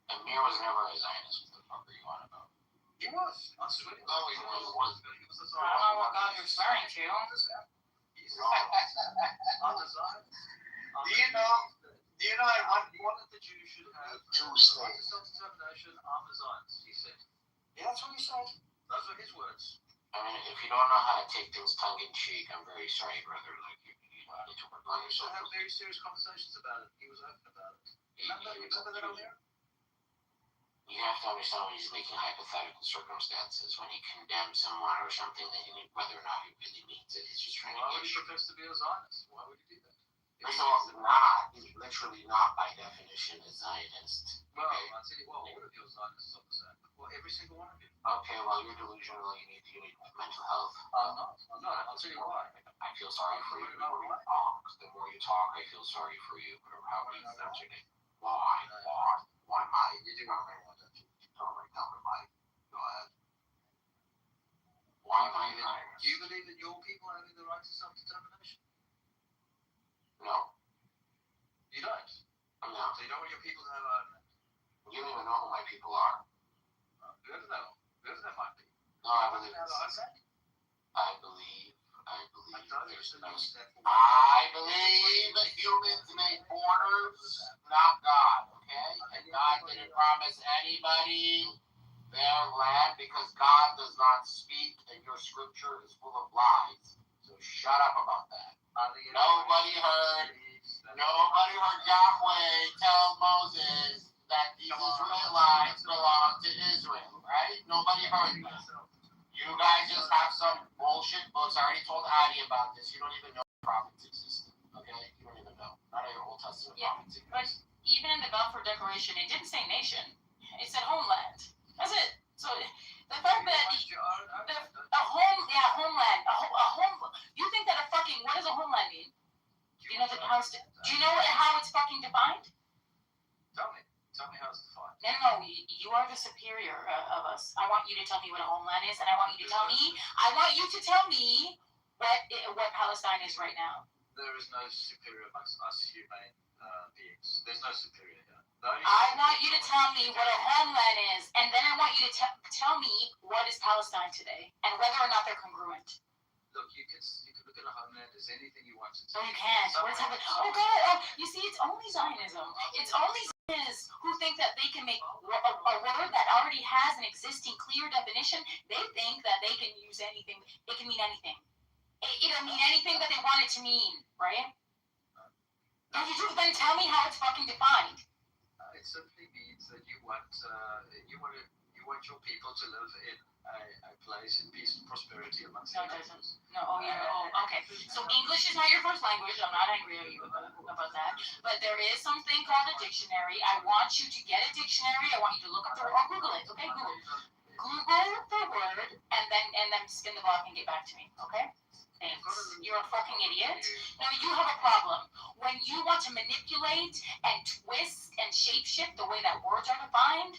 Amir was never a Zionist. What the fuck are you on about? He was. I swear. No, he was. He was a I don't know what God you're referring to. He's wrong. I'm a Zionist. Do you know one of the Jews should have two states? Self-determination. I'm a Zionist, he said. Yeah, that's what he said. Those were his words. I mean, if you don't know how to take things tongue in cheek, I'm very sorry, brother. Like, you need to work on We yourself. have very serious conversations about it. He was open about it. Remember that on there? You have to understand when he's making hypothetical circumstances, when he condemns someone or something, that whether or not he really means it, he's just trying Why to would get he profess to be a Zionist? Why would he do that? First of all, not. He's literally not, by definition, a Zionist. Well, I'll tell you what, all of your Zionists are the same. Well, every single one of you. Okay, well, you're delusional. You need mental health. I'm not. I'll tell you why. I feel sorry for you. The more you talk, I feel sorry for you. How do you answer it? Why? Why am I? You do not know why, don't you? Tell me, Mike. Go ahead. Why am I? Do you believe that your people are having the right to self-determination? No. You don't? No. So you don't want your people to have a... You don't even know who my people are. Whoever that might be. No, I believe I believe that humans made borders, not God, okay? And God didn't promise anybody their land because God does not speak and your scripture is full of lies. So shut up about that. Nobody heard Yahweh tell Moses that these Israelites belong to Israel, right? Nobody heard that. You guys just have some bullshit books. I already told Adi about this. You don't even know prophets existed, okay? You don't even know. None of your Old Testament prophets exist. But even in the Balfour Declaration, it didn't say nation. It said homeland. That's it. So the fact that homeland, a home. You think that what does a homeland mean? Do you know do you know how it's fucking defined? Tell me how it's defined. No, you are the superior of us. I want you to tell me what a homeland is, and I want you to tell me what Palestine is right now. There is no superior amongst us human beings. There's no superior here. I want you to tell me what a homeland is, and then I want you to tell me what is Palestine today, and whether or not they're congruent. Look, you can look at a homeland as anything you want to. No, you can't. What is happening? Oh, God. You see, it's only Zionism. It's only Zionists who think that they can make a word that already has an existing clear definition. They think that they can use anything. It can mean anything. It'll mean anything that they want it to mean, right? Then tell me how it's fucking defined. It simply means that you want your people to live in a place in peace and prosperity amongst No, it doesn't. No, okay. So English is not your first language. I'm not angry at you about that. But there is something called a dictionary. I want you to get a dictionary. I want you to look up or Google it. Okay, Google the word and then spin the block and get back to me. Okay? Thanks. You're a fucking idiot. Now you have a problem. When you want to manipulate and twist and shapeshift the way that words are defined,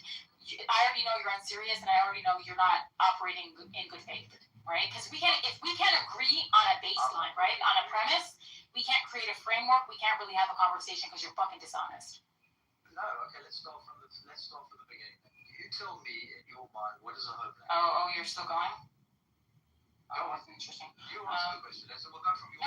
I already know you're unserious, and I already know you're not operating in good faith, right? Because if we can't agree on a baseline, right, on a premise, we can't create a framework. We can't really have a conversation because you're fucking dishonest. No, okay. Let's start from the beginning. You tell me in your mind what is a homeland. Oh, you're still going? Oh, that's interesting. You answer the question. We'll go from your.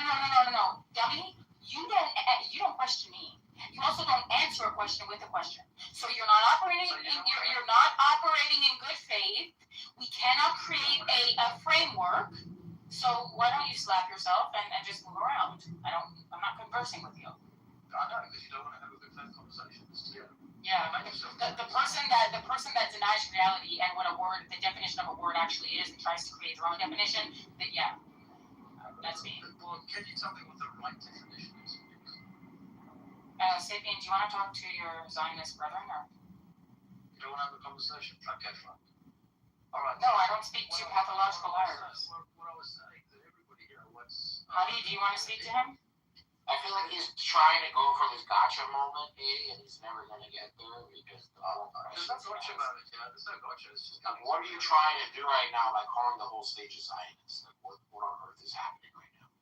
No, dummy. You don't question me. You also don't answer a question with a question. So you're not operating in good faith. We cannot create a framework. So why don't you slap yourself and just move around? I'm not conversing with you. I know, because you don't want to have a good faith conversation. Yeah, the person that denies reality and what the definition of a word actually is, and tries to create their own definition. That's me. Well, can you tell me what the right definition is? Sapien, do you want to talk to your Zionist brethren, or? You don't want to have a conversation? Okay, fine. All right. No, I don't speak to pathological liars. What I was saying, that everybody here wants... Hadi, do you want to speak to him? I feel like he's trying to go for this gotcha moment, and he's never going to get there because the whole there's no gotcha moment, yeah. There's no gotcha. It's just what are you trying to do right now by calling the whole stage a Zionist? Like, what on earth is happening right now?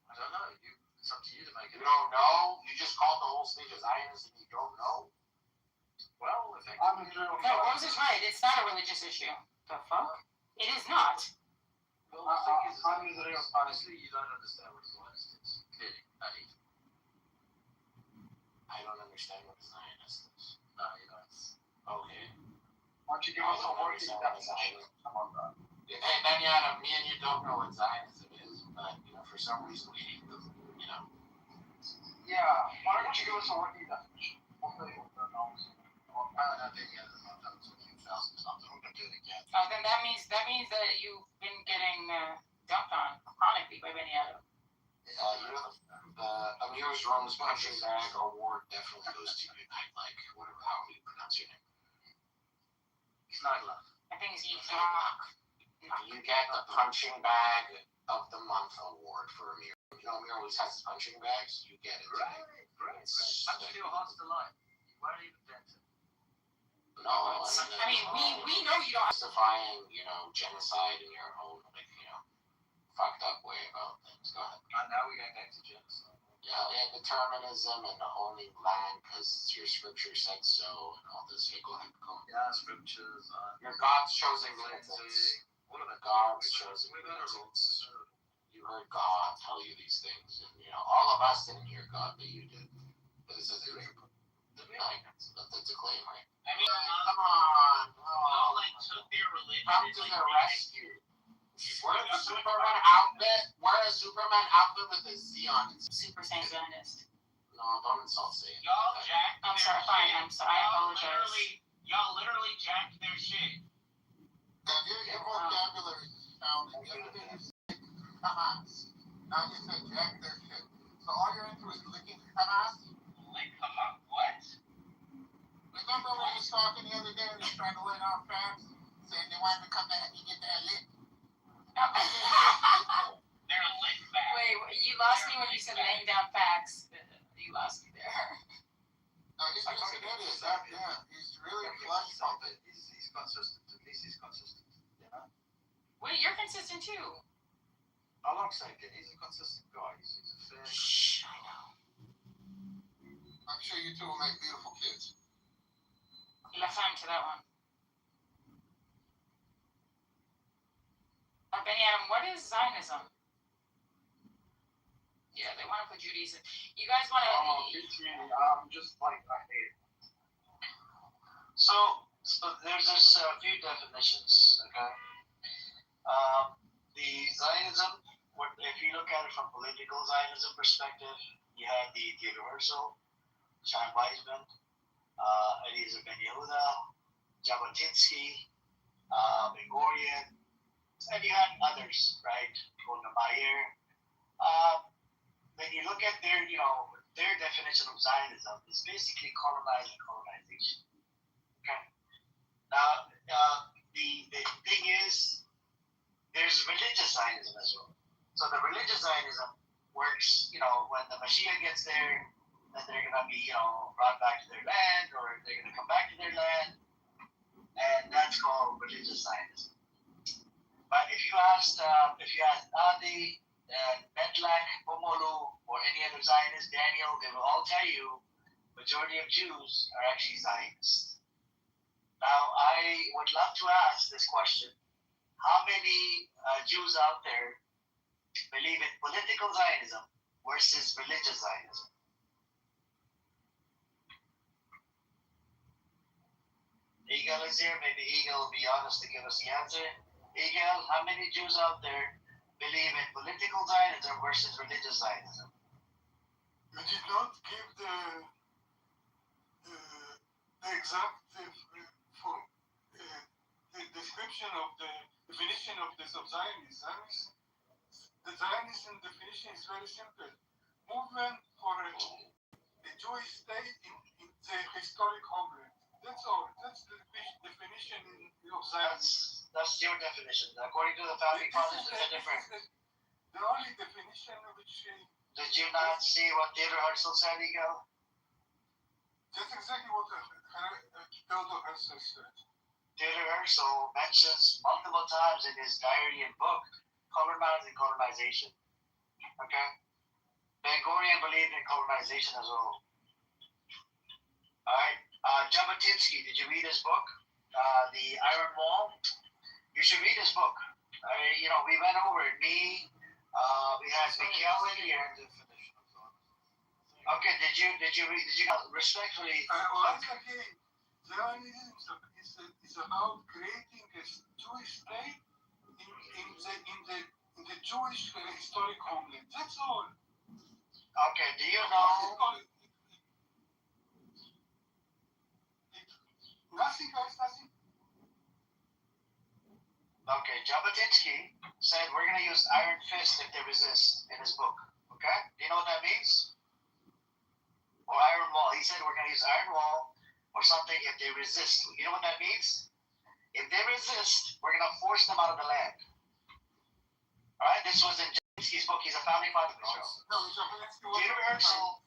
I don't know. It's up to you to make it. You don't know? You just called the whole stage a Zionist and you don't know? Well, no, Rose is right. It's not a religious issue. The fuck? It is not. Well, the thing is, honestly, you don't understand what a Zionist is. Clearly, I don't understand what a Zionist is. No, you don't. Okay. Why don't you give us a word definition? Come on, bro. Hey, Daniela, me and you don't know what Zionism is, but for some reason we need to, Yeah, why don't you give us a working definition? We'll tell you what that means. Well, probably not taking it as a month, so 2,000 something. We're gonna do it again. Oh, then that means that you've been getting dumped on chronically by Benny The Amir's Rome's punching bag award definitely goes to you. Like whatever, how you pronounce your name. Snagla. I think it's Yitzhak. You get the punching bag of the month award for Amir. Amir always has his punching bags. You get it. Right. I'm still hostile line. Why are you even dancing? No, I mean, we know you don't justifying, genocide in your own, fucked up way about things. Go ahead. Now we got back to genocide. Yeah, determinism and owning land because your scripture said so and all this. Yeah, go ahead. Yeah, scriptures. Your God's chosen militants. What are the God's chosen militants? You heard God tell you these things, and all of us didn't hear God, but you did. But it says that's a claim, right? I mean, come on. y'all took their religion. Come to the rescue. Wear a Superman outfit. Wear a Superman outfit with a Z on it. Super Saiyan Zionist. No, don't insult Satan. Y'all jacked. I'm sorry. Fine. I'm sorry. I apologize. Y'all literally jacked their shit. Your vocabulary is founded. Everything you say, Hamas. Now you said jack their shit. So all you're into is licking Hamas? Lick Hamas? What? Remember when he was talking the other day and he was trying to lay down facts? Saying they wanted to come back and get that lick. They're lick back. Wait, you lost me when you said laying down facts. You lost me there. No, he's an idiot. He's really flush pumping. He's consistent. At least he's consistent. Wait, you're consistent too. Alongside it, he's a consistent guy. He's a fair. Shh, I know. I'm sure you two will make beautiful kids. Left time to that one. Benny Adam, what is Zionism? Yeah, they want to put Judaism. You guys want to? Teach me. Just like I hate it. So there's a few definitions. Okay. The Zionism. If you look at it from political Zionism perspective, you have the Kitover, Chaim Weizmann, Eliezer Ben Yehuda, Jabotinsky, Ben Gurion, and you had others, right? Golda Meir. When you look at their definition of Zionism, it's basically colonization. Okay. Now, the thing is, there's religious Zionism as well. So the religious Zionism works, when the Mashiach gets there, then they're going to be, brought back to their land, or they're going to come back to their land, and that's called religious Zionism. But if you ask Adi, Metlak, Omolu, or any other Zionist, Daniel, they will all tell you majority of Jews are actually Zionists. Now, I would love to ask this question. How many Jews out there believe in political Zionism versus religious Zionism? Eagle is here. Maybe Eagle will be honest to give us the answer. Eagle, how many Jews out there believe in political Zionism versus religious Zionism? You did not give the exact the description of the definition of the Zionism. The Zionism definition is very simple. Movement for a Jewish state in the historic homeland. That's all. That's the definition of Zionism. That's your definition. According to the founding fathers, it's different. The only definition which... Did you not see what Theodore Herzl said, Eagle? That's exactly what Theodore Herzl said. Theodore Herzl mentions multiple times in his diary and book colonization. Okay? Ben Gurion believed in colonization as well. Alright? Jabotinsky, did you read his book? The Iron Wall? You should read his book. We went over it. We had Mikhail in here. Okay, did you respectfully? Once again, Zionism is about creating a Jewish state in the Jewish historic homeland. That's all. Okay, do you know? Nothing, guys, nothing. Okay, Jabotinsky said we're going to use iron fist if they resist in his book. Okay? Do you know what that means? Or iron wall. He said we're going to use iron wall or something if they resist. You know what that means? If they resist, we're going to force them out of the land. All right? This was in Jabotinsky's book. He's a founding father of Israel. No, Jabotinsky was Universal.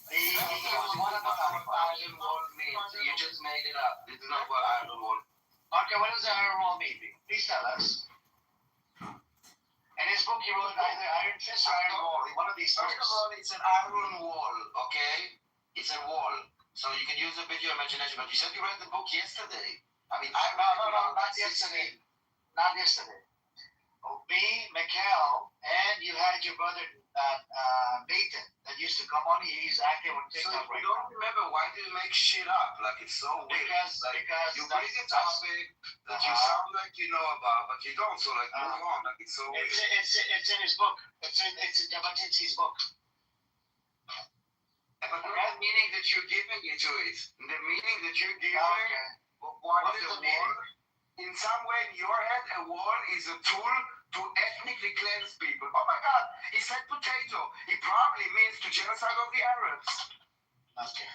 He was one of the founding fathers. Iron wall means. You just made it up. This is not what iron wall. Okay, what does the iron wall mean? Please tell us. In his book, he wrote either iron fist or iron wall. One of these First of all, it's an iron wall, okay? It's a wall. So you can use a bit your imagination. But you said you read the book yesterday. I mean, no, not yesterday. Not yesterday. Me, Mikhail, and you had your brother Nathan that used to come on. He's active on TikTok right now. So you don't remember, why do you make shit up? Like, it's so weird. Because you bring a topic that you sound like you know about, but you don't. So like, move on. Like, it's so weird. It's in his book. It's in Jabotinsky's book. But the meaning that you're giving it to it, the meaning that you're giving, what is the meaning? In some way, in your head, a wall is a tool to ethnically cleanse people. Oh my God, he said potato. He probably means to genocide of the Arabs. Okay.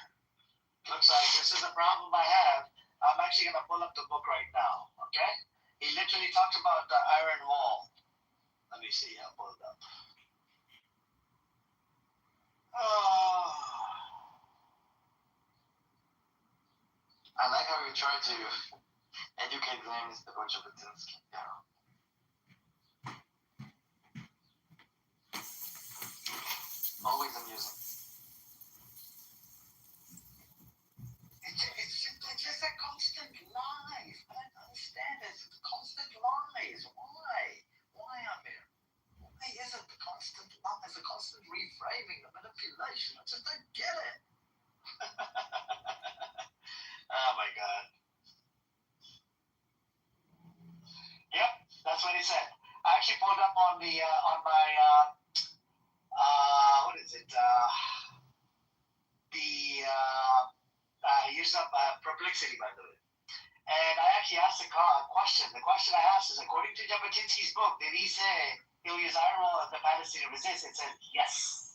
Looks like this is the problem I have. I'm actually going to pull up the book right now. Okay? He literally talked about the iron wall. Let me see. I'll pull it up. I like how you try to educate them about Jabotinsky. Yeah. Always amusing. It's just a constant lies. I don't understand this. It's constant lies. Why, Amir? Why is it the constant lies, the constant reframing, the manipulation? I just don't get it. Oh my God. Yep, that's what he said. I actually pulled up on the on my what is it? I used up Perplexity, by the way. And I actually asked a question. The question I asked is, according to Jabotinsky's book, did he say he'll use iron wall if the Palestinians resist? It said yes.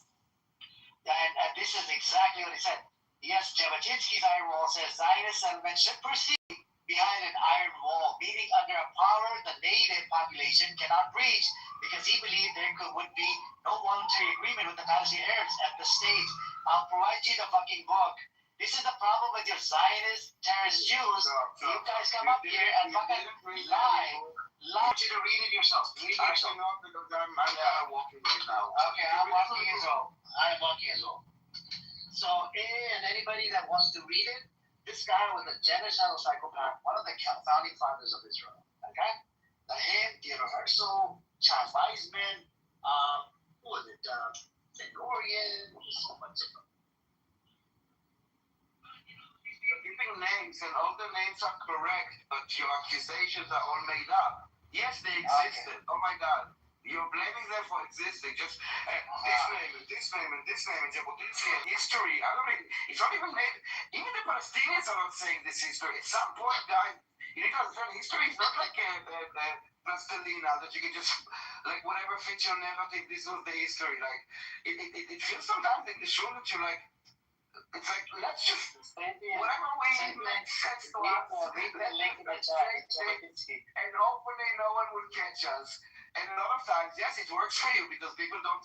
And this is exactly what he said. Yes, Jabotinsky's iron wall says Zionist settlement should proceed behind an iron wall, meaning under a power the native population cannot breach, because he believed there would be no voluntary agreement with the Palestinian Arabs at the stage. I'll provide you the fucking book. This is the problem with your Zionist terrorist Jews. You guys come up here and fucking lie. Lie you to read it yourself. Read it yourself. I'm kind of walking right now. Okay, I'm walking as well. I am walking as well. So, and anybody that wants to read it, this guy was a genocidal psychopath, one of the founding fathers of Israel. Okay? Him, Theodore Herzl, Charles Weizmann, who was it? Ben-Gurion, so much of them. Giving names, and all the names are correct, but your accusations are all made up. Yes, they existed. Okay. Oh my God. You're blaming them for existing. Just this name, and Jabotinsky and history. I don't mean, it's not even made. Even the Palestinians are not saying this history. At some point, guys, you need to understand history is not like plastilina that you can just, like, whatever fits your narrative, this was the history. Like, it feels sometimes in the show that you're like, it's like, let's just, whatever we make sense to us, and hopefully no one will catch us. And a lot of times, yes, it works for you because people don't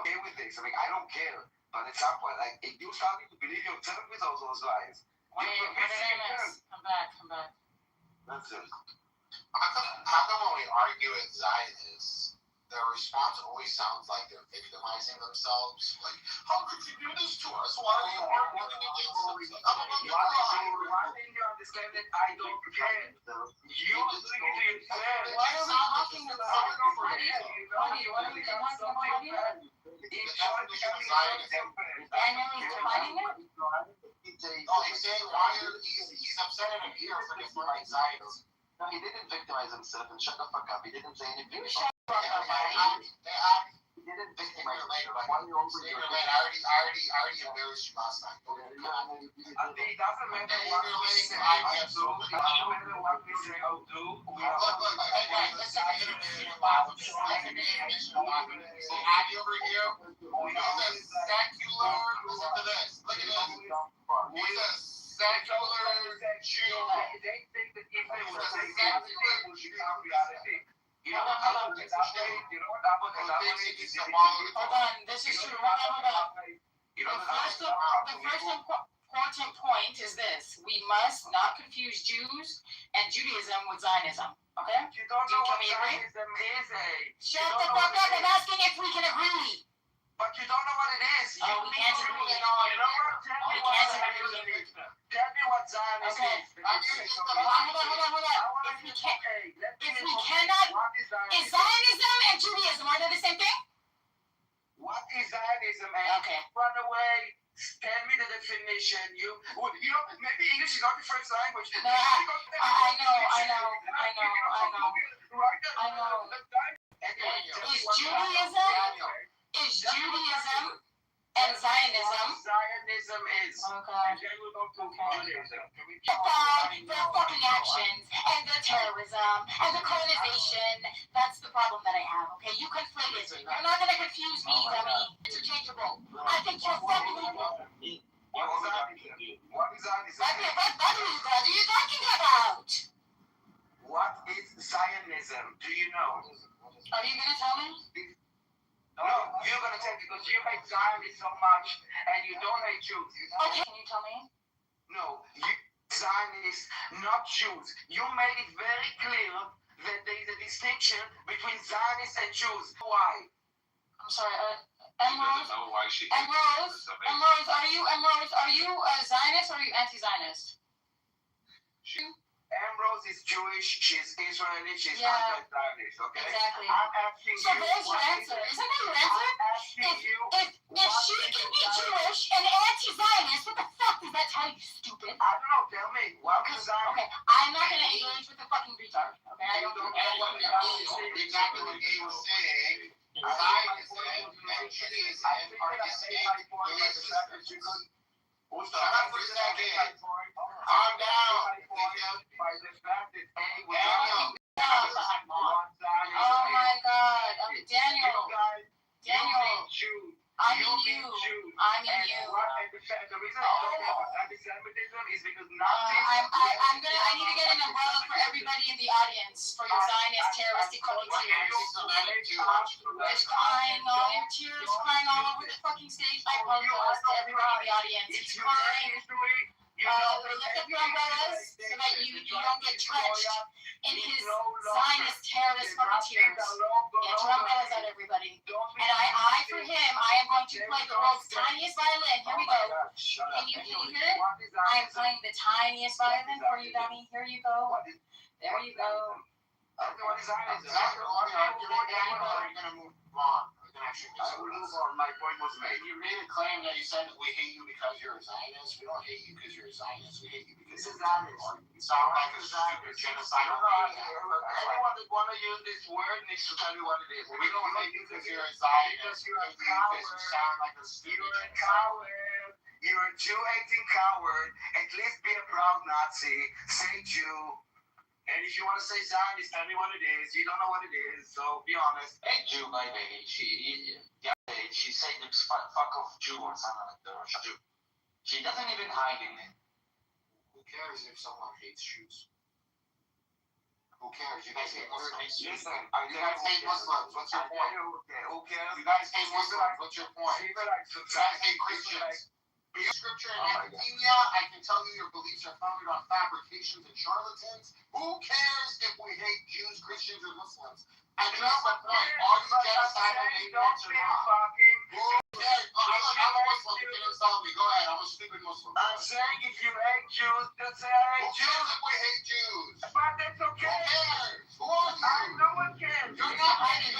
care with this. I mean, I don't care. But at some point, like, if you start to believe yourself with all those lies, Wait, come back. That's it. How come when we argue with Zionists, their response always sounds like they're victimizing themselves? Like, how could you do this to us? Why are you arguing against us? Why didn't you understand that I don't care? You doing it to yourself. What are we talking about? What are we talking about? Daniel is defining it? Oh, he's saying why he's upset at him here for defining Zionism. No, he didn't victimize himself and shut the fuck up. He didn't say anything. You shut the fuck up, man. He didn't victimize himself. Later, Why you over I here? already embarrassed you last time. It doesn't matter what we say. Absolutely. It doesn't matter what we say or do. We are Look, hey guys, let's take an intermission. So Abby over here, he's a secular, listen to this, look at this. He's a secular Jew. They think that if they would say something, it would become reality. You know, Hold on, this is true. Hold on. The first important point is this: we must not confuse Jews and Judaism with Zionism. Okay? You don't know what we agree? Zionism is, Shut the fuck up! I'm asking if we can agree. But you don't know what it is. Oh, we can't agree. You know what? Tell me what Zionism is. Tell me what Zionism is. Hold on. If we cannot, is Zionism and Judaism, are they the same thing? What is Zionism? Okay. Run away. Tell me the definition. You know, maybe English is not the first language. No, I know. Is Judaism and Zionism? Zionism is. Okay. And then we'll go to Judaism. The fucking actions and the terrorism and the colonization. That's the problem that I have, okay? You conflate it. You're not gonna confuse me, dummy. Interchangeable. I think you're fucking What is Zionism? What are you talking about? What is Zionism? Do you know? Are you gonna tell me? No, you're gonna tell because you hate Zionists so much and you don't hate Jews. Okay, can you tell me? No, you Zionists, not Jews. You made it very clear that there is a distinction between Zionists and Jews. Why? I'm sorry, She Emerald. doesn't know why she Emerald, are you a Zionist or are you anti-Zionist? Ambrose is Jewish, she's Israeli, she's anti-Zionist, okay? Exactly. I'm asking So you. there's your answer. Isn't that your answer? If she can be Jewish and anti-Zionist, what the fuck does that tell you, stupid? I don't know, tell me. What is Zionist? Okay, I'm not gonna engage with the fucking retard. Okay, I don't know what Exactly what he was saying. Zionism and Judaism are distinct belief systems. Shut up for a second. Calm down. Oh my God, Daniel. I mean you. The reason I'm talking about anti-Semitism is because Nazis. I need to get an umbrella for everybody in the audience for your Zionist terroristic fucking tears. There's crying all over the fucking stage. I apologize to everybody in the audience. It's crying. Lift up your umbrellas so that you don't get drenched in his Zionist terrorist fucking tears. Get your umbrellas out, everybody. And I for him, I am going to play the world's tiniest violin. Here we go. Can you hear it? I am playing the tiniest violin for you, dummy. Here you go. There you go. What is Zionism? After all the argument, are you going to move on? My point was made. You made a claim that you said we hate you because you're a Zionist. We don't hate you because you're a Zionist. We hate you because you're a Zionist. You sound like a stupid genocidal maniac. Anyone that want to use this word needs to tell you what it is. We don't hate you because you're a Zionist. You're a coward. You sound like a stupid You're a coward. You're a Jew-hating coward. At least be a proud Nazi. Say Jew. And if you want to say Zionist, tell me what it is. You don't know what it is, so be honest. Hey, Jew, my baby. She said fuck off Jew or something like that. Jew. She doesn't even hide in it. Who cares if someone hates Jews? Who cares? You guys hate Muslims. Listen, you guys hate Muslims. What's your point? Who cares? You guys hate Muslims. What's your point? You guys hate Christians. Your scripture in academia, I can tell you your beliefs are founded on fabrications and charlatans. Who cares if we hate Jews, Christians, or Muslims? And that's the point. Are you genocidal maniacs or not? Who cares? I'm a Muslim. You can insult me. Go ahead. I'm a stupid Muslim. I'm saying if you hate Jews, just say I hate Jews. Who cares if we hate Jews? But that's okay. Who cares? Who are you? No one cares. You're not How do you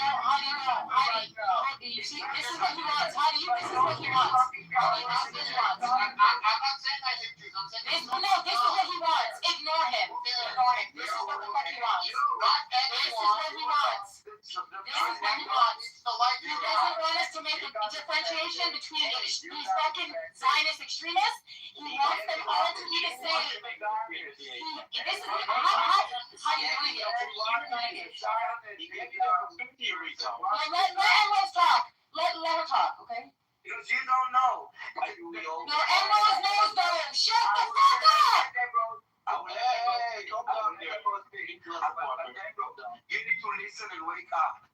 know? You see, this is what he wants. This is what he wants. I'm not saying I hate Jews. I'm saying this is what he wants. Ignore him. This is what the fuck he is what he wants. He doesn't want us to make a differentiation between these fucking Zionist extremists. He wants them all to be the same. This is how do you doing it? Let Emerald talk. Let her talk, okay? Because you don't know. No, Emerald knows though. Shut the fuck up! Hey, calm down there. You need to listen and wake up.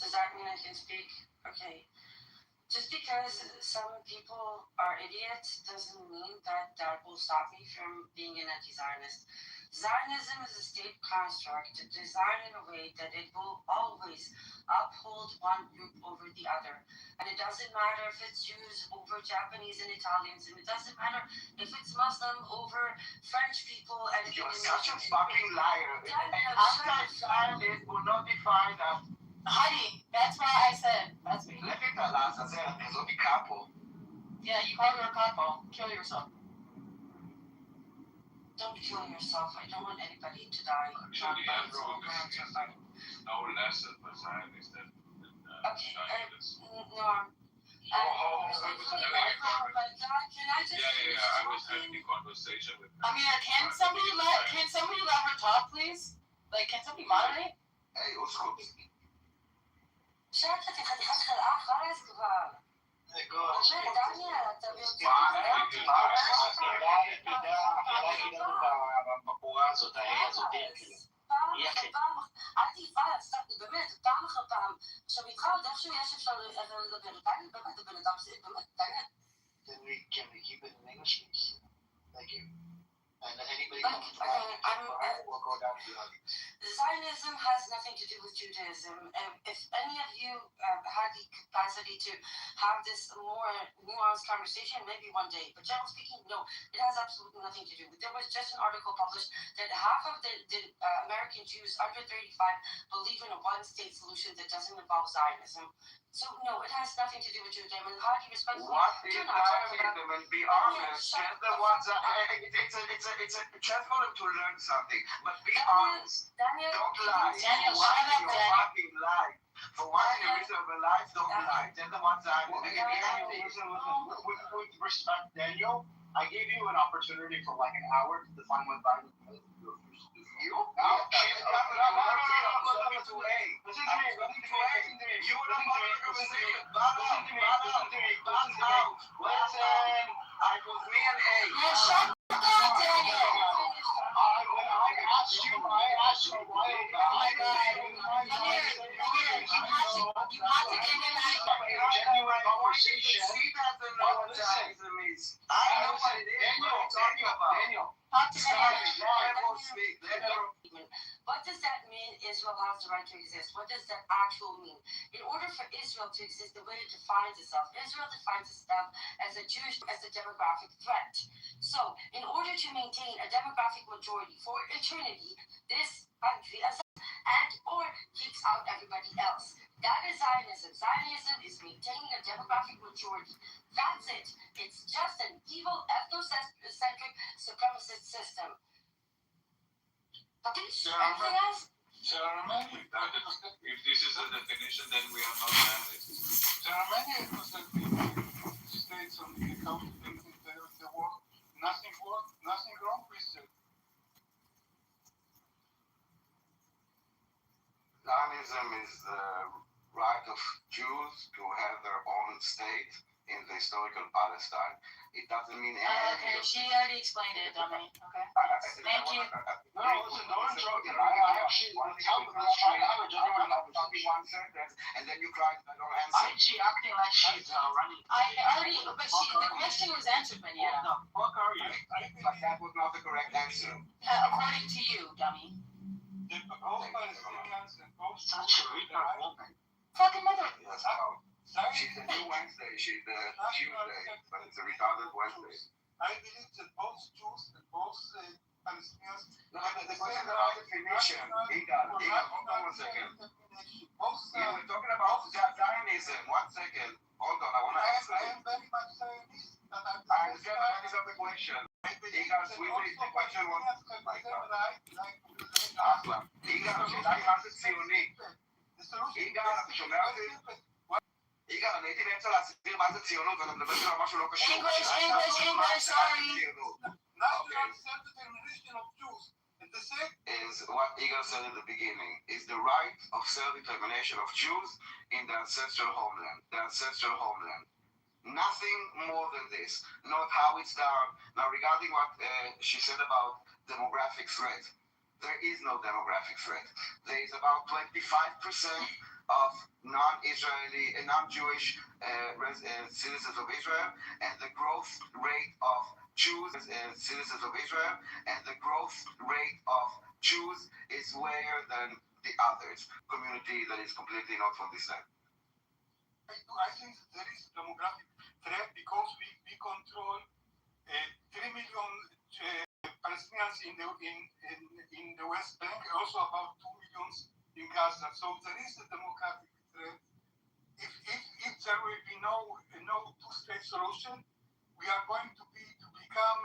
Does that mean I can speak? Okay. Just because some people are idiots doesn't mean that will stop me from being an anti-Zionist. Zionism is a state construct designed in a way that it will always uphold one group over the other. And it doesn't matter if it's Jews over Japanese and Italians, and it doesn't matter if it's Muslim over French people and You're such a fucking liar. Anti-Zionist will not define us. Heidi, that's why I said, that's me. Let me tell us, I said, there's only couple. Yeah, you called her a couple. Kill yourself. Don't kill yourself. I don't want anybody to die. Actually, everyone is no less of a Zionist than Zionists. No. Can I just I was having a conversation with her. Amir, can somebody let her talk, please? Like, can somebody moderate? Hey, what's good? שקט, היא חתיכת חלאה, חלאס כבר. דניאל, אתה בבחורה הזאת, האלה הזאת, אל תיבאס, באמת, פעם אחר פעם. עכשיו איתך עוד איכשהו יש אפשר לדבר. דניאל, באמת, הבן אדם זה, באמת, דניאל. Then can we keep it in English, please? Thank you. And anybody comes to we'll go down to the audience. Zionism has nothing to do with Judaism. If any of you had the capacity to have this more nuanced conversation, maybe one day. But generally speaking, no, it has absolutely nothing to do with it. There was just an article published that half of the American Jews under 35 believe in a one-state solution that doesn't involve Zionism. So no, it has nothing to do with Judaism. And how do you respectfully do not talk about Zionism? And be honest, just the ones that it's just for them to learn something. But be honest. Daniel, don't lie. Daniel, Why shut up, you Daniel. fucking lie? For one in the reason of a life, don't lie. Just the ones that With respect, Daniel, I gave you an opportunity for like an hour to define what violence is. You? No, listen to me. You were not part of the conversation. Listen, I was me and A. No, shut up, Daniel. I asked you why. Oh my God. Amir, you have to get him out. Genuine conversation. See that the Zionism is. I know what it is. What are you talking about? Daniel. Talk to Daniel. What does that mean? Israel has the right to exist. What does that actually mean? In order for Israel to exist, the way it defines itself, Israel defines itself as a demographic threat. So, in order to maintain a demographic majority for eternity, this country or kicks out everybody else. That is Zionism. Zionism is maintaining a demographic majority. That's it. It's just an evil, ethnocentric, supremacist system. Anything else? There are many. If this is a definition, then we are not Zionists. There are many ethnocentric states on the continent of the world. Nothing wrong with it. Zionism is the right of Jews to have their own state in the historical Palestine. It doesn't mean anything. Okay, she already explained it, dummy. Okay. Thank you. No, listen, don't interrupt me. I actually want to have a genuine conversation. One sentence, and then you cry and I don't answer. Why is she acting like she's running? The question was answered, Maniera. The fuck are you? But that was not the correct answer. According to you, dummy. Such a retard woman. Fucking mother. Yes, she's a new Wednesday. She's a Tuesday, but it's a retarded Wednesday. I believe that both Jews and both Palestinians. No, the question about definition. Hold on 1 second. We're talking about Zionism. 1 second. Hold on, I want to answer. I am very much Zionist. I understand the question. Because we make the question was like Aslan. יגאל, השאלה היא מה זה ציוני. יגאל, אתה שומע אותי? יגאל, אני הייתי באמצע להסביר מה זה ציונות, ואתה מדבר על משהו לא קשור. English, sorry. Is what Igor said at the beginning, is the right of self-determination of Jews in the ancestral homeland. Nothing more than this. Not how it's done. Now, regarding what she said about demographic threat, there is no demographic threat. There is about 25% of non-Israeli and non-Jewish citizens of Israel, and the growth rate of Jews citizens of Israel, and the growth rate of Jews is higher than the others community that is completely not from this land. I think there is demographic threat because we control 3 million Palestinians in the West Bank, also about 2 million in Gaza. So there is a demographic threat. If there will be no two-state solution, we are going to become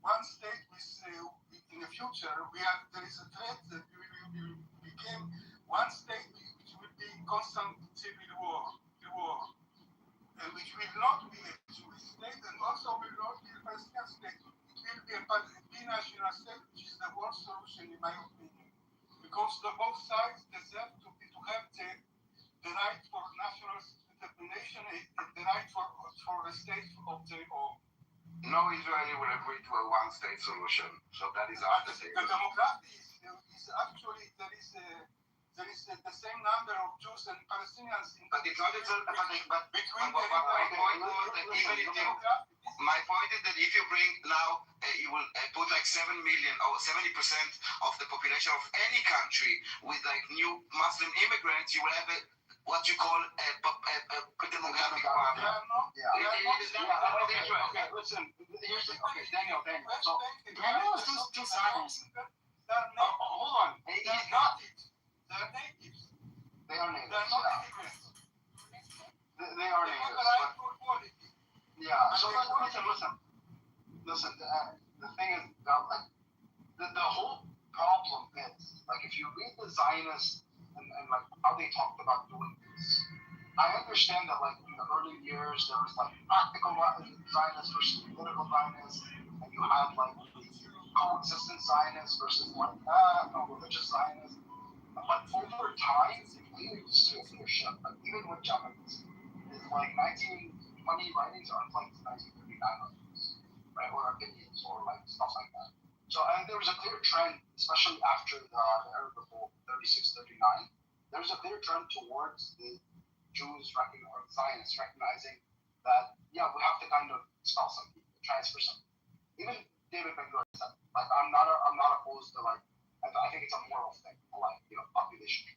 one state in the future. There is a threat that we will become one state which will be constant civil war, and which will not be a Jewish state, and also will not be a Palestinian state. It will be a binational state, which is the worst solution in my opinion, because both sides deserve to have the right for national determination and the right for a state of their own. No Israeli will agree to a one-state solution, so that is our The demography is actually there is the same number of Jews and Palestinians in but it's not my point is that if you bring now you will put like 7 million or 70% of the population of any country with like new Muslim immigrants, you will have what you call a demographic problem. Listen, here's the Daniel. So Daniel is just dishonest. Hold on. He's not. They're natives. They are natives. They're not immigrants. They are natives. Yeah. So listen. The thing is, like, the whole problem is, like, if you read the Zionists and like how they talked about doing this, I understand that, like, in the early years there was like practical Zionists versus political Zionists, and you had like coexistent Zionists versus like religious Zionists. But over time, leaders still leadership, like even with Germans, is like 1920 writings aren't like 1939 writings, right? Or opinions or like stuff like that. So there was a clear trend, especially after the Arab Revolt, 36-39. There was a clear trend towards the Jews or Zionists recognizing that, yeah, we have to kind of expel some people, transfer some people. Even David Ben-Gurion said, like, I'm not opposed to, like, I think it's a moral thing, like, population.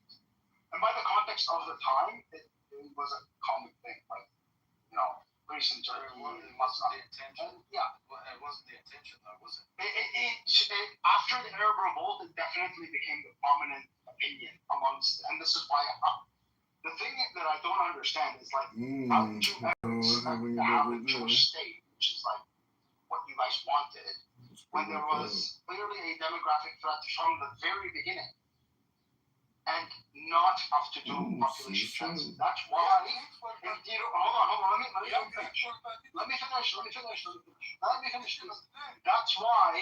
And by the context of the time, it was a common thing, like, Greece and Turkey. It wasn't the intention. Yeah. Well, it wasn't the intention, though, was it? After the Arab Revolt, it definitely became the prominent opinion amongst, and this is why the thing that I don't understand is, like, how did you ever expect to have a Jewish state, which is like what you guys wanted, when there was clearly a demographic threat from the very beginning, and not have to do population census. That's why. Hold on. Let me finish. That's why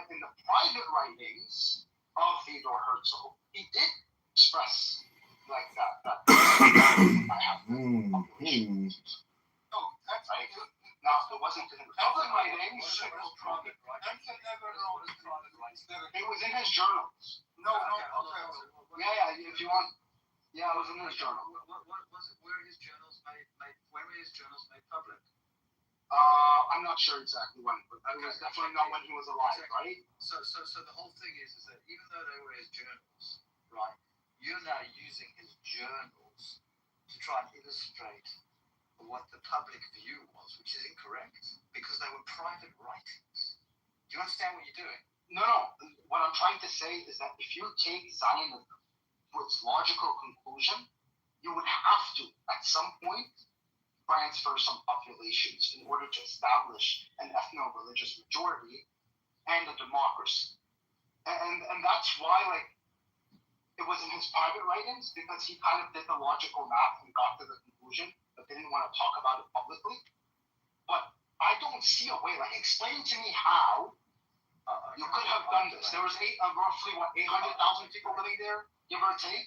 in the private writings of Theodor Herzl, he did express like that. I have population. Now, it wasn't in the public writings. It was in his journals. No. Yeah, if you want. Yeah, it was in his journal. What was it? Where his journals made? When were his journals made public? I'm not sure exactly when, but it was definitely not when he was alive, right? So the whole thing is that even though they were his journals, right, you're now using his journals to try and illustrate what the public view was, which is incorrect, because they were private writings. Do you understand what you're doing? No. What I'm trying to say is that if you take Zionism to its logical conclusion, you would have to, at some point, transfer some populations in order to establish an ethno-religious majority and a democracy. And that's why, like, it was in his private writings, because he kind of did the logical math and got to the conclusion, but didn't want to talk about it publicly. But I don't see a way. Like, explain to me how you could have done this. There was roughly 800,000 people living there, give or take.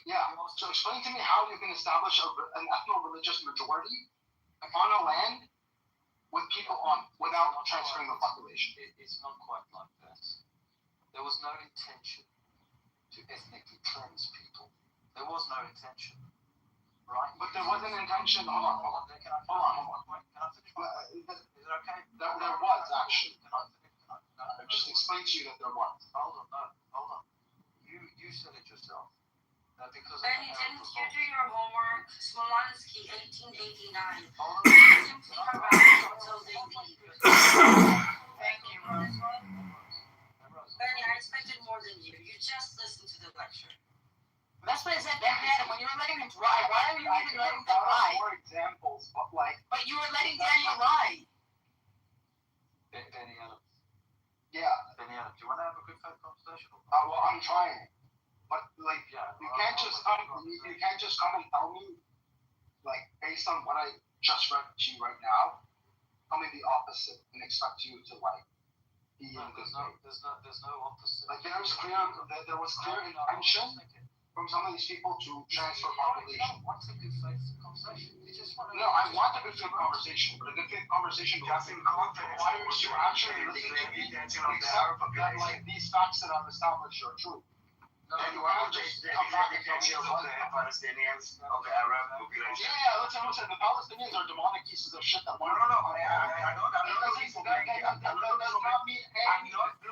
Yeah. So explain to me how you can establish an ethno-religious majority on a land with people on without transferring the population. It's not quite like that. There was no intention to ethnically cleanse people. There was no intention, right? But there was an intention. Hold on. Can I finish? Is it okay? There was actually. I just explained to you that there was. Hold on. You said it yourself. Because Benny, didn't you do your homework? Smolansky, 1889. Simply harass until they leave. Thank you, Rose. Benny, I expected more than you. You just listened to the lecture. That's what I said, Daniel. When you were letting him lie, why are you even letting him lie? More examples, but like. But you were letting Daniel lie. Benny Adams. Yeah. Benny Adams, do you want to have a good faith conversation? Well, I'm trying. But like, you can't just come and tell me, like, based on what I just read to you right now, tell me the opposite and expect you to like be in good faith. There's no opposite. Like there was clear intention from some of these people to transfer population. What's a good faith conversation? No, I want a good faith conversation, but a good faith conversation requires you actually listen to me and accept that like these facts that I've established are true. And you want to come back and tell me of the Palestinians, of the Arab population. Yeah, listen, the Palestinians are demonic pieces of shit that want No, I know that. I'm not looking for blame. I'm not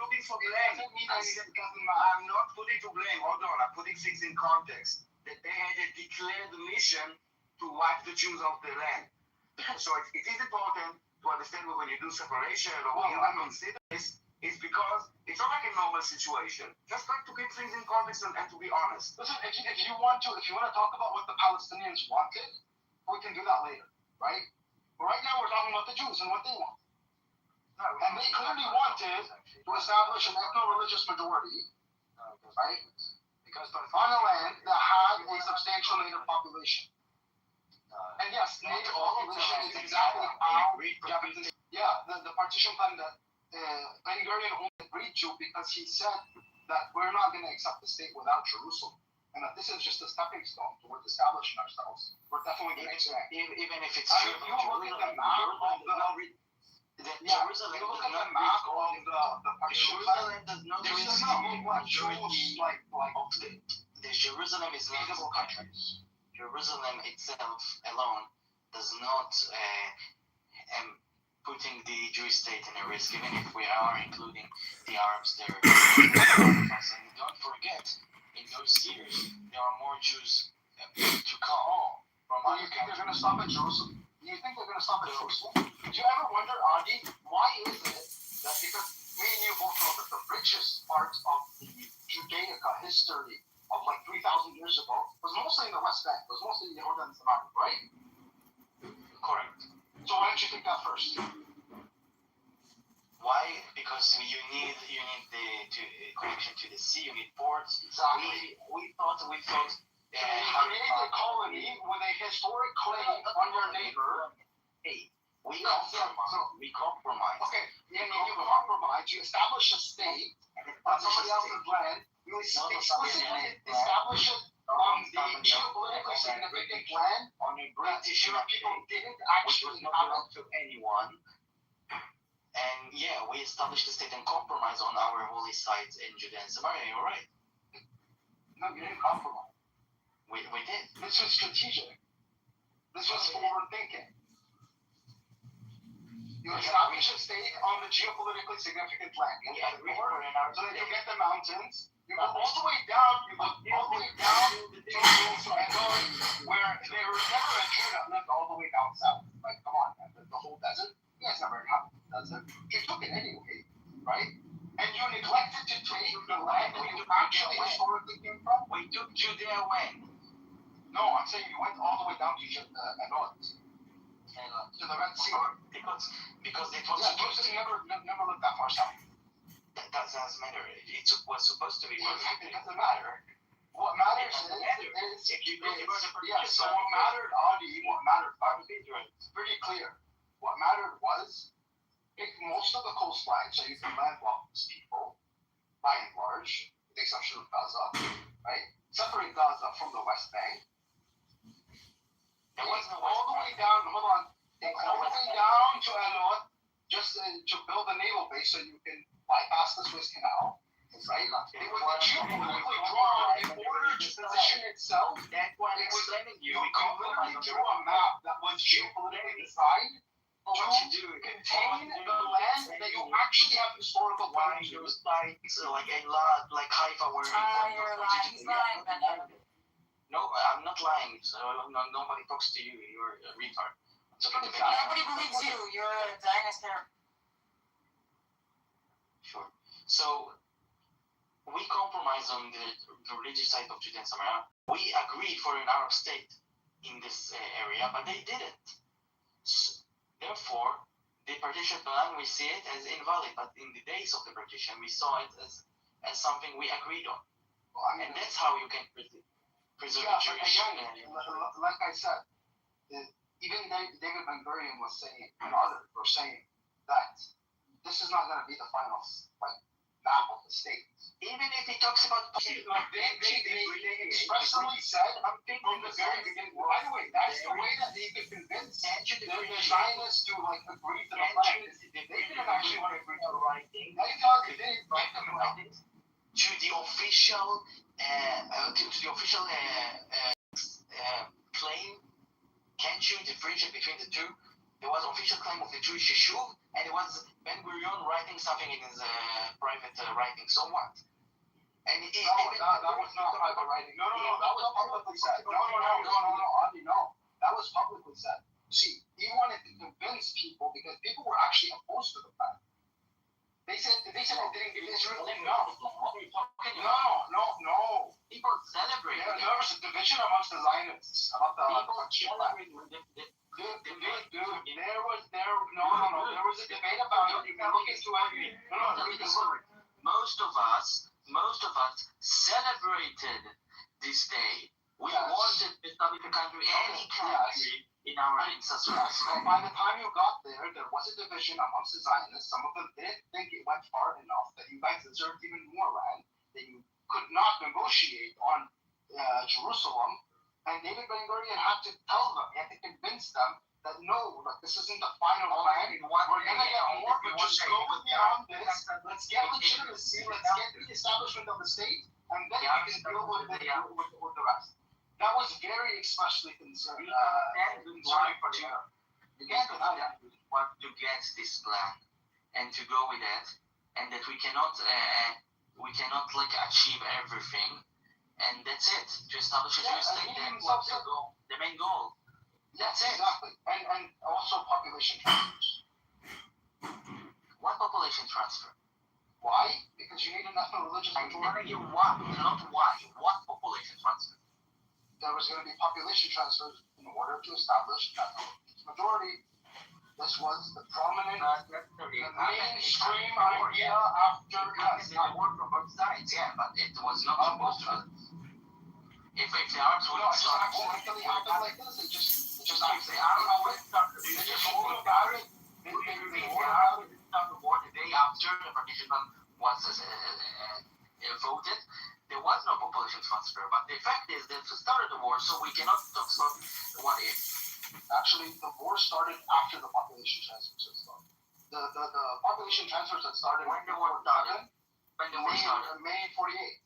looking for blame. I'm not putting to blame. Hold on, I'm putting things in context. That they had a declared mission to wipe the Jews off the land. So it is important to understand when you do separation or when you consider this, it's because it's not like a normal situation. Just try to keep things in context and to be honest. Listen, if you want to talk about what the Palestinians wanted, we can do that later, right? But right now we're talking about the Jews and what they want. And they clearly wanted to establish an ethno-religious majority, right? Because on a land that had a substantial native population. And yes, native population is exactly how the partition plan that Ben Gurion only agreed to because he said that we're not going to accept the state without Jerusalem, and that this is just a stepping stone towards establishing ourselves. We're definitely going to expand. Even if it's true, if you look at the map of the partition plan, there's not much Jews like the Jerusalem is multiple countries. Jerusalem itself alone does not putting the Jewish state in a risk, even if we are including the Arabs there. And don't forget, in those years, there are more Jews to come from other countries. You think they're going to stop at Jerusalem? Do you think they're going to stop at Jerusalem? Did you ever wonder, Adi, why is it that because me and you both know that the richest part of the Judaica history of like 3,000 years ago was mostly in the West Bank, was mostly in Jordan and Samaria, right? Correct. So why don't you take that first? Why? Because you need the connection to the sea. You need ports. Exactly. We thought. You create a colony with a historic claim on your neighbor. Hey, we compromise. Okay, and you compromise. You establish a state on somebody else's land. You explicitly establish it on the geopolitically significant land that your people didn't actually have to anyone. And yeah, we established the state and compromise on our holy sites in Judea and Samaria. You're right. No, you didn't compromise. We did. This was strategic. This was forward thinking. You establish a state on the geopolitically significant land. So that you get the mountains. You go all the way down. You go all the way down to Endor, where they were never a Jew that lived all the way down south. Like, come on, man. The whole desert. You guys never inhabited the desert. You took it anyway, right? And you neglected to take the land where you actually historically came from. We took Judea when? No, I'm saying you went all the way down to Endor. To the Red Sea. Because it was supposed to never look that far south. That doesn't matter. It was supposed to be. It doesn't matter. What matters is if you go to so what mattered, Audi, it's pretty clear. What mattered was pick most of the coastline so you can landlock these people, by and large, with the exception of Gaza, right? Separate Gaza from the West Bank. There was no all the way down, hold on, all the way down to Elot, just to build a naval base so you can bypass the Suez Canal. Right? It was geopolitically drawn in order to position itself. That's why I'm explaining you. You literally drew a map that was geopolitically designed to contain the land that you actually have historical claims to. Like Eilat, like Haifa, where You're lying. He's lying. No, I'm not lying. So nobody talks to you. You're a retard. Nobody believes you. You're a dinosaur. Sure. So we compromise on the religious side of Judea and Samaria. We agreed for an Arab state in this area, but they didn't. So, therefore, the partition plan, we see it as invalid, but in the days of the partition, we saw it as something we agreed on. And that's how you can preserve Jewish. Like I said, even David Ben-Gurion was saying, and others were saying, that this is not going to be the final map of the state. Even if he talks about they expressly said from the very beginning. By the way, that's the way that they could convince the Zionists to agree to the plan. They didn't actually want to agree to the right thing. They thought they didn't make them right. To the official claim, can't you differentiate between the two? There was official claim of the Jewish Yishuv, and it was Ben-Gurion writing something in his private writing. So what? And that was not private writing. No, that was publicly said. No, Andy, no. That was publicly said. See, he wanted to convince people because people were actually opposed to the plan. They said it didn't give Israel enough. No. People celebrate. There was a division amongst the Zionists about the people celebrate when Dude, there was a debate about it. You can look into it. Most of us celebrated this day. We wanted to establish a country, any country in our ancestors. So by the time you got there was a division amongst the Zionists. Some of them didn't think it went far enough that you guys deserved even more land, that you could not negotiate on Jerusalem. And David Ben-Gurion had to tell them, he had to convince them that no, this isn't the final plan. We're going to get more, but just go with me on this. Let's get legitimacy. Let's get the establishment of the state, and then we can deal with the rest. That was very especially concerned. You can't want to get this plan and to go with it, and that we cannot achieve everything, and that's it. To establish a Jewish state, that's the main goal. That's it. Exactly. And also population transfers. What population transfer? Why? Because you need an ethno-religious majority. What? Not why. What population transfer? There was going to be population transfers in order to establish an ethno-religious majority. This was the prominent, mainstream idea after. Yes, it worked from both sides. Yeah, but it was not supposed to. If the Arabs would start, accidentally happened like this. It just I don't know what started. They just told about it. The war the day after the partition plan was voted. There was no population transfer, but the fact is that we started the war, so we cannot talk about what if. Actually, the war started after the population transfers had started. The population transfers had started when the war started. May 48.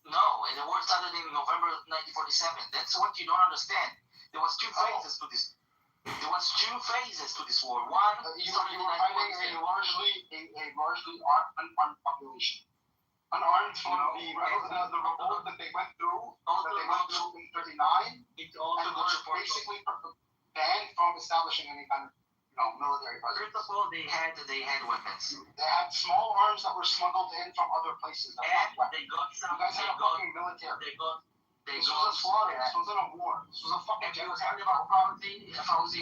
No, and the war started in November 1947. That's what you don't understand. There was two phases to this. There was two phases to this war. One, you were fighting a largely unarmed population. Unarmed from the revolt that they went through. In 39. It also were basically banned from establishing any kind of military presence. First of all, they had weapons. They had small arms that were smuggled in from other places. And they got some. You guys had a fucking military. They got They This go was a slaughter. This wasn't a war. This was a fucking Have you genocide. heard about Fauzi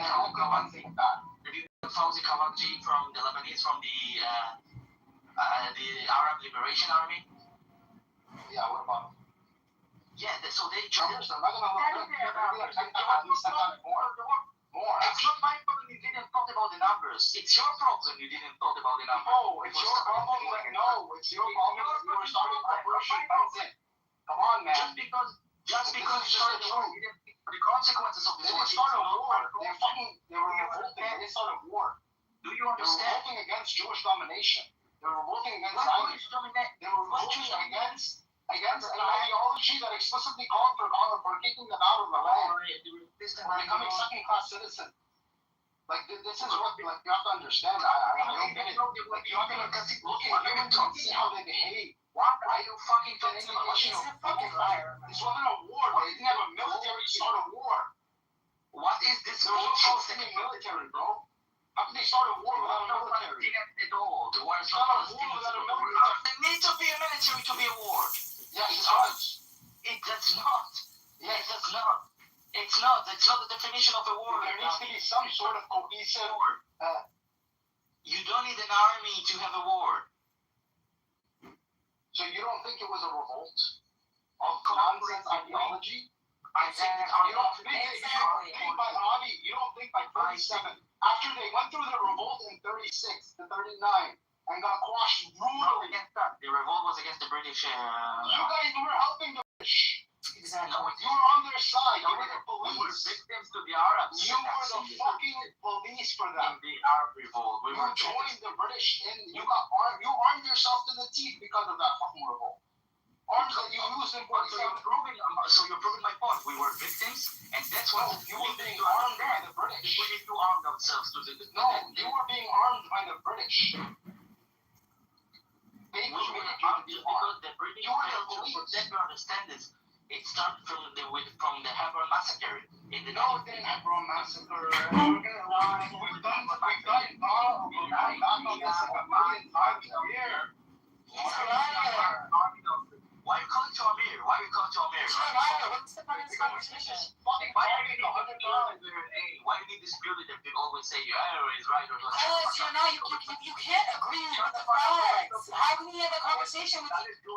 Kawakji? That. Have you heard of Fauzi Kawakji from the Lebanese, from the Arab Liberation Army? Yeah, what about him? Yeah, so they Numbers, I'm not gonna look at at least I got more. More. It's not my problem you didn't thought about the numbers. It's your problem you didn't thought about the numbers. No, it's your problem. No, it's your problem. You were starting Operation Benzin. Come on, man. Just because you started the war, you didn't think for the consequences of They the war. didn't start a war. They were revolting. They didn't start a war. Do you They were understand? revolting against Jewish domination. They were revolting against What Zionism. They were revolting against an ideology that explicitly called for kicking them out of the land, for becoming second-class citizens. Like this is what like you have to understand. I don't get it. Like you have to look at humans and see how they behave. Why are you fucking getting the question of fucking fire? This wasn't a war. They didn't have a military to start a war. What is this? There was no Palestinian military, bro. How can they start a war without a military? At all. The war is It's not a war without a military. There needs to be a military to be a war. Yeah, it does. It does not. Yes. It does not. It's not. It's not the definition of a war. There needs to be some sort of cohesive. You don't need an army to have a war. So you don't think it was a revolt of nonsense ideology? I think You don't think by Avi, you don't think by 37, after they went through the revolt in 36 to 39 and got quashed brutally. The revolt was against the British. You guys were helping the British. Exactly. You were on their side. You were the We were police. victims to the Arabs. You were the fucking police for them. In the Arab revolt. We You were joined the British in. You got armed. You armed yourself to the teeth because of that fucking revolt. Arms that you used in 47. So you're proving my point. We were victims, and that's what you were being armed by the British. We need to arm ourselves to the. No, you were being armed by the British. They We were armed because the British failed to protect. You understand this? It started from the Hebron massacre in the. No, it didn't Hebron massacre. We're gonna lie. We've done back on this like a million times a year. He's a liar. Why you calling to Amir? Why you calling to Amir? He's a liar. What's the point of this conversation? Why do you need this beauty that people always say you is right or not? Because you can't agree with the facts. How can you have a conversation with you?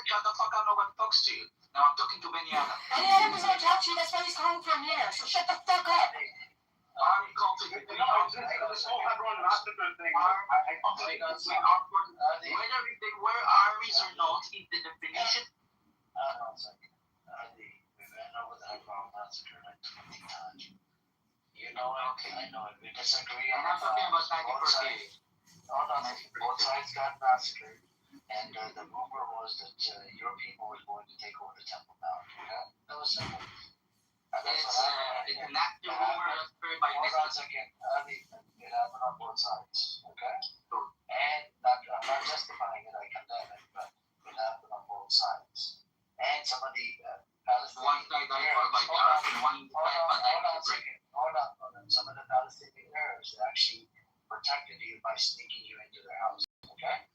Shut the fuck up, nobody talks to you. Now I'm talking to Benny Adam. Benny Adam doesn't want to talk to you, that's why he's calling from here. So shut the fuck up. I'm calling this whole Hebron massacre thing. Whether they were armies or not is the definition. I know what the Hebron massacre like 20 times. You know it? Okay, I know it. We disagree on I'm not talking about 1948. Both sides got massacred. And the rumor was that your people were going to take over the Temple Mount. Okay? That was simple. It's an active rumor that's very by necessity. It happened on both sides. Okay? And I'm not justifying it, I condemn it, but it happened on both sides. And some of the Palestinian Hold on. Some of the Palestinian Arabs actually protected you by sneaking you into their house. Okay?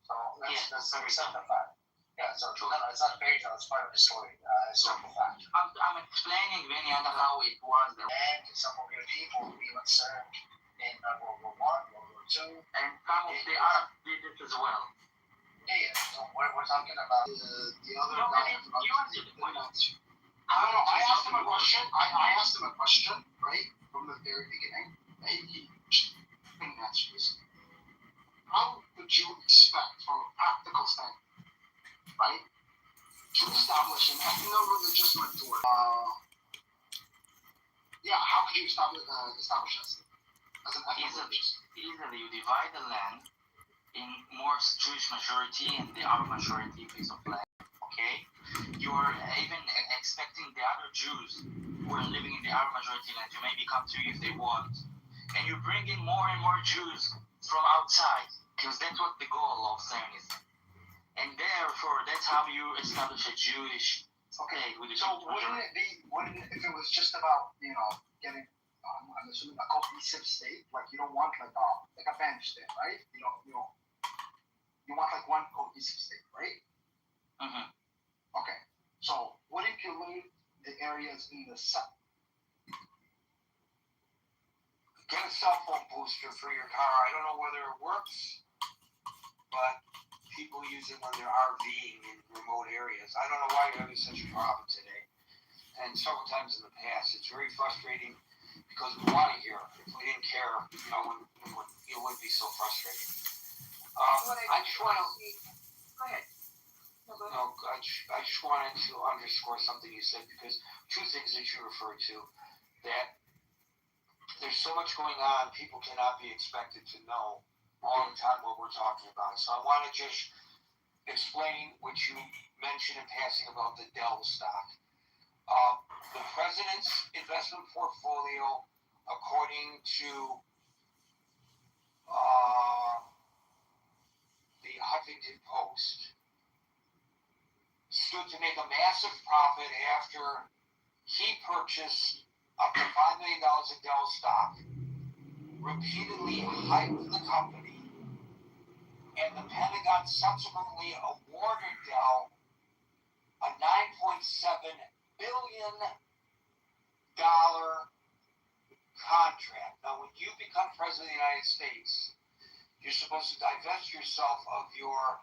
So let's simplify. Yeah, so no, it's not a fairy tale, it's part of the story. Historical fact. I'm explaining Benny how it was. And some of your people even served in World War I, World War II. And some of the Arabs did it as well. Yeah. So we're talking about the other guy. You answered the question. I asked him a question. I asked him a question, right, from the very beginning. And he didn't answer this. How would you expect, from a practical standpoint, right, to establish an ethno-religious majority? How could you establish us as an ethno-religious? Either you divide the land in more Jewish majority and the Arab majority piece of land. Okay, you are even expecting the other Jews who are living in the Arab majority land to maybe come to you if they want, and you bring in more and more Jews from outside, because that's what the goal of Zionism. And therefore, that's how you establish a Jewish. Okay, so wouldn't if it was just about getting I'm assuming a cohesive state, like you don't want like a bench state, right? You want like one cohesive state, right? Mm-hmm. Okay, so manipulate the areas in the south. Get a cell phone booster for your car. I don't know whether it works, but people use it when they're RVing in remote areas. I don't know why you're having such a problem today. And several times in the past, it's very frustrating because we want to hear it. If we didn't care, it would be so frustrating. I just want to. Go ahead. No, I just wanted to underscore something you said, because two things that you referred to, that there's so much going on, people cannot be expected to know all the time what we're talking about. So I want to just explain what you mentioned in passing about the Dell stock. The president's investment portfolio, according to the Huffington Post, stood to make a massive profit after he purchased up to $5 million of Dell stock, repeatedly hyped the company, and the Pentagon subsequently awarded Dell a $9.7 billion contract. Now, when you become president of the United States, you're supposed to divest yourself of your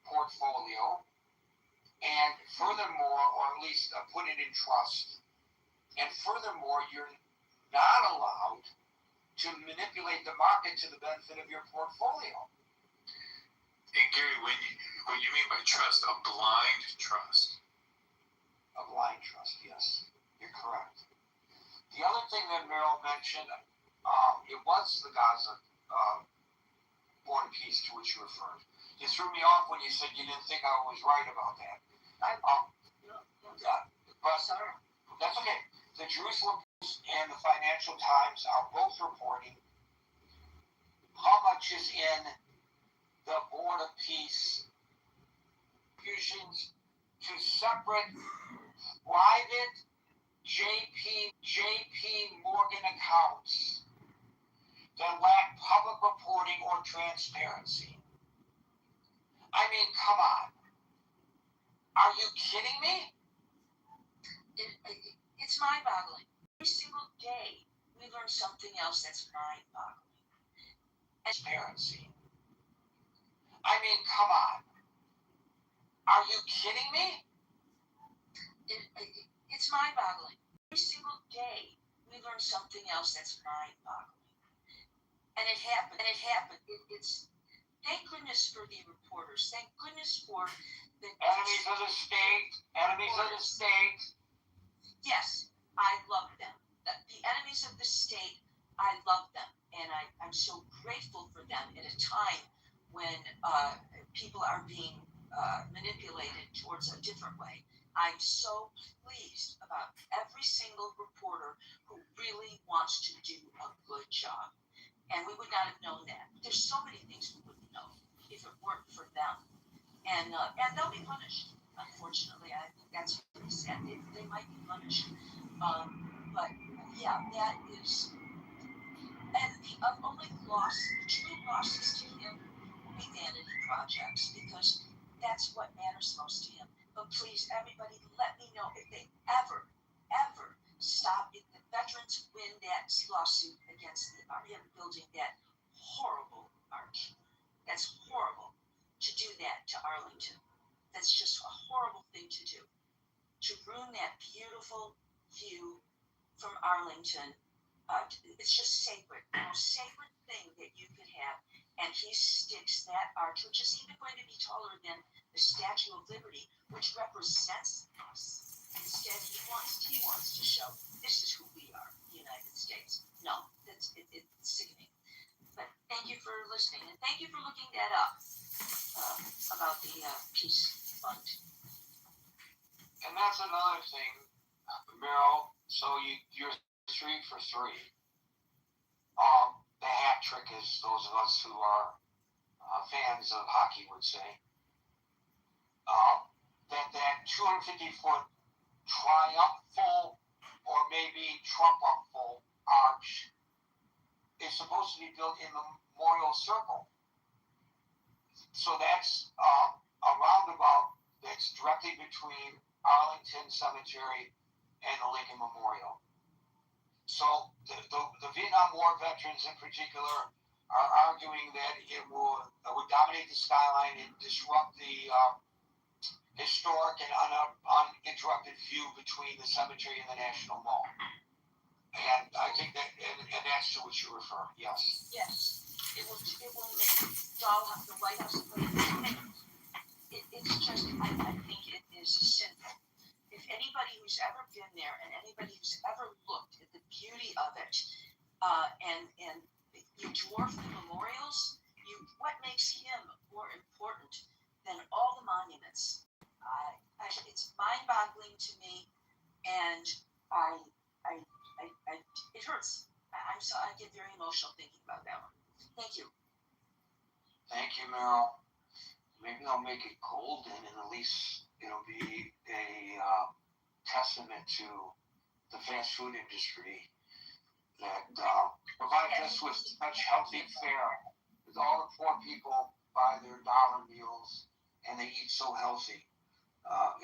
portfolio, and furthermore, or at least put it in trust, and furthermore, you're not allowed to manipulate the market to the benefit of your portfolio. And Gary, what you mean by trust, a blind trust? A blind trust, yes. You're correct. The other thing that Mayoral mentioned, it was the Gaza Board of Peace to which you referred. You threw me off when you said you didn't think I was right about that. But that's okay. The Jerusalem Post and the Financial Times are both reporting how much is in the Board of Peace contributions to separate private JP Morgan accounts that lack public reporting or transparency. I mean, come on. Are you kidding me? It's mind-boggling. Every single day, we learn something else that's mind-boggling. Transparency. I mean, come on. Are you kidding me? It's mind-boggling. Every single day, we learn something else that's mind-boggling. And it happened. It's thank goodness for the reporters. Thank goodness for the enemies of the state. Enemies of the state. Yes, I love them. The enemies of the state, I love them. And I'm so grateful for them at a time when people are being manipulated towards a different way. I'm so pleased about every single reporter who really wants to do a good job. And we would not have known that. There's so many things we wouldn't know if it weren't for them. And they'll be punished. Unfortunately, I think that's pretty sad. They might be punished. But yeah, that is. And the only loss, the true losses to him will be vanity projects, because that's what matters most to him. But please, everybody, let me know if they ever stop, if the veterans win that lawsuit against him building that horrible arch. That's horrible to do that to Arlington. That's just a horrible thing to do. To ruin that beautiful view from Arlington. It's just sacred, the most sacred thing that you could have. And he sticks that arch, which is even going to be taller than the Statue of Liberty, which represents us. Instead, he wants to show this is who we are, the United States. No, it's sickening. But thank you for listening, and thank you for looking that up about the peace fund. And that's another thing, Mayoral. So you're 3 for 3. The hat trick, as those of us who are fans of hockey would say. That 250-foot triumphal, or maybe Trumpful arch is supposed to be built in the Memorial Circle. So that's a roundabout that's directly between Arlington Cemetery, and the Lincoln Memorial. So the Vietnam War veterans in particular are arguing that it would dominate the skyline and disrupt the historic and uninterrupted view between the cemetery and the National Mall. And I think that, and that's to which you refer, yes. Yes, it will make the White House. It's just, I think it is sinful. If anybody who's ever been there and anybody who's ever looked at the beauty of it, and you dwarf the memorials, what makes him more important than all the monuments? It's mind-boggling to me, and it hurts. I get very emotional thinking about that one. Thank you. Thank you, Meryl. Maybe I'll make it golden, and at least it'll be a testament to the fast food industry that provides us with such healthy fare. Because all the poor people buy their dollar meals, and they eat so healthy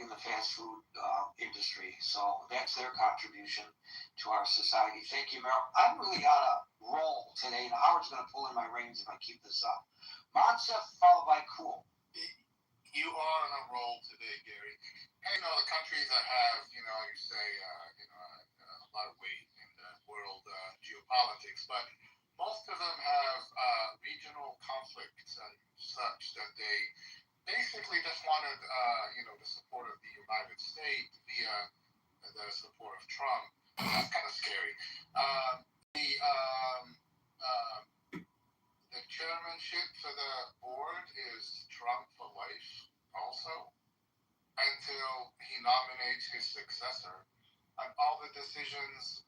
in the fast food industry. So that's their contribution to our society. Thank you, Meryl. I'm really on a roll today, and Howard's going to pull in my reins if I keep this up. Monsef followed by Cool. You are on a roll today, Gary. Hey, the countries that have, you say, a lot of weight in the world geopolitics, but most of them have regional conflicts and such that they basically just wanted, the support of the United States via the support of Trump. That's kind of scary. The chairmanship for the board is Trump for life also, until he nominates his successor. And all the decisions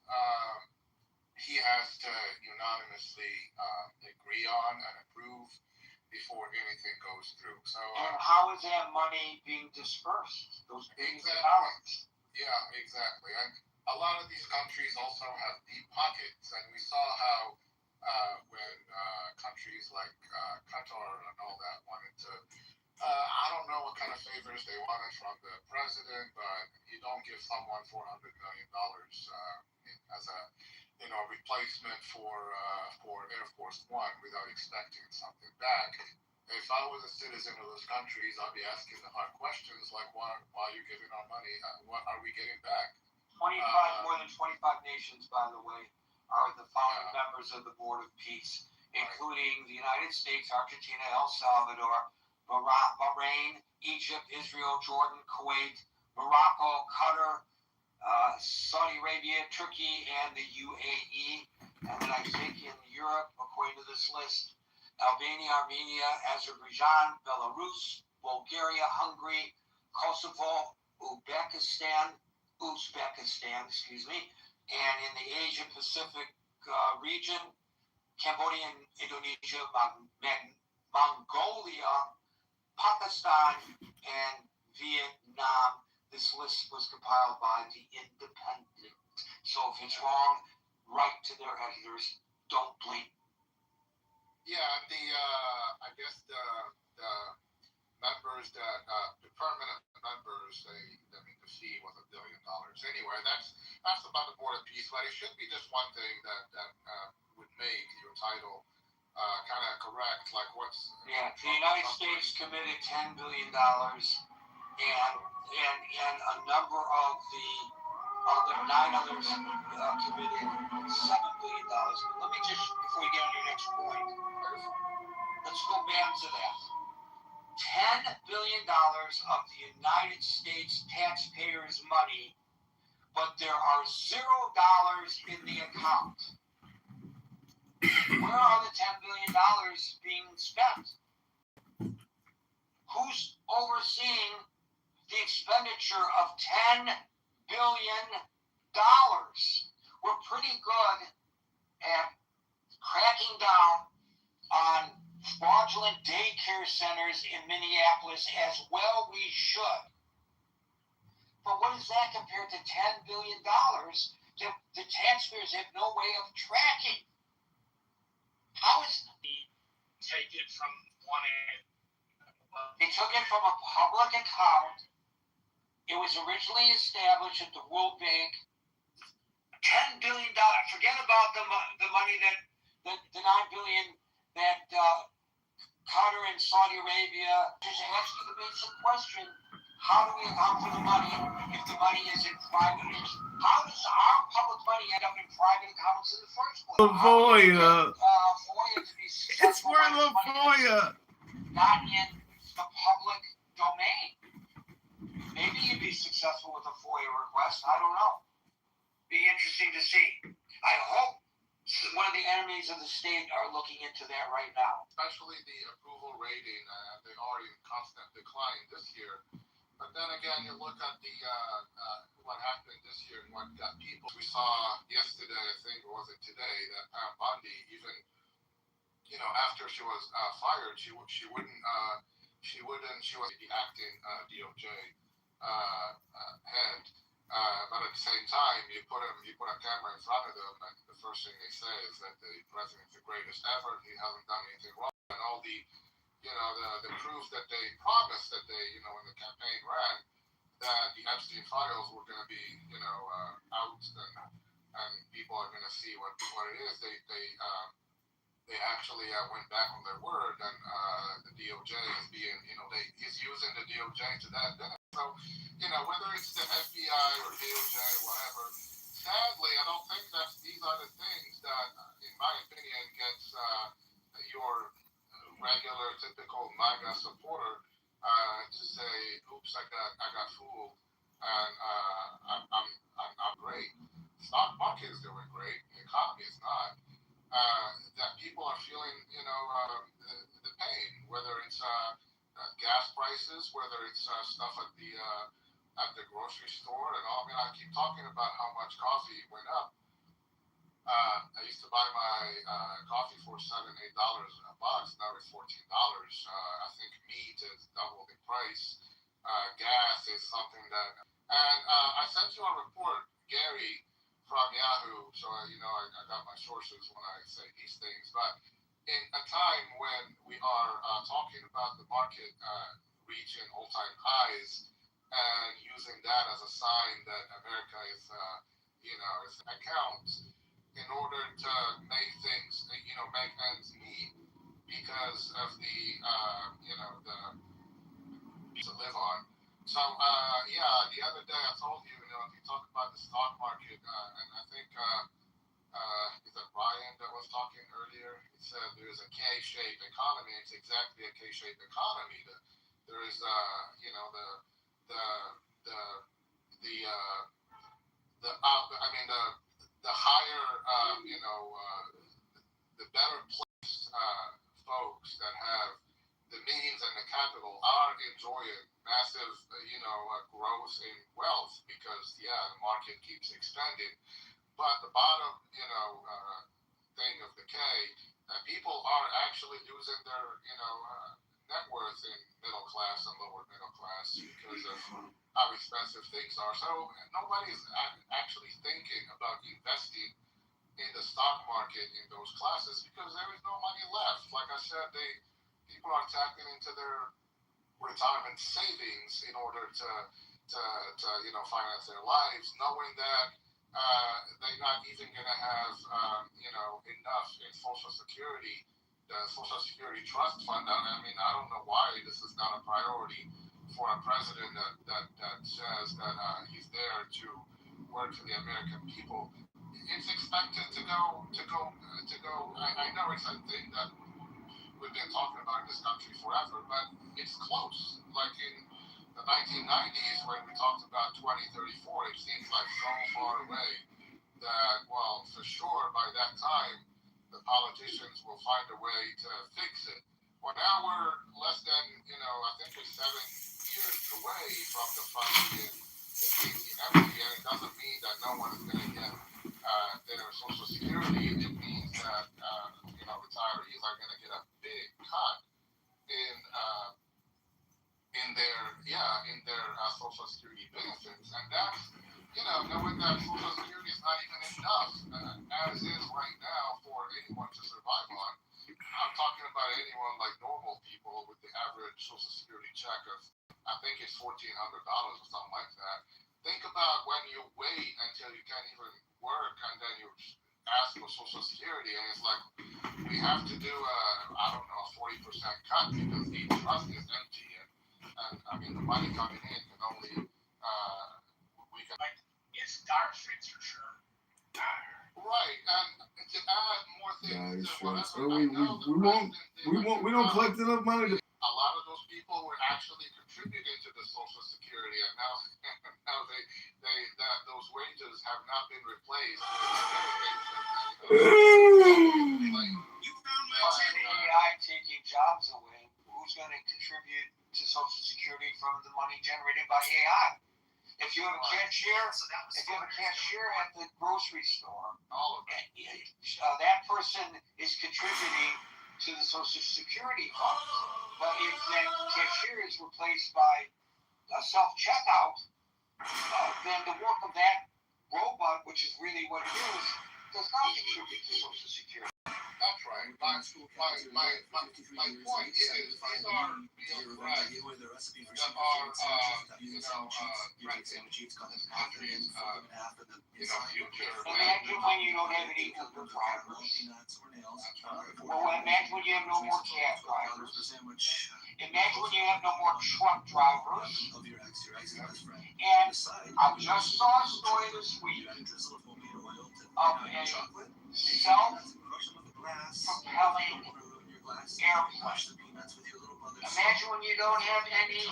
he has to unanimously agree on and approve before anything goes through. So, and how is that money being dispersed? Those exactly. Yeah, exactly. And a lot of these countries also have deep pockets, and we saw how when countries like Qatar and all that wanted to, I don't know what kind of favors they wanted from the president, but you don't give someone $400 million as a replacement for Air Force One without expecting something back. If I was a citizen of those countries, I'd be asking the hard questions like, why are you giving our money? What are we getting back? More than 25 nations, by the way, are the founding members of the Board of Peace, including the United States, Argentina, El Salvador, Bahrain, Egypt, Israel, Jordan, Kuwait, Morocco, Qatar, Saudi Arabia, Turkey, and the UAE. And then I think in Europe, according to this list, Albania, Armenia, Azerbaijan, Belarus, Bulgaria, Hungary, Kosovo, Uzbekistan, and in the Asia Pacific region, Cambodia, Indonesia, Mongolia, Pakistan, and Vietnam. This list was compiled by The Independent. So if it's wrong, write to their editors. Don't blink. Yeah, I guess the members that the permanent members, the fee was $1 billion. Anyway, that's about the Board of Peace, but it should be just one thing that would make your title kind of correct, like what's. Yeah, the United States committed $10 billion, and a number of the other 9 others committed $7 billion. But let me just, before we get on your next point, let's go back to that. $10 billion of the United States taxpayers' money, but there are $0 in the account. Where are the $10 billion being spent? Who's overseeing the expenditure of $10 billion? We're pretty good at cracking down on fraudulent daycare centers in Minneapolis, as well we should. But what is that compared to $10 billion that the taxpayers have no way of tracking? How is take it from one end? They took it from a public account It was originally established at the World Bank. $10 billion. Forget about the money the $9 billion that Qatar and Saudi Arabia. Just asking the basic question: how do we account for the money if the money is in private? How does our public money end up in private accounts in the first place? LaVoya. FOIA to be successful. It's for LaVoya. Not in the public domain. Maybe you'd be successful with a FOIA request. I don't know. Be interesting to see. I hope one of the enemies of the state are looking into that right now. Especially the approval rating, they are in constant decline this year. But then again, you look at the what happened this year and what got people. We saw yesterday, I think, or was it today, that Pam Bondi, even after she was fired, she was the acting DOJ head. But at the same time, you put a camera in front of them, and the first thing they say is that the president's the greatest ever. He hasn't done anything wrong, and all the proof that they promised that they when the campaign ran, that the Epstein files were going to be out and people are going to see what it is. They actually went back on their word, and the DOJ is being he's using the DOJ to that. So whether it's the FBI or DOJ, whatever. Sadly, I don't think that these are the things that, in my opinion, gets your regular, typical MAGA supporter to say, "Oops, I got fooled," and I'm great. Stock market is doing great. The economy is not. That people are feeling, the pain, whether it's gas prices, whether it's stuff at the grocery store, and all. I mean, I keep talking about how much coffee went up. I used to buy my coffee for $7-8 a box. Now it's $14. I think meat is double the price. Gas is something that. And I sent you a report, Gary, from Yahoo. So I got my sources when I say these things. But in a time when we are talking about the market reaching all-time highs and using that as a sign that America is, is accounts. In order to make things, make ends meet, because of the, to live on. So, the other day I told you, if you talk about the stock market, and I think, is that Ryan that was talking earlier? He said there's a K-shaped economy. It's exactly a K-shaped economy. There is, the higher, the better placed folks that have the means and the capital are enjoying massive, growth in wealth because, the market keeps expanding. But the bottom, thing of the K, people are actually losing their, net worth in middle class and lower middle class because of how expensive things are. So nobody's actually thinking about investing in the stock market in those classes because there is no money left. Like I said, people are tapping into their retirement savings in order to finance their lives, knowing that they're not even going to have enough in Social Security, the Social Security Trust Fund. I mean, I don't know why this is not a priority for a president that says that he's there to work for the American people. It's expected to go. I know it's a thing that we've been talking about in this country forever, but it's close. Like in the 1990s when we talked about 2034, it seems like so far away that, well, for sure by that time, the politicians will find a way to fix it. Well, now we're less than, I think we're 7 years away from the fund being completely empty, and it doesn't mean that no one is going to get their Social Security. It means that, retirees are going to get a big cut in their Social Security benefits, and that's, knowing that Social Security is not even enough as is right now for anyone to survive on. I'm talking about anyone like normal people with the average Social Security check of $1,000 think it's $1,400 or something like that. Think about when you wait until you can't even work and then you ask for Social Security, and it's like we have to do a 40% cut because the trust is empty, and I mean the money coming in can only we can. Like, it's dire straits for sure. Right, and to add more things to whatever, we don't collect enough money to. A lot of those people were actually contributing to the Social Security, and now those wages have not been replaced. AI taking jobs away, who's going to contribute to Social Security from the money generated by AI? If you have a cashier, at the grocery store, that person is contributing to the Social Security fund. But if that cashier is replaced by a self-checkout, then the work of that robot, which is really what it is, does not contribute to Social Security. That's right. My point is, these are real threats that are, threatening this country's, future. Imagine when you don't have any Uber drivers. Well, imagine when you have no more cab drivers. Imagine when you have no more truck drivers. And I just saw a story this week of a self-propelling airplane. Imagine when you don't have any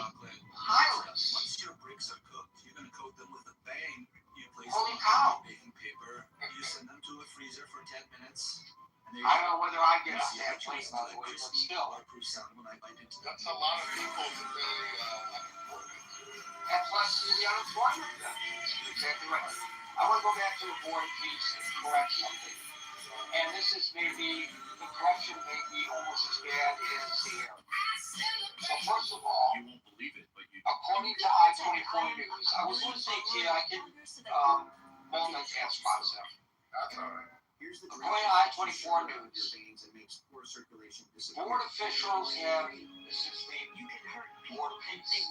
pilots. Once your bricks are cooked, you're going to coat them with a bang. You place Holy them cow. in baking paper, you send them to a freezer for 10 minutes. I don't know whether I get on that plane, by the way, but still. That's a lot of people that they That's less than the unemployment then. Exactly right. I want to go back to the War and Peace and correct something. And this is maybe, the correction may be almost as bad as the air. So first of all, You won't believe it, but you according to I-24 News, I was going to say to you, I can multitask myself. That's all right. According to I-24 News, board officials have, this is the Board of Peace,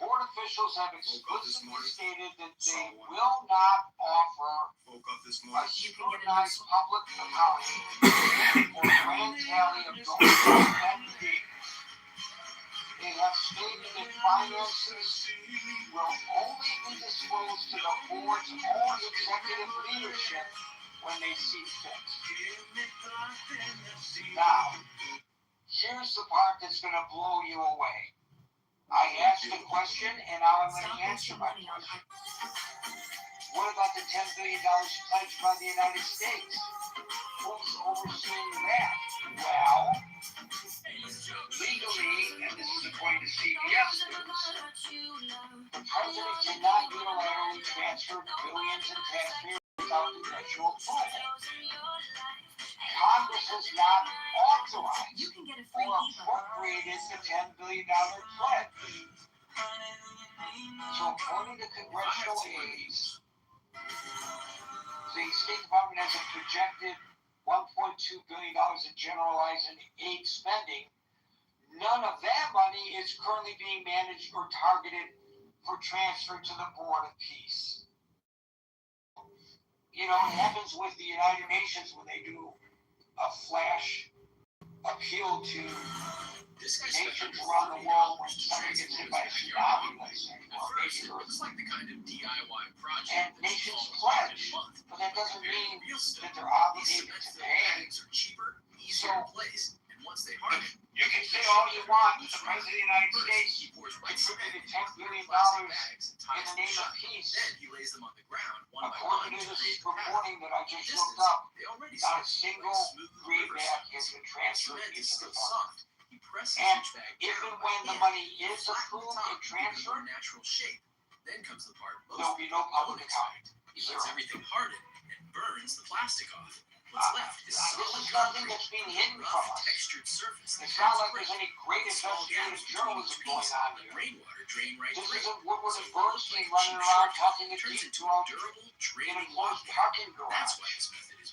board officials have explicitly stated that they will not offer a scrutinized public accounting or grand tally of donors and fees. They have stated that finances will only be disclosed to the board's own executive leadership when they see fit. Now, here's the part that's going to blow you away. I asked the question, and now I'm going to answer my question. What about the $10 billion pledged by the United States? Who's overseeing that? Well, legally, and this is according to CBS News, the president cannot unilaterally transfer billions in taxpayers without congressional approval. Congress has not authorized or appropriated the $10 billion pledge. So according to congressional aides, the State Department has a projected $1.2 billion in generalized aid spending. None of that money is currently being managed or targeted for transfer to the Board of Peace. You know, it happens with the United Nations when they do a flash appeal to nations around the world when somebody gets hit by a tsunami, let's say, or a major earthquake. And nations pledge, but that doesn't mean that they're obligated to pay. So, you can say all you want, but the President of the United States contributed $10 billion in the name of peace. According to this reporting that I just looked up, not a single greenback has been transferred into the fund. And if and when the money is approved and transferred, there'll be no public account. He lets everything harden and burns the plastic off. This is nothing that's being hidden from us. It's not like there's any great investigative journalism going on here. This isn't Woodward and Bernstein running around talking to deep drunk in a closed parking garage. This is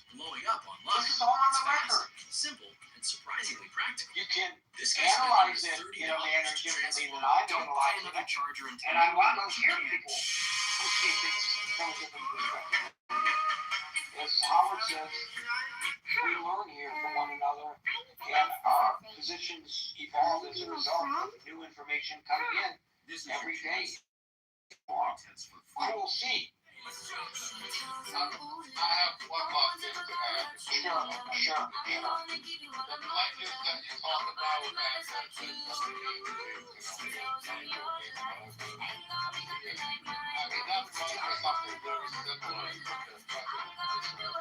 all on the record. Simple and surprisingly practical. You can analyze it in a manner differently than I'm analyzing it. And I want to hear people who see things from a different perspective. As Howard says, we learn here from one another, and our positions evolve as a result of new information coming in every day. Cool C. I have one last thing to add. Sure. The pledges that you talk about and that's something very similar to the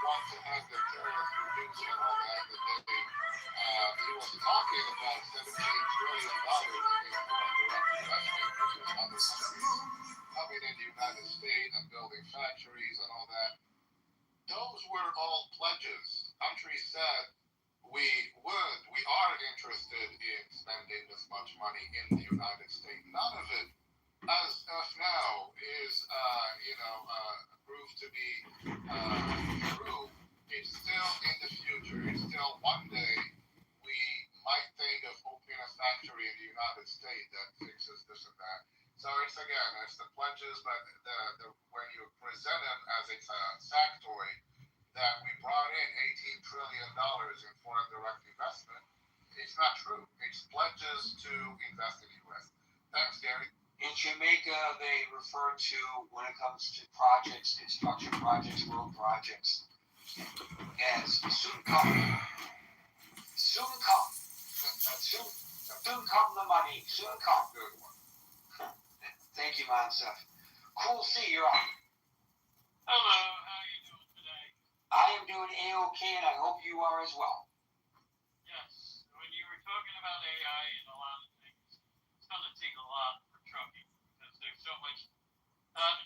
want to have the terrorists reduced and all that, he was talking about $17 trillion in foreign direct investment into other countries, coming in the United States and building factories and all that. Those were all pledges. Countries said we are interested in spending this much money in the United States. None of it, as of now, is proved to be true. It's still in the future. It's still one day we might think of opening a factory in the United States that fixes this and that. So it's the pledges, but when you present them as it's a factoid that we brought in $18 trillion in foreign direct investment, it's not true. It's pledges to invest in the U.S. Thanks, Gary. In Jamaica, they refer to, when it comes to projects, construction projects, road projects, as soon come. Soon come. Soon come the money. Soon come. Good one. Thank you, Monsef. Cool C, you're on. Hello, how are you doing today? I am doing A-OK, and I hope you are as well. Yes. When you were talking about AI and a lot of things, it's going to take a lot for trucking because there's so much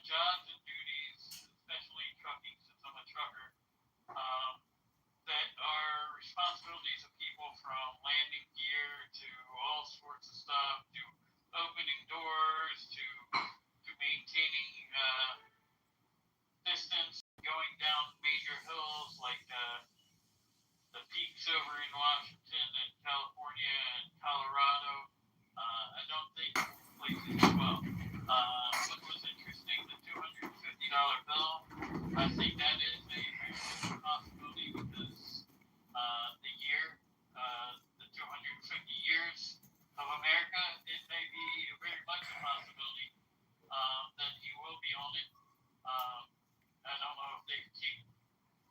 jobs and duties, especially in trucking since I'm a trucker, that are responsibilities of people from landing gear to all sorts of stuff, to opening doors, to maintaining distance, going down major hills like the peaks over in Washington and California and Colorado. I don't think places as well. What was interesting, the $250 bill, I think that is a very good possibility because the year, the 250 years of America, it may be very much a possibility that he will be on it. I don't know if they've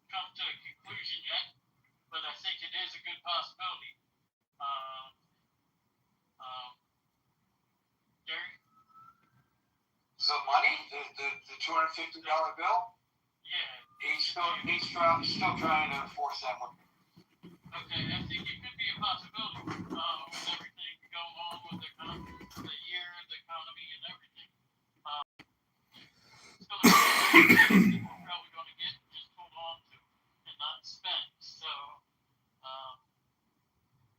come to a conclusion yet, but I think it is a good possibility. Gary? The money? The $250 bill? Yeah. He's still trying to enforce that one. Okay, I think it could be a possibility with everything going on with the year, the economy, and everything. It's going to be people are probably going to get and just hold on to and not spend. So,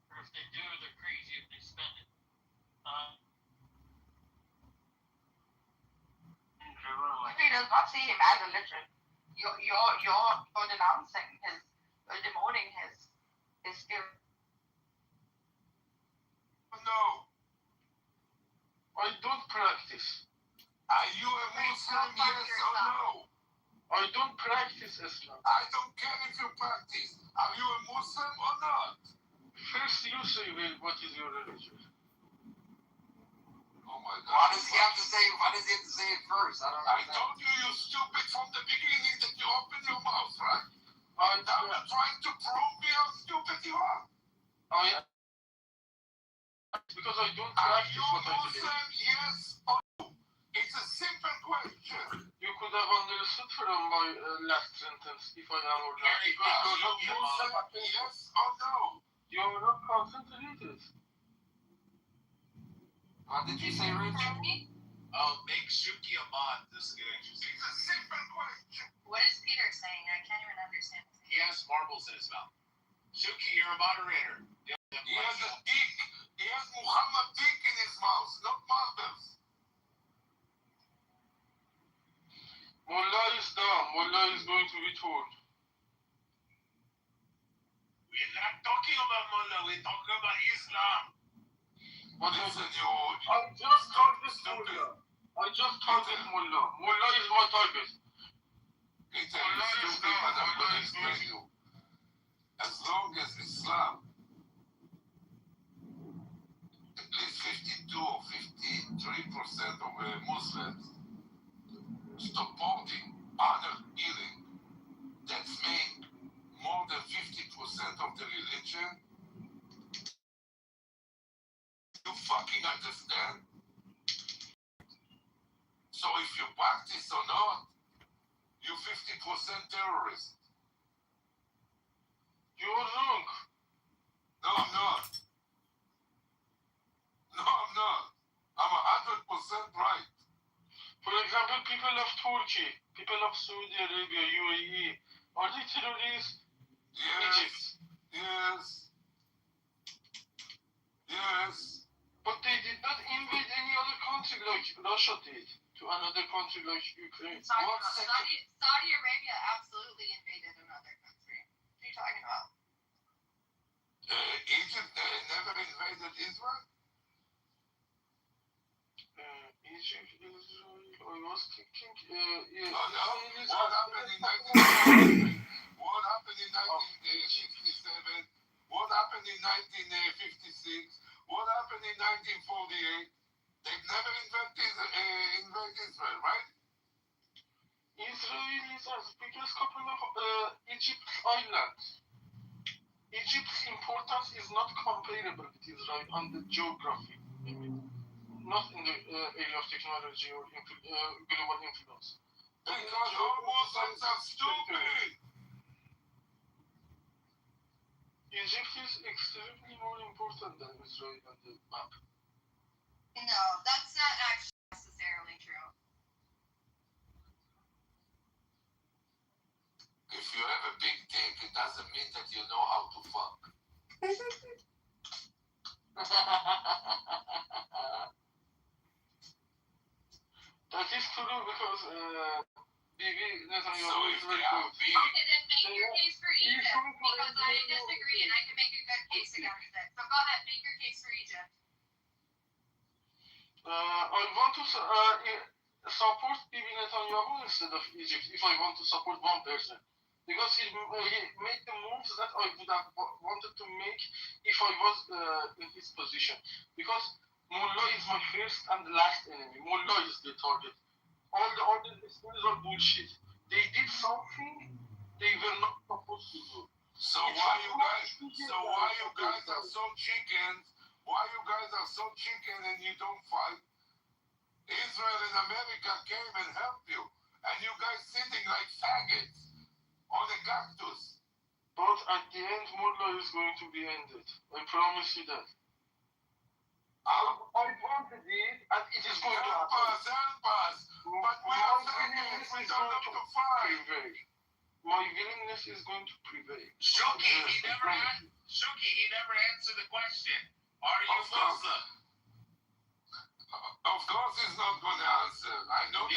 or if they do, they're crazy if they spend it. He does not see him as illiterate. You're denouncing his, demoting his skill. No. I don't practice. Are you a Muslim, yes or no? I don't practice Islam. I don't care if you practice. Are you a Muslim or not? First you say, well, what is your religion? Oh my God. Why does he have to say it first? I told you, you stupid, from the beginning that you open your mouth, right? And now you're trying to prove me how stupid you are. Because I don't practice what I believe. Are you Muslim, yes or no? It's a simple question. You could have understood from my last sentence if I am or not. Because you're not Muslim, yes or no? You're not concentrated. What did you say, Rich? Make Shuki a mod. This is getting interesting. It's a simple question. What is Peter saying? I can't even understand. He has marbles in his mouth. Shuki, you're a moderator. He has a dick. He has Muhammad dick in his mouth, not marbles. Mullah is dumb. Mullah is going to be told. we're talking about Islam. What is it, you? I just told this mullah. Mullah is my target. Peter, you're stupid, but I'm going to explain you. As long as Islam, at least 52 or 53% of Muslims supporting other healing that make more than 50% of the religion, you fucking understand? So if you practice or not, you're 50% terrorist. You're wrong. No, I'm not. No, I'm not. I'm 100% right. For example, people of Turkey, people of Saudi Arabia, UAE, are they terrorists? Yes. Yes. Yes. But they did not invade any other country like Russia did to another country like Ukraine. Saudi Arabia absolutely invaded another country. What are you talking about? Egypt never invaded Israel? Egypt, Israel, I was thinking, What happened in 1967? What happened in 1967? What happened in 1956? What happened in 1948? They never invade Israel, right? Israel is as big as couple of Egypt's islands. Egypt's importance is not comparable with Israel on the geography, not in the area of technology or global influence. Because all Muslims are stupid. Egypt is extremely more important than Israel on the map. No, that's not actually necessarily true. If you have a big dick, it doesn't mean that you know how to fuck. That is true because Bibi Netanyahu So if they are big, Okay, then make your case for Egypt, because I disagree and I can make a good case against it. So go ahead, make your case for Egypt. I want to support Bibi Netanyahu instead of Egypt if I want to support one person. Because he made the moves that I would have wanted to make if I was in his position. Because Mullah is my first and last enemy. Mullah is the target. All the other Muslims are bullshit. They did something they were not supposed to do. So why you guys are so chickens? Why you guys are so chicken and you don't fight? Israel and America came and helped you, and you guys sitting like faggots on a cactus. But at the end, Mullah is going to be ended. I promise you that. I wanted it, and it is going to happen. Help us. But we are faggots. We don't have to fight. My willingness is going to prevail. Shuki, he never answered the question. Are you Muslim? Of course he's not going to answer. I know the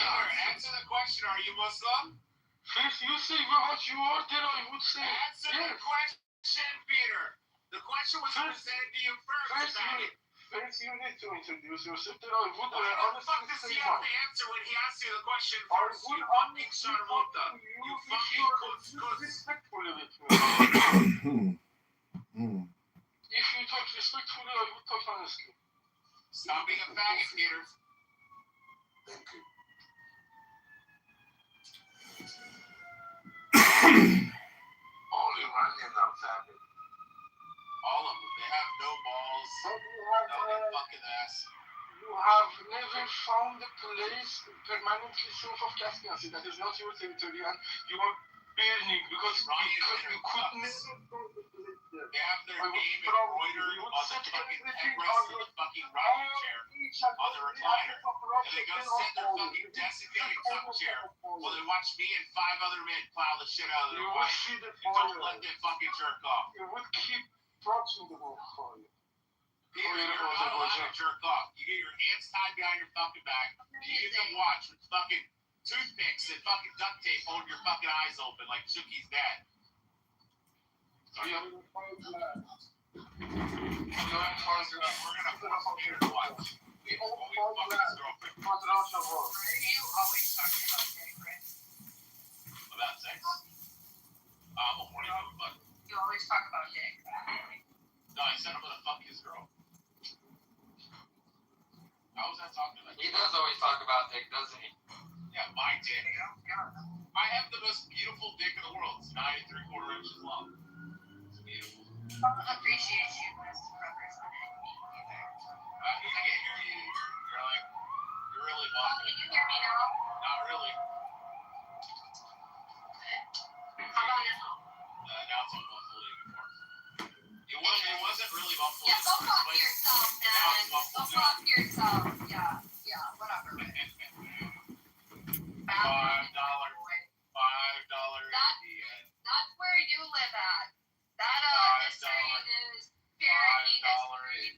answer the question. Are you Muslim? First, you say what you are, then I would say answer the question, Peter. The question was presented to you first. First, you need to introduce yourself, then I would Why the fuck does he have to answer when he asks you the question first? You fucking sharmota. You fucking kuss. Respectfully with me. If you talk respectfully, I would talk honestly. Stop being a faggot, Peter. Thank you. All Iranians are faggots. All of them. They have no balls. No fucking ass. You have never found a place permanently south of Caspian Sea. That is not your territory, and you are burning because you could never go to the place there. They have their name embroidered on the fucking headrest of the fucking rocking chair on the recliner. And they go sit in their fucking designated cup chair while they watch me and 5 other men plow the shit out of their wife and don't let them fucking jerk off. You would keep watching the whole fire. Peter, you're not allowed to jerk off. You get your hands tied behind your fucking back. You get to watch with fucking toothpicks and fucking duct tape holding your fucking eyes open like Chucky's dad. gonna put up here to watch. Why are you always talking about dick, right? About sex? I'm a horny motherfucker. You always talk about dick. No, I said I'm gonna fuck his girl. How was I talking about? He does always talk about dick, doesn't he? Yeah, my dick. I have the most beautiful dick in the world. It's 9 3/4 inches long. It's beautiful. I don't appreciate you misrepresenting me either. I can't hear you. You're really Oh, muffled. can you hear me now? Not really. How about now? Now it's all muffled even more. It wasn't really muffled. Yeah, go fuck yourself, man. Go fuck yourself. Yeah, whatever. $5 ATM. That's where you live at. That history is Cherokee history.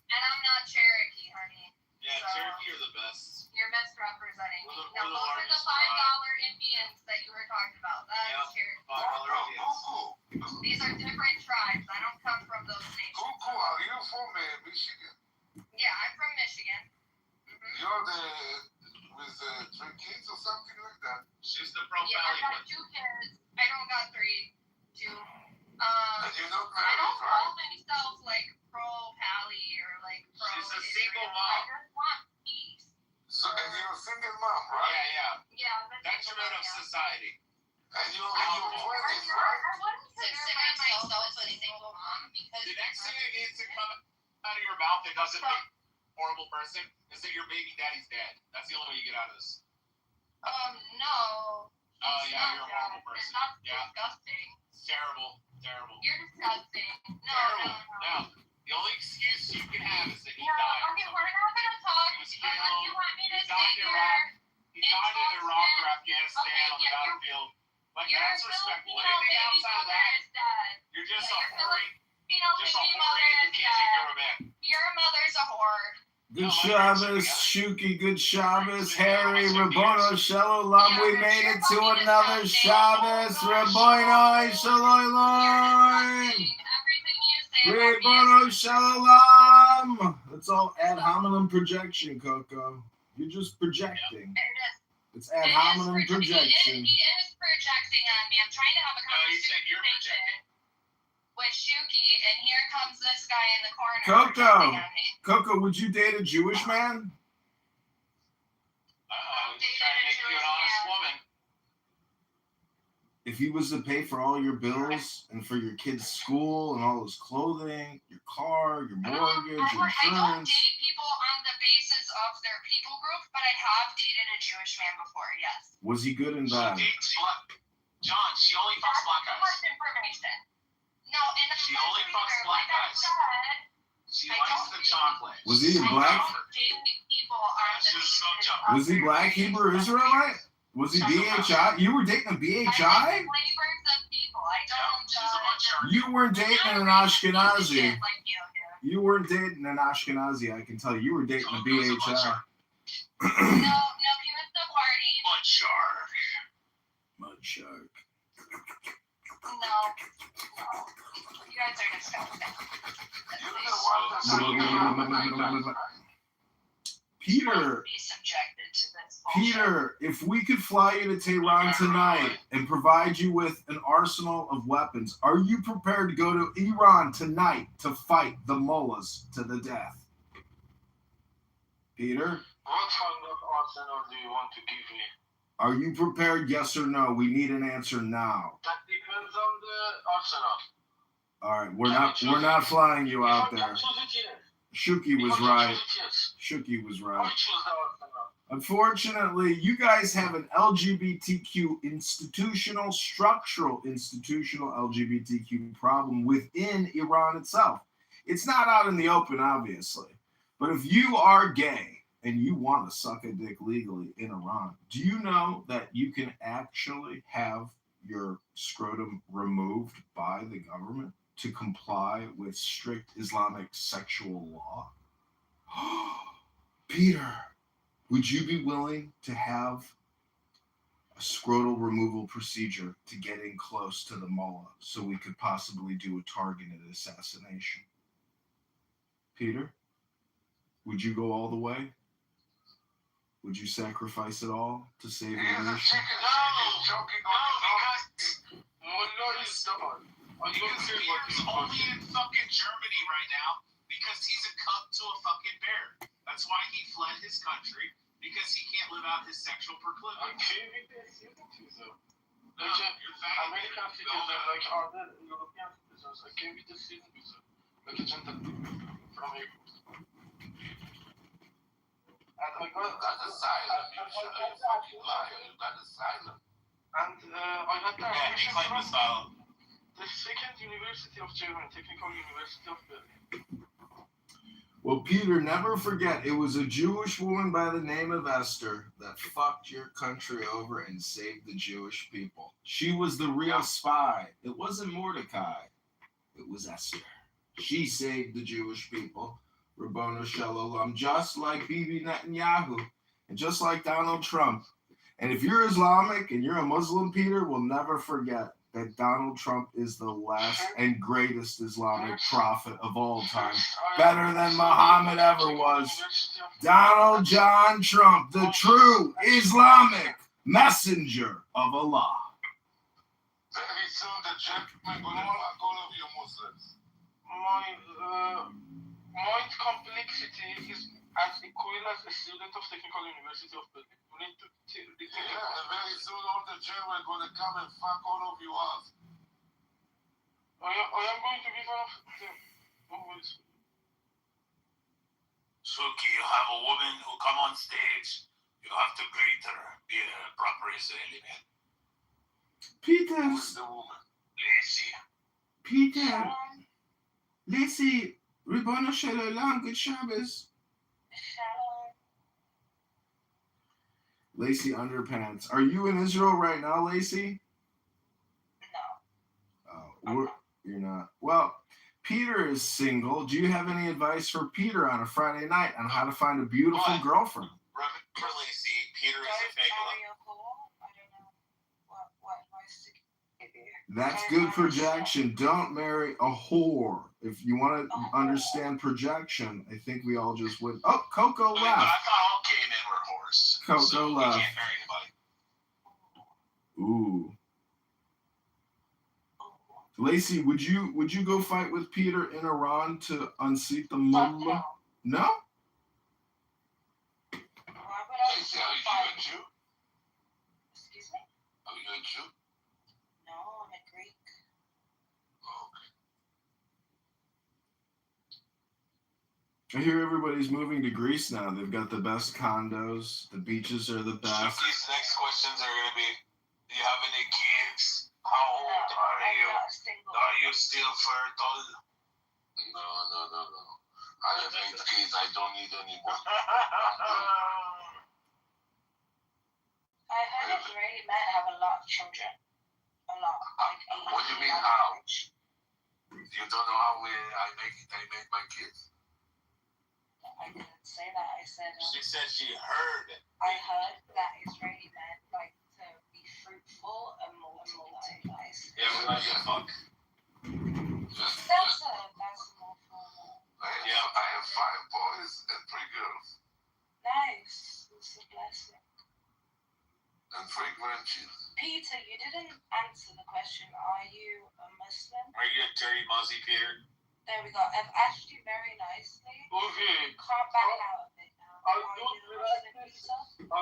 And I'm not Cherokee, honey. Yeah, So, Cherokee are the best. You're misrepresenting me. We're Now, the those are the $5 Indians that you were talking about. That's Cherokee. Cuckoo. These are different tribes. I don't come from those nations. Cuckoo, are you from Michigan? Yeah, I'm from Michigan. You're with 3 kids or something like that? She's the pro Yeah, I got 2 kids. I don't got 3. 2. And you're not I married, don't right? call myself like pro Pally or like pro. She's a single Israel. mom. I just want peace. So, and you're a single mom, right? Yeah. Yeah, I'm a Detriment single of mom, society. And you're 20s, yeah. right? I wouldn't consider myself a single mom because The next thing that needs to come out of your mouth that doesn't make you a horrible person is that your baby daddy's dead. That's the only way you get out of this. no. Oh, It's yeah, not you're a that. horrible person. That's Yeah. disgusting. It's terrible. You're disgusting. No. Now, the only excuse you can have is that he No, died. okay, we're not gonna talk He was unless you want me to He sit died in here. Iraq. He died in Iraq or Okay, Afghanistan on the yeah, battlefield. Like, Your that's respectful. Filipino Anything baby outside of mother that, is dead. you're just Yeah, a your horny, Filipino just a baby horny mother who is can't take care dead. of a man. Your mother's a whore. Good Shabbos, Shuki, good Shabbos, Harry, Rabbono, Shalom. We made it to another Shabbos, Rabbono, Shalom. Rabbono, Shalom. It's all ad hominem projection, Coco. You're just projecting. It's ad hominem projection. He is projecting on me. I'm trying to have a You said you're projecting. with Shuki, and here comes this guy in the corner. Coco, would you date a Jewish man? He's trying to make you an honest woman. If he was to pay for all your bills and for your kids' school and all his clothing, your car, your mortgage, your I don't insurance. date people on the basis of their people group, but I have dated a Jewish man before, yes. Was he good and bad? John, she only fucks black That's too guys. much information. No, and She only fucks black guys. She likes the chocolate. Was he a black? Was he black Hebrew Israelite? Was he BHI? You were dating a BHI? You weren't dating an Ashkenazi. You weren't dating an Ashkenazi, I can tell you. You were dating a BHI. No, he was the party. Mud shark. Mud shark. No. You guys are disgusting. Peter, Be subjected to this bullshit. Peter, if we could fly you to Tehran tonight and provide you with an arsenal of weapons, are you prepared to go to Iran tonight to fight the mullahs to the death? Peter? What kind of arsenal do you want to give me? Are you prepared, yes or no? We need an answer now. That depends on the arsenal. All right, we're not flying you out there. Shuki was right. Shuki was right. Unfortunately, you guys have an LGBTQ structural LGBTQ problem within Iran itself. It's not out in the open, obviously. But if you are gay and you want to suck a dick legally in Iran, do you know that you can actually have your scrotum removed by the government to comply with strict Islamic sexual law? Peter, would you be willing to have a scrotal removal procedure to get in close to the mullah so we could possibly do a targeted assassination. Peter, would you go all the way? Would you sacrifice it all to save the nation? Because Peter's only in fucking Germany right now because he's a cub to a fucking bear. That's why he fled his country, because he can't live out his sexual proclivity. American citizens like other European citizens, I came with the citizenship, like a gentleman from here. And I got asylum. You fucking liar. You got asylum. And I had the admission from the second university of Germany, Technical University of Berlin. Well, Peter, never forget, it was a Jewish woman by the name of Esther that fucked your country over and saved the Jewish people. She was the real spy. It wasn't Mordecai. It was Esther. She saved the Jewish people. Rabboni Shalom, just like Bibi Netanyahu and just like Donald Trump. And if you're Islamic and you're a Muslim, Peter, we'll never forget that Donald Trump is the last and greatest Islamic prophet of all time. Better than Muhammad ever was. Donald John Trump, the true Islamic messenger of Allah. Very soon the gentleman will fuck all of you Muslims. My complexity is as equal as a student of Technical University of Berlin. You need to and very soon all the Germans are going to come and fuck all of you up. I am going to be one of them. Always. Shuki, you have a woman who come on stage. You have to greet her. Be a proper Israeli man. Peter. Who's the woman? Lacey. Peter. Lacey. Rabboni Shalom. Good Shabbos. Lacey Underpants. Are you in Israel right now, Lacey? No. Oh, you're not. Well, Peter is single. Do you have any advice for Peter on a Friday night on how to find a beautiful girlfriend? Remember, Lacey, Peter is a fake love. That's good projection. Don't marry a whore. If you want to understand projection, I think we all just would. Oh, Coco left. I thought all gay men were whores. Coco so left. We can't marry anybody. Ooh. Lacey, would you go fight with Peter in Iran to unseat the mullah? No? Lacey, are you a Jew? Excuse me? Are you a Jew? No, I'm a Greek. I hear everybody's moving to Greece now. They've got the best condos. The beaches are the best. These next questions are going to be, do you have any kids? How old are you? Are you still fertile? No. I have 8 kids. I don't need any more. I heard Israeli men have a lot of children. A lot. Like what do you mean how? You don't know how I make my kids? I didn't say that. I said. She said she heard. I heard that Israeli men like to be fruitful and multiply. Yeah, we like to fuck. That's more formal. I have 5 boys and 3 girls. Nice. It's a blessing. And 3 grandchildren. Peter, you didn't answer the question. Are you a Muslim? Are you a dirty muzzy, Peter? There we go. I've asked you very nicely. Okay. Can't back out of it now. I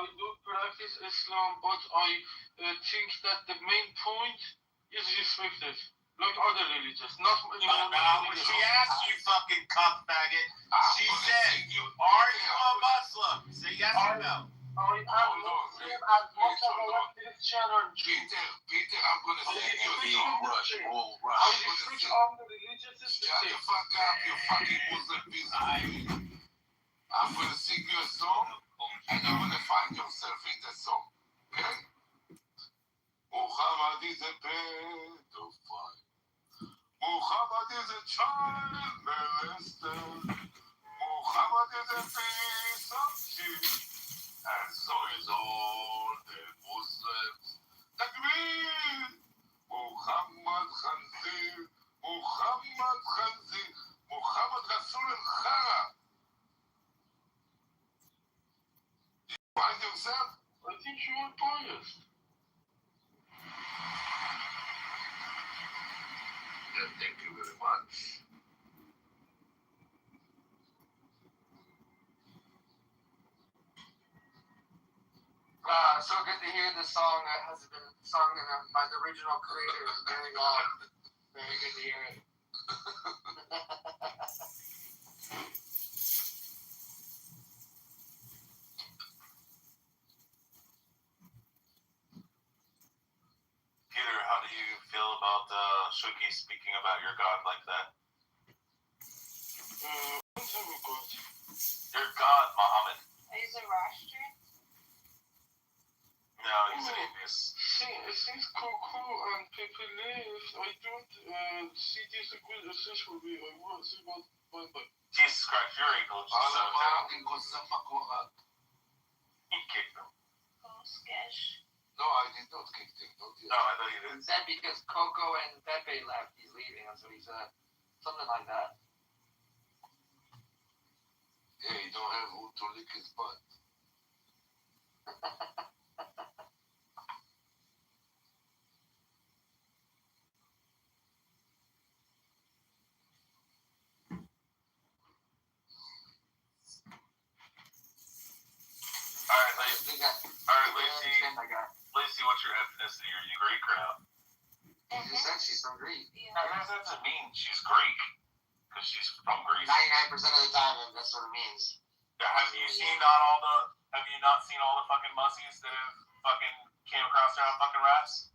do practice Islam, but I think that the main point is respected, like other religions. Not when she asked you, fucking cuck faggot, she said, "Are you a Muslim?" Say yes or no. I am Muslim and most of our Christian are Jews. Peter, I'm gonna say you rush. I respect all the religions. Shut the fuck up, you fucking Muslim piece of shit. I'm gonna sing you a song, and I'm gonna find yourself in the song. Okay? Muhammad is a pedophile. Muhammad is a child molester. Muhammad is a piece of shit. And so is all the Muslims. himself? I think you were biased. Yeah, thank you very much. So good to hear this song that has been sung by the original creators very long. Very good to hear it. Peter, how do you feel about Shuki speaking about your God like that? What's up with God? Your God, Muhammad. He's a Rashtrian? No, he's an atheist. Since Coco and Pepe left, I don't see this a good accessory. I want to see what. Jesus Christ, you're ego. He kicked him. Oh, sketch. No, I did not kick him. No, I thought you did. He said because Coco and Pepe left, he's leaving. That's what he said. Something like that. Yeah, he don't have who to lick his butt. Alright, Lacey. Lacey, what's your ethnicity? Are you Greek or not? She said she's from Greece. That doesn't mean she's Greek. Because she's from Greece. 99% of the time, that's what it means. Have you not seen all the fucking mussies that have fucking came across their own fucking rats?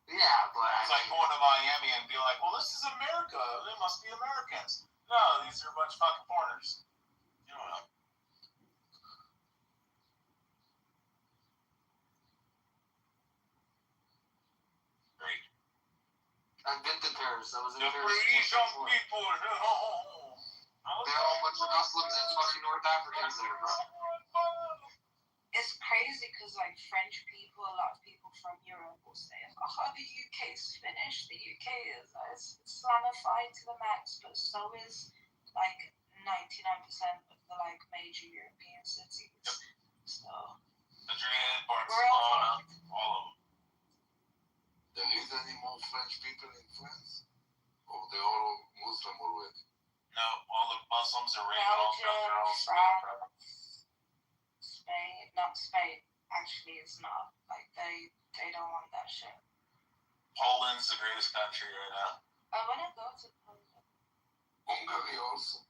Yeah, but it's like going to Miami and be like, well, this is America. They must be Americans. No, these are a bunch of fucking foreigners. You don't know. Great. I've been to Paris. I was in the Paris. British people. There are a bunch of Muslims and fucking North Africans there, bro. It's crazy because, like, French people, a lot of people from Europe will say, oh, the UK's finished. The UK is Islamified to the max, but so is, like, 99% of the, like, major European cities. So, Madrid, Barcelona, all of them. There is any more French people in France? Or they're all Muslim already? No, all the Muslims are Belgium, France, Spain. Not Spain. Actually, it's not. Like, they don't want that shit. Poland's the greatest country right now. I want to go to Poland. Hungary also.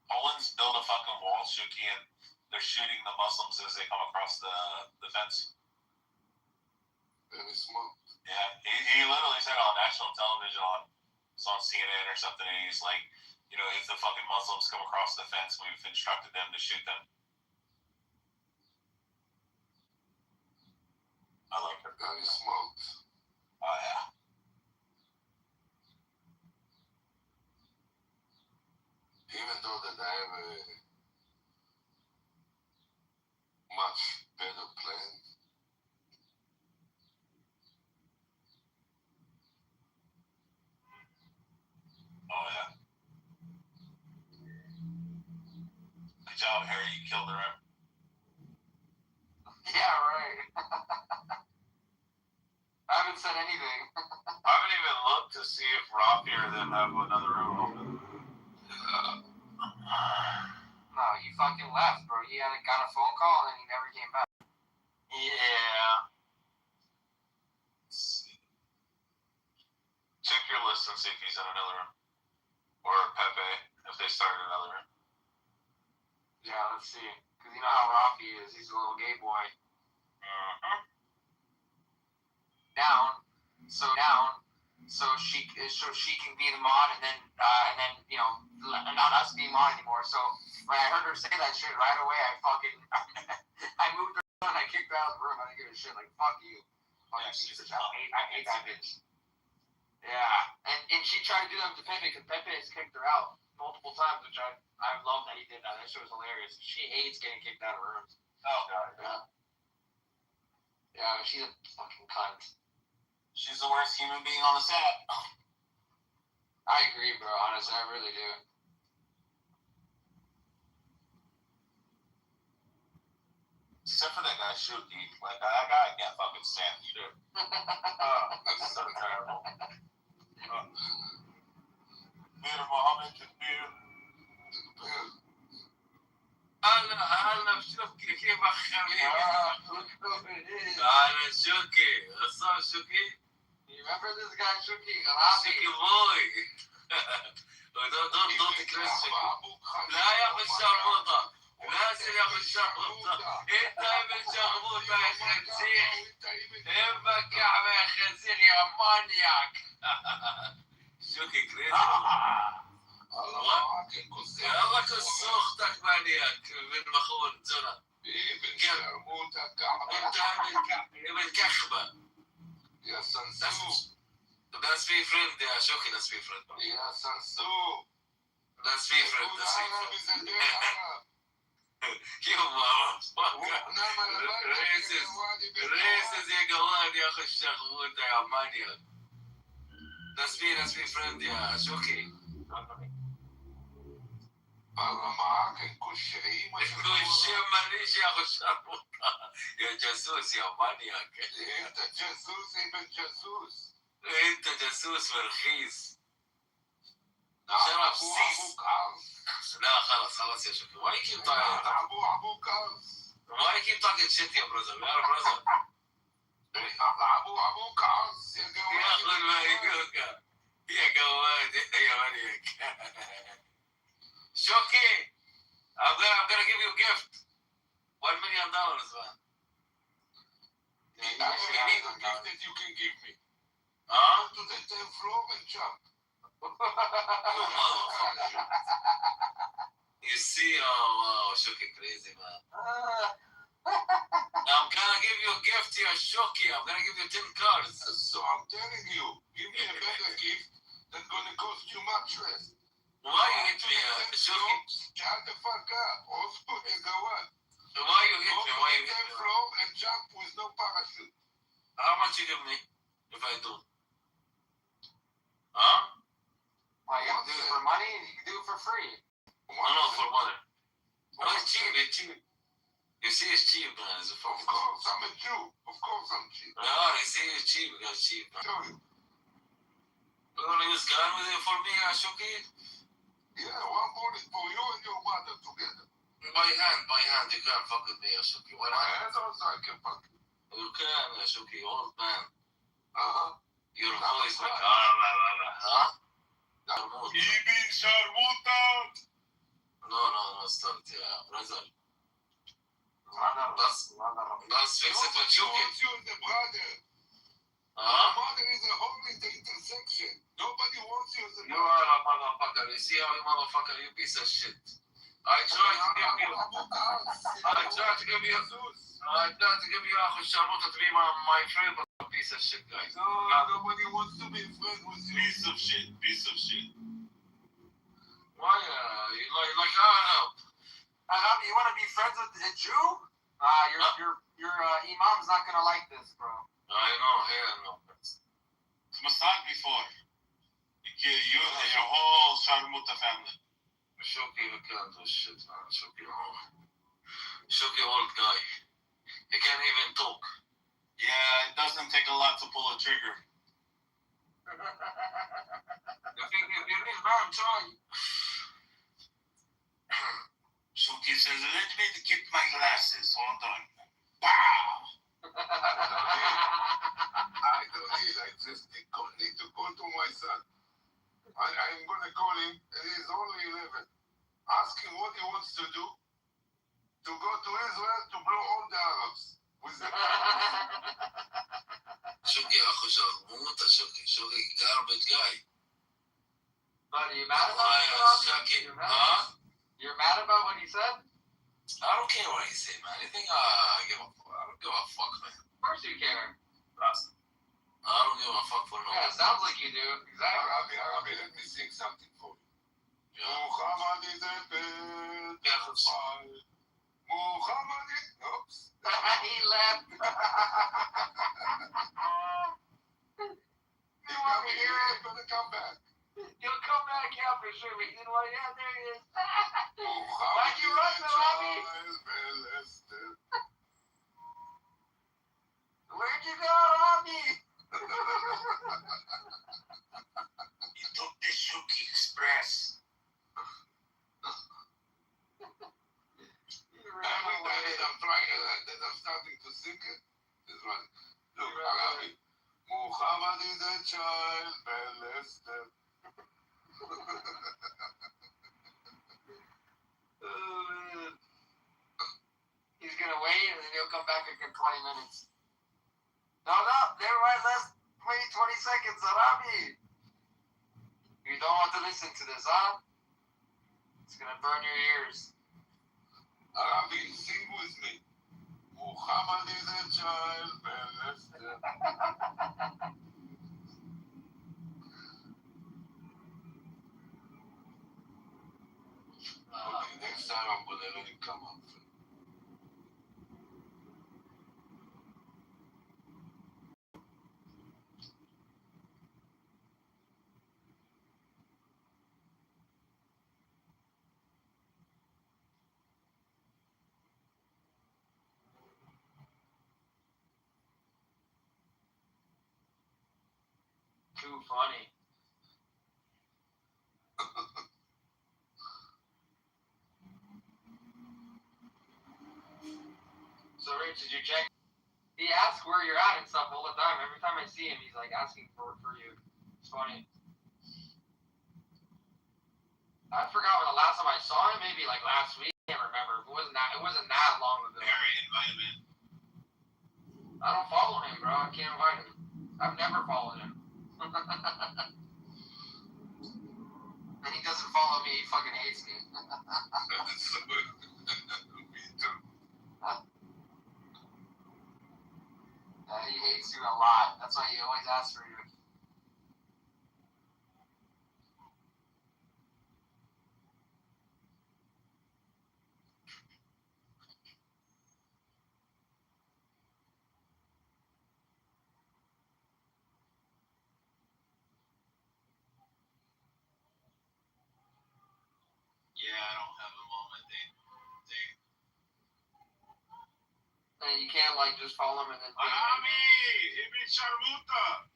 Poland's built a fucking wall, Shuki, and they're shooting the Muslims as they come across the fence. Very smart. Yeah, he literally said on national television on CNN or something, and he's like, you know, if the fucking Muslims come across the fence, we've instructed them to shoot them. I like her. Very smart. Oh, yeah. Even though that I have a much better plan. Oh, yeah. Good job, Harry. You killed her. Yeah, right. I haven't said anything. I haven't even looked to see if Rafi or them have another room open. No, he fucking left, bro. He got a phone call and he never came back. Yeah. Let's see. Check your list and see if he's in another room. Or Pepe, if they started another room. Yeah, let's see. Because you know how Rafi is. He's a little gay boy. Mm-hmm. Down. So she can be the mod, and then you know, not us be mod anymore. So when I heard her say that shit right away, I fucking I moved her and I kicked her out of the room. I didn't give a shit. Like, fuck you. Fucking piece of shit. I hate that bitch. Yeah, and she tried to do that to Pepe because Pepe has kicked her out multiple times, which I love that he did that. That shit was hilarious. She hates getting kicked out of rooms. Oh, God. Yeah, she's a fucking cunt. She's the worst human being on the set. I agree, bro. Honestly, I really do. Except for that guy Shuki. Like, that guy I can't fucking stand shit. That's so terrible. Beer Mohammed and beer. هلا شوكي كيف حبيبي؟ أنا شوكي أصلا شوكي. You remember this guy Shuki? شوكي boy. don't declare شوكي. لا ياخذ شرموطة. لازم ياخذ شرموطة. أنت ابن شرموطة يا خنزير. ابن كعبة يا خنزير يا مانياك. شوكي كريزي. يلا كس اختك مانياك من مخون زنا. انت ابن كخبة. يا سنسو. Let's be friend يا شوكي. Let's be friend. يا سنسو. Let's be friend. Let's be friend. You motherfucker. Racist يا جواد يا اخي الشغوطة يا مانياك. Let's be friend يا شوكي. الله معاك كل شيء. كل شيء ماليش يا اخي الشغوطة. يا جاسوس يا مانياك. انت جاسوس ابن جاسوس. انت جاسوس ورخيص. شرف سيس. لا خلاص يا شوكي. Why you keep talking? Why you keep talking shit يا brother? We are brother. ابوك عص يا جواد. يا اخي المايوكا. يا جواد يا مانياك. Shoki, I'm gonna give you a gift. $1 million, man. Actually, I need a gift that you can give me. Huh? Go to the 10th floor and jump. You see, oh wow, Shoki crazy, man. I'm gonna give you a gift here, Shoki. I'm gonna give you 10 cars. So I'm telling you, give me a better gift that's gonna cost you much less. Why you hit me, Shoki? Shut the fuck up. Also, Why you hit me? Why you hit me? Floor and jump with no parachute. How much you give me if I do? Huh? Well, you can do it for money and you can do it for free. No, for money. No, it's cheap. You see, it's cheap, man. It's of course, I'm a Jew. Of course, I'm cheap. No, you see, it's cheap. It's cheap, man. You gonna use gun with it for me, Shoki? Yeah, one bullet for you and your mother together. By hand. You can't fuck with me, Shoki. Why My not? hands also I can fuck. You can, Shoki. Old man. Your Not voice like, huh? Ibn Sharmuta. No, start, yeah, brother. Let's fix it with Shoki. Nobody wants you as a brother. Huh? Your mother is a hole in the intersection. Nobody wants you as a You brother. are a motherfucker. You see how you motherfucker, you piece of shit. I tried to give you Akhu Sharmuta to be my favorite piece of shit, guys. No, nobody wants to be friends with you. Piece of shit. Why, you like, I don't know. You want to be friends with a Jew? Your imam's not gonna like this, bro. I know, hell no. It's Mossad before. You and your whole Sharmuta family. Shoki, you can't do shit, man. Shoki old guy. He can't even talk. Yeah, it doesn't take a lot to pull a trigger. If you need man, try. Shoki says, let me keep my glasses. Hold on. Pow! I don't need. I just need to go to my son. I'm going to call him. He's only 11. Ask him what he wants to do. To go to Israel to blow all the Arabs. With the Shoki, Akhu Sharmuta, Shoki, garbage guy. But are you mad about Shoki, You're mad about what he said? I don't care what he said, man. I think I don't give a fuck, man. Of course you care. I don't give a fuck for no. Yeah, it sounds like you do. Exactly. Arabi, let me sing something for you. Muhammad is a bad Muhammad is... Oops. He left. You want to hear it? He's going to come back. He'll come back, yeah, for sure. But you know what? Yeah, there he is. Why'd you run, Arabi? I'm trying, that I'm starting to sing it. This one. Look, Arabi. Muhammad is a child molested. He's gonna wait and then he'll come back in 20 minutes. No, never mind, let's wait 20 seconds, Arabi. You don't want to listen to this, huh? It's gonna burn your ears. Arabi, sing with me. Muhammad is a child molested. Okay, next time I'm gonna let it come up. Too funny. So, Rich, did you check? He asks where you're at and stuff all the time. Every time I see him, he's like asking for you. It's funny. I forgot when the last time I saw him. Maybe like last week. I can't remember. It wasn't that long ago. Harry invited me. I don't follow him, bro. I can't invite him. I've never followed him. And he doesn't follow me. He fucking hates me. Me too. He hates you a lot. That's why he always asks for you. Yeah, I don't have him on my thing. And you can't like just follow him and then. Arabi, Ibn Sharmuta.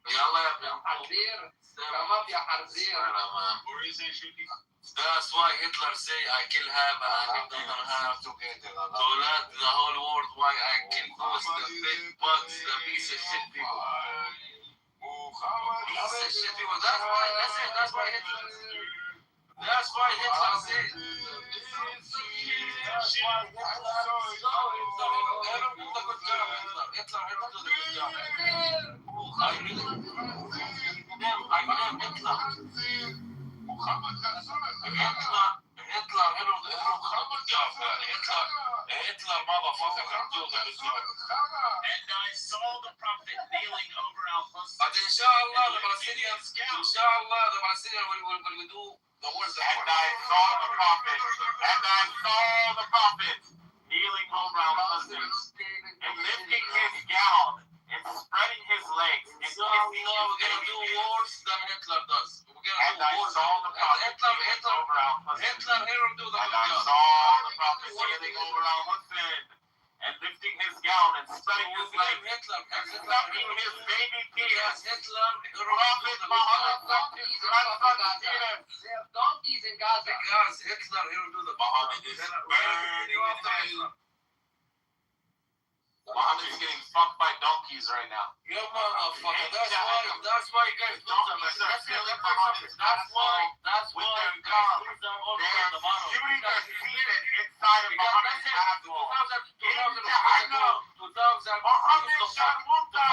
يلا يا ابن الحرزير. Come up يا حرزير. What are you saying, Shuki? That's why Hitler say I kill have and I don't have to let the whole world why I kill those the big bugs, the piece of shit people. Piece of shit people. That's why Hitler. That's why Hitler said. Hitler motherfucker can do the job. And I saw the prophet kneeling over Al-Hussein. But inshallah the Palestinians will do the worst. And I saw the prophet kneeling over Al-Hussein and lifting his gown and spreading his legs and kissing his we're gonna do worse than Hitler does. And I saw the prophet kneeling over Al-Hussein. Hitler will do the And I job. saw the prophet kneeling over Al-Hussein and lifting his gown and spreading his legs and sucking his baby tears. Prophet Muhammad sucked his grandson's tears. They have donkeys in Gaza. Because Hitler will do the Muhammad is burning in hell. Muhammad is getting fucked by donkeys right now. Yeah, motherfucker. That's why you guys do them. That's why with their guns, they're shooting their semen inside of Muhammad's asshole. I know. Muhammad Sharmuta.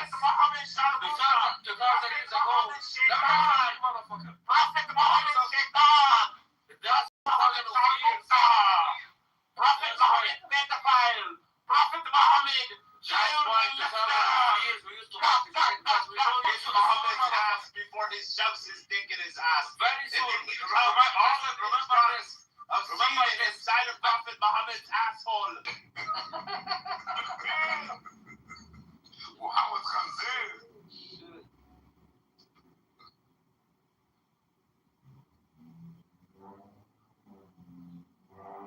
Muhammad Sharmuta. 2000 years ago. Prophet Muhammad Shaitan. That's Muhammad Sharmuta. Prophet Muhammad pedophile. Prophet Muhammad. That's why 2000 years we used to watch this shit because we know This Muhammad's ass before he shoves his dick in his ass. Very soon. Remember this. Remember this. Inside of Prophet Muhammad's asshole. Muhammad Khanzir.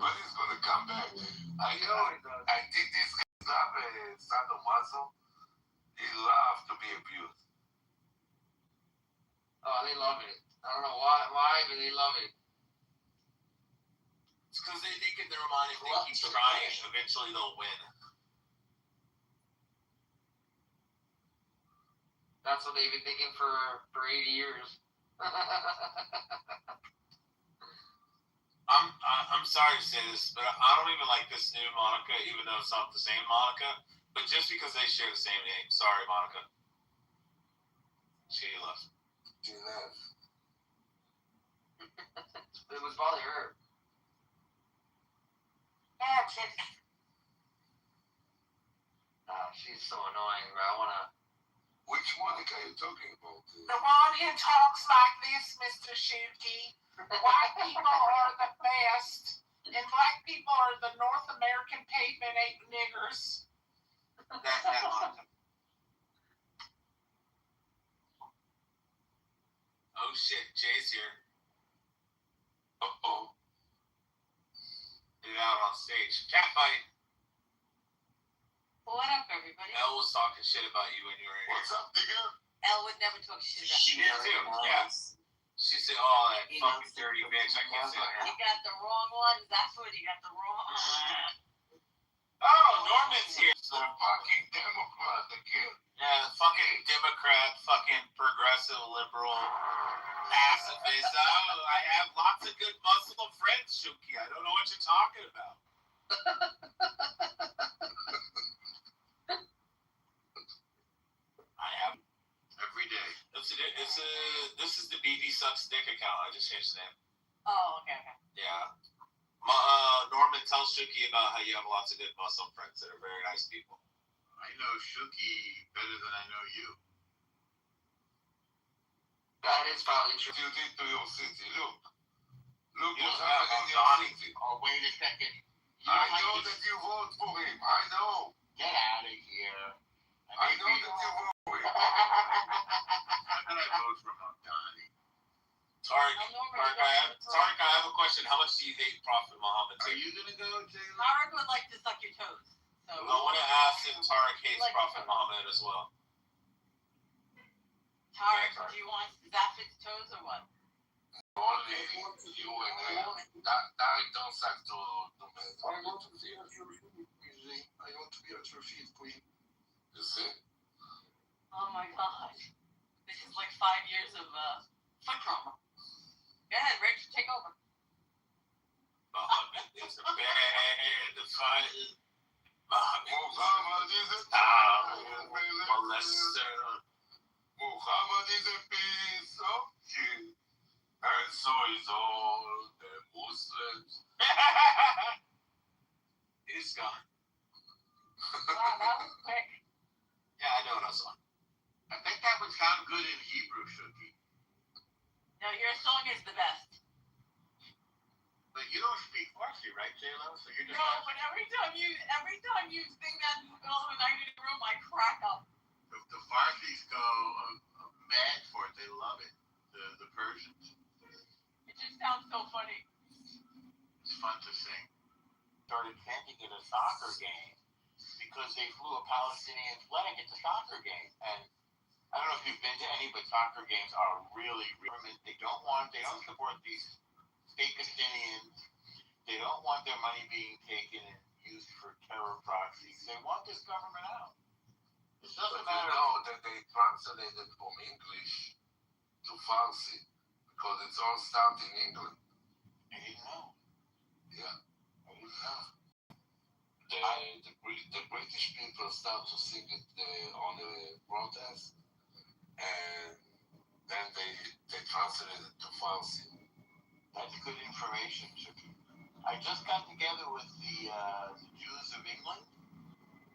But he's gonna come back. I think this guy's not a sadomaso. He loves to be abused. Oh, they love it. I don't know why, but they love it. It's because they think in their mind if they keep trying, eventually they'll win. That's what they've been thinking for 80 years. I'm sorry to say this, but I don't even like this new Monica, even though it's not the same Monica. But just because they share the same name, sorry, Monica. She left. She left. It was probably her. Yeah, chick. She's so annoying, bro. I wanna. Which Monica are you talking about? The one who talks like this, Mr. Shuki. White people are the best, and black people are the North American pavement ape niggers. That Monica. Oh shit, Jay's here. Uh-oh. Get out on stage. Cat fight. What up, everybody? Elle was talking shit about you when you were here. What's up, nigga? Elle would never talk shit about She me. did too, yeah. She said, oh, that fucking dirty bitch. I can't say that. You got the wrong one. That's what you got the wrong one. Oh, Norman's here. The fucking Democrat again. Yeah, fucking Democrat, fucking progressive, liberal, pacifist. Oh, I have lots of good Muslim friends, Shuki. I don't know what you're talking about. I have every day. This is the BB Sucks Dick account. I just changed the name. Oh, okay. Yeah. Norman, tell Shuki about how you have lots of good Muslim friends that are very nice people. I know Shuki better than I know you. That is probably true. You did to your city. Look You what's don't have happening in a your Donnie. city. Oh, wait a second. I know that you vote for him. I know. Get out of here. I know that you vote for him. How can I vote for Donnie? Tarek, I have a question. How much do you hate Prophet Muhammad? Are you gonna go, Taylor? Tarek would like to suck your toes. So I want to ask if Tarek hates Prophet Muhammad as well. Tarek, do you want Zafid's toes or what? Only you and Tarek don't suck to men. I want to be at your feet, usually. I want to be at your feet, queen. You see? Oh my god. This is like 5 years of foot trauma. Go ahead, Rich, take over. Muhammad is a bad fighter. Muhammad is a molester. Muhammad is a piece of shit. And so is all the Muslims. He's gone. Wow, that was quick. Yeah, I know what I saw. I think that would sound good in Hebrew, Shuki. No, your song is the best. But you don't speak Farsi, right, J-Lo? So you're just No, but every time you sing that Girl in the Night in the Room, I crack up. the Farsis go mad for it. They love it. The Persians. It just sounds so funny. It's fun to sing. Started chanting at a soccer game because they flew a Palestinian flag at the soccer game. And I don't know if you've been to any, but soccer games are really, they don't support these fake Palestinians. They don't want their money being taken and used for terror proxies. They want this government out. It doesn't matter. You know that they translated from English to Farsi because it's all started in England. I didn't know. Yeah. I didn't know. The British people start to sing it on the protest, and then they translated it to Farsi. That's good information. I just got together with the Jews of England.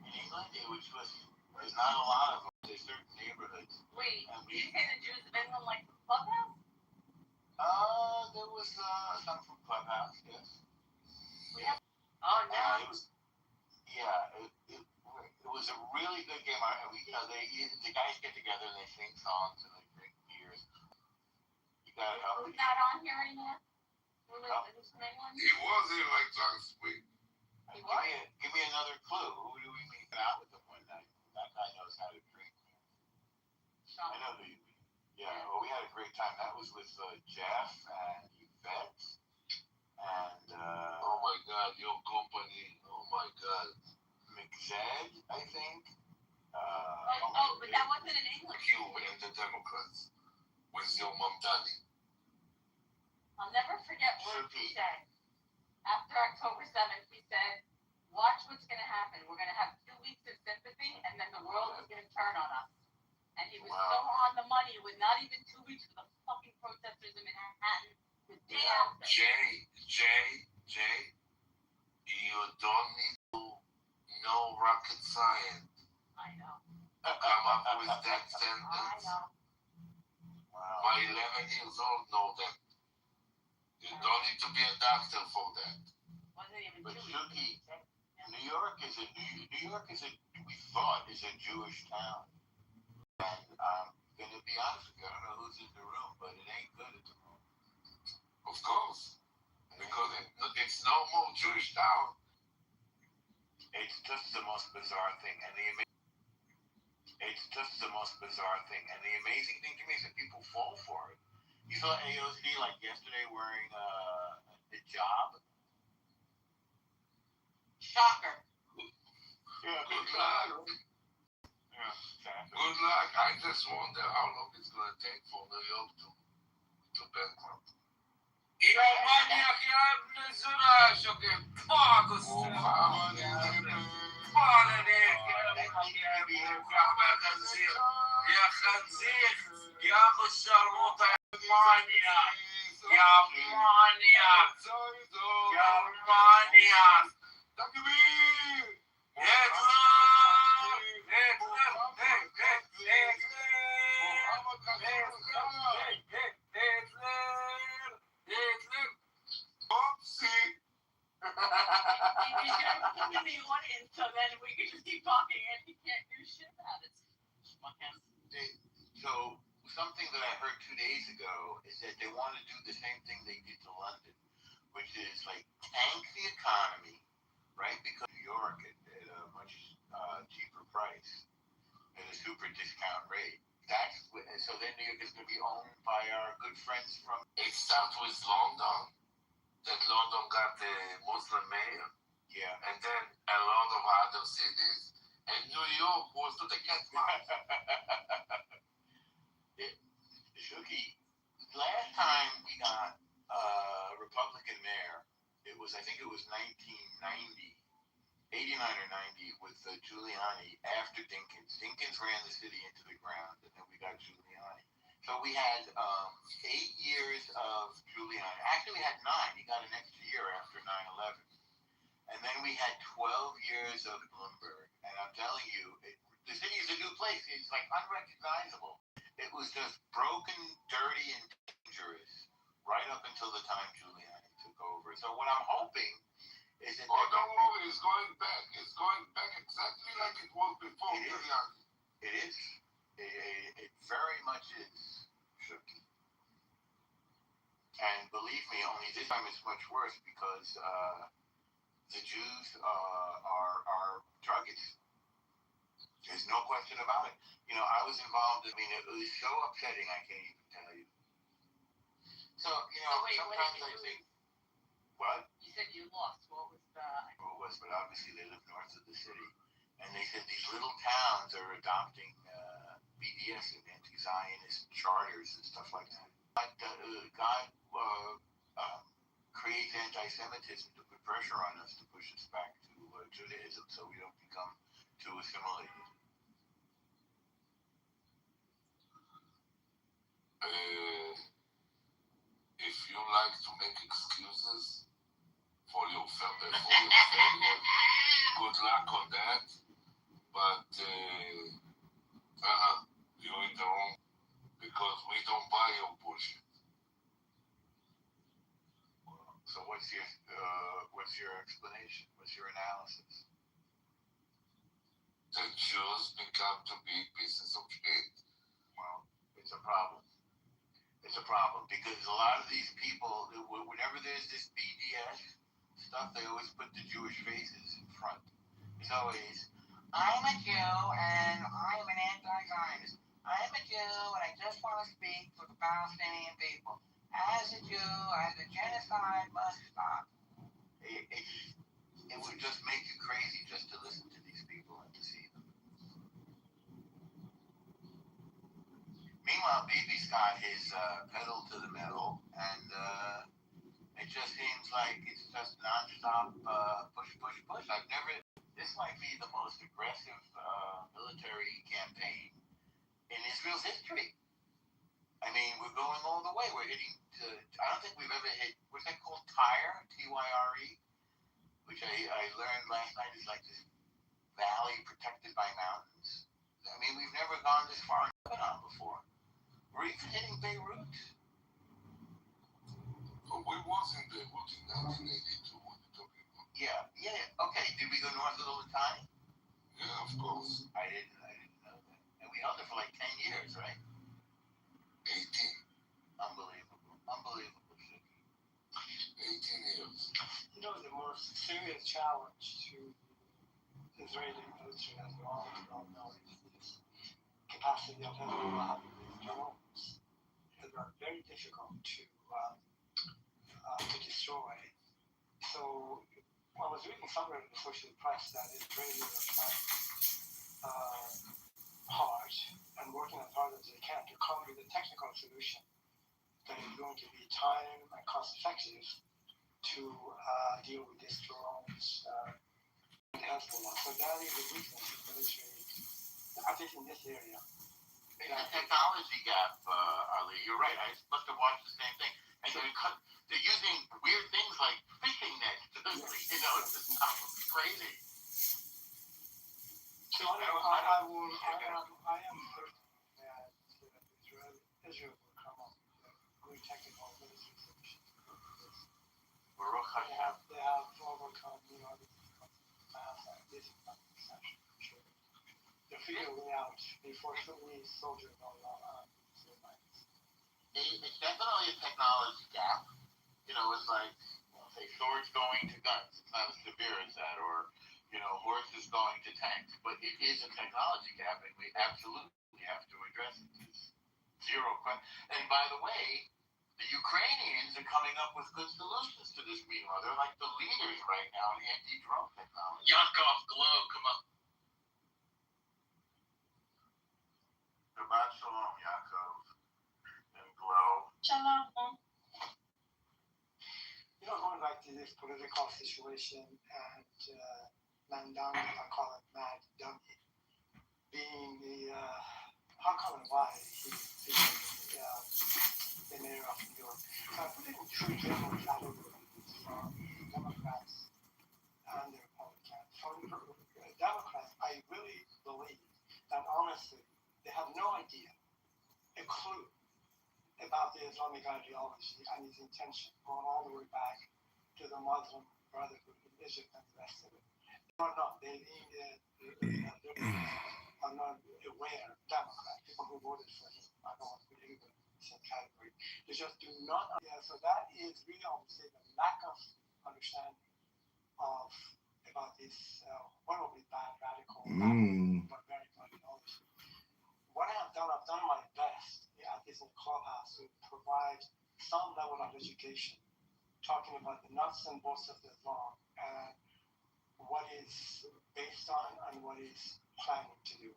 In England, there's not a lot of them. There's certain neighborhoods. Wait, did you say the Jews of England like Clubhouse? There was some from Clubhouse, yes. Oh, no. It was a really good game. The guys get together and they sing songs and they drink beers. You gotta help. Who's not on here anymore? Who's from England? He was here like last week. Give me another clue. Who do we meet out with them one night? That guy knows how to drink. I know who you mean. Yeah, well, we had a great time. That was with Jeff and Yvette and God, your company. Oh my God. McZed, I think. But that wasn't in English. You and the Democrats with your Mamdani. I'll never forget what he said. After October 7th, he said, watch what's going to happen. We're going to have 2 weeks of sympathy, and then the world is going to turn on us. And he was so on the money. It was not even 2 weeks for the fucking protesters in Manhattan. The day after. Jay, you don't need to know rocket science. I know. To come up with that sentence. I know. Wow. My 11 years old know that. You don't need to be a doctor for that. Wasn't even But 2 Shuki, weeks. New York is we thought is a Jewish town. And I'm gonna be honest with you, I don't know who's in the room, but it ain't good at the moment. Of course. Because it's no more Jewish town. It's just the most bizarre thing, and the amazing thing to me is that people fall for it. You saw AOC like yesterday wearing a hijab. Shocker. Yeah, good luck. Yeah, exactly. Good luck. I just wonder how long it's going to take for New York to bankrupt. יא מניאק, יא אבן זונה, שוקם פאק יא חנזיר, יא אבו שרמוטה, יא מניאק, He's gonna put him in the audience so then we can just keep talking and he can't do shit about it. So something that I heard 2 days ago is that they want to do the same thing they did to London, which is like tank the economy, right? Because New York at a much cheaper price at a super discount rate. So then New York is going to be owned by our good friends from. It starts with London. That London got the Muslim mayor. Yeah. And then a lot of other cities. And New York was to the cat mouse. Shuki, last time we got a Republican mayor, I think it was 1990, 89 or 90 with Giuliani after Dinkins. Dinkins ran the city into the ground, and then we got Giuliani. So we had 8 years of Giuliani. Actually, we had 9. He got an extra year after 9/11. And then we had 12 years of Bloomberg. And I'm telling you, the city is a new place. It's like unrecognizable. It was just broken, dirty, and dangerous right up until the time Giuliani took over. So what I'm hoping is that... Oh, don't worry, it's going back. It's going back exactly like it was before Giuliani. It is. It very much is, Shuki. And believe me, only this time it's much worse because the Jews are targets. There's no question about it. You know, I was involved. I mean, it was so upsetting. I can't even tell you. So, you know, sometimes I think, what? You said you lost. What was the? Well, it was, but obviously they live north of the city, and they said these little towns are adopting BDS and anti-Zionist charters and stuff like that. God creates anti-Semitism to put pressure on us to push us back to Judaism, so we don't become too assimilated. If you like to make excuses for your failure, good luck on that. But you're in the wrong because we don't buy your bullshit. So what's your explanation? What's your analysis? The Jews become to be pieces of shit. Well, it's a problem. It's a problem because a lot of these people, whenever there's this BDS stuff, they always put the Jewish faces in front. It's always, I'm a Jew and I'm an anti-Zionist. I'm a Jew and I just want to speak for the Palestinian people. As a Jew, the genocide must stop. it would just make you crazy just to listen to these people and to see them. Meanwhile, Bibi's got his pedal to the metal, and it just seems like it's just nonstop push. This might be the most aggressive military campaign in Israel's history. I mean, we're going all the way. We're hitting I don't think we've ever hit, what's that called? Tyre, Tyre, which I learned last night is like this valley protected by mountains. I mean, we've never gone this far in Lebanon before. We're even hitting Beirut. But we was in Beirut in 1982 when you're talking about. Yeah. Okay, did we go north of the Litani? Yeah, of course. I didn't know that. And we held it for like 10 years, right? 18. Unbelievable. 18 years. You know, the most serious challenge to the Israeli military, as we all know, is this capacity of Hezbollah having these drones that are very difficult to destroy. So I was reading somewhere in the social press that Israelis are trying hard and working as hard as they can to come with a technical solution that is going to be time and cost effective to deal with these drones and Hezbollah. So that is a weakness in military, at least in this area. It's a technology gap, Ali. You're right. I must have watched the same thing. And they're using weird things like fishing nets. It's crazy. So I am certain that Israel will come up with good technical military solutions. Baruch Hashem. They have overcome, this is not an exception, for sure. They're figuring out before so many soldiers are around. It's definitely a technology gap. It's like, say, swords going to guns. It's not as severe as that, or, horses going to tanks. But it is a technology gap, and we absolutely have to address it. It's zero question. And by the way, the Ukrainians are coming up with good solutions to this meanwhile. They're like the leaders right now in anti-drone technology. Yakov Glow, come up. Shabbat Shalom, Yaakov. And Glow. Shalom. Going back to this political situation and Mandami, I call it Mad Dummy, being the, how come and why he became the mayor of New York. So I put it in two general categories from Democrats and the Republicans. From Democrats, I really believe that honestly, they have no idea, a clue about the Islamic ideology and its intention, going all the way back to the Muslim Brotherhood in Egypt and the rest of it. They are not. They are not aware, Democrats, people who voted for him. I don't want to put anybody in the same category. They just do not. Yeah, so that is really, I would say, the lack of understanding about this horribly bad radical, barbaric ideology. What I have done, I've done my best at this clubhouse to provide some level of education, talking about the nuts and bolts of Islam and what is based on and what is planning to do.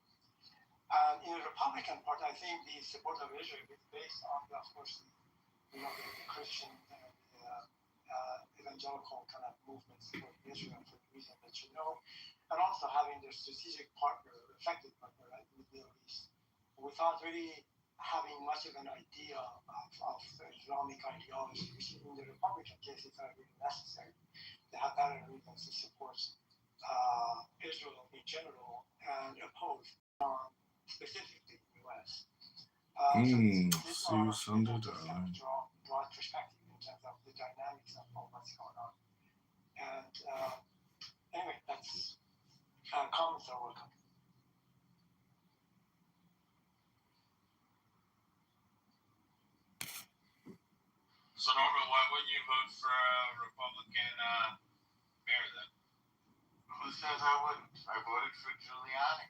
In the Republican Party, I think the support of Israel is based on, of course, the Christian and evangelical kind of movement supporting Israel for the reason that you know, and also having their strategic partner, effective partner, right, in the Middle East, without really having much of an idea of Islamic ideology, which in the Republican case is not really necessary. They have better reasons to support Israel in general and oppose specifically the US. So this broad perspective in terms of the dynamics of what's going on. And anyway, that's comments are welcome. So Norman, why wouldn't you vote for a Republican mayor then? Who says I wouldn't? I voted for Giuliani.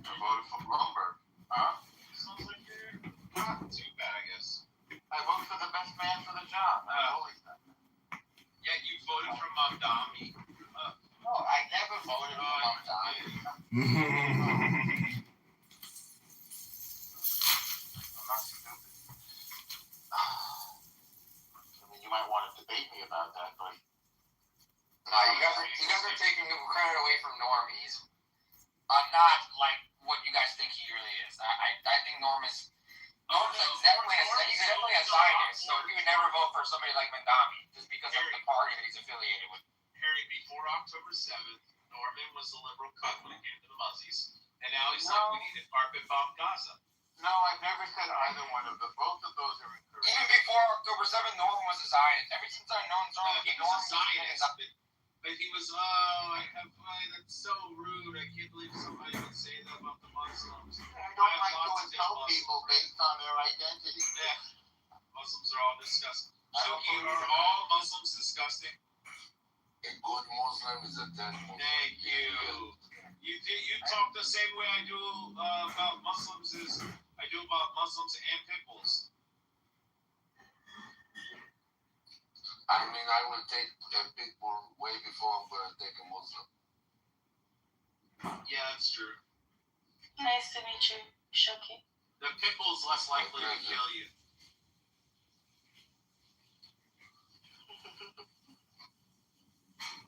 I voted for Bloomberg. Huh? Sounds like you're not too bad, I guess. I voted for the best man for the job. I've always done that. Yeah, Yet you voted for Mamdani. No, I never voted for Mamdani. I'm not stupid. I mean, you might want to debate me about that, but No, you guys are taking credit away from Norm. He's not like what you guys think he really is. I think Norm is definitely a Zionist, so he would never vote for somebody like Mandami just because of the party that he's affiliated with. Harry, before October 7th, Norman was a liberal cuck when it came to the Muzzies, and now he's like, we need to carpet bomb Gaza. no, I've never said either one of them. Both of those are incorrect. Even before October 7th, Norm was a Zionist. Ever since I've known Norm, He was a Zionist, but he was, that's so rude. I can't believe somebody would say that about the Muslims. I don't like to insult people based on their identity. Yeah. Muslims are all disgusting. Are all Muslims disgusting? A good Muslim is a dead Muslim. Thank you. You talk the same way I do about Muslims as I do about Muslims and pit bulls. I mean, I will take a pit bull way before I'm going to take a Muslim. Yeah, that's true. Nice to meet you, Shoki. The pit bull's less likely to kill you.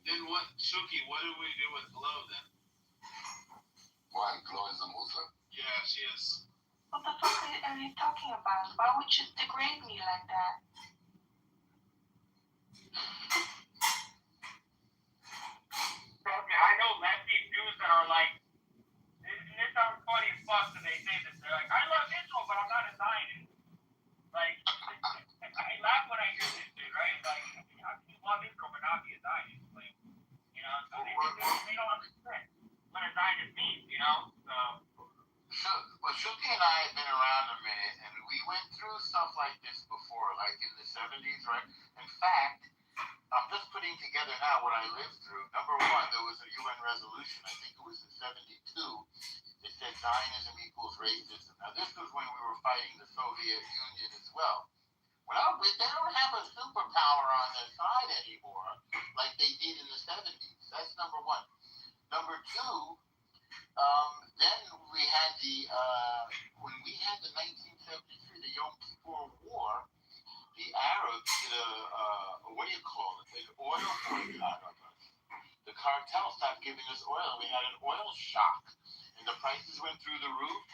Then what, Shuki, what do we do with Glow then? Why? Glow is a Muslim? Yeah, she is. What the fuck are you talking about? Why would you degrade me like that? I know lefty Jews that are like, this sounds funny as fuck when they say this. They're like, I love Israel, but I'm not a Zionist. Like, I laugh when I hear this shit, right? Like, how can you love Israel but not be a Zionist? Like, you know, so they don't understand what a Zionist means, you know? Well, Shuki and I have been around a minute, and we went through stuff like this before, like in the 70s, right? In fact, I'm just putting together now what I lived through. Number one, there was a UN resolution, I think it was in 72, that said Zionism equals racism. Now, this was when we were fighting the Soviet Union as well. Well, they don't have a superpower on their side anymore like they did in the 70s. That's number one. Number two, then we had when we had the 1973, the Yom Kippur War, the Arabs did what do you call it? An oil boycott of us. The cartel stopped giving us oil. We had an oil shock, and the prices went through the roof.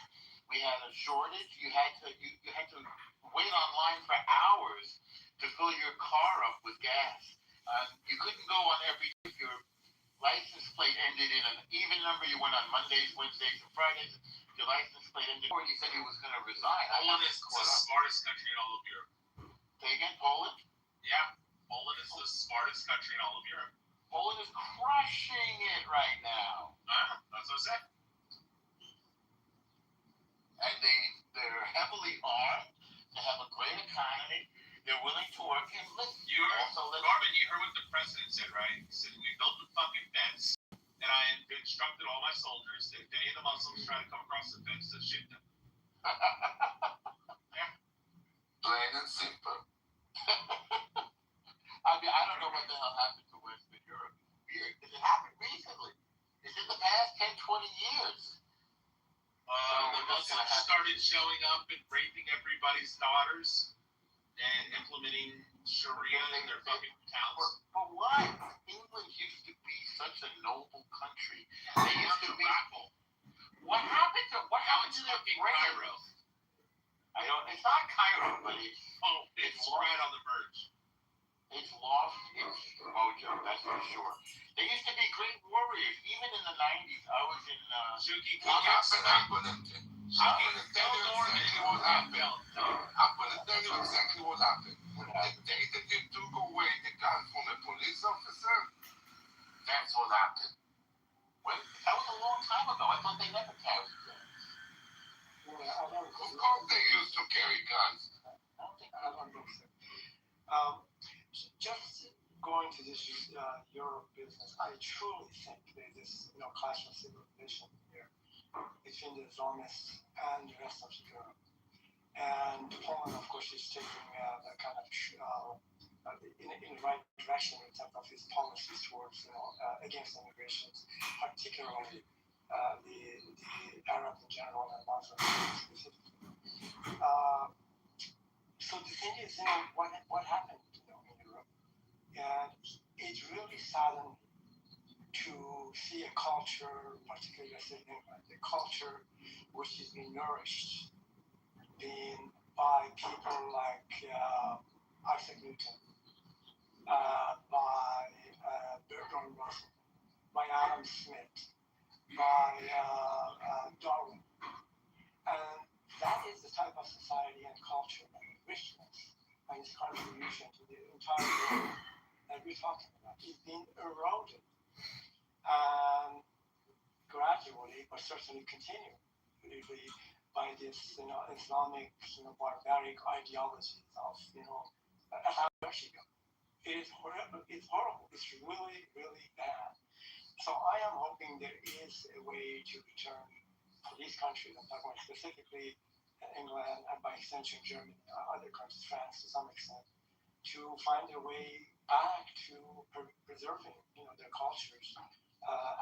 We had a shortage. You had to wait online for hours to fill your car up with gas. You couldn't go on if your license plate ended in an even number. You went on Mondays, Wednesdays, and Fridays. Your license plate ended before you said he was going to resign. Poland is the smartest country in all of Europe. Say again, Poland? Yeah, Poland is the smartest country in all of Europe. Poland is crushing it right now. That's what I said. And they're heavily armed. They have a great economy. They're willing to work. And listen, Norman, you heard what the president said, right? He said, we built the fucking fence, and I instructed all my soldiers that if any of the Muslims try to come across the fence, to shoot them. Yeah. Plain and simple. I mean, I don't know what the hell happened to Western Europe. Weird, because it happened recently. It's in the past 10, 20 years. The Muslims started showing up and raping everybody's daughters and implementing Sharia in their fucking towns. But why? England used to be such a noble country. They used to be. What happened to their Cairo? I don't. It's not Cairo, but it's right on the verge. It's lost its mojo, that's for sure. They used to be great warriors, even in the 90s. I was in I'm going to tell you exactly what happened. When the dictator took away the gun from the police officer, that's what happened. Well, that was a long time ago. I thought they never carried guns. Of course they used to carry guns. I don't think so. Just going to this Europe business, I truly think there's this clash of civilization here between the Islamists and the rest of Europe. And Poland, of course, is taking the kind of in the right direction in terms of his policies towards, against immigration, particularly the Arabs in general and Muslims specifically. So the thing is, what happened, in Europe, and it really saddened me to see a culture, particularly in England, a culture which is being nourished by people like Isaac Newton, by Bertrand Russell, by Adam Smith, by Darwin. And that is the type of society and culture and richness and its contribution to the entire world that we're talking about is being eroded. And gradually, but certainly continually, by this, Islamic, barbaric ideologies of, Al-Qaeda. It is horrible. It's horrible. It's really, really bad. So I am hoping there is a way to return to these countries. I'm talking about specifically England and by extension Germany, other countries, France to some extent, to find a way back to preserving, their cultures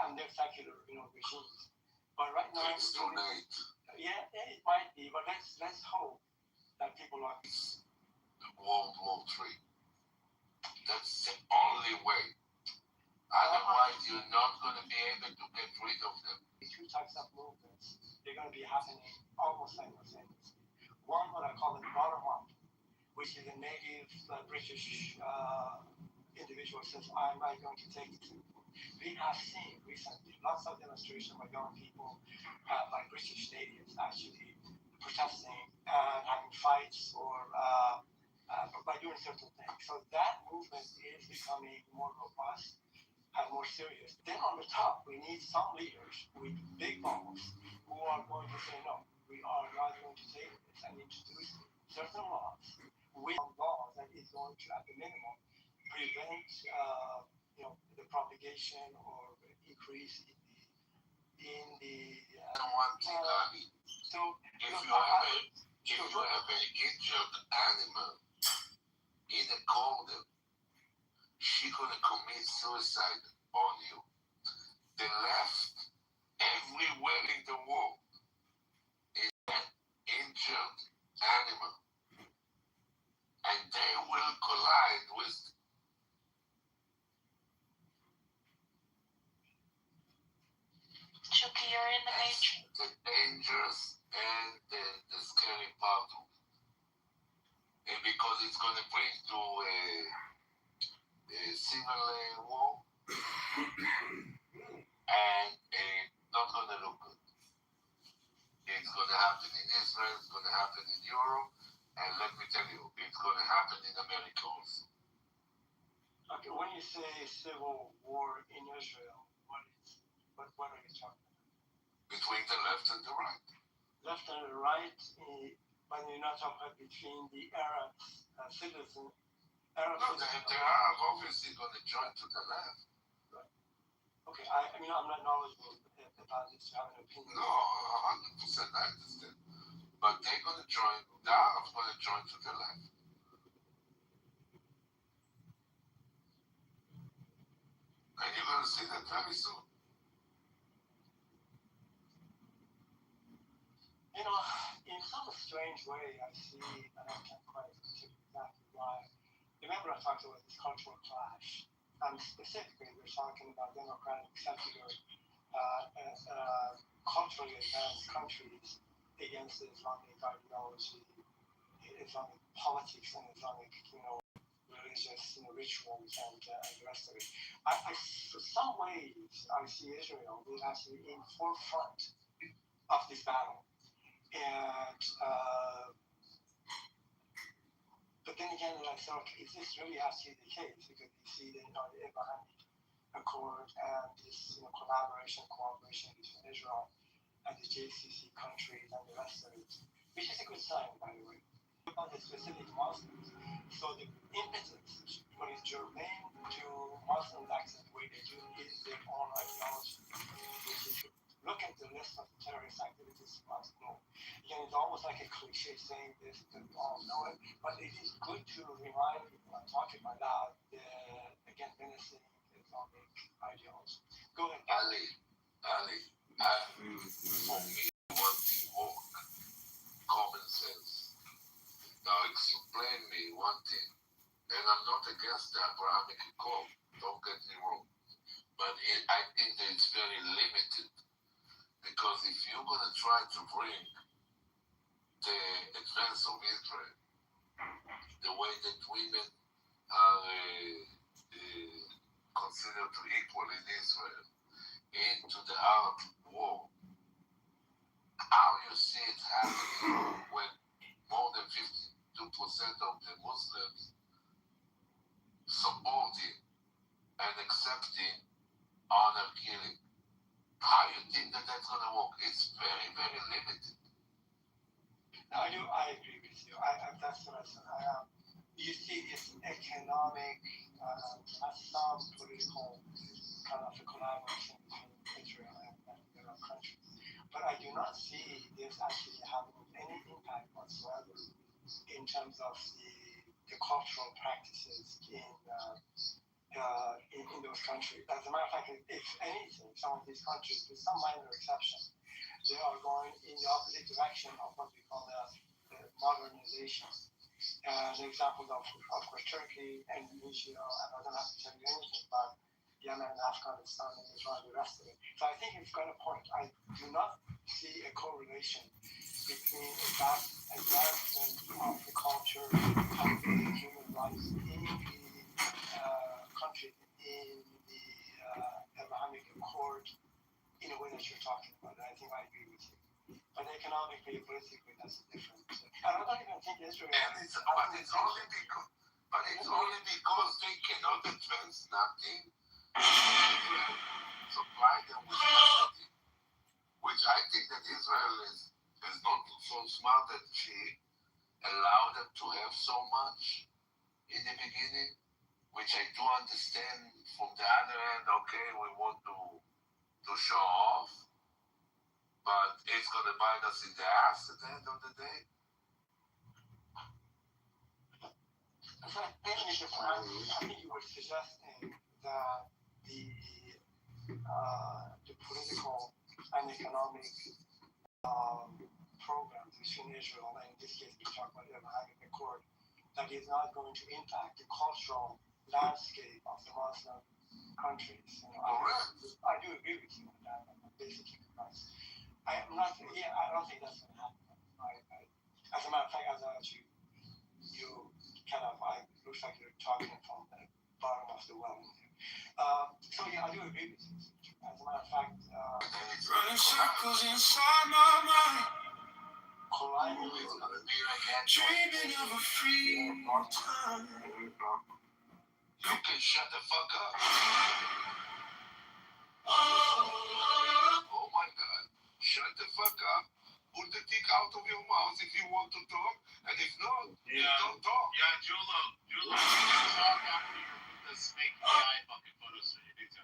and their secular, regimes. But right now, it's too late. Yeah, it might be, but let's hope that people are. World War III. That's the only way. Otherwise, you're not going to be able to get rid of them. Two types of movements, they're going to be happening almost simultaneously. One, what I call the bottom-up, which is a native British individual says, I'm not going to take it. We have seen recently lots of demonstrations by young people, by British natives actually protesting and having fights or by doing certain things. So that movement is becoming more robust and more serious. Then on the top, we need some leaders with big balls who are going to say, no, we are not going to take this and introduce certain laws with laws that is going to, at the minimum, prevent the propagation or increase in the so if you have an injured animal in a corner, she's gonna commit suicide on you. The left, everywhere in the world, is an injured animal, and they will collide with. Chucky, you're in the matrix. The dangerous and the scary part of it. And because it's going to bring to a civil war and not going to look good. It's going to happen in Israel, it's going to happen in Europe, and let me tell you, it's going to happen in America also. Okay, when you say civil war in Israel, what are you talking about? Between the left and the right. Left and the right, but you're not talking about between the Arab citizens. The Arab obviously going to join to the left. Right. Okay, I'm not knowledgeable about this to have an opinion. No, 100% I understand. But they're going to join, the Arabs going to join to the left. And you're going to see that very soon. In some strange way, I see, and I can't quite articulate exactly why. Remember, I talked about this cultural clash, and specifically, we're talking about democratic, secular, culturally advanced countries against the Islamic ideology, Islamic politics, and Islamic, religious, rituals, and the rest of it. For some ways, I see Israel being actually in forefront of this battle. And but then again, I thought, is this really actually the case? Because you see the Abrahamic Accord and this cooperation between Israel and the JCC countries and the rest of it, which is a good sign, by the way. On the specific Muslims, so the impetus, what is germane to Muslims acting the way they do is their own ideology, which is look at the list of terrorist activities you must know. Again, it's almost like a cliche saying this because we all know it, but it is good to remind people and talk about that again, menacing Islamic ideology. Go ahead. Ali, for me, one thing work, common sense. Now explain me one thing, and I'm not against the Abrahamic Accord, don't get me wrong, but I think that it's very limited, because if you're going to try to bring the advance of Israel, the way that women are considered to equal in Israel, into the Arab war, how you see it happening when more than 52% of the Muslims supporting and accepting honor killing? How you think that that's going to work? It's very, very limited. I agree with you. That's what I said. You see this economic, some political kind of collaboration between Israel and the Arab countries. But I do not see this actually having any impact whatsoever in terms of the cultural practices in those countries. As a matter of fact, if anything, some of these countries, with some minor exception, they are going in the opposite direction of what we call the modernization. The examples of course, Turkey, Indonesia, and I don't have to tell you anything about Yemen and Afghanistan and Israel and the rest of it. So I think it's got a point. I do not see a correlation between advancement of the culture of the human rights in the country in the Abrahamic Accord in a way that you're talking about. I think I agree with you. But economically, politically, that's different. And I don't even think Israel. But it's only because they cannot advance nothing. Supply them with nothing. Which I think that Israel is not so smart that she allowed them to have so much in the beginning, which I do understand. From the other hand, okay, we want to show off, but it's going to bite us in the ass at the end of the day. I think you were suggesting that the political and economic programs between Israel and in this case we talk about the Abrahamic Accord, that is not going to impact the cultural landscape of the Muslim countries. I do agree with you on that, basically, because I don't think that's going to happen. As a matter of fact, you kind of, looks like you're talking from the bottom of the well. So yeah, I do agree with you. As a matter of fact, running circles inside my mind, dreaming of a free time. You can shut the fuck up. Oh my God. Shut the fuck up. Put the dick out of your mouth if you want to talk, and if not, don't talk. Yeah, Julo, you can talk after you put the snake eye fucking photos so you need to.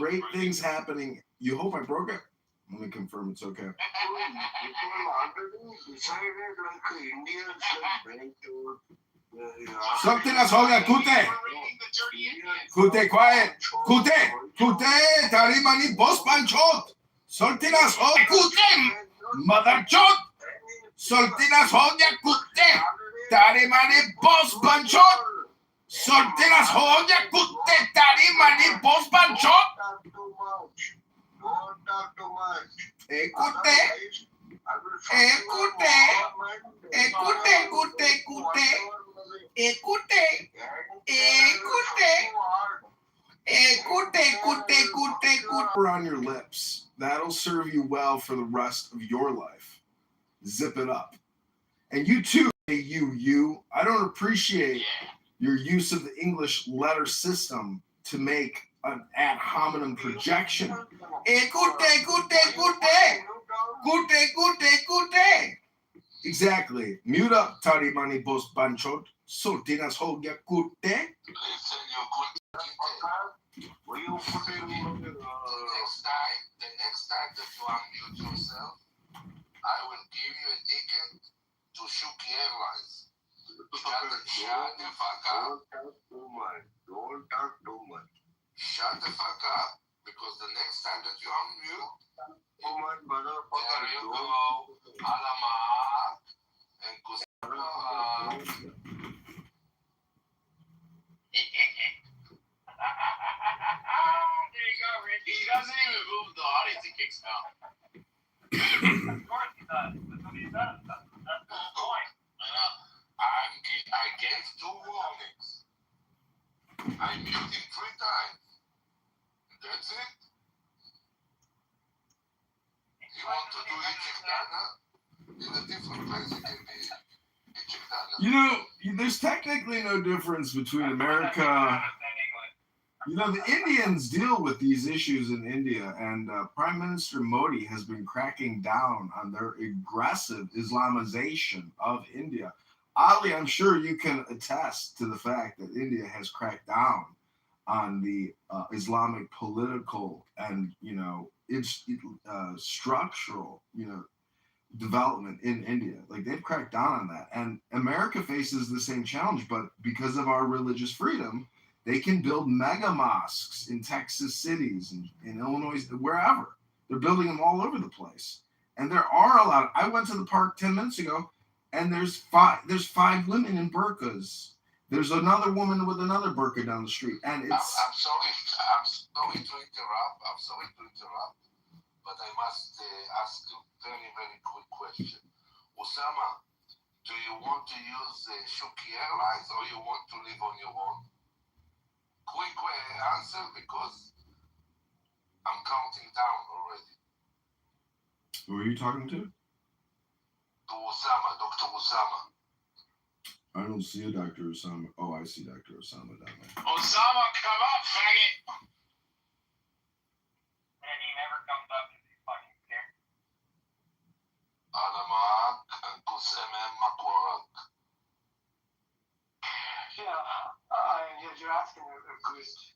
Great things happening. You hope I broke it? Let me confirm it's okay. Something else, hold on, Kute. Kute, quiet. Kute, Tarimani, boss panchot. Something else, hold Kute. Mother chot. Something else, hold ya, Kute. Tarimani, boss panchot. Something else, hold ya, Kute. Tarimani, boss panchot. Écoutez. On your lips. That'll serve you well for the rest of your life. Zip it up. And you too, you. I don't appreciate your use of the English letter system to make an ad hominem projection. Écoutez. Kute. Exactly. Mute up, Tari Mani Bos Banchot. Sultinas Hogia Kute. Listen, you could. Will you put in the next time that you unmute yourself, I will give you a ticket to Shuki Airlines. Shut the fuck up. Don't talk too much. Shut the fuck up, because the next time that you unmute, there you go. Alamak and Kusama. There you go, Rich. He doesn't even move the audience, he kicks out. Of course he does. That's what he does. That's the point. I gave 2 warnings. I muted 3 times. That's it. You want to do Ichikdana? In a different place, it can be Ichikdana. You know, there's technically no difference between America. You know, the Indians deal with these issues in India, and Prime Minister Modi has been cracking down on their aggressive Islamization of India. Ali, I'm sure you can attest to the fact that India has cracked down on the Islamic political and, structural, development in India. Like, they've cracked down on that. And America faces the same challenge, but because of our religious freedom, they can build mega mosques in Texas cities and in Illinois, wherever. They're building them all over the place. And there are a lot. I went to the park 10 minutes ago, and there's five women in burqas. There's another woman with another burqa down the street. And it's... I'm sorry to interrupt. But I must ask a very, very quick question. Osama, do you want to use Shuki Airlines or you want to live on your own? Quick answer, because I'm counting down already. Who are you talking to? To Osama, Dr. Osama. I don't see a Dr. Osama. Oh, I see Dr. Osama down there. Osama, come up, faggot! And he never comes up because he's fucking scared. Alamak and Kusemem Makwarak. You're asking a good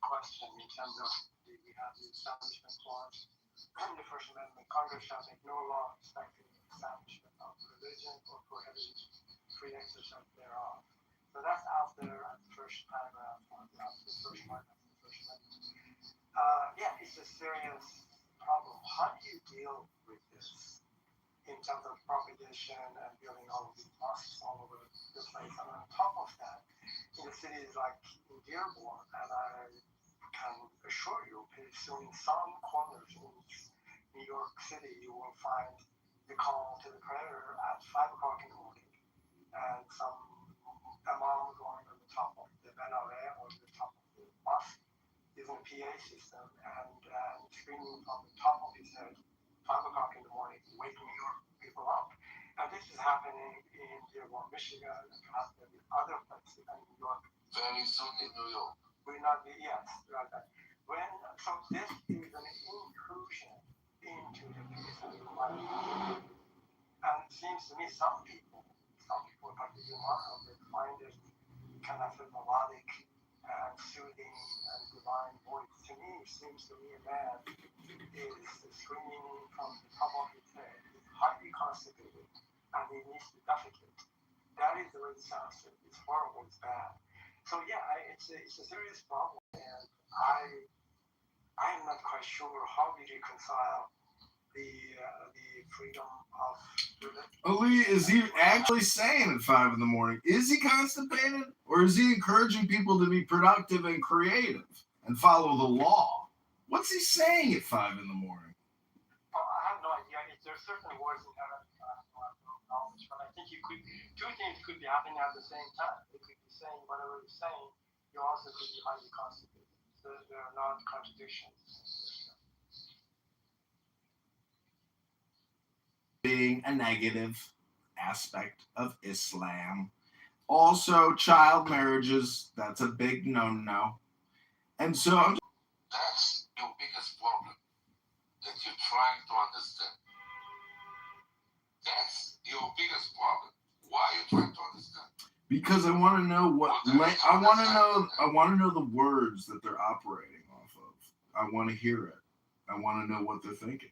question in terms of we have the Establishment Clause and the First Amendment. Congress shall make no law respecting the establishment of religion or prohibiting free exercise thereof. So that's out there at the first paragraph, after the first part of the First Amendment. It's a serious problem. How do you deal with this in terms of propagation and building all of these mosques all over the place? And on top of that, in the cities like in Dearborn, and I can assure you, pretty soon in some corners in New York City, you will find the call to the prayer at 5 o'clock in the morning, and some imam going on the top of the Mayoral or the top of the mosque using a PA system and screaming from the top of his head, 5 o'clock in the morning, waking your people up. And this is happening in Dearborn, Michigan, and happening in other places in New York. Very soon in New York. So this is an intrusion into the peace and quiet. And it seems to me some people, particularly Muslims, find it kind of a melodic and soothing and divine voice. To me, it seems to me a man is screaming from the top of his head. He's highly constipated and he needs to defecate. That is the way it sounds to me. It's horrible, it's bad. So it's a serious problem, and I am not quite sure how we reconcile the freedom of religion. Ali, is he actually saying at 5 in the morning? Is he constipated, or is he encouraging people to be productive and creative and follow the law? What's he saying at 5 in the morning? I have no idea. There's certain words in there I have no knowledge, but I think two things could be happening at the same time. It could be saying whatever he's saying. You also could be highly constipated. So there are not contradictions. Being a negative aspect of Islam. Also, child marriages, that's a big no-no. And so that's your biggest problem that you're trying to understand. That's your biggest problem. Why are you trying to understand? Because I want to know I want to know the words that they're operating off of. I want to hear it. I want to know what they're thinking.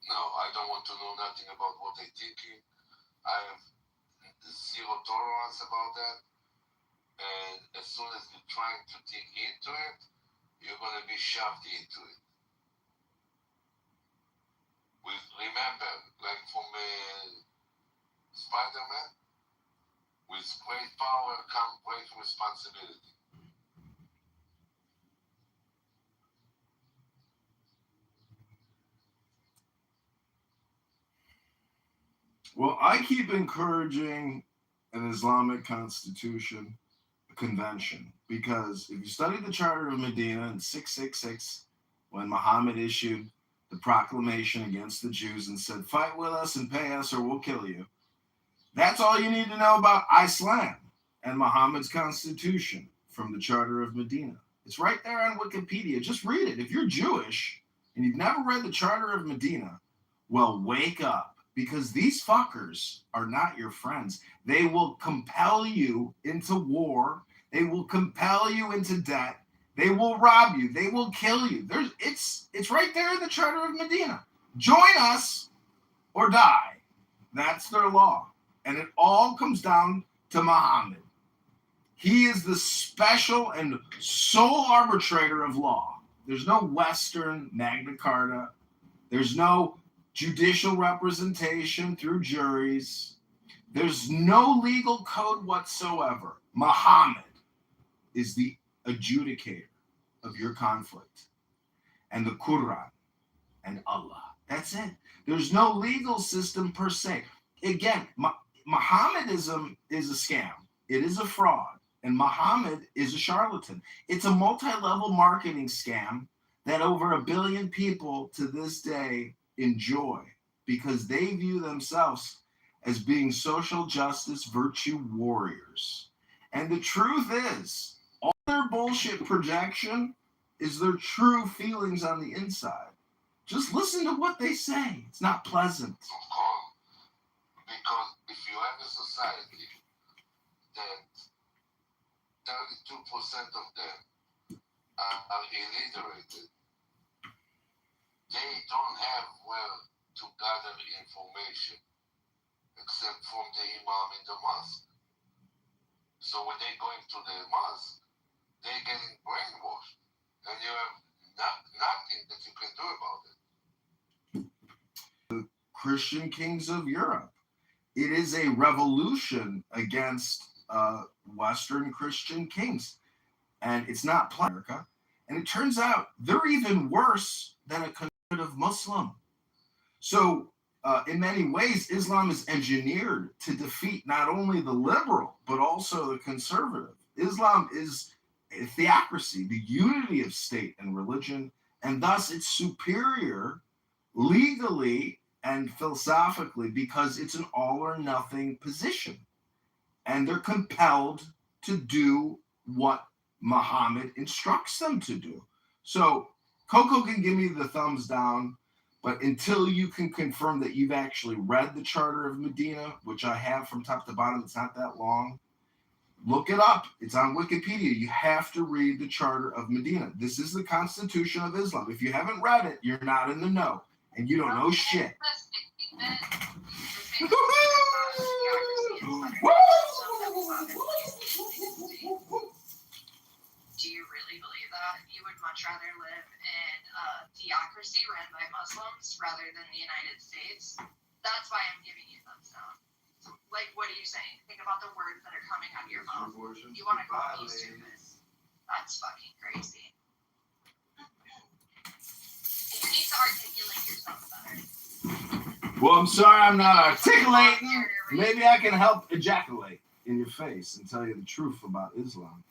No, I don't want to know nothing about what they're thinking. I have zero tolerance about that. And as soon as you're trying to dig into it, you're going to be shoved into it. Remember, like from Spider-Man, with great power comes great responsibility. Well, I keep encouraging an Islamic constitution convention, because if you study the Charter of Medina in 666, when Muhammad issued the proclamation against the Jews and said, fight with us and pay us or we'll kill you, that's all you need to know about Islam and Muhammad's constitution from the Charter of Medina. It's right there on Wikipedia. Just read it. If you're Jewish and you've never read the Charter of Medina, well, wake up, because these fuckers are not your friends. They will compel you into war. They will compel you into debt. They will rob you. They will kill you. It's right there in the Charter of Medina. Join us or die. That's their law. And it all comes down to Muhammad. He is the special and sole arbitrator of law. There's no Western Magna Carta. There's no judicial representation through juries. There's no legal code whatsoever. Muhammad is the adjudicator of your conflict, and the Quran and Allah. That's it. There's no legal system per se. Again, Mohammedanism is a scam. It is a fraud, and Muhammad is a charlatan. It's a multi-level marketing scam that over 1 billion people to this day enjoy, because they view themselves as being social justice virtue warriors. And the truth is, all their bullshit projection is their true feelings on the inside. Just listen to what they say. It's not pleasant. Of course. Because if you have a society that 32% of them are illiterate, they don't have where to gather information except from the imam in the mosque. So when they're going to the mosque, they're getting brainwashed, and you have nothing that you can do about it. The Christian kings of Europe. It is a revolution against Western Christian kings, and it's not America. And it turns out they're even worse than a conservative Muslim. So in many ways, Islam is engineered to defeat not only the liberal, but also the conservative. Islam is a theocracy, the unity of state and religion, and thus it's superior legally and philosophically because it's an all or nothing position. And they're compelled to do what Muhammad instructs them to do. So Coco can give me the thumbs down, but until you can confirm that you've actually read the Charter of Medina, which I have from top to bottom, it's not that long, look it up. It's on Wikipedia. You have to read the Charter of Medina. This is the Constitution of Islam. If you haven't read it, you're not in the know, and you don't know shit. Do you really believe that? You would much rather live in a theocracy run by Muslims rather than the United States? That's why I'm giving you thumbs down. Like, what are you saying? Think about the words that are coming out of your mouth. You want to call me stupid? That's fucking crazy. You need to articulate yourself better. Well, I'm sorry I'm not articulating. Maybe I can help ejaculate in your face and tell you the truth about Islam.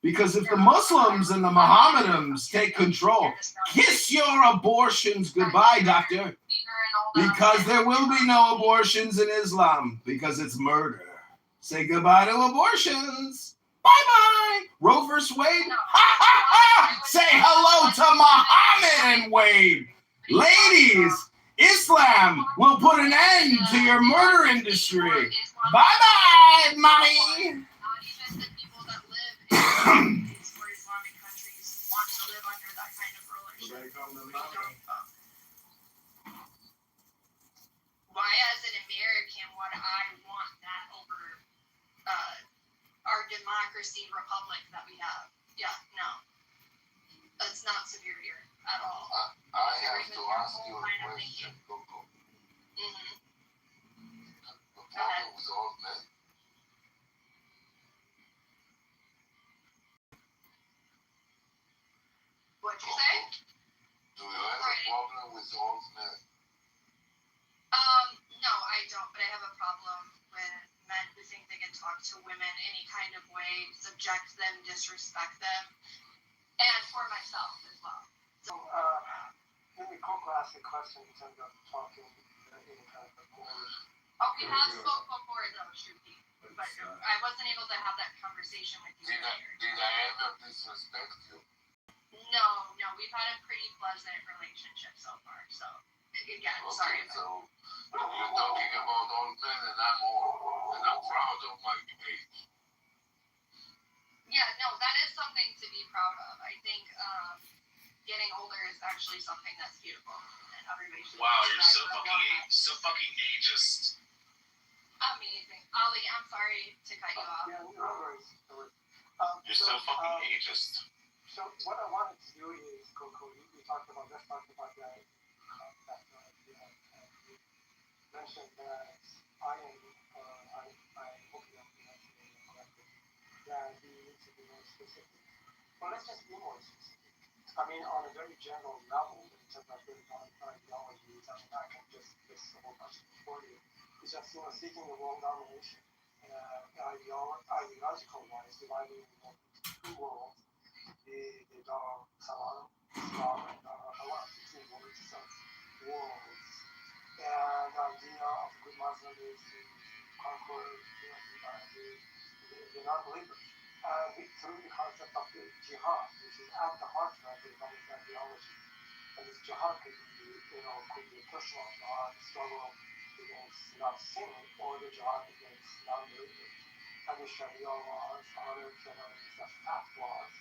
Because if the Muslims and the Mohammedans take control, kiss your abortions goodbye, doctor. Because there will be no abortions in Islam, because it's murder. Say goodbye to abortions. Bye-bye. Roe versus Wade. Ha, ha, ha. Say hello to Muhammad and Wade. Ladies, Islam will put an end to your murder industry. Bye-bye, mommy. He says that people that live in these more Islamic countries want to live under that kind of rulership. Why, as an American, would I want that over our democracy republic that we have? Yeah, no. That's not superior at all. I have to ask you a question, Coco. Mm-hmm. The problem with old men. What'd you say? Do you have a problem with old men? No, I don't, but I have a problem with men who think they can talk to women any kind of way, subject them, disrespect them, and for myself as well. So, maybe Coco asked a question in terms of talking any kind of more. Oh, we have spoke before though, Shuki, but I wasn't able to have that conversation with you earlier. Did I ever disrespect you? No, we've had a pretty pleasant relationship so far, so, again, sorry. So, you're talking about old men and I'm old, and I'm proud of my age. Yeah, no, that is something to be proud of. I think getting older is actually something that's beautiful, and everybody should. Wow, you're so fucking ageist. Amazing, Ali. I'm sorry to cut you off. Yeah, no worries. You're so fucking ageist. So what I wanted to do is, Coco, you talked about, let's talk about that. You mentioned that I hope you don't mention it correctly, that you need to be more specific. Well, let's just be more specific. I mean, on a very general level, in terms of ideologies, I mean, I can just list a whole bunch for you. It's just, seeking the world domination, ideological-wise, dividing the world into two worlds. The Dar Salam, Islam, and Halal, two worlds, and the idea of a good Muslim is to conquer the non-believers through the concept of the jihad, which is at the heart of the Islamic ideology. And this jihad could be a personal jihad, struggle against not sin, or the jihad against non-believers. And the Sharia laws, other fact laws.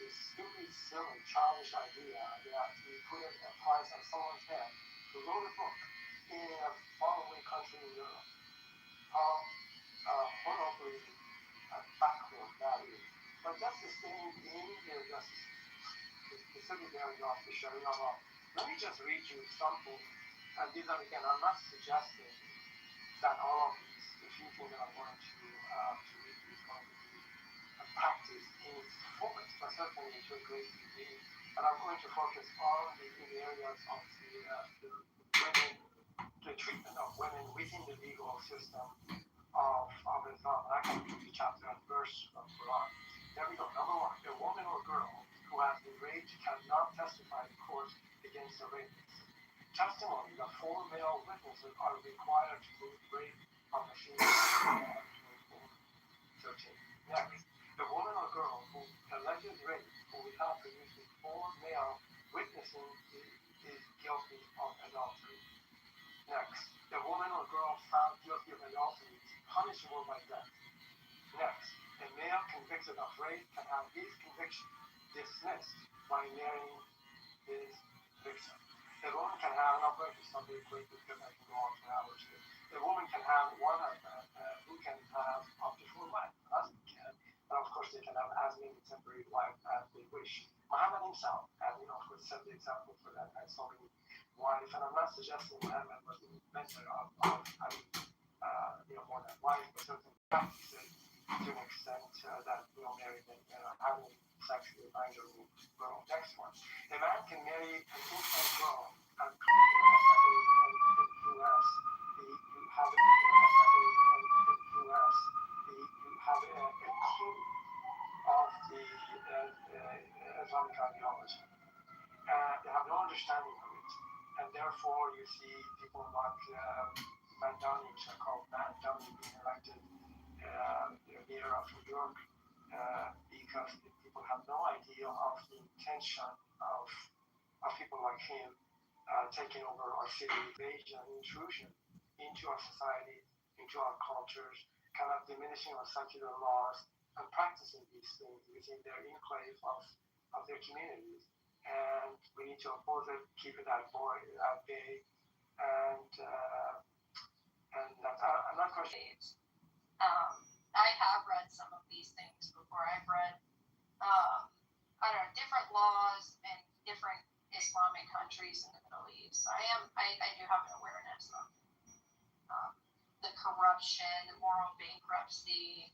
This stupid, silly, childish idea that we put a price on someone's head to load a book in a faraway country in Europe. How horribly backward that is. But just the same in their justice, specifically their law, the Sharia law. Let me just read you something, and these are, again, I'm not suggesting that all of these, the few things that I'm going to read is going to be practice in its fullest, but certainly to a great degree. And I'm going to focus on the areas of the women, the treatment of women within the legal system of Islam. And I can read the chapter and verse from Quran. There we go. Number one, a woman or girl who has been raped cannot testify in court against a rapist. Testimony that 4 male witnesses are required to prove rape of a female. 13. Next. The woman or girl who alleged rape or without producing 4 male witnessing is guilty of adultery. Next, the woman or girl found guilty of adultery is punishable by death. Next, a male convicted of rape can have his conviction dismissed by marrying his victim. A woman can have, and I'm going to stop it quick because I can go on for hours here. A woman can have one husband who can have up to 4 wives. A husband can. And of course, they can have as many temporary wives as they wish. Muhammad himself, and of course, set the example for that, had so many wives. And I'm not suggesting Muhammad was the inventor of having, more than wives, but certainly practices to an extent that married and having sex with a 9-year-old girl. Next one, a man can marry an infant girl and in the U.S. You have a clue of the Islamic ideology. They have no understanding of it. And therefore, you see people like Mandani, which are called Mandani, being elected mayor of New York, because people have no idea of the intention of people like him taking over our city, invasion, intrusion into our society, into our cultures, kind of diminishing our secular laws and practicing these things within their enclave of their communities. And we need to oppose it, keep it at bay, and that's another question. I have read some of these things before. I've read, I don't know, different laws in different Islamic countries in the Middle East. I do have an awareness of the corruption, the moral bankruptcy.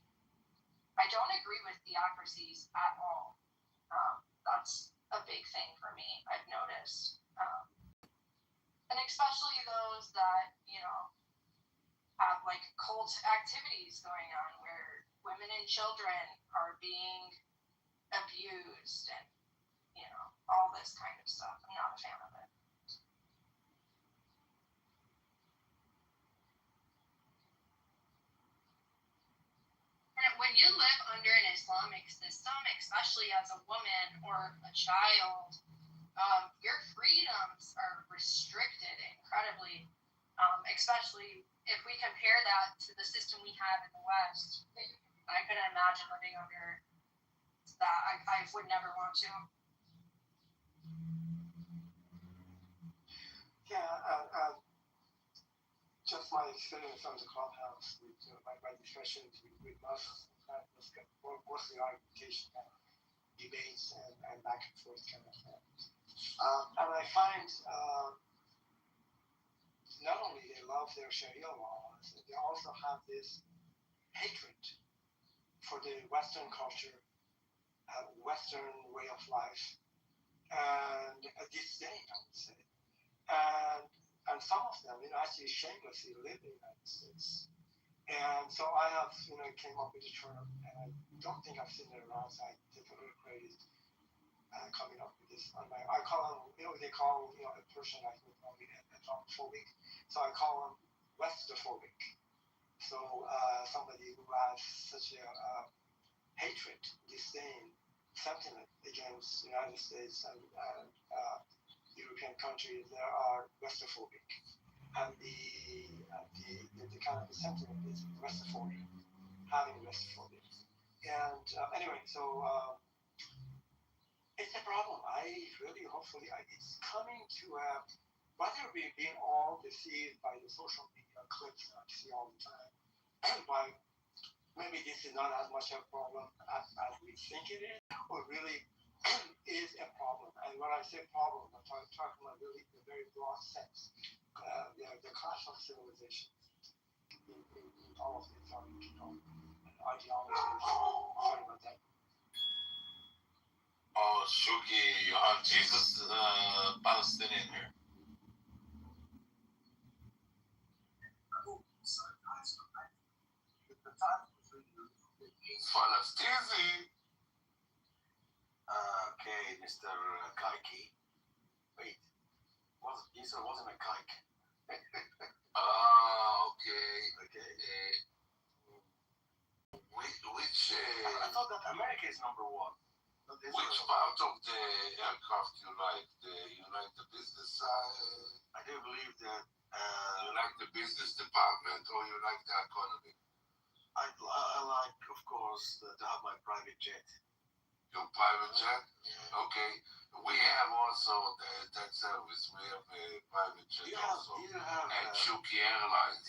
I don't agree with theocracies at all. That's a big thing for me, I've noticed. And especially those that, have like cult activities going on where women and children are being abused and, all this kind of stuff. I'm not a fan of it. When you live under an Islamic system, especially as a woman or a child, your freedoms are restricted incredibly, especially if we compare that to the system we have in the West. I couldn't imagine living under that. I would never want to. Yeah, just my experience on the clubhouse with my discussions with Muslims, mostly argumentation, debates, and back and forth kind of thing. And I find not only they love their Sharia laws, they also have this hatred for the Western culture, Western way of life, and a disdain, I would say. And some of them, actually shamelessly live in the United States. And so I have, came up with a term, and I don't think I've seen it around, so I take a little credit coming up with this. I call them, they call, a person like me probably Islamophobic, so I call them Westophobic. So somebody who has such a hatred, disdain, sentiment against the United States and European countries that are Westophobic, and the kind of the sentiment is Westophobia, having Westophobia. And anyway, so it's a problem. Hopefully, it's coming to whether we're being all deceived by the social media clips that I see all the time, by maybe this is not as much a problem as we think it is, or really is a problem. And when I say problem, I'm talking about really in a very broad sense. The clash of civilizations in all of these ideologies. Sorry about that. Oh, Shuki, you have Jesus Palestinian here. Palestinian. Okay, Mr. Kaiki. Wait, Isa wasn't a kike. Okay. Which I thought that America is number one. Which part of the aircraft you like? You like the business side? I do believe that. You like the business department, or you like the economy? I like, of course, to have my private jet. Your private jet? Okay. We have also that service. We have a private jet also. And Shuki Airlines.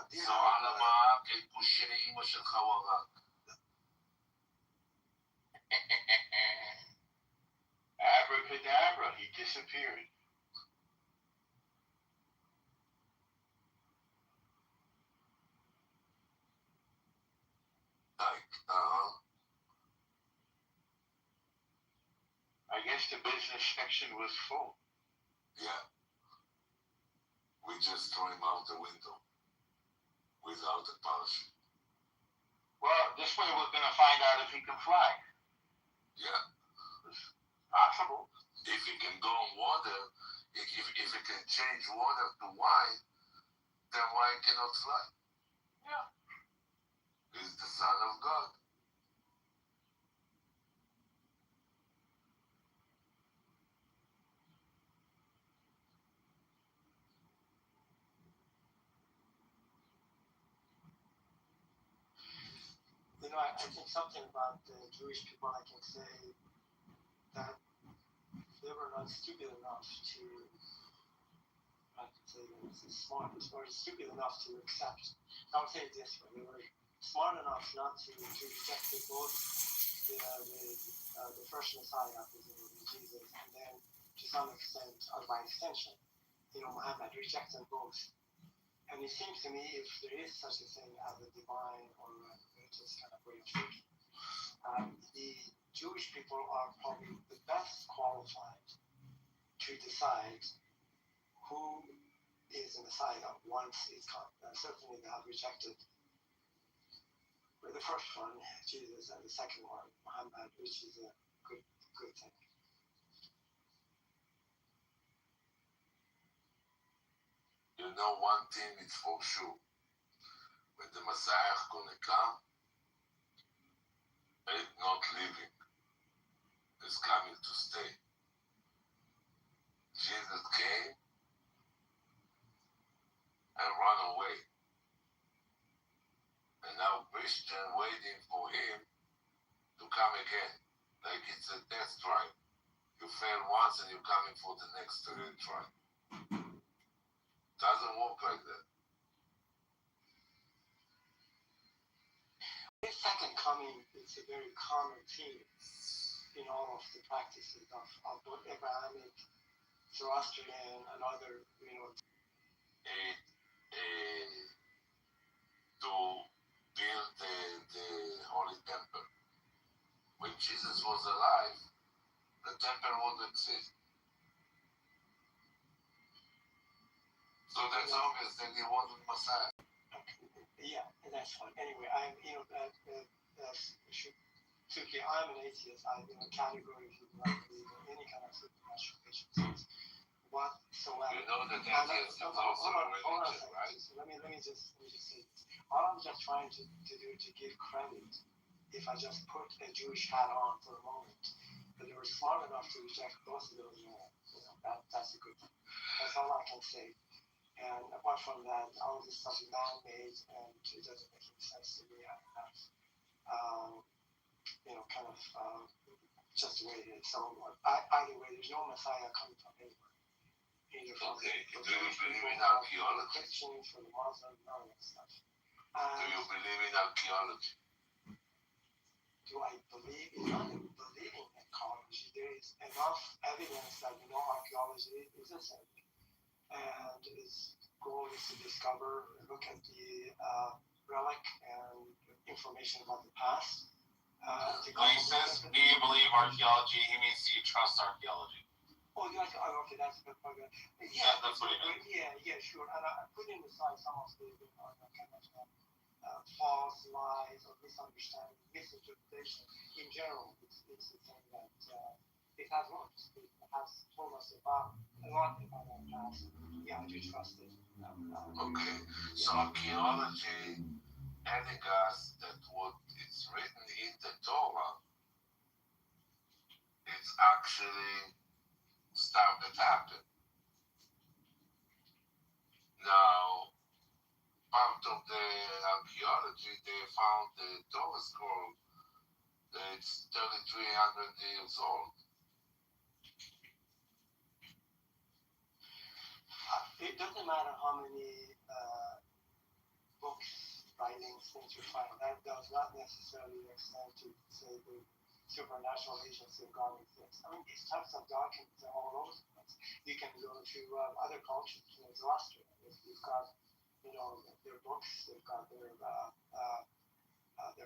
So على ما كيبوش شنو مش الخواغات. Abracadabra, he disappeared. I guess the business section was full. Yeah. We just threw him out the window without a parachute. Well, this way we're going to find out if he can fly. Yeah. It's possible. If he can go on water, if he can change water to wine, then wine cannot fly. Yeah. He's the Son of God. I think something about the Jewish people, I can say that they were not stupid enough to, I can say smart or stupid enough to accept. I'll say it this way: they were smart enough not to reject both the first Messiah, Jesus, and then to some extent, or by extension, Muhammad, reject them both. And it seems to me, if there is such a thing as a divine or a religious kind of way of thinking, the Jewish people are probably the best qualified to decide who is the Messiah once it's come. Certainly they have rejected the first one, Jesus, and the second one, Muhammad, which is a good thing. You know, one thing is for sure. When the Messiah is going to come, he's not leaving. He's coming to stay. Jesus came and ran away. And now Christians waiting for him to come again. Like it's a death trial. You fail once and you're coming for the next trial. Doesn't work like that. The second coming is a very common theme in all of the practices of both Abrahamic, Zoroastrian, and other, to build the Holy Temple. When Jesus was alive, the temple wouldn't exist. So that's obvious that he wasn't Messiah. Yeah, that's fine. Anyway, I'm an atheist. I'm in a category if you like believe in any kind of supernatural existence whatsoever. You know that atheist is also a religion, right? So let me just say this. All I'm just trying to do to give credit, if I just put a Jewish hat on for a moment, that they were smart enough to reject both of those that's a good thing. That's all I can say. And apart from that, all this stuff is man-made, and it doesn't make any sense to me. Just the way it is. So either way, there's no Messiah coming from anywhere. Either from do you Jewish believe people, in archaeology? Christians, for the Muslims, none of that stuff. Do you believe in archaeology? Do I believe? It's not believing in archaeology. There is enough evidence that archaeology is a thing. And its goal is to look at the relic and information about the past. When he says, do you believe archaeology, he means do you trust archaeology? Oh, okay, that's a good point. Yeah, that's what he meant. Yeah, sure. And I put aside some of the kind of false lies or misunderstanding, misinterpretation. In general, it's the thing that it has worked. It has told us a lot about our past. Yeah, I do trust it. Okay, so archaeology telling us that what is written in the Torah is actually stuff that happened. Now, part of the archaeology, they found the Torah scroll that's 3,300 years old. It doesn't matter how many books, writings, things you find. That does not necessarily extend to, say, the supernatural agency of God exists. I mean, these types of documents are all over the place. You can go to other cultures, Zoroastrian. You've got, their books, they've got their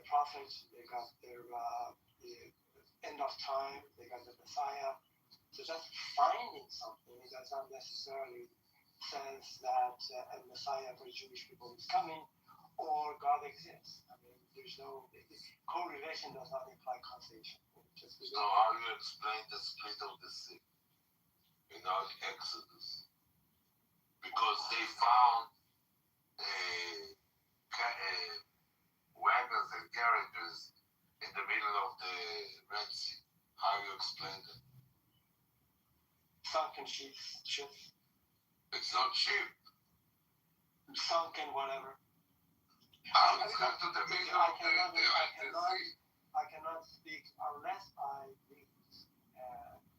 prophets, they've got their the end of time, they got the Messiah. So just finding something does not necessarily says that a Messiah for Jewish people is coming or God exists. I mean, there's no correlation does not imply causation. So how do you explain the split of the sea in our Exodus? Because they found wagons and carriages in the middle of the Red Sea. How do you explain that? Sunken ships. It's not cheap. Sunken whatever. How it's got to the middle of I cannot speak unless I read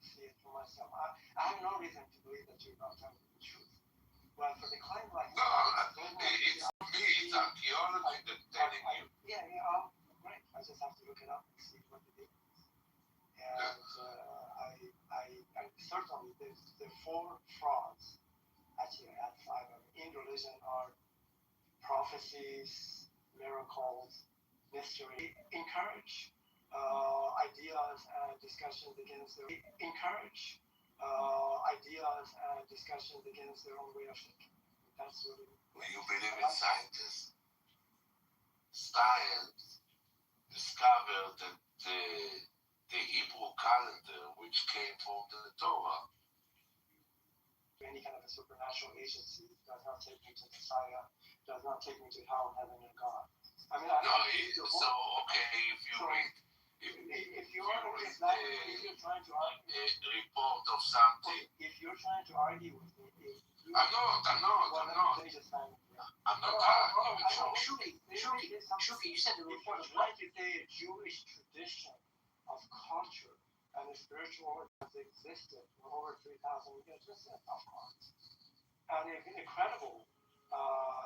see it for myself. I have no reason to believe that you're not telling the truth. But for the claim like no, it's me, it's archaeology that's telling you. Yeah, great. I just have to look it up and see what it is. And I certainly the four frauds, actually I had five of them, in religion are prophecies, miracles, mystery. Encourage ideas and discussions against their own way of thinking. That's really. When you believe in scientists, science discovered that the Hebrew calendar, which came from the Torah, any kind of a supernatural agency does not take me to Messiah, does not take me to hell, heaven, and God. I mean, so okay, if you read, if you're trying to argue a report of something, if you're trying to argue with me, I'm not. I'm not. Shuki, you said the report of what? If they a Jewish tradition of culture and the spiritual has existed for over 3,000 years, just of course, and an incredible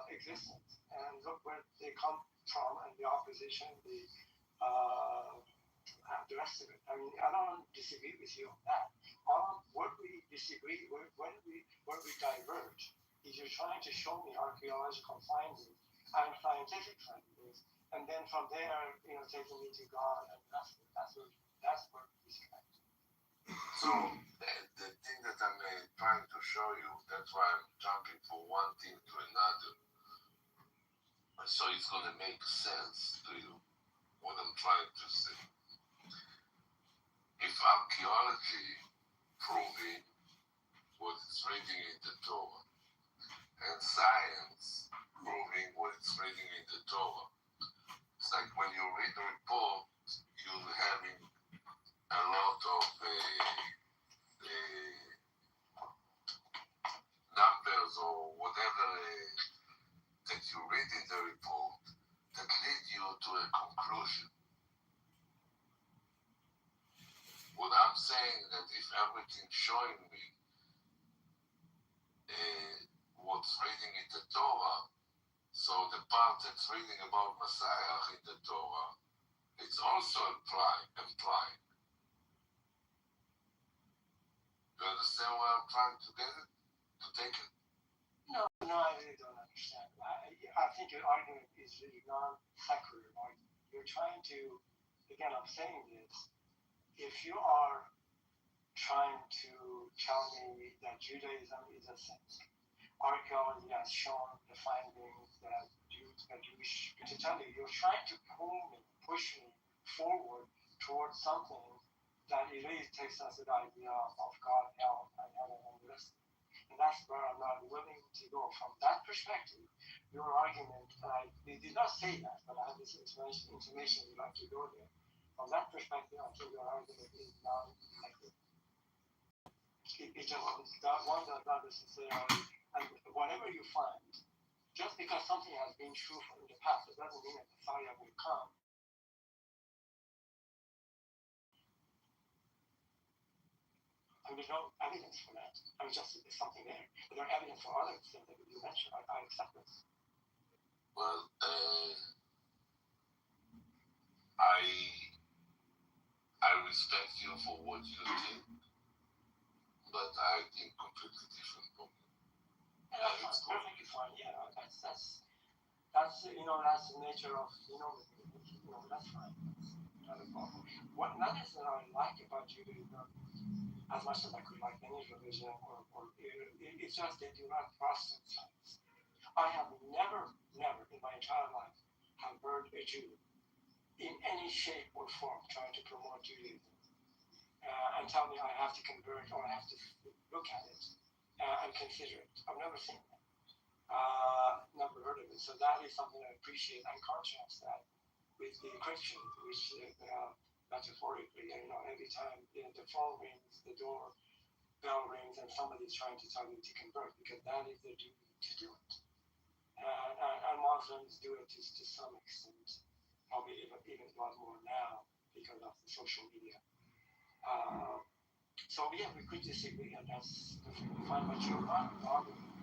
existence. And look where they come from, and the opposition, the rest of it. I mean, I don't disagree with you on that. Where we disagree, where we diverge, is you're trying to show me archaeological findings and scientific findings, and then from there, taking me to God, and that's where we disconnect. So the thing that I'm trying to show you, that's why I'm jumping from one thing to another. So it's going to make sense to you what I'm trying to say. If archaeology proving what it's reading in the Torah, and science proving what it's reading in the Torah, it's like when you read the report, you're having a lot of numbers or whatever that you read in the report that lead you to a conclusion. What I'm saying that if everything showing me what's reading in the Torah, so the part that's reading about Messiah in the Torah, it's also implying. You understand what I'm trying to get it? To take it? No, I really don't understand. I think your argument is really non-secular argument. You're trying to, again, I'm saying this, if you are trying to tell me that Judaism is a sect, archaeology has shown the findings that Jewish, to tell you, you're trying to push me forward towards something that really takes us to the idea of God, hell, and heaven, and the rest. And that's where I'm not willing to go. From that perspective, your argument, you did not say that, but I have this information you'd like to go there. From that perspective, I think your argument is non-effective. It just, one does not necessarily, and whatever you find, just because something has been true in the past, it doesn't mean that the Messiah will come. And there's no evidence for that. I mean, just there's something there. But there's evidence for other things that you mentioned. I accept this. Well, I respect you for what you did, but I think completely different from you. Yeah, that's perfectly fine. Yeah, that's that's the nature of that's fine. That's not a problem. What another thing I like about Judaism, as much as I could like any religion, it's just they do not process science. I have never in my entire life have heard a Jew in any shape or form trying to promote Judaism and tell me I have to convert or I have to look at it and consider it. I've never seen that. Never heard of it. So that is something I appreciate and contrast that with the Christians, which metaphorically, every time the phone rings, the door bell rings, and somebody's trying to tell you to convert because that is their duty to do it. And Muslims do it to some extent, probably even a lot more now because of the social media. So yeah, we could disagree, and that's fine. But you're not bothering me.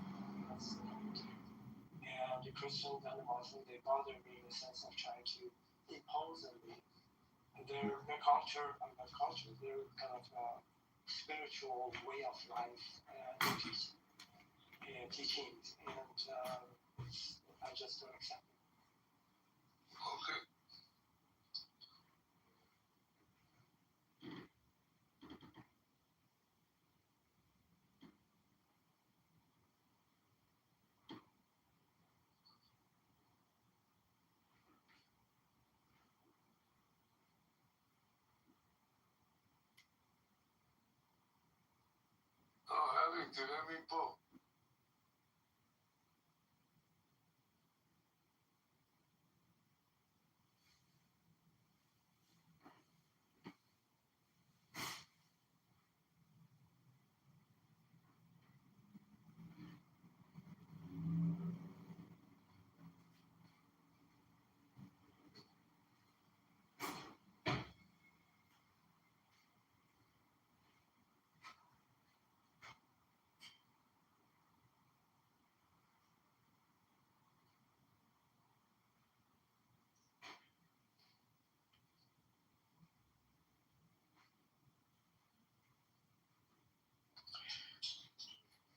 And the Christians and the Muslims, they bother me in the sense of trying to impose on me their culture, their kind of spiritual way of life and teachings, and I just don't accept it. Okay. Harrington, every book.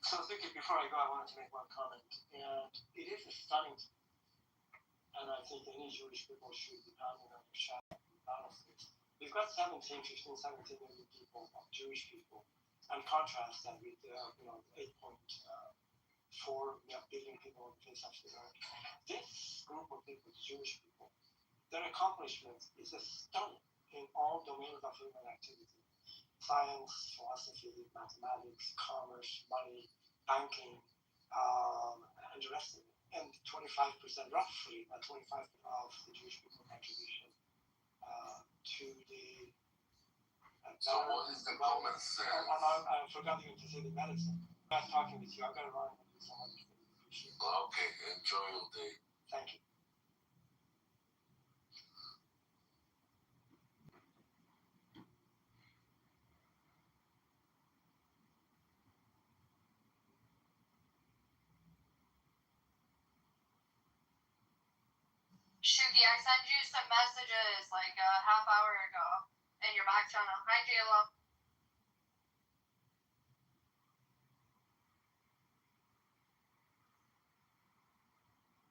So thinking before I go, I wanted to make one comment, and it is stunning, and I think any Jewish people should be pounding on their chest about this. We've got 17 million people, Jewish people, and contrast that with 8.4 billion people on the face of the earth. This group of people, the Jewish people, their accomplishments is stunning in all domains of human activity. Science, philosophy, mathematics, commerce, money, banking, and the rest of it. And 25%, roughly, 25% of the Jewish people contribution to the. So what is the common sense? I forgot even to say the medicine. Nice talking with you. I've got to run and do some other things. Appreciate it. Okay, enjoy your day. Thank you. Shuki, I sent you some messages like a half hour ago in your back channel. Hi, J-Lo.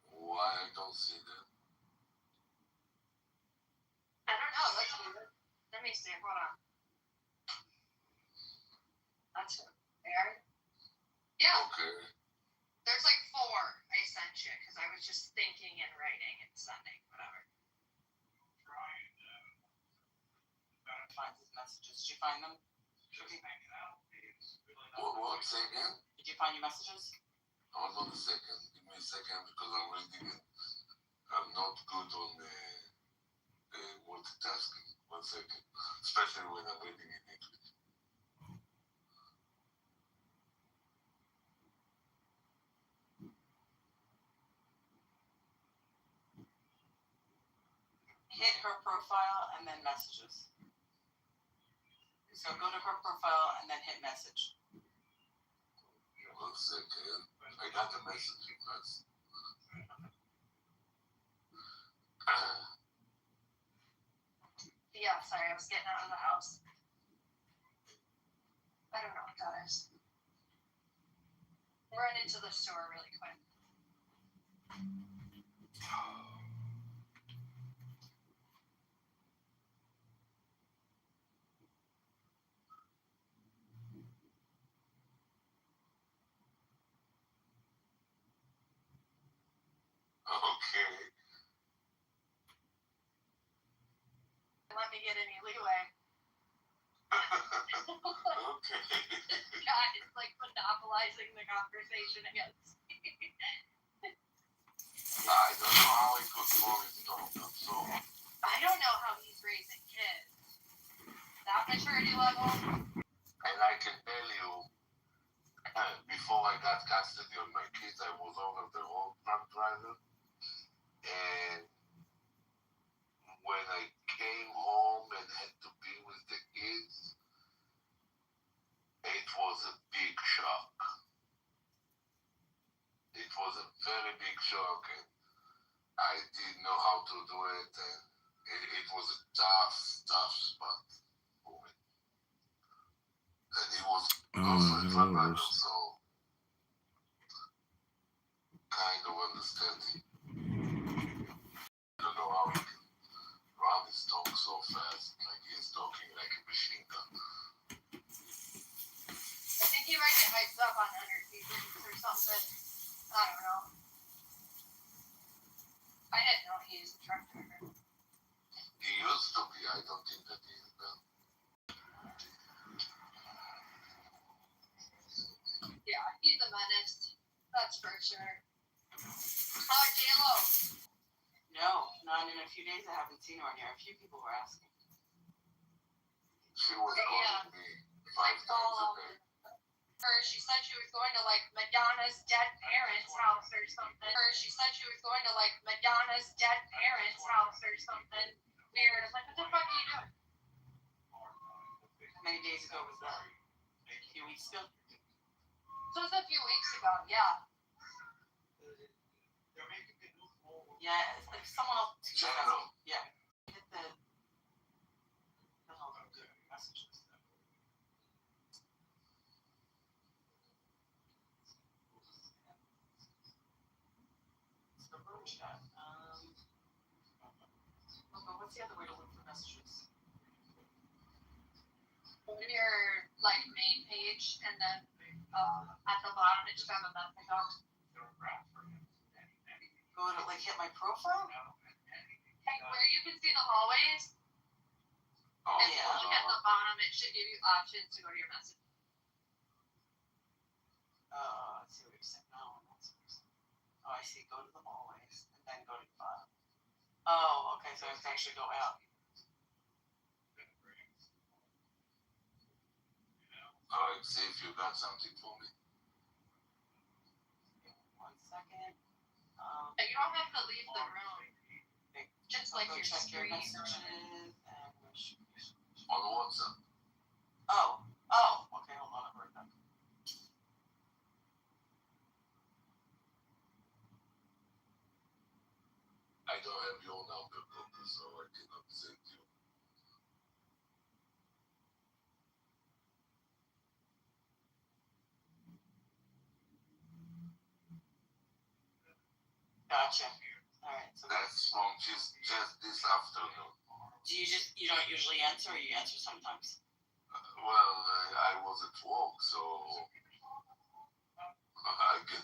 Why I don't see that? I don't know. Let me see. Hold on. That's it. There. Yeah. Okay. There's like 4 I sent you because I was just thinking and writing and sending, whatever. Gotta find his messages. Did you find them? What, say again? Did you find your messages? Hold on a second. Give me a second because I'm reading it. I'm not good on multitasking. 1 second. Especially when I'm reading in English. Hit her profile and then messages. So go to her profile and then hit message. 1 second. I got the message request. Yeah, sorry, I was getting out of the house. I don't know what that is. Run into the store really quick. Okay. Let me get any leeway. Okay. God, it's like monopolizing the conversation against me. I don't know how it was Boris talking, so. I don't know how he's raising kids. That maturity level. And I can tell you, time before I got custody of my kids, I was over the road truck driver. And when I came home and had to be with the kids, it was a big shock. It was a very big shock, and I didn't know how to do it, and it was a tough spot for me. And he was also a truck driver, so kind of understanding. I don't know how he can run his tongue so fast, like he's talking like a machine gun. I think he might get hyped up on 100 seasons or something. I don't know. I didn't know he was a truck driver. He used to be. I don't think that he is now. Yeah, he's a menace. That's for sure. J-Lo. No, not in a few days. I haven't seen her on here. A few people were asking. She was calling me 5 times a day. She said she was going to like Madonna's dead parents' house or something. She said she was going to like Madonna's dead parents' house or something. Weird. I was like, what the fuck are you doing? How many days ago was that? A few weeks ago? So it was a few weeks ago, yeah. Yeah, it's like someone else. Yeah. Hit the messages. It's the room chat. What's the other way to look for messages? Go to your like main page and then at the bottom it should have a message box. Go to like hit my profile? Like where you can see the hallways. Oh, if you look at the bottom, it should give you options to go to your message. Let's see what you're saying. No, that's what you're saying. Oh, I see. Go to the hallways and then go to the bottom. Oh, okay. So I have to actually go out. Alright, see if you got something for me. 1 second. You don't have to leave the room. Just like your check your screen. messages and On WhatsApp. Oh, okay, hold on, I'm right back. I don't have your number, so I cannot send you. Gotcha. Alright, so that's from just this afternoon. Do you don't usually answer, or you answer sometimes? Well, I was at work, so I can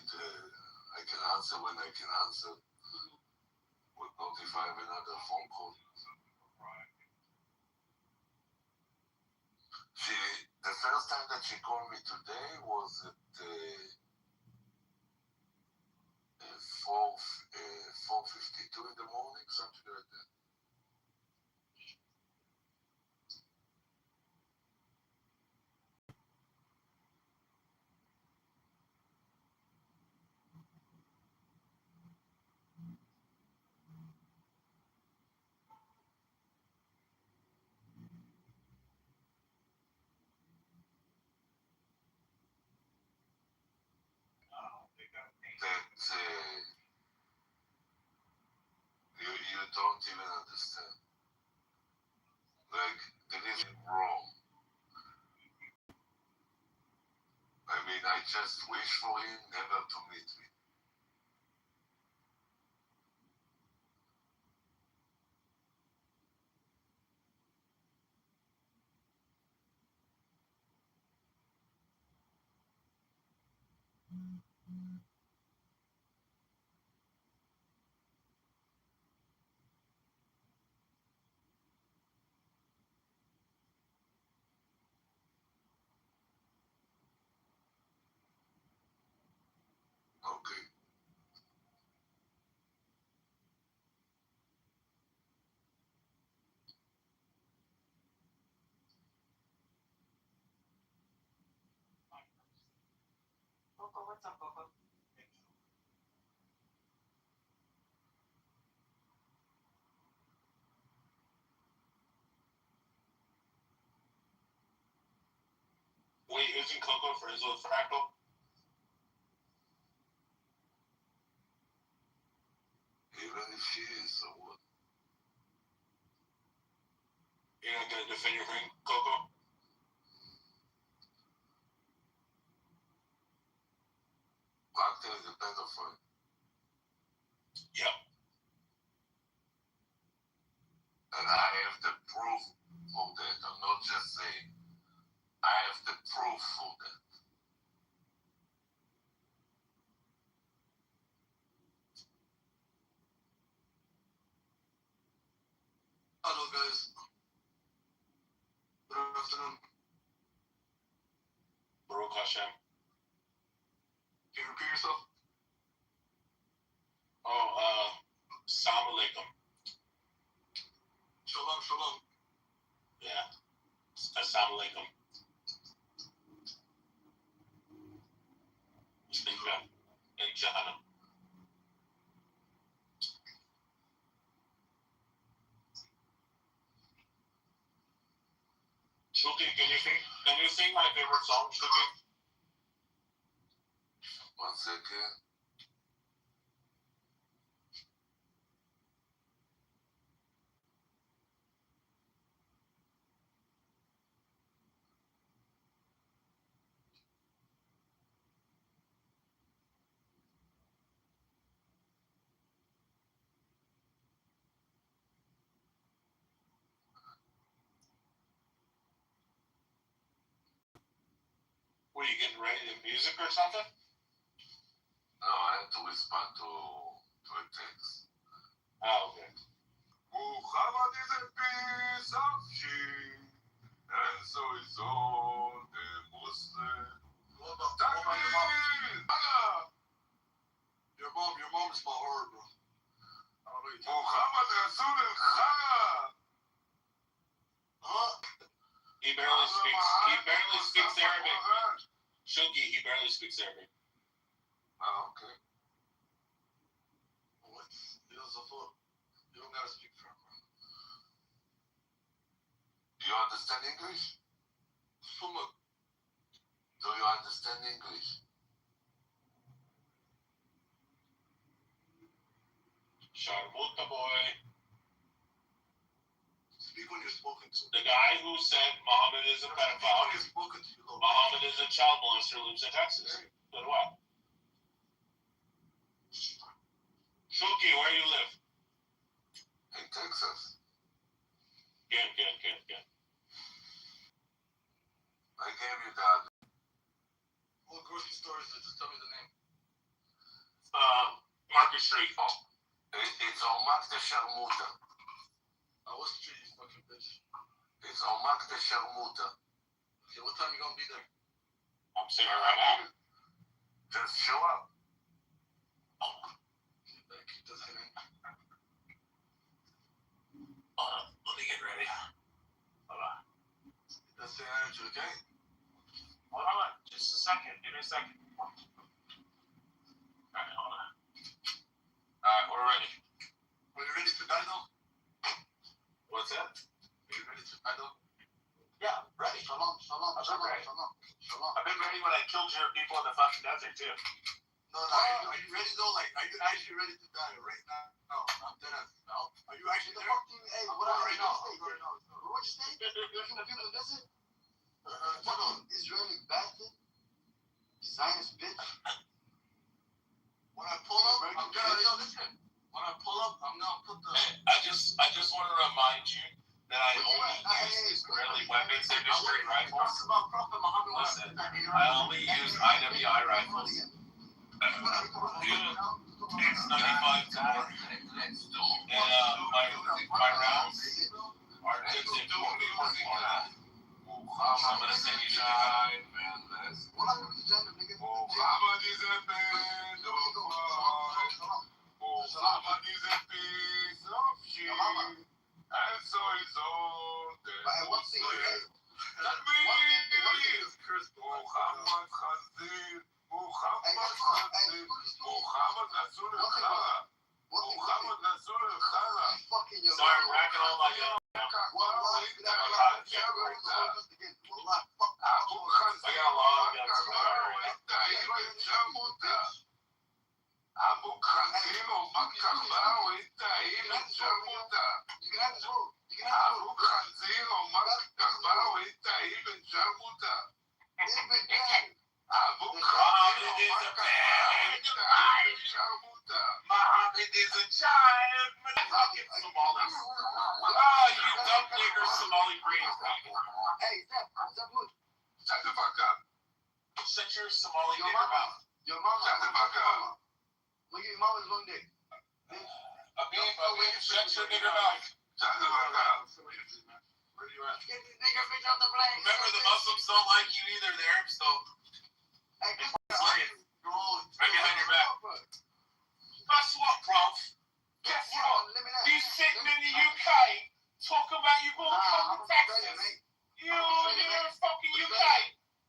answer when I can answer. Would not if I have another phone call. The first time that she called me today was at 4:52 in the morning, something like that. That you don't even understand. Like, there is wrong. I mean, I just wish for him never to meet me. Okay. what's up, Coco? Wait, isn't Coco friends with Fractal? Even if she is, so what? You're not gonna defend your friend, Coco? Fractal is a better friend. Yep. And I have the proof for that. I'm not just saying. I have the proof for that. Hello guys. Good afternoon. Baruch Hashem. Can you repeat yourself? Salam alaikum. Shalom, shalom. Yeah. Assalamu alaikum. In Jahannam. Shuki, can you sing my favorite song, Shuki? One second. Were you getting ready to music or something? No, I have to respond to a text. Oh, okay. Muhammad is a piece of shit, and so is all the Muslims. Your mom is my heart, bro. Muhammad Rasulullah. Huh? He barely speaks Arabic. Shuki, he barely speaks Arabic. Oh, okay. What? You don't gotta speak for him, bro. Do you understand English? Do you understand English? Sharmuta boy. Speak when you're spoken to. The guy who said Muhammad is a pedophile, Muhammad is a child molester, lives in Texas. So do I. Shuki, where you live? In Texas. Good. I gave you that. What grocery store is it? Just tell me the name. Market Street. It's on Max de Sharmuta. What street, you fucking bitch? It's on Max de Sharmuta. Okay, what time you gonna be there? I'm saying right now. Just show up. Keep this in. Let me get ready. Hold on. That's the energy, okay? Hold on. Just a second. Give me a second. Alright, hold on. Alright, we're ready. Are you ready to die though? What's that? Are you ready to die though? Yeah, ready. Shalom. I've been ready when I killed your people in the fucking desert too. No, are you ready though? Like, are you actually ready to die right now? No, I'm dead ass. Are you actually there? Hey, what are you now? What you say? You're people visit? Israeli bastard. Zionist bitch. When I pull up, I'm gonna listen. When I pull up, I'm gonna put the. Hey, I just want to remind you that I only use Israeli weapons industry rifles. Listen, I only use IWI rifles. It's 95 Tor, and my rounds are just in 4.4. I'm gonna send you shit. Muhammad is a band of fire. Muhammad is a piece of shit, and so is all the Muslims. Muhammad Khazir, Muhammad talking about? Muhammad Nasrul Khala. You fucking your Sorry, I'm racking all my Wallahi, Abu Khazir Abu Khazir Makaba Witaim Jamuda. Abu Khazir Makaba Witaim Jamuda. Abu Khazir Muhammad is a child. Fucking Somalis. Oh, you dumb nigger Somali brains. Hey, shut the fuck up. Shut your Somali nigger mouth. Your mama. Shut the fuck up. Look at your mama's long dick. Shut your nigger mouth. Shut the fuck up. Where are you at? Get this nigger bitch off the plane. Remember, the Muslims don't like you either. The Arabs don't. Hey, get Right behind your back. Guess what, bro? Guess what? These sick men in the UK talk about you going to come to Texas. You're in fucking UK.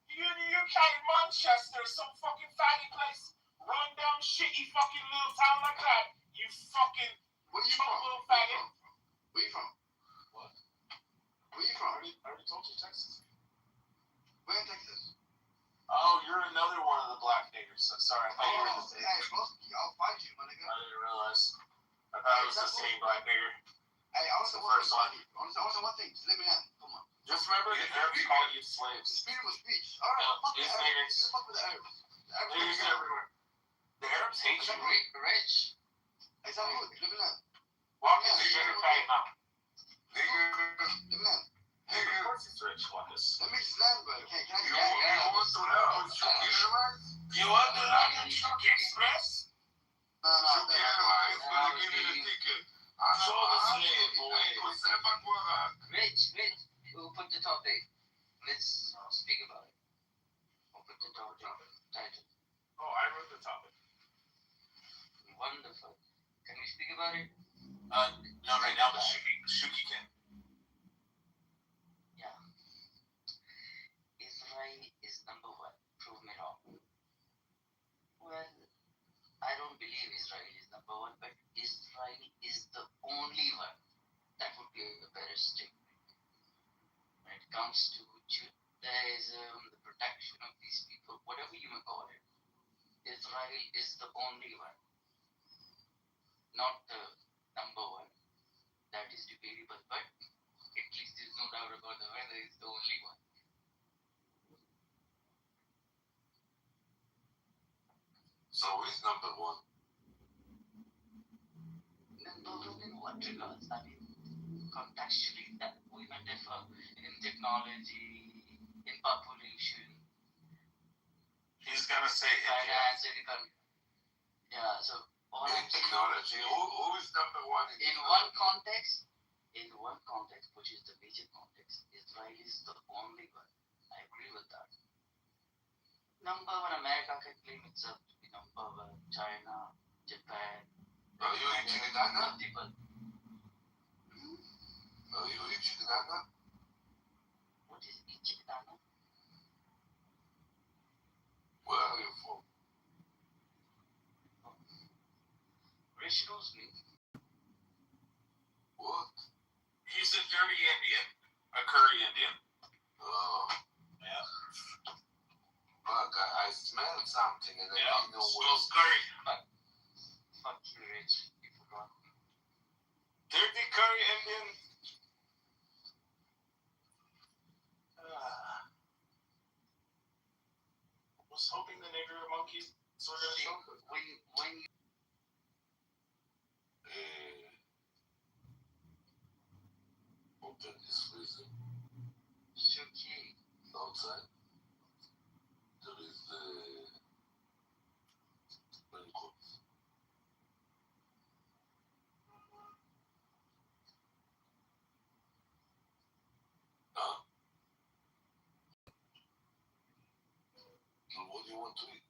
You're in the UK, Manchester, some fucking faggy place. Run down shitty fucking little town like that. You fucking little faggot. Where you from? What? Where you from? I already told you Texas. Where in Texas? Oh, you're another one of the black niggers. So sorry, I thought you were in the same. Hey, I'll fight you, my nigga. I didn't realize. I thought it was the same black nigger. Hey, I want First one. one thing. Just let me know. Come on. Just remember, the Arabs call you slaves. Freedom of speech. All right, fuck the These Arabs. niggers. Get the fuck with the Arabs. The Arabs Niggers everywhere. The Arabs hate you. Rich. Hey, it's not good. Let me know. Walk in the nigger fight now. Let me know. Of course it's rich, Marcus. Let me just land, bro. Can I You want to learn Shuki Airlines? You want to land on Shuki Express? No. Shuki Airlines gonna give you the ticket. Show the slave, boy. Rich, we'll put the topic. Let's speak about it. We'll put the topic title. Oh, I wrote the topic. Wonderful. Can we speak about it? No, right now, but Shuki can. Yeah. Israel is number one. Prove me wrong. Well, I don't believe Israel is number one, but Israel is the only one. That would be a better statement. When it comes to Judaism, the protection of these people, whatever you may call it, Israel is the only one. Not the number one. That is debatable, but at least there's no doubt about the whether it's the only one. So he's number one. Number one in what regards? I mean, contextually, that we may differ in technology, in population. He's gonna say finance, yeah, so all in technology, who is number one in one context, which is the major context, Israel is the only one. I agree with that. Number one, America can claim itself to be number one. China, Japan. Are you in China? Multiple. Are you in China? What is China? Where are you from? Rich knows me. What? He's a dirty Indian. A curry Indian. Oh. Yeah. Fuck, I smelled something and I didn't know what. Smells curry. Fuck you, Rich. You forgot. Dirty curry Indian. Was hoping the nigger monkeys were gonna show. When you Open this freezer. Shuki. Outside. There is mangoes. And what do you want to eat?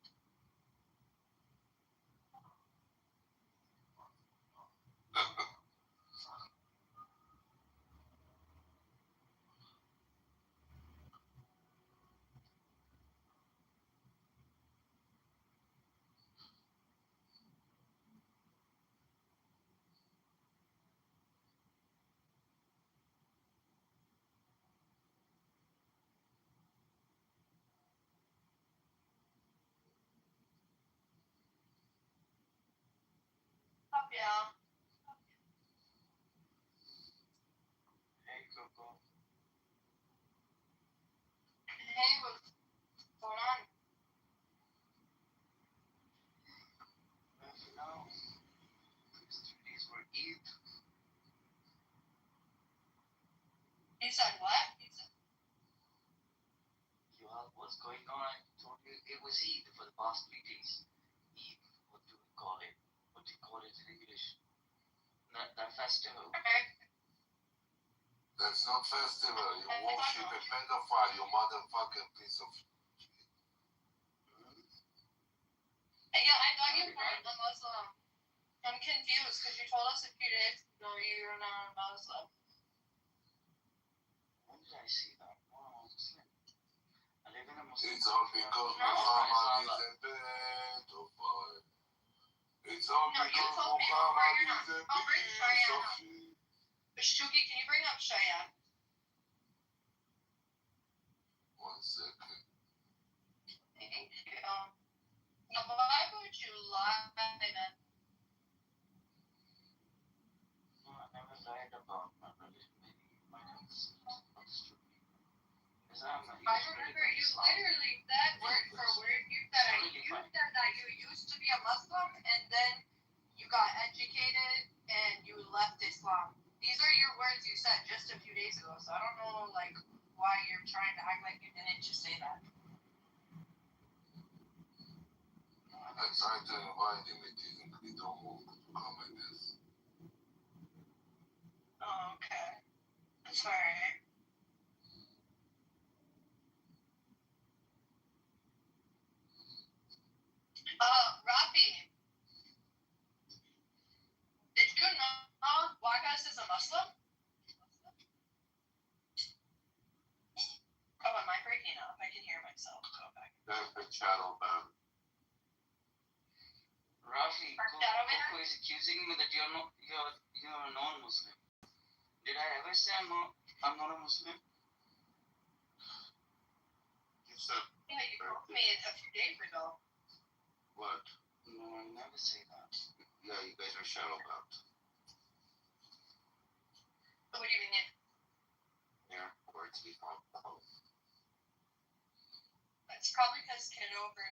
Yeah. Hey, Coco. Hey, what's going on? You know, these 2 days were Eid. You said what? What's going on? I told you it was Eid for the past 3 days. Eid, what do we call it? What do you call it in English? That festival. That's not festival. You worship a pedophile, you motherfucking piece of shit. Yeah, I thought you weren't a Muslim. I'm confused because you told us a few days ago you're not a Muslim. When did I see that? Oh, Muslim. I live in a Muslim. It's all because Muhammad is a pedophile. It's all because Muhammad is a piece of shit. Shuki, can you bring up Cheyenne? 1 second. Thank you. Now, why would you lie then? No, I never lied about my religion. Maybe you might have understood me. Because I'm a I remember you literally said word for word, you said that you used to be a Muslim and then you got educated and you left Islam. These are your words you said just a few days ago, so I don't know like why you're trying to act like you didn't just say that. I tried to invite him, it didn't. He don't want to come, I guess. Oh, okay. That's alright. Rafi, did you know Wagas is a Muslim? Oh, am I breaking up? I can hear myself. Go back. That's a shadow ban. Rafi, Coco is accusing me that you're a non-Muslim. Did I ever say I'm not a Muslim? You said. Yeah, you told me a few days ago. What? No, I never say that. Yeah, you guys are shadow bound. What do you mean? Yeah, words we found. It's probably because Kitover.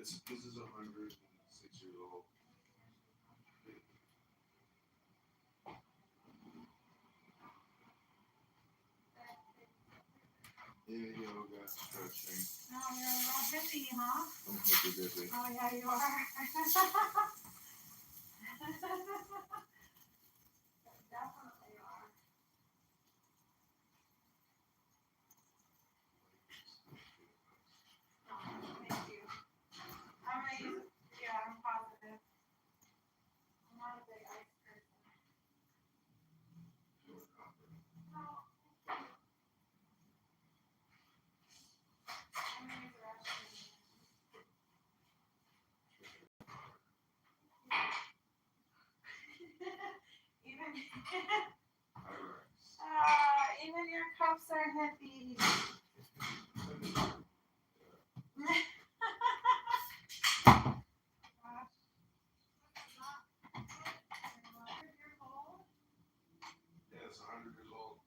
This is 106 years old. Yeah, yoga, stretching. Oh, you're a little busy, huh? I'm super busy. Oh, yeah, you are. Definitely are. Oh, thank you. I'm positive. I'm not a big ice person. No. Even your cups are heavy. Yeah, it's 100 years old.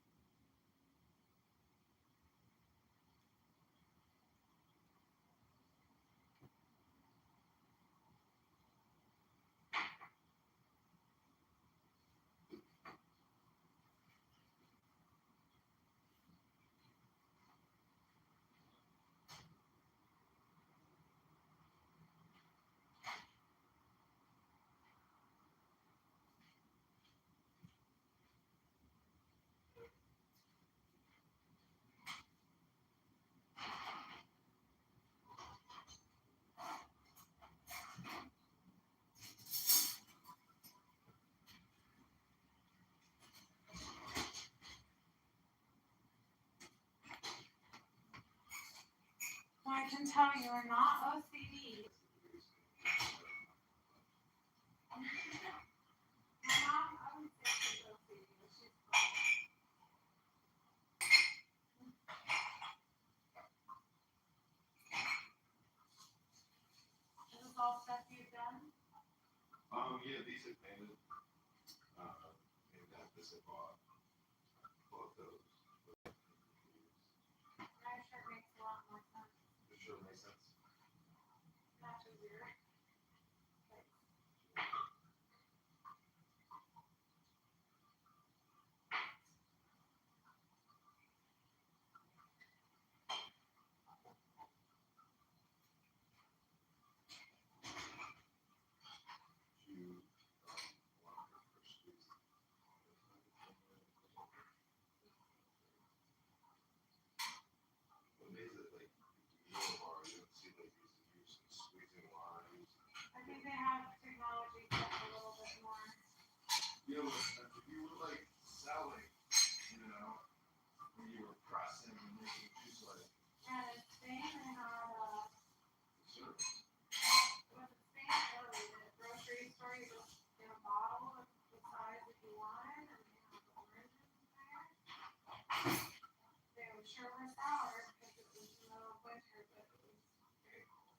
Well, I can tell you are not OCD. My mom, I would say she's OCD, but she's fine. Is this all stuff you've done? Yeah, these are painted. And that this I bought. Both those. My shirt makes a lot more sense. The shirt makes sense. Matches your face. I think they have technology stuff a little bit more. You know, if you were like selling, when you were pressing and making juice like. And in Spain, they had Sure. was it Spain or Italy? The grocery store, you just get a bottle of the size that you wanted, and they have oranges in there. They sure were sour because it was the middle of winter, but it was very cool.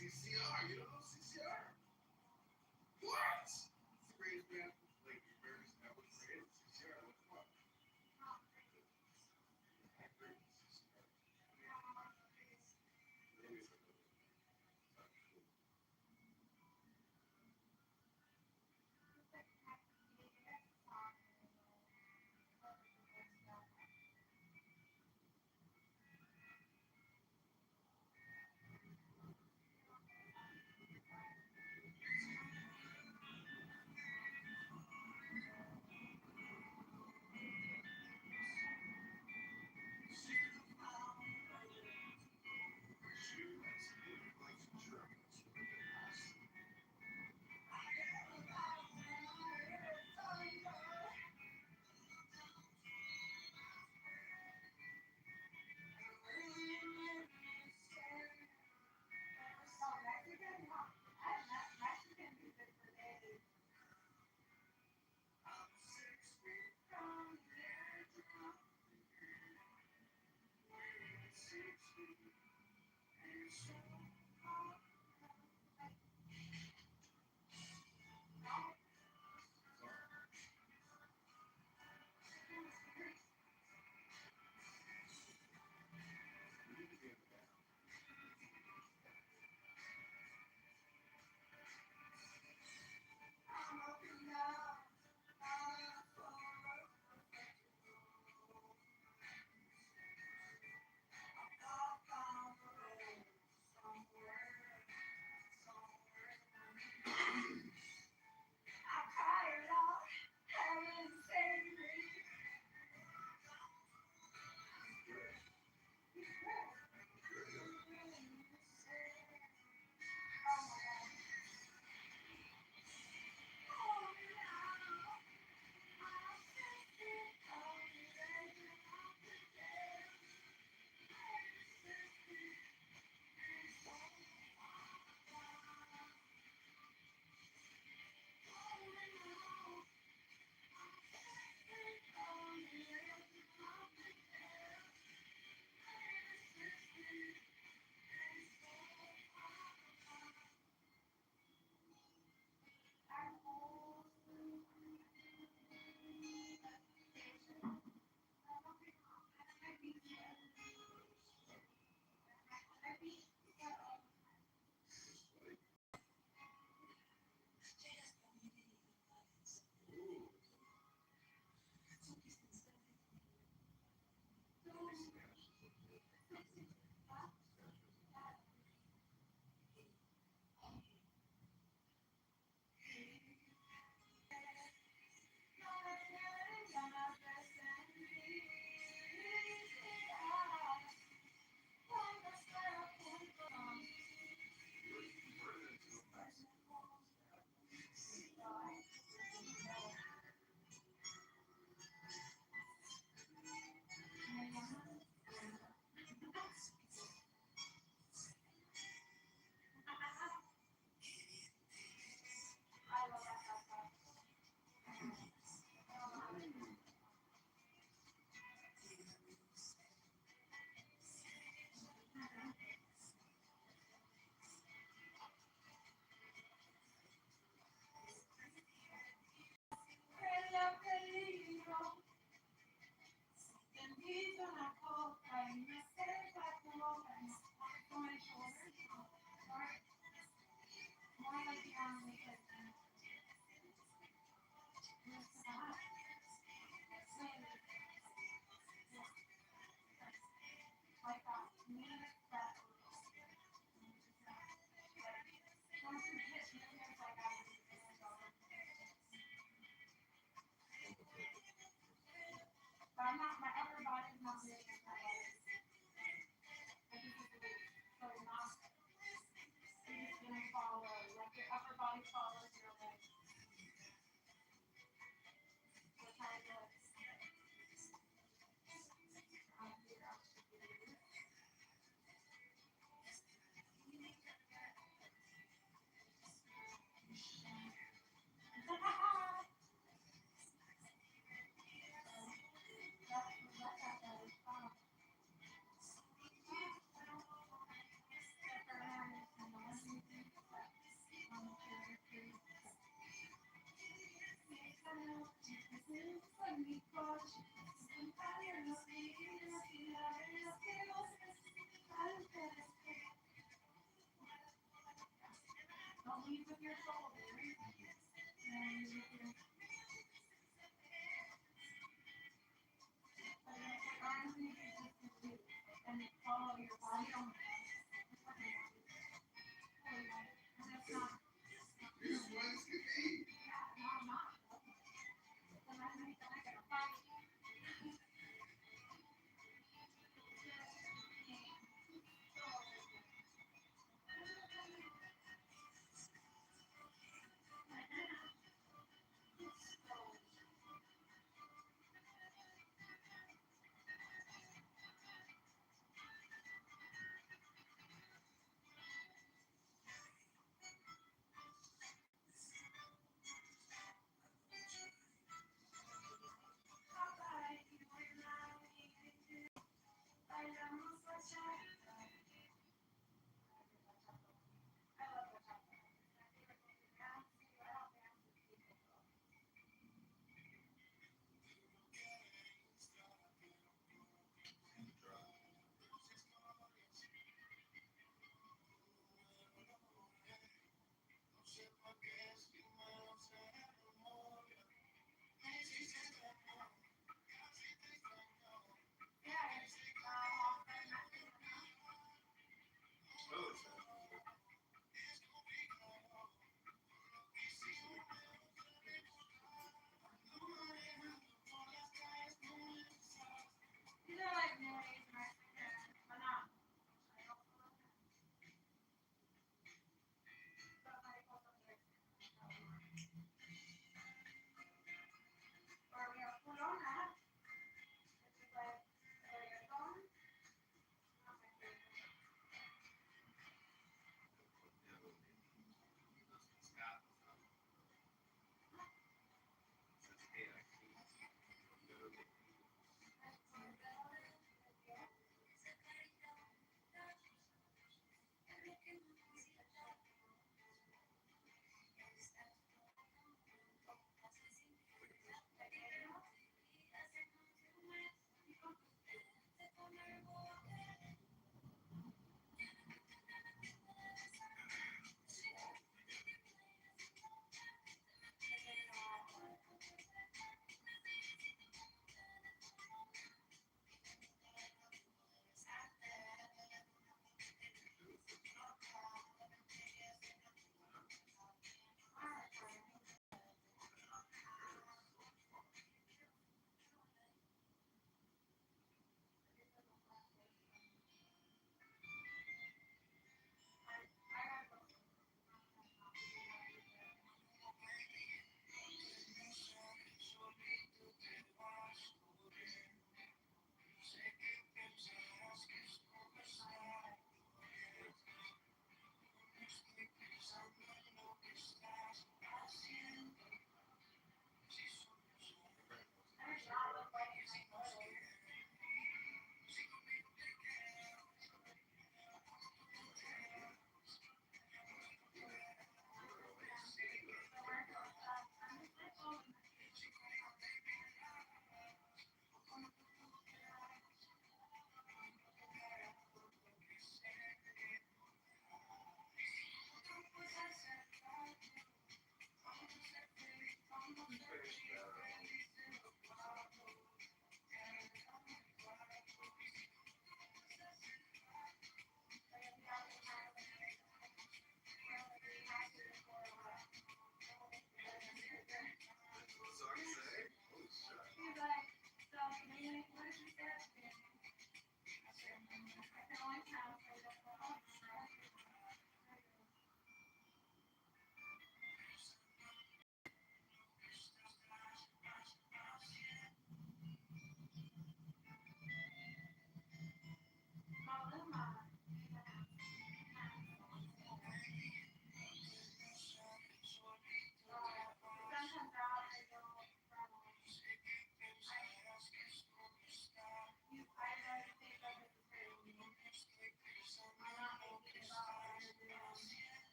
CCR, you don't know CCR? What? Greatest band, like America's ever created. CCR, what the fuck?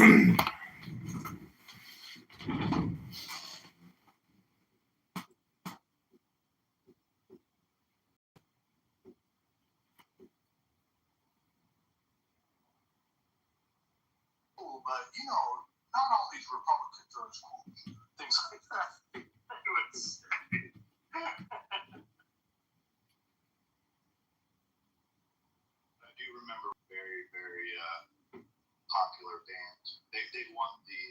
But you know, not all these Republicans are as cool. Things like that. I do remember very, very popular band. They won the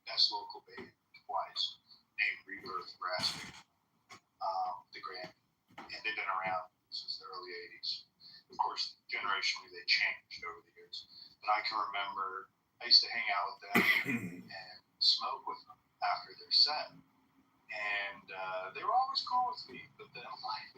best local band twice, named Rebirth Brass Band, the Grammy, and they've been around since the early '80s. Of course, generationally they changed over the years, but I can remember I used to hang out with them and smoke with them after their set, and they were always cool with me. But then, like,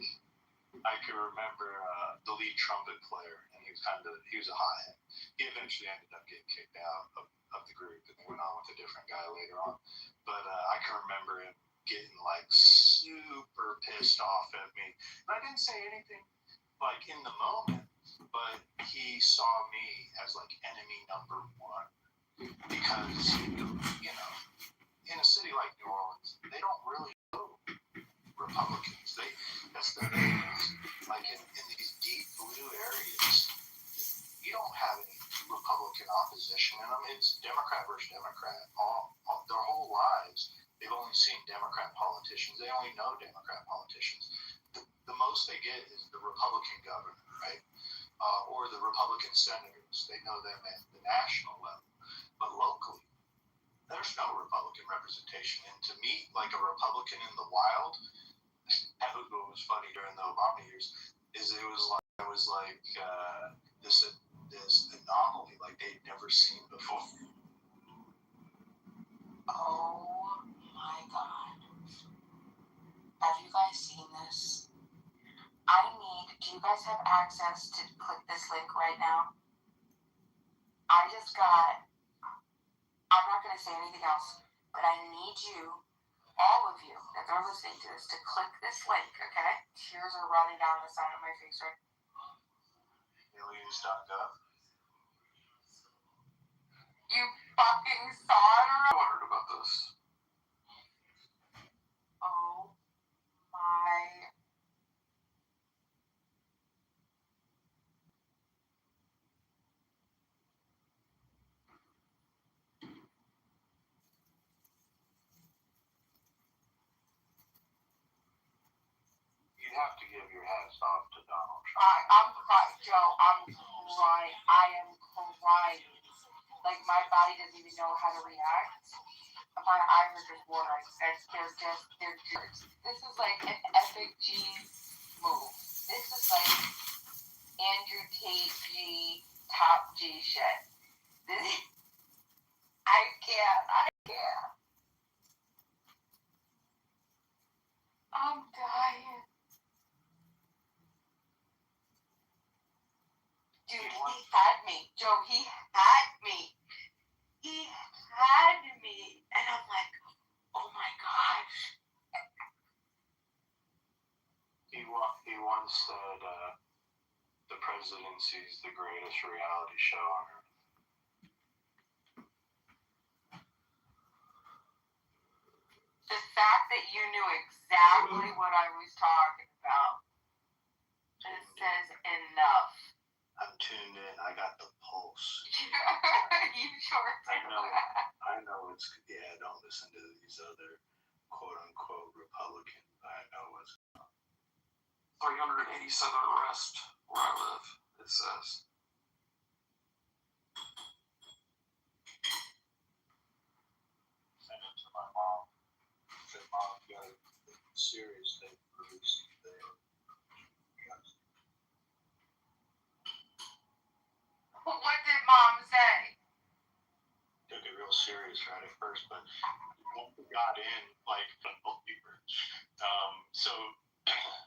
I can remember the lead trumpet player, and he was a hothead. He eventually ended up getting kicked out of the group, and they went on with a different guy later on. But I can remember him getting like super pissed off at me, and I didn't say anything like in the moment, but he saw me as like enemy number one because you know, in a city like New Orleans, they don't really know Republicans. That's the thing. Like in these deep blue areas, you don't have any Republican opposition in them. It's Democrat versus Democrat. All their whole lives, they've only seen Democrat politicians. They only know Democrat politicians. The most they get is the Republican governor, right? Or the Republican senators. They know them at the national level. But locally, there's no Republican representation. And to meet like a Republican in the wild, that was what was funny during the Obama years, is it was like this anomaly like they'd never seen before. Oh my God. Have you guys seen this? Do you guys have access to click this link right now? I'm not going to say anything else, but I need you, all of you that are listening to this, to click this link, okay? Tears are running down the side of my face right now. Aliens.gov. You fucking saw it or? I heard about this. Oh my. You have to give your hats off to Donald Trump. I'm crying, Joe. I'm crying. I am crying. Like my body doesn't even know how to react. My eyes are just watering. They're just. This is like an epic G move. This is like Andrew Tate G, top G shit. I can't. I'm dying. Dude, he had me. Joe, he had me. He had me. And I'm like, oh my gosh. He once said the presidency is the greatest reality show on earth. The fact that you knew exactly what I was talking about. It says enough. I'm tuned in. I got the pulse. You sure do. I know it's, yeah, don't listen to these other quote unquote Republicans. I know what's going on. 387 arrests where I live, it says. Sent it to my mom. Said, Mom, you got a serious thing released today. What did Mom say? Took it real serious right at first, but once we got in, like, unbeliever.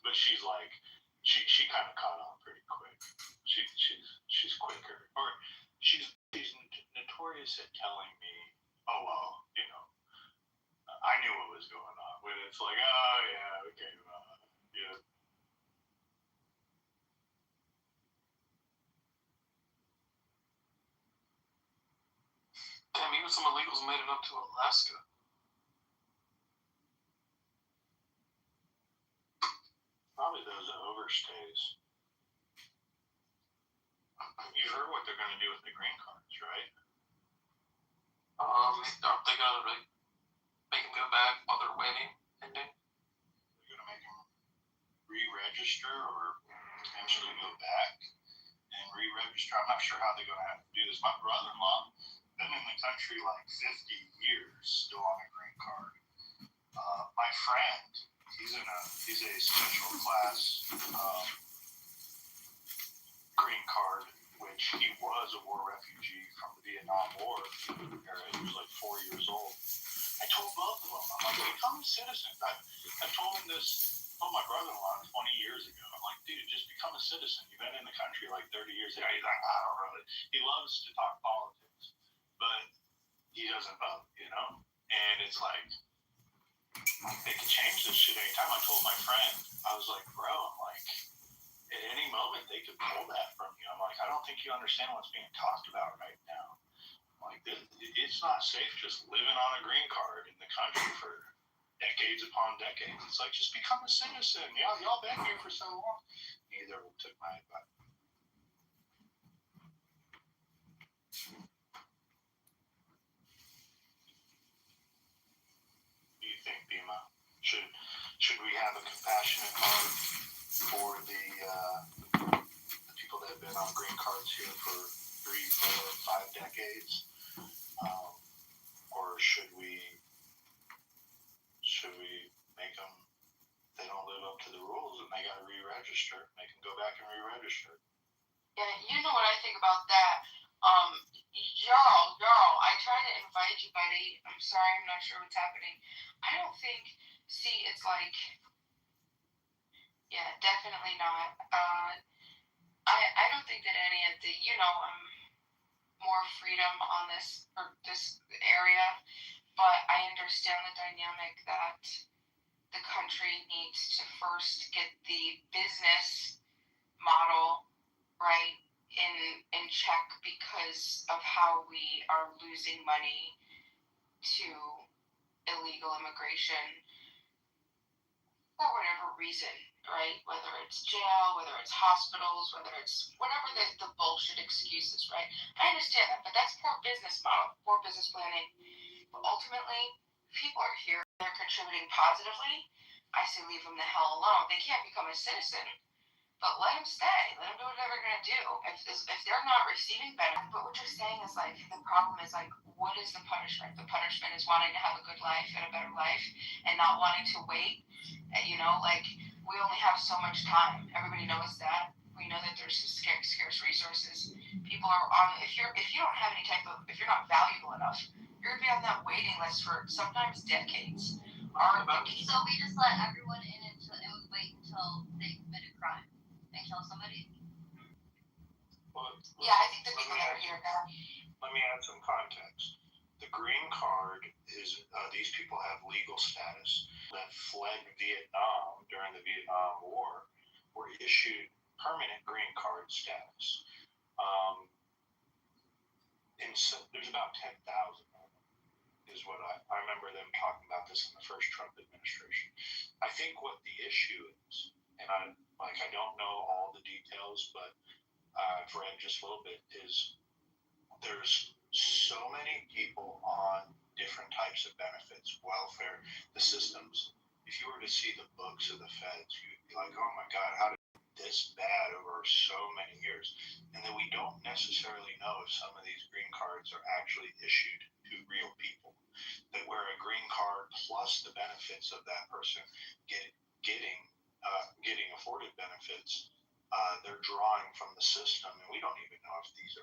But she's like, she kind of caught on pretty quick. She's quicker, or she's notorious at telling me, oh well, you know, I knew what was going on. When it's like, oh yeah, okay, yeah. Damn, even some illegals made it up to Alaska. Probably those that overstays. You heard what they're going to do with the green cards, right? Aren't they gonna make them go back while they're waiting? They're going to make them re-register or potentially go back and re-register. I'm not sure how they're going to have to do this. My brother-in-law been in the country like 50 years, still on a green card. My friend, he's a special class green card, which he was a war refugee from the Vietnam War era. He was like 4 years old. I told both of them, I'm like, become a citizen. I told him this, told my brother-in-law 20 years ago. I'm like, dude, just become a citizen. You've been in the country like 30 years. He's like, I don't really. He loves to talk politics, but he doesn't vote, you know? And it's like, they could change this shit anytime. I told my friend, I was like, bro, I'm like, at any moment they could pull that from you. I'm like, I don't think you understand what's being talked about right now. I'm like, it's not safe just living on a green card in the country for decades upon decades. It's like, just become a citizen. Y'all been here for so long. Neither of them took my advice. Do you think, Bima, should we have a compassionate heart for the people that have been on green cards here for 3, 4, 5 decades? Or should we make them, they don't live up to the rules and they got to re-register, make them go back and re-register? Yeah, you know what I think about that. Y'all, I try to invite you, buddy. I'm sorry, I'm not sure what's happening. I don't think, it's like, yeah, definitely not. I don't think that any of the, more freedom on this area, but I understand the dynamic that the country needs to first get the business model right in check because of how we are losing money to illegal immigration for whatever reason, right? Whether it's jail, whether it's hospitals, whether it's whatever the bullshit excuses, right? I understand that, but that's poor business model, poor business planning. But ultimately, people are here, they're contributing positively. I say leave them the hell alone. They can't become a citizen, but let them stay. Let them do whatever they're going to do. If they're not receiving benefit, but what you're saying is like, the problem is like, what is the punishment? The punishment is wanting to have a good life and a better life and not wanting to wait. And, like, we only have so much time. Everybody knows that. We know that there's scarce resources. People are on, if you don't have any type of, if you're not valuable enough, you're going to be on that waiting list for sometimes decades. So we just let everyone in and we wait until they commit a crime and kill somebody? Yeah, I think the people that are here now. Let me add some context. The green card is, these people have legal status that fled Vietnam during the Vietnam War were issued permanent green card status. There's about 10,000 of them, is what I remember them talking about this in the first Trump administration. I think what the issue is, and I don't know all the details, but I've read just a little bit, is there's so many people on different types of benefits, welfare, the systems. If you were to see the books of the feds, you'd be like, oh my God, how did this bad over so many years? And then we don't necessarily know if some of these green cards are actually issued to real people, that where a green card plus the benefits of that person getting afforded benefits, they're drawing from the system, and we don't even know if these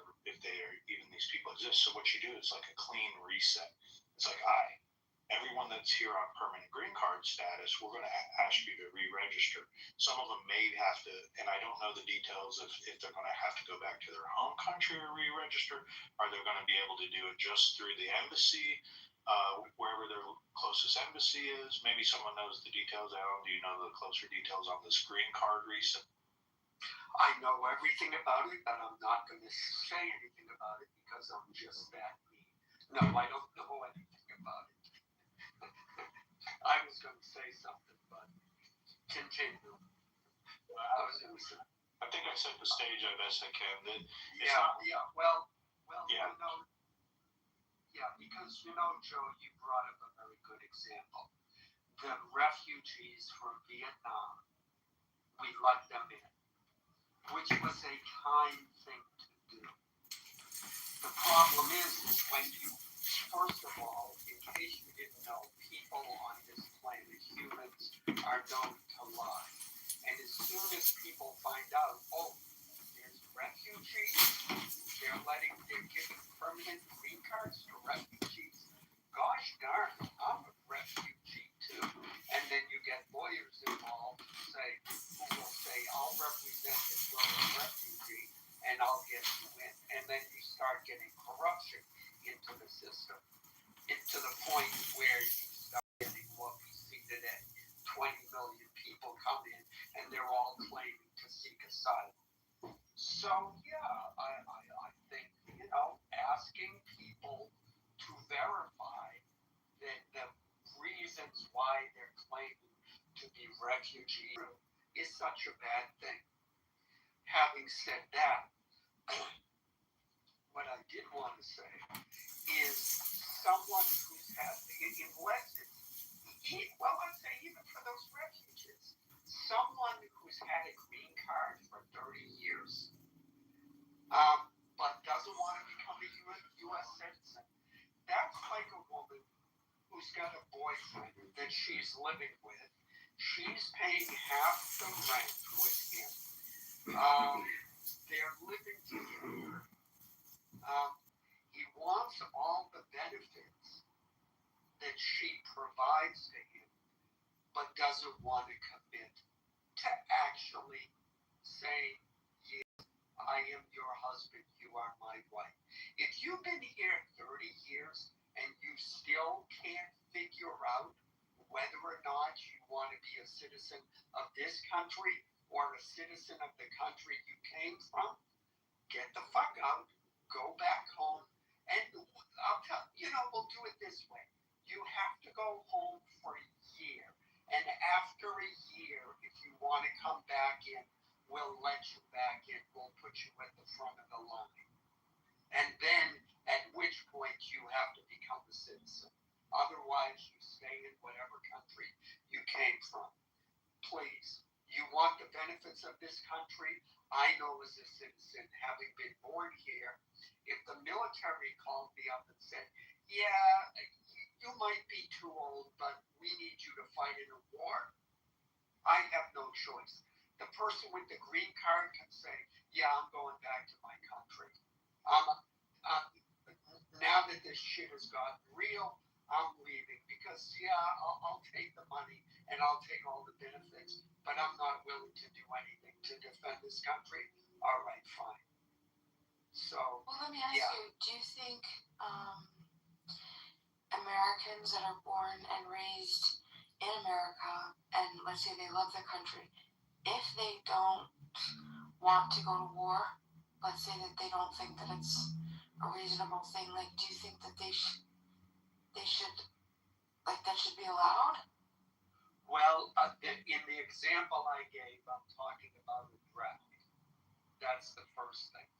people exist. So what you do is like a clean reset. It's like, everyone that's here on permanent green card status, we're going to ask you to re-register. Some of them may have to, and I don't know the details of if they're going to have to go back to their home country to re-register, or they're going to be able to do it just through the embassy, wherever their closest embassy is. Maybe someone knows the details. Alan, do you know the closer details on this green card reset? I know everything about it, but I'm not going to say anything about it because I'm just that mean. No, I don't know anything about it. I was going to say something, but continue. I was going to say. I think I set the stage as best I can. Well, Yeah. Because Joe, you brought up a very good example. The refugees from Vietnam, we let them in, which was a kind thing to do. The problem is when you, first of all, in case you didn't know, people on this planet, humans, are known to lie. And as soon as people find out, there's refugees, they're giving permanent green cards to refugees. Gosh darn, I'm a refugee too. And then you get lawyers involved who will say, I'll represent that you're a refugee and I'll get you in. And then you start getting corruption into the system, to the point where you start getting what we see today. 20 million people come in and they're all claiming to seek asylum. So I think, asking people to verify that the reasons why they're claiming to be refugees is such a bad thing. Having said that, what I did want to say is someone who's had, let's say even for those refugees, someone who's had a green card for 30 years, but doesn't want to become a U.S. citizen. That's like a woman who's got a boyfriend that she's living with. She's paying half the rent with him. They're living together. He wants all the benefits that she provides to him, but doesn't want to commit to actually saying, yes, I am your husband, you are my wife. If you've been here 30 years and you still can't figure out whether or not you want to be a citizen of this country or a citizen of the country you came from, get the fuck out, go back home, and I'll tell we'll do it this way. You have to go home for a year, and after a year, if you want to come back in, we'll let you back in. We'll put you at the front of the line. And then, at which point, you have to become a citizen. Otherwise, you stay in whatever country you came from. Please, you want the benefits of this country? I know as a citizen, having been born here, if the military called me up and said, you might be too old, but we need you to fight in a war, I have no choice. The person with the green card can say, I'm going back to my country. Now that this shit has gotten real, I'm leaving because, I'll take the money and I'll take all the benefits, but I'm not willing to do anything to defend this country. All right, fine. So, well, let me ask you, do you think Americans that are born and raised in America, and let's say they love their country, if they don't want to go to war, let's say that they don't think that it's a reasonable thing, like, do you think that they should, like, that should be allowed? Well, in the example I gave, I'm talking about a draft. That's the first thing.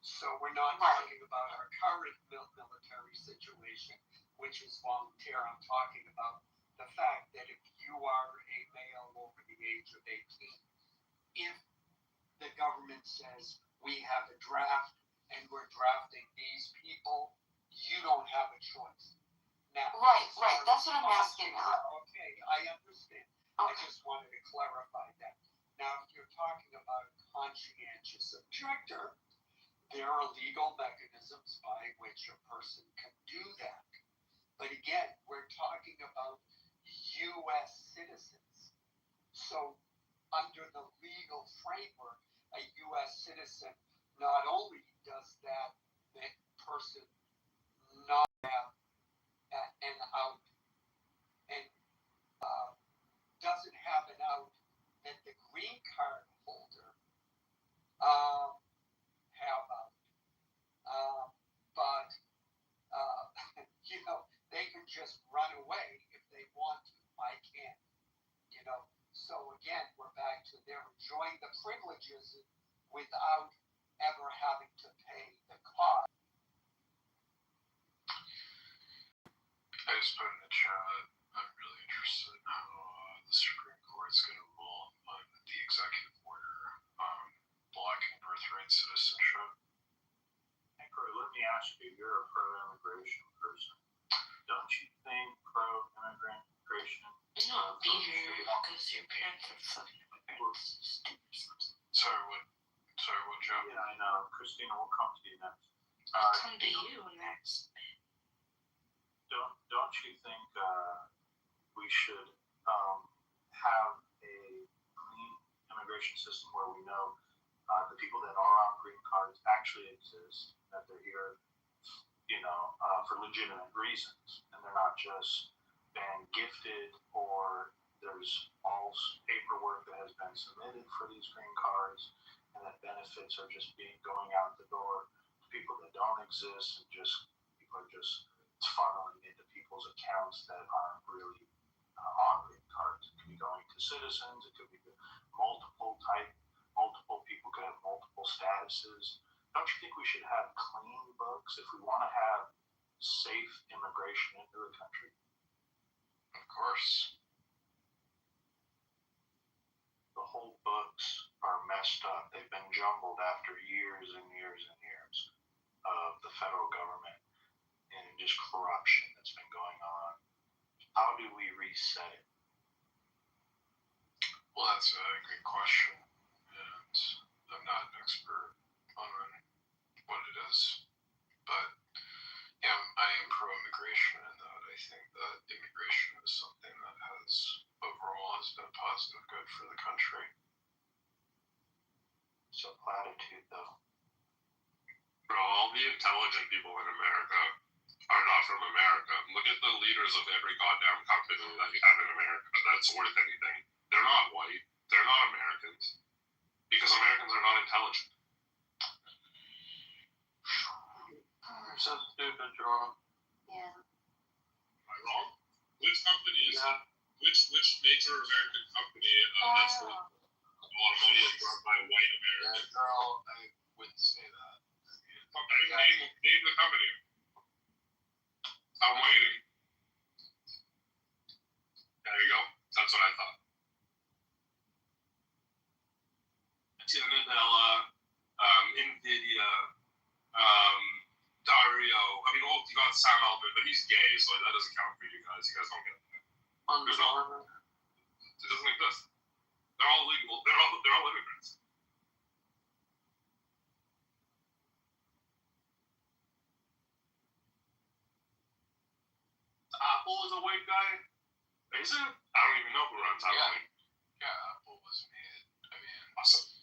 So we're not talking about our current military situation, which is volunteer. I'm talking about the fact that if you are a male over the age of 18, if the government says we have a draft and we're drafting these people, you don't have a choice. Now, right. That's what I'm asking now. Okay, I understand. Okay. I just wanted to clarify that. Now, if you're talking about a conscientious objector, there are legal mechanisms by which a person can do that. But again, we're talking about U.S. citizens. So, under the legal framework, a U.S. citizen not only does that person not have an out and doesn't have an out that the green card holder have out. But So again, we're back to they're enjoying the privileges without ever having to pay the cost. I just put in the chat, I'm really interested in how the Supreme Court is going to rule on the executive order blocking birthright citizenship. Hey, Crow, let me ask you, you're a pro-immigration person. Don't you think pro-immigration? No, because your parents are fucking immigrants. Sorry, what, Joe? Yeah, I know. Christina, we'll come to you next. I'll come to you next. Don't you think we should have a clean immigration system where we know the people that are on green cards actually exist, that they're here, for legitimate reasons, and they're not just been gifted or there's false paperwork that has been submitted for these green cards, and that benefits are just going out the door to people that don't exist, and people are just funneling into people's accounts that aren't really on green cards. It could be going to citizens, it could be multiple people could have multiple statuses. Don't you think we should have clean books if we want to have safe immigration into the country? Of course. The whole books are messed up. They've been jumbled after years and years and years of the federal government and just corruption that's been going on. How do we reset it? Well, that's a great question, and I'm not an expert on what it is, but yeah, I am pro-immigration in that I think that immigration is something that overall has been a positive good for the country. So platitude, though. Bro, all the intelligent people in America are not from America. Look at the leaders of every goddamn company that you have in America that's worth anything. They're not white. They're not Americans. Because Americans are not intelligent. You're so stupid, Jerome. Yeah. Am I wrong? Which company is which major American company that's worth a lot of money is run by white Americans? Yeah, girl, I wouldn't say that. Okay, name the company. I'm waiting. There you go. That's what I thought. Nadella, Nvidia, Dario. I mean, you got Sam Altman, but he's gay, so that doesn't count for you guys. You guys don't get that. There's no. It doesn't exist. They're all legal. They're all immigrants. Apple is a white guy. Is it? I don't even know who runs Apple. Yeah, Apple was made. I mean, awesome.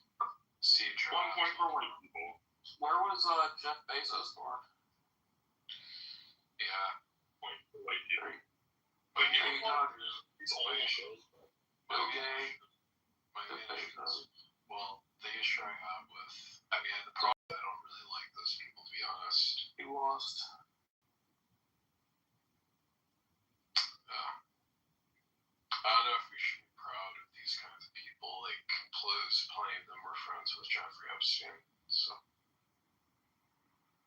Steve Jobs. 1 point for white people. Where was Jeff Bezos born? Yeah, point for white people. But he's only shows. Well, the issue I have with, the problem, I don't really like those people, to be honest. He lost. I don't know if we should be proud of these kinds of people. Like, Close claim that we're friends with Jeffrey Epstein, so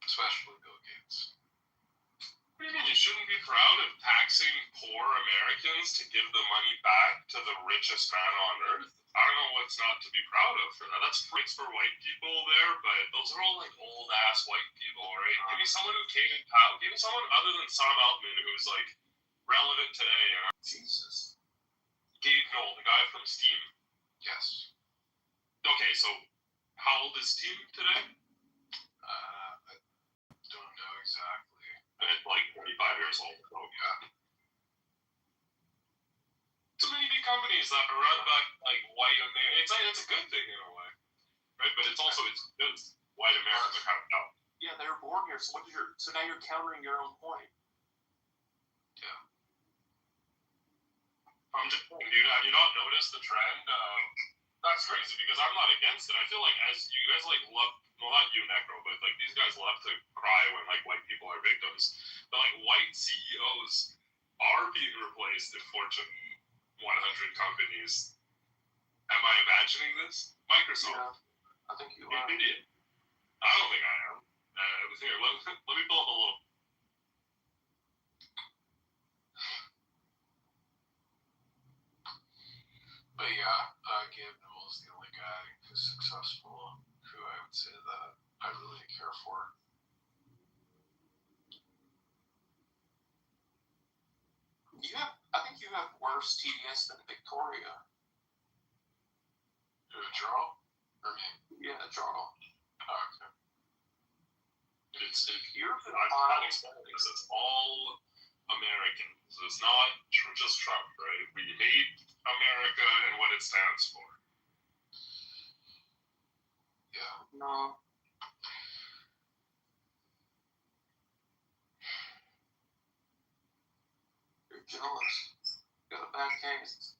especially Bill Gates. What do you mean you shouldn't be proud of taxing poor Americans to give the money back to the richest man on earth? I don't know what's not to be proud of for that. That's rights for white people there, but those are all like old ass white people, right? Give me someone who came in power. Give me someone other than Sam Altman who's like relevant today. Jesus. Gabe Knoll, the guy from Steam. Yes. Okay, so how old is Steam today? I don't know exactly. It's like 45 years old. So yeah. So many big companies that are run by like white America. It's a good thing in a way, right? But it's also it's white America kind of dumb. Yeah, they were born here. So now you're countering your own point. Yeah. I'm just. Have you not noticed the trend? That's crazy because I'm not against it. I feel like as you guys like love, well not you Necro, but like these guys love to cry when like white people are victims. But like white CEOs are being replaced in Fortune 100 companies imagining this? Microsoft. I think you are. are. I don't think I am. It was here. Let me pull up a little. But yeah, Gabe Newell's the only guy who's successful who I would say that I really care for. I think you have worse TDS than Victoria. Jarl? I mean, yeah, Jarl. Oh, okay. It appears that I'm expecting this. It's all Americans. It's not just Trump, right? We hate America and what it stands for. Yeah. No. You're jealous. You got a bad taste.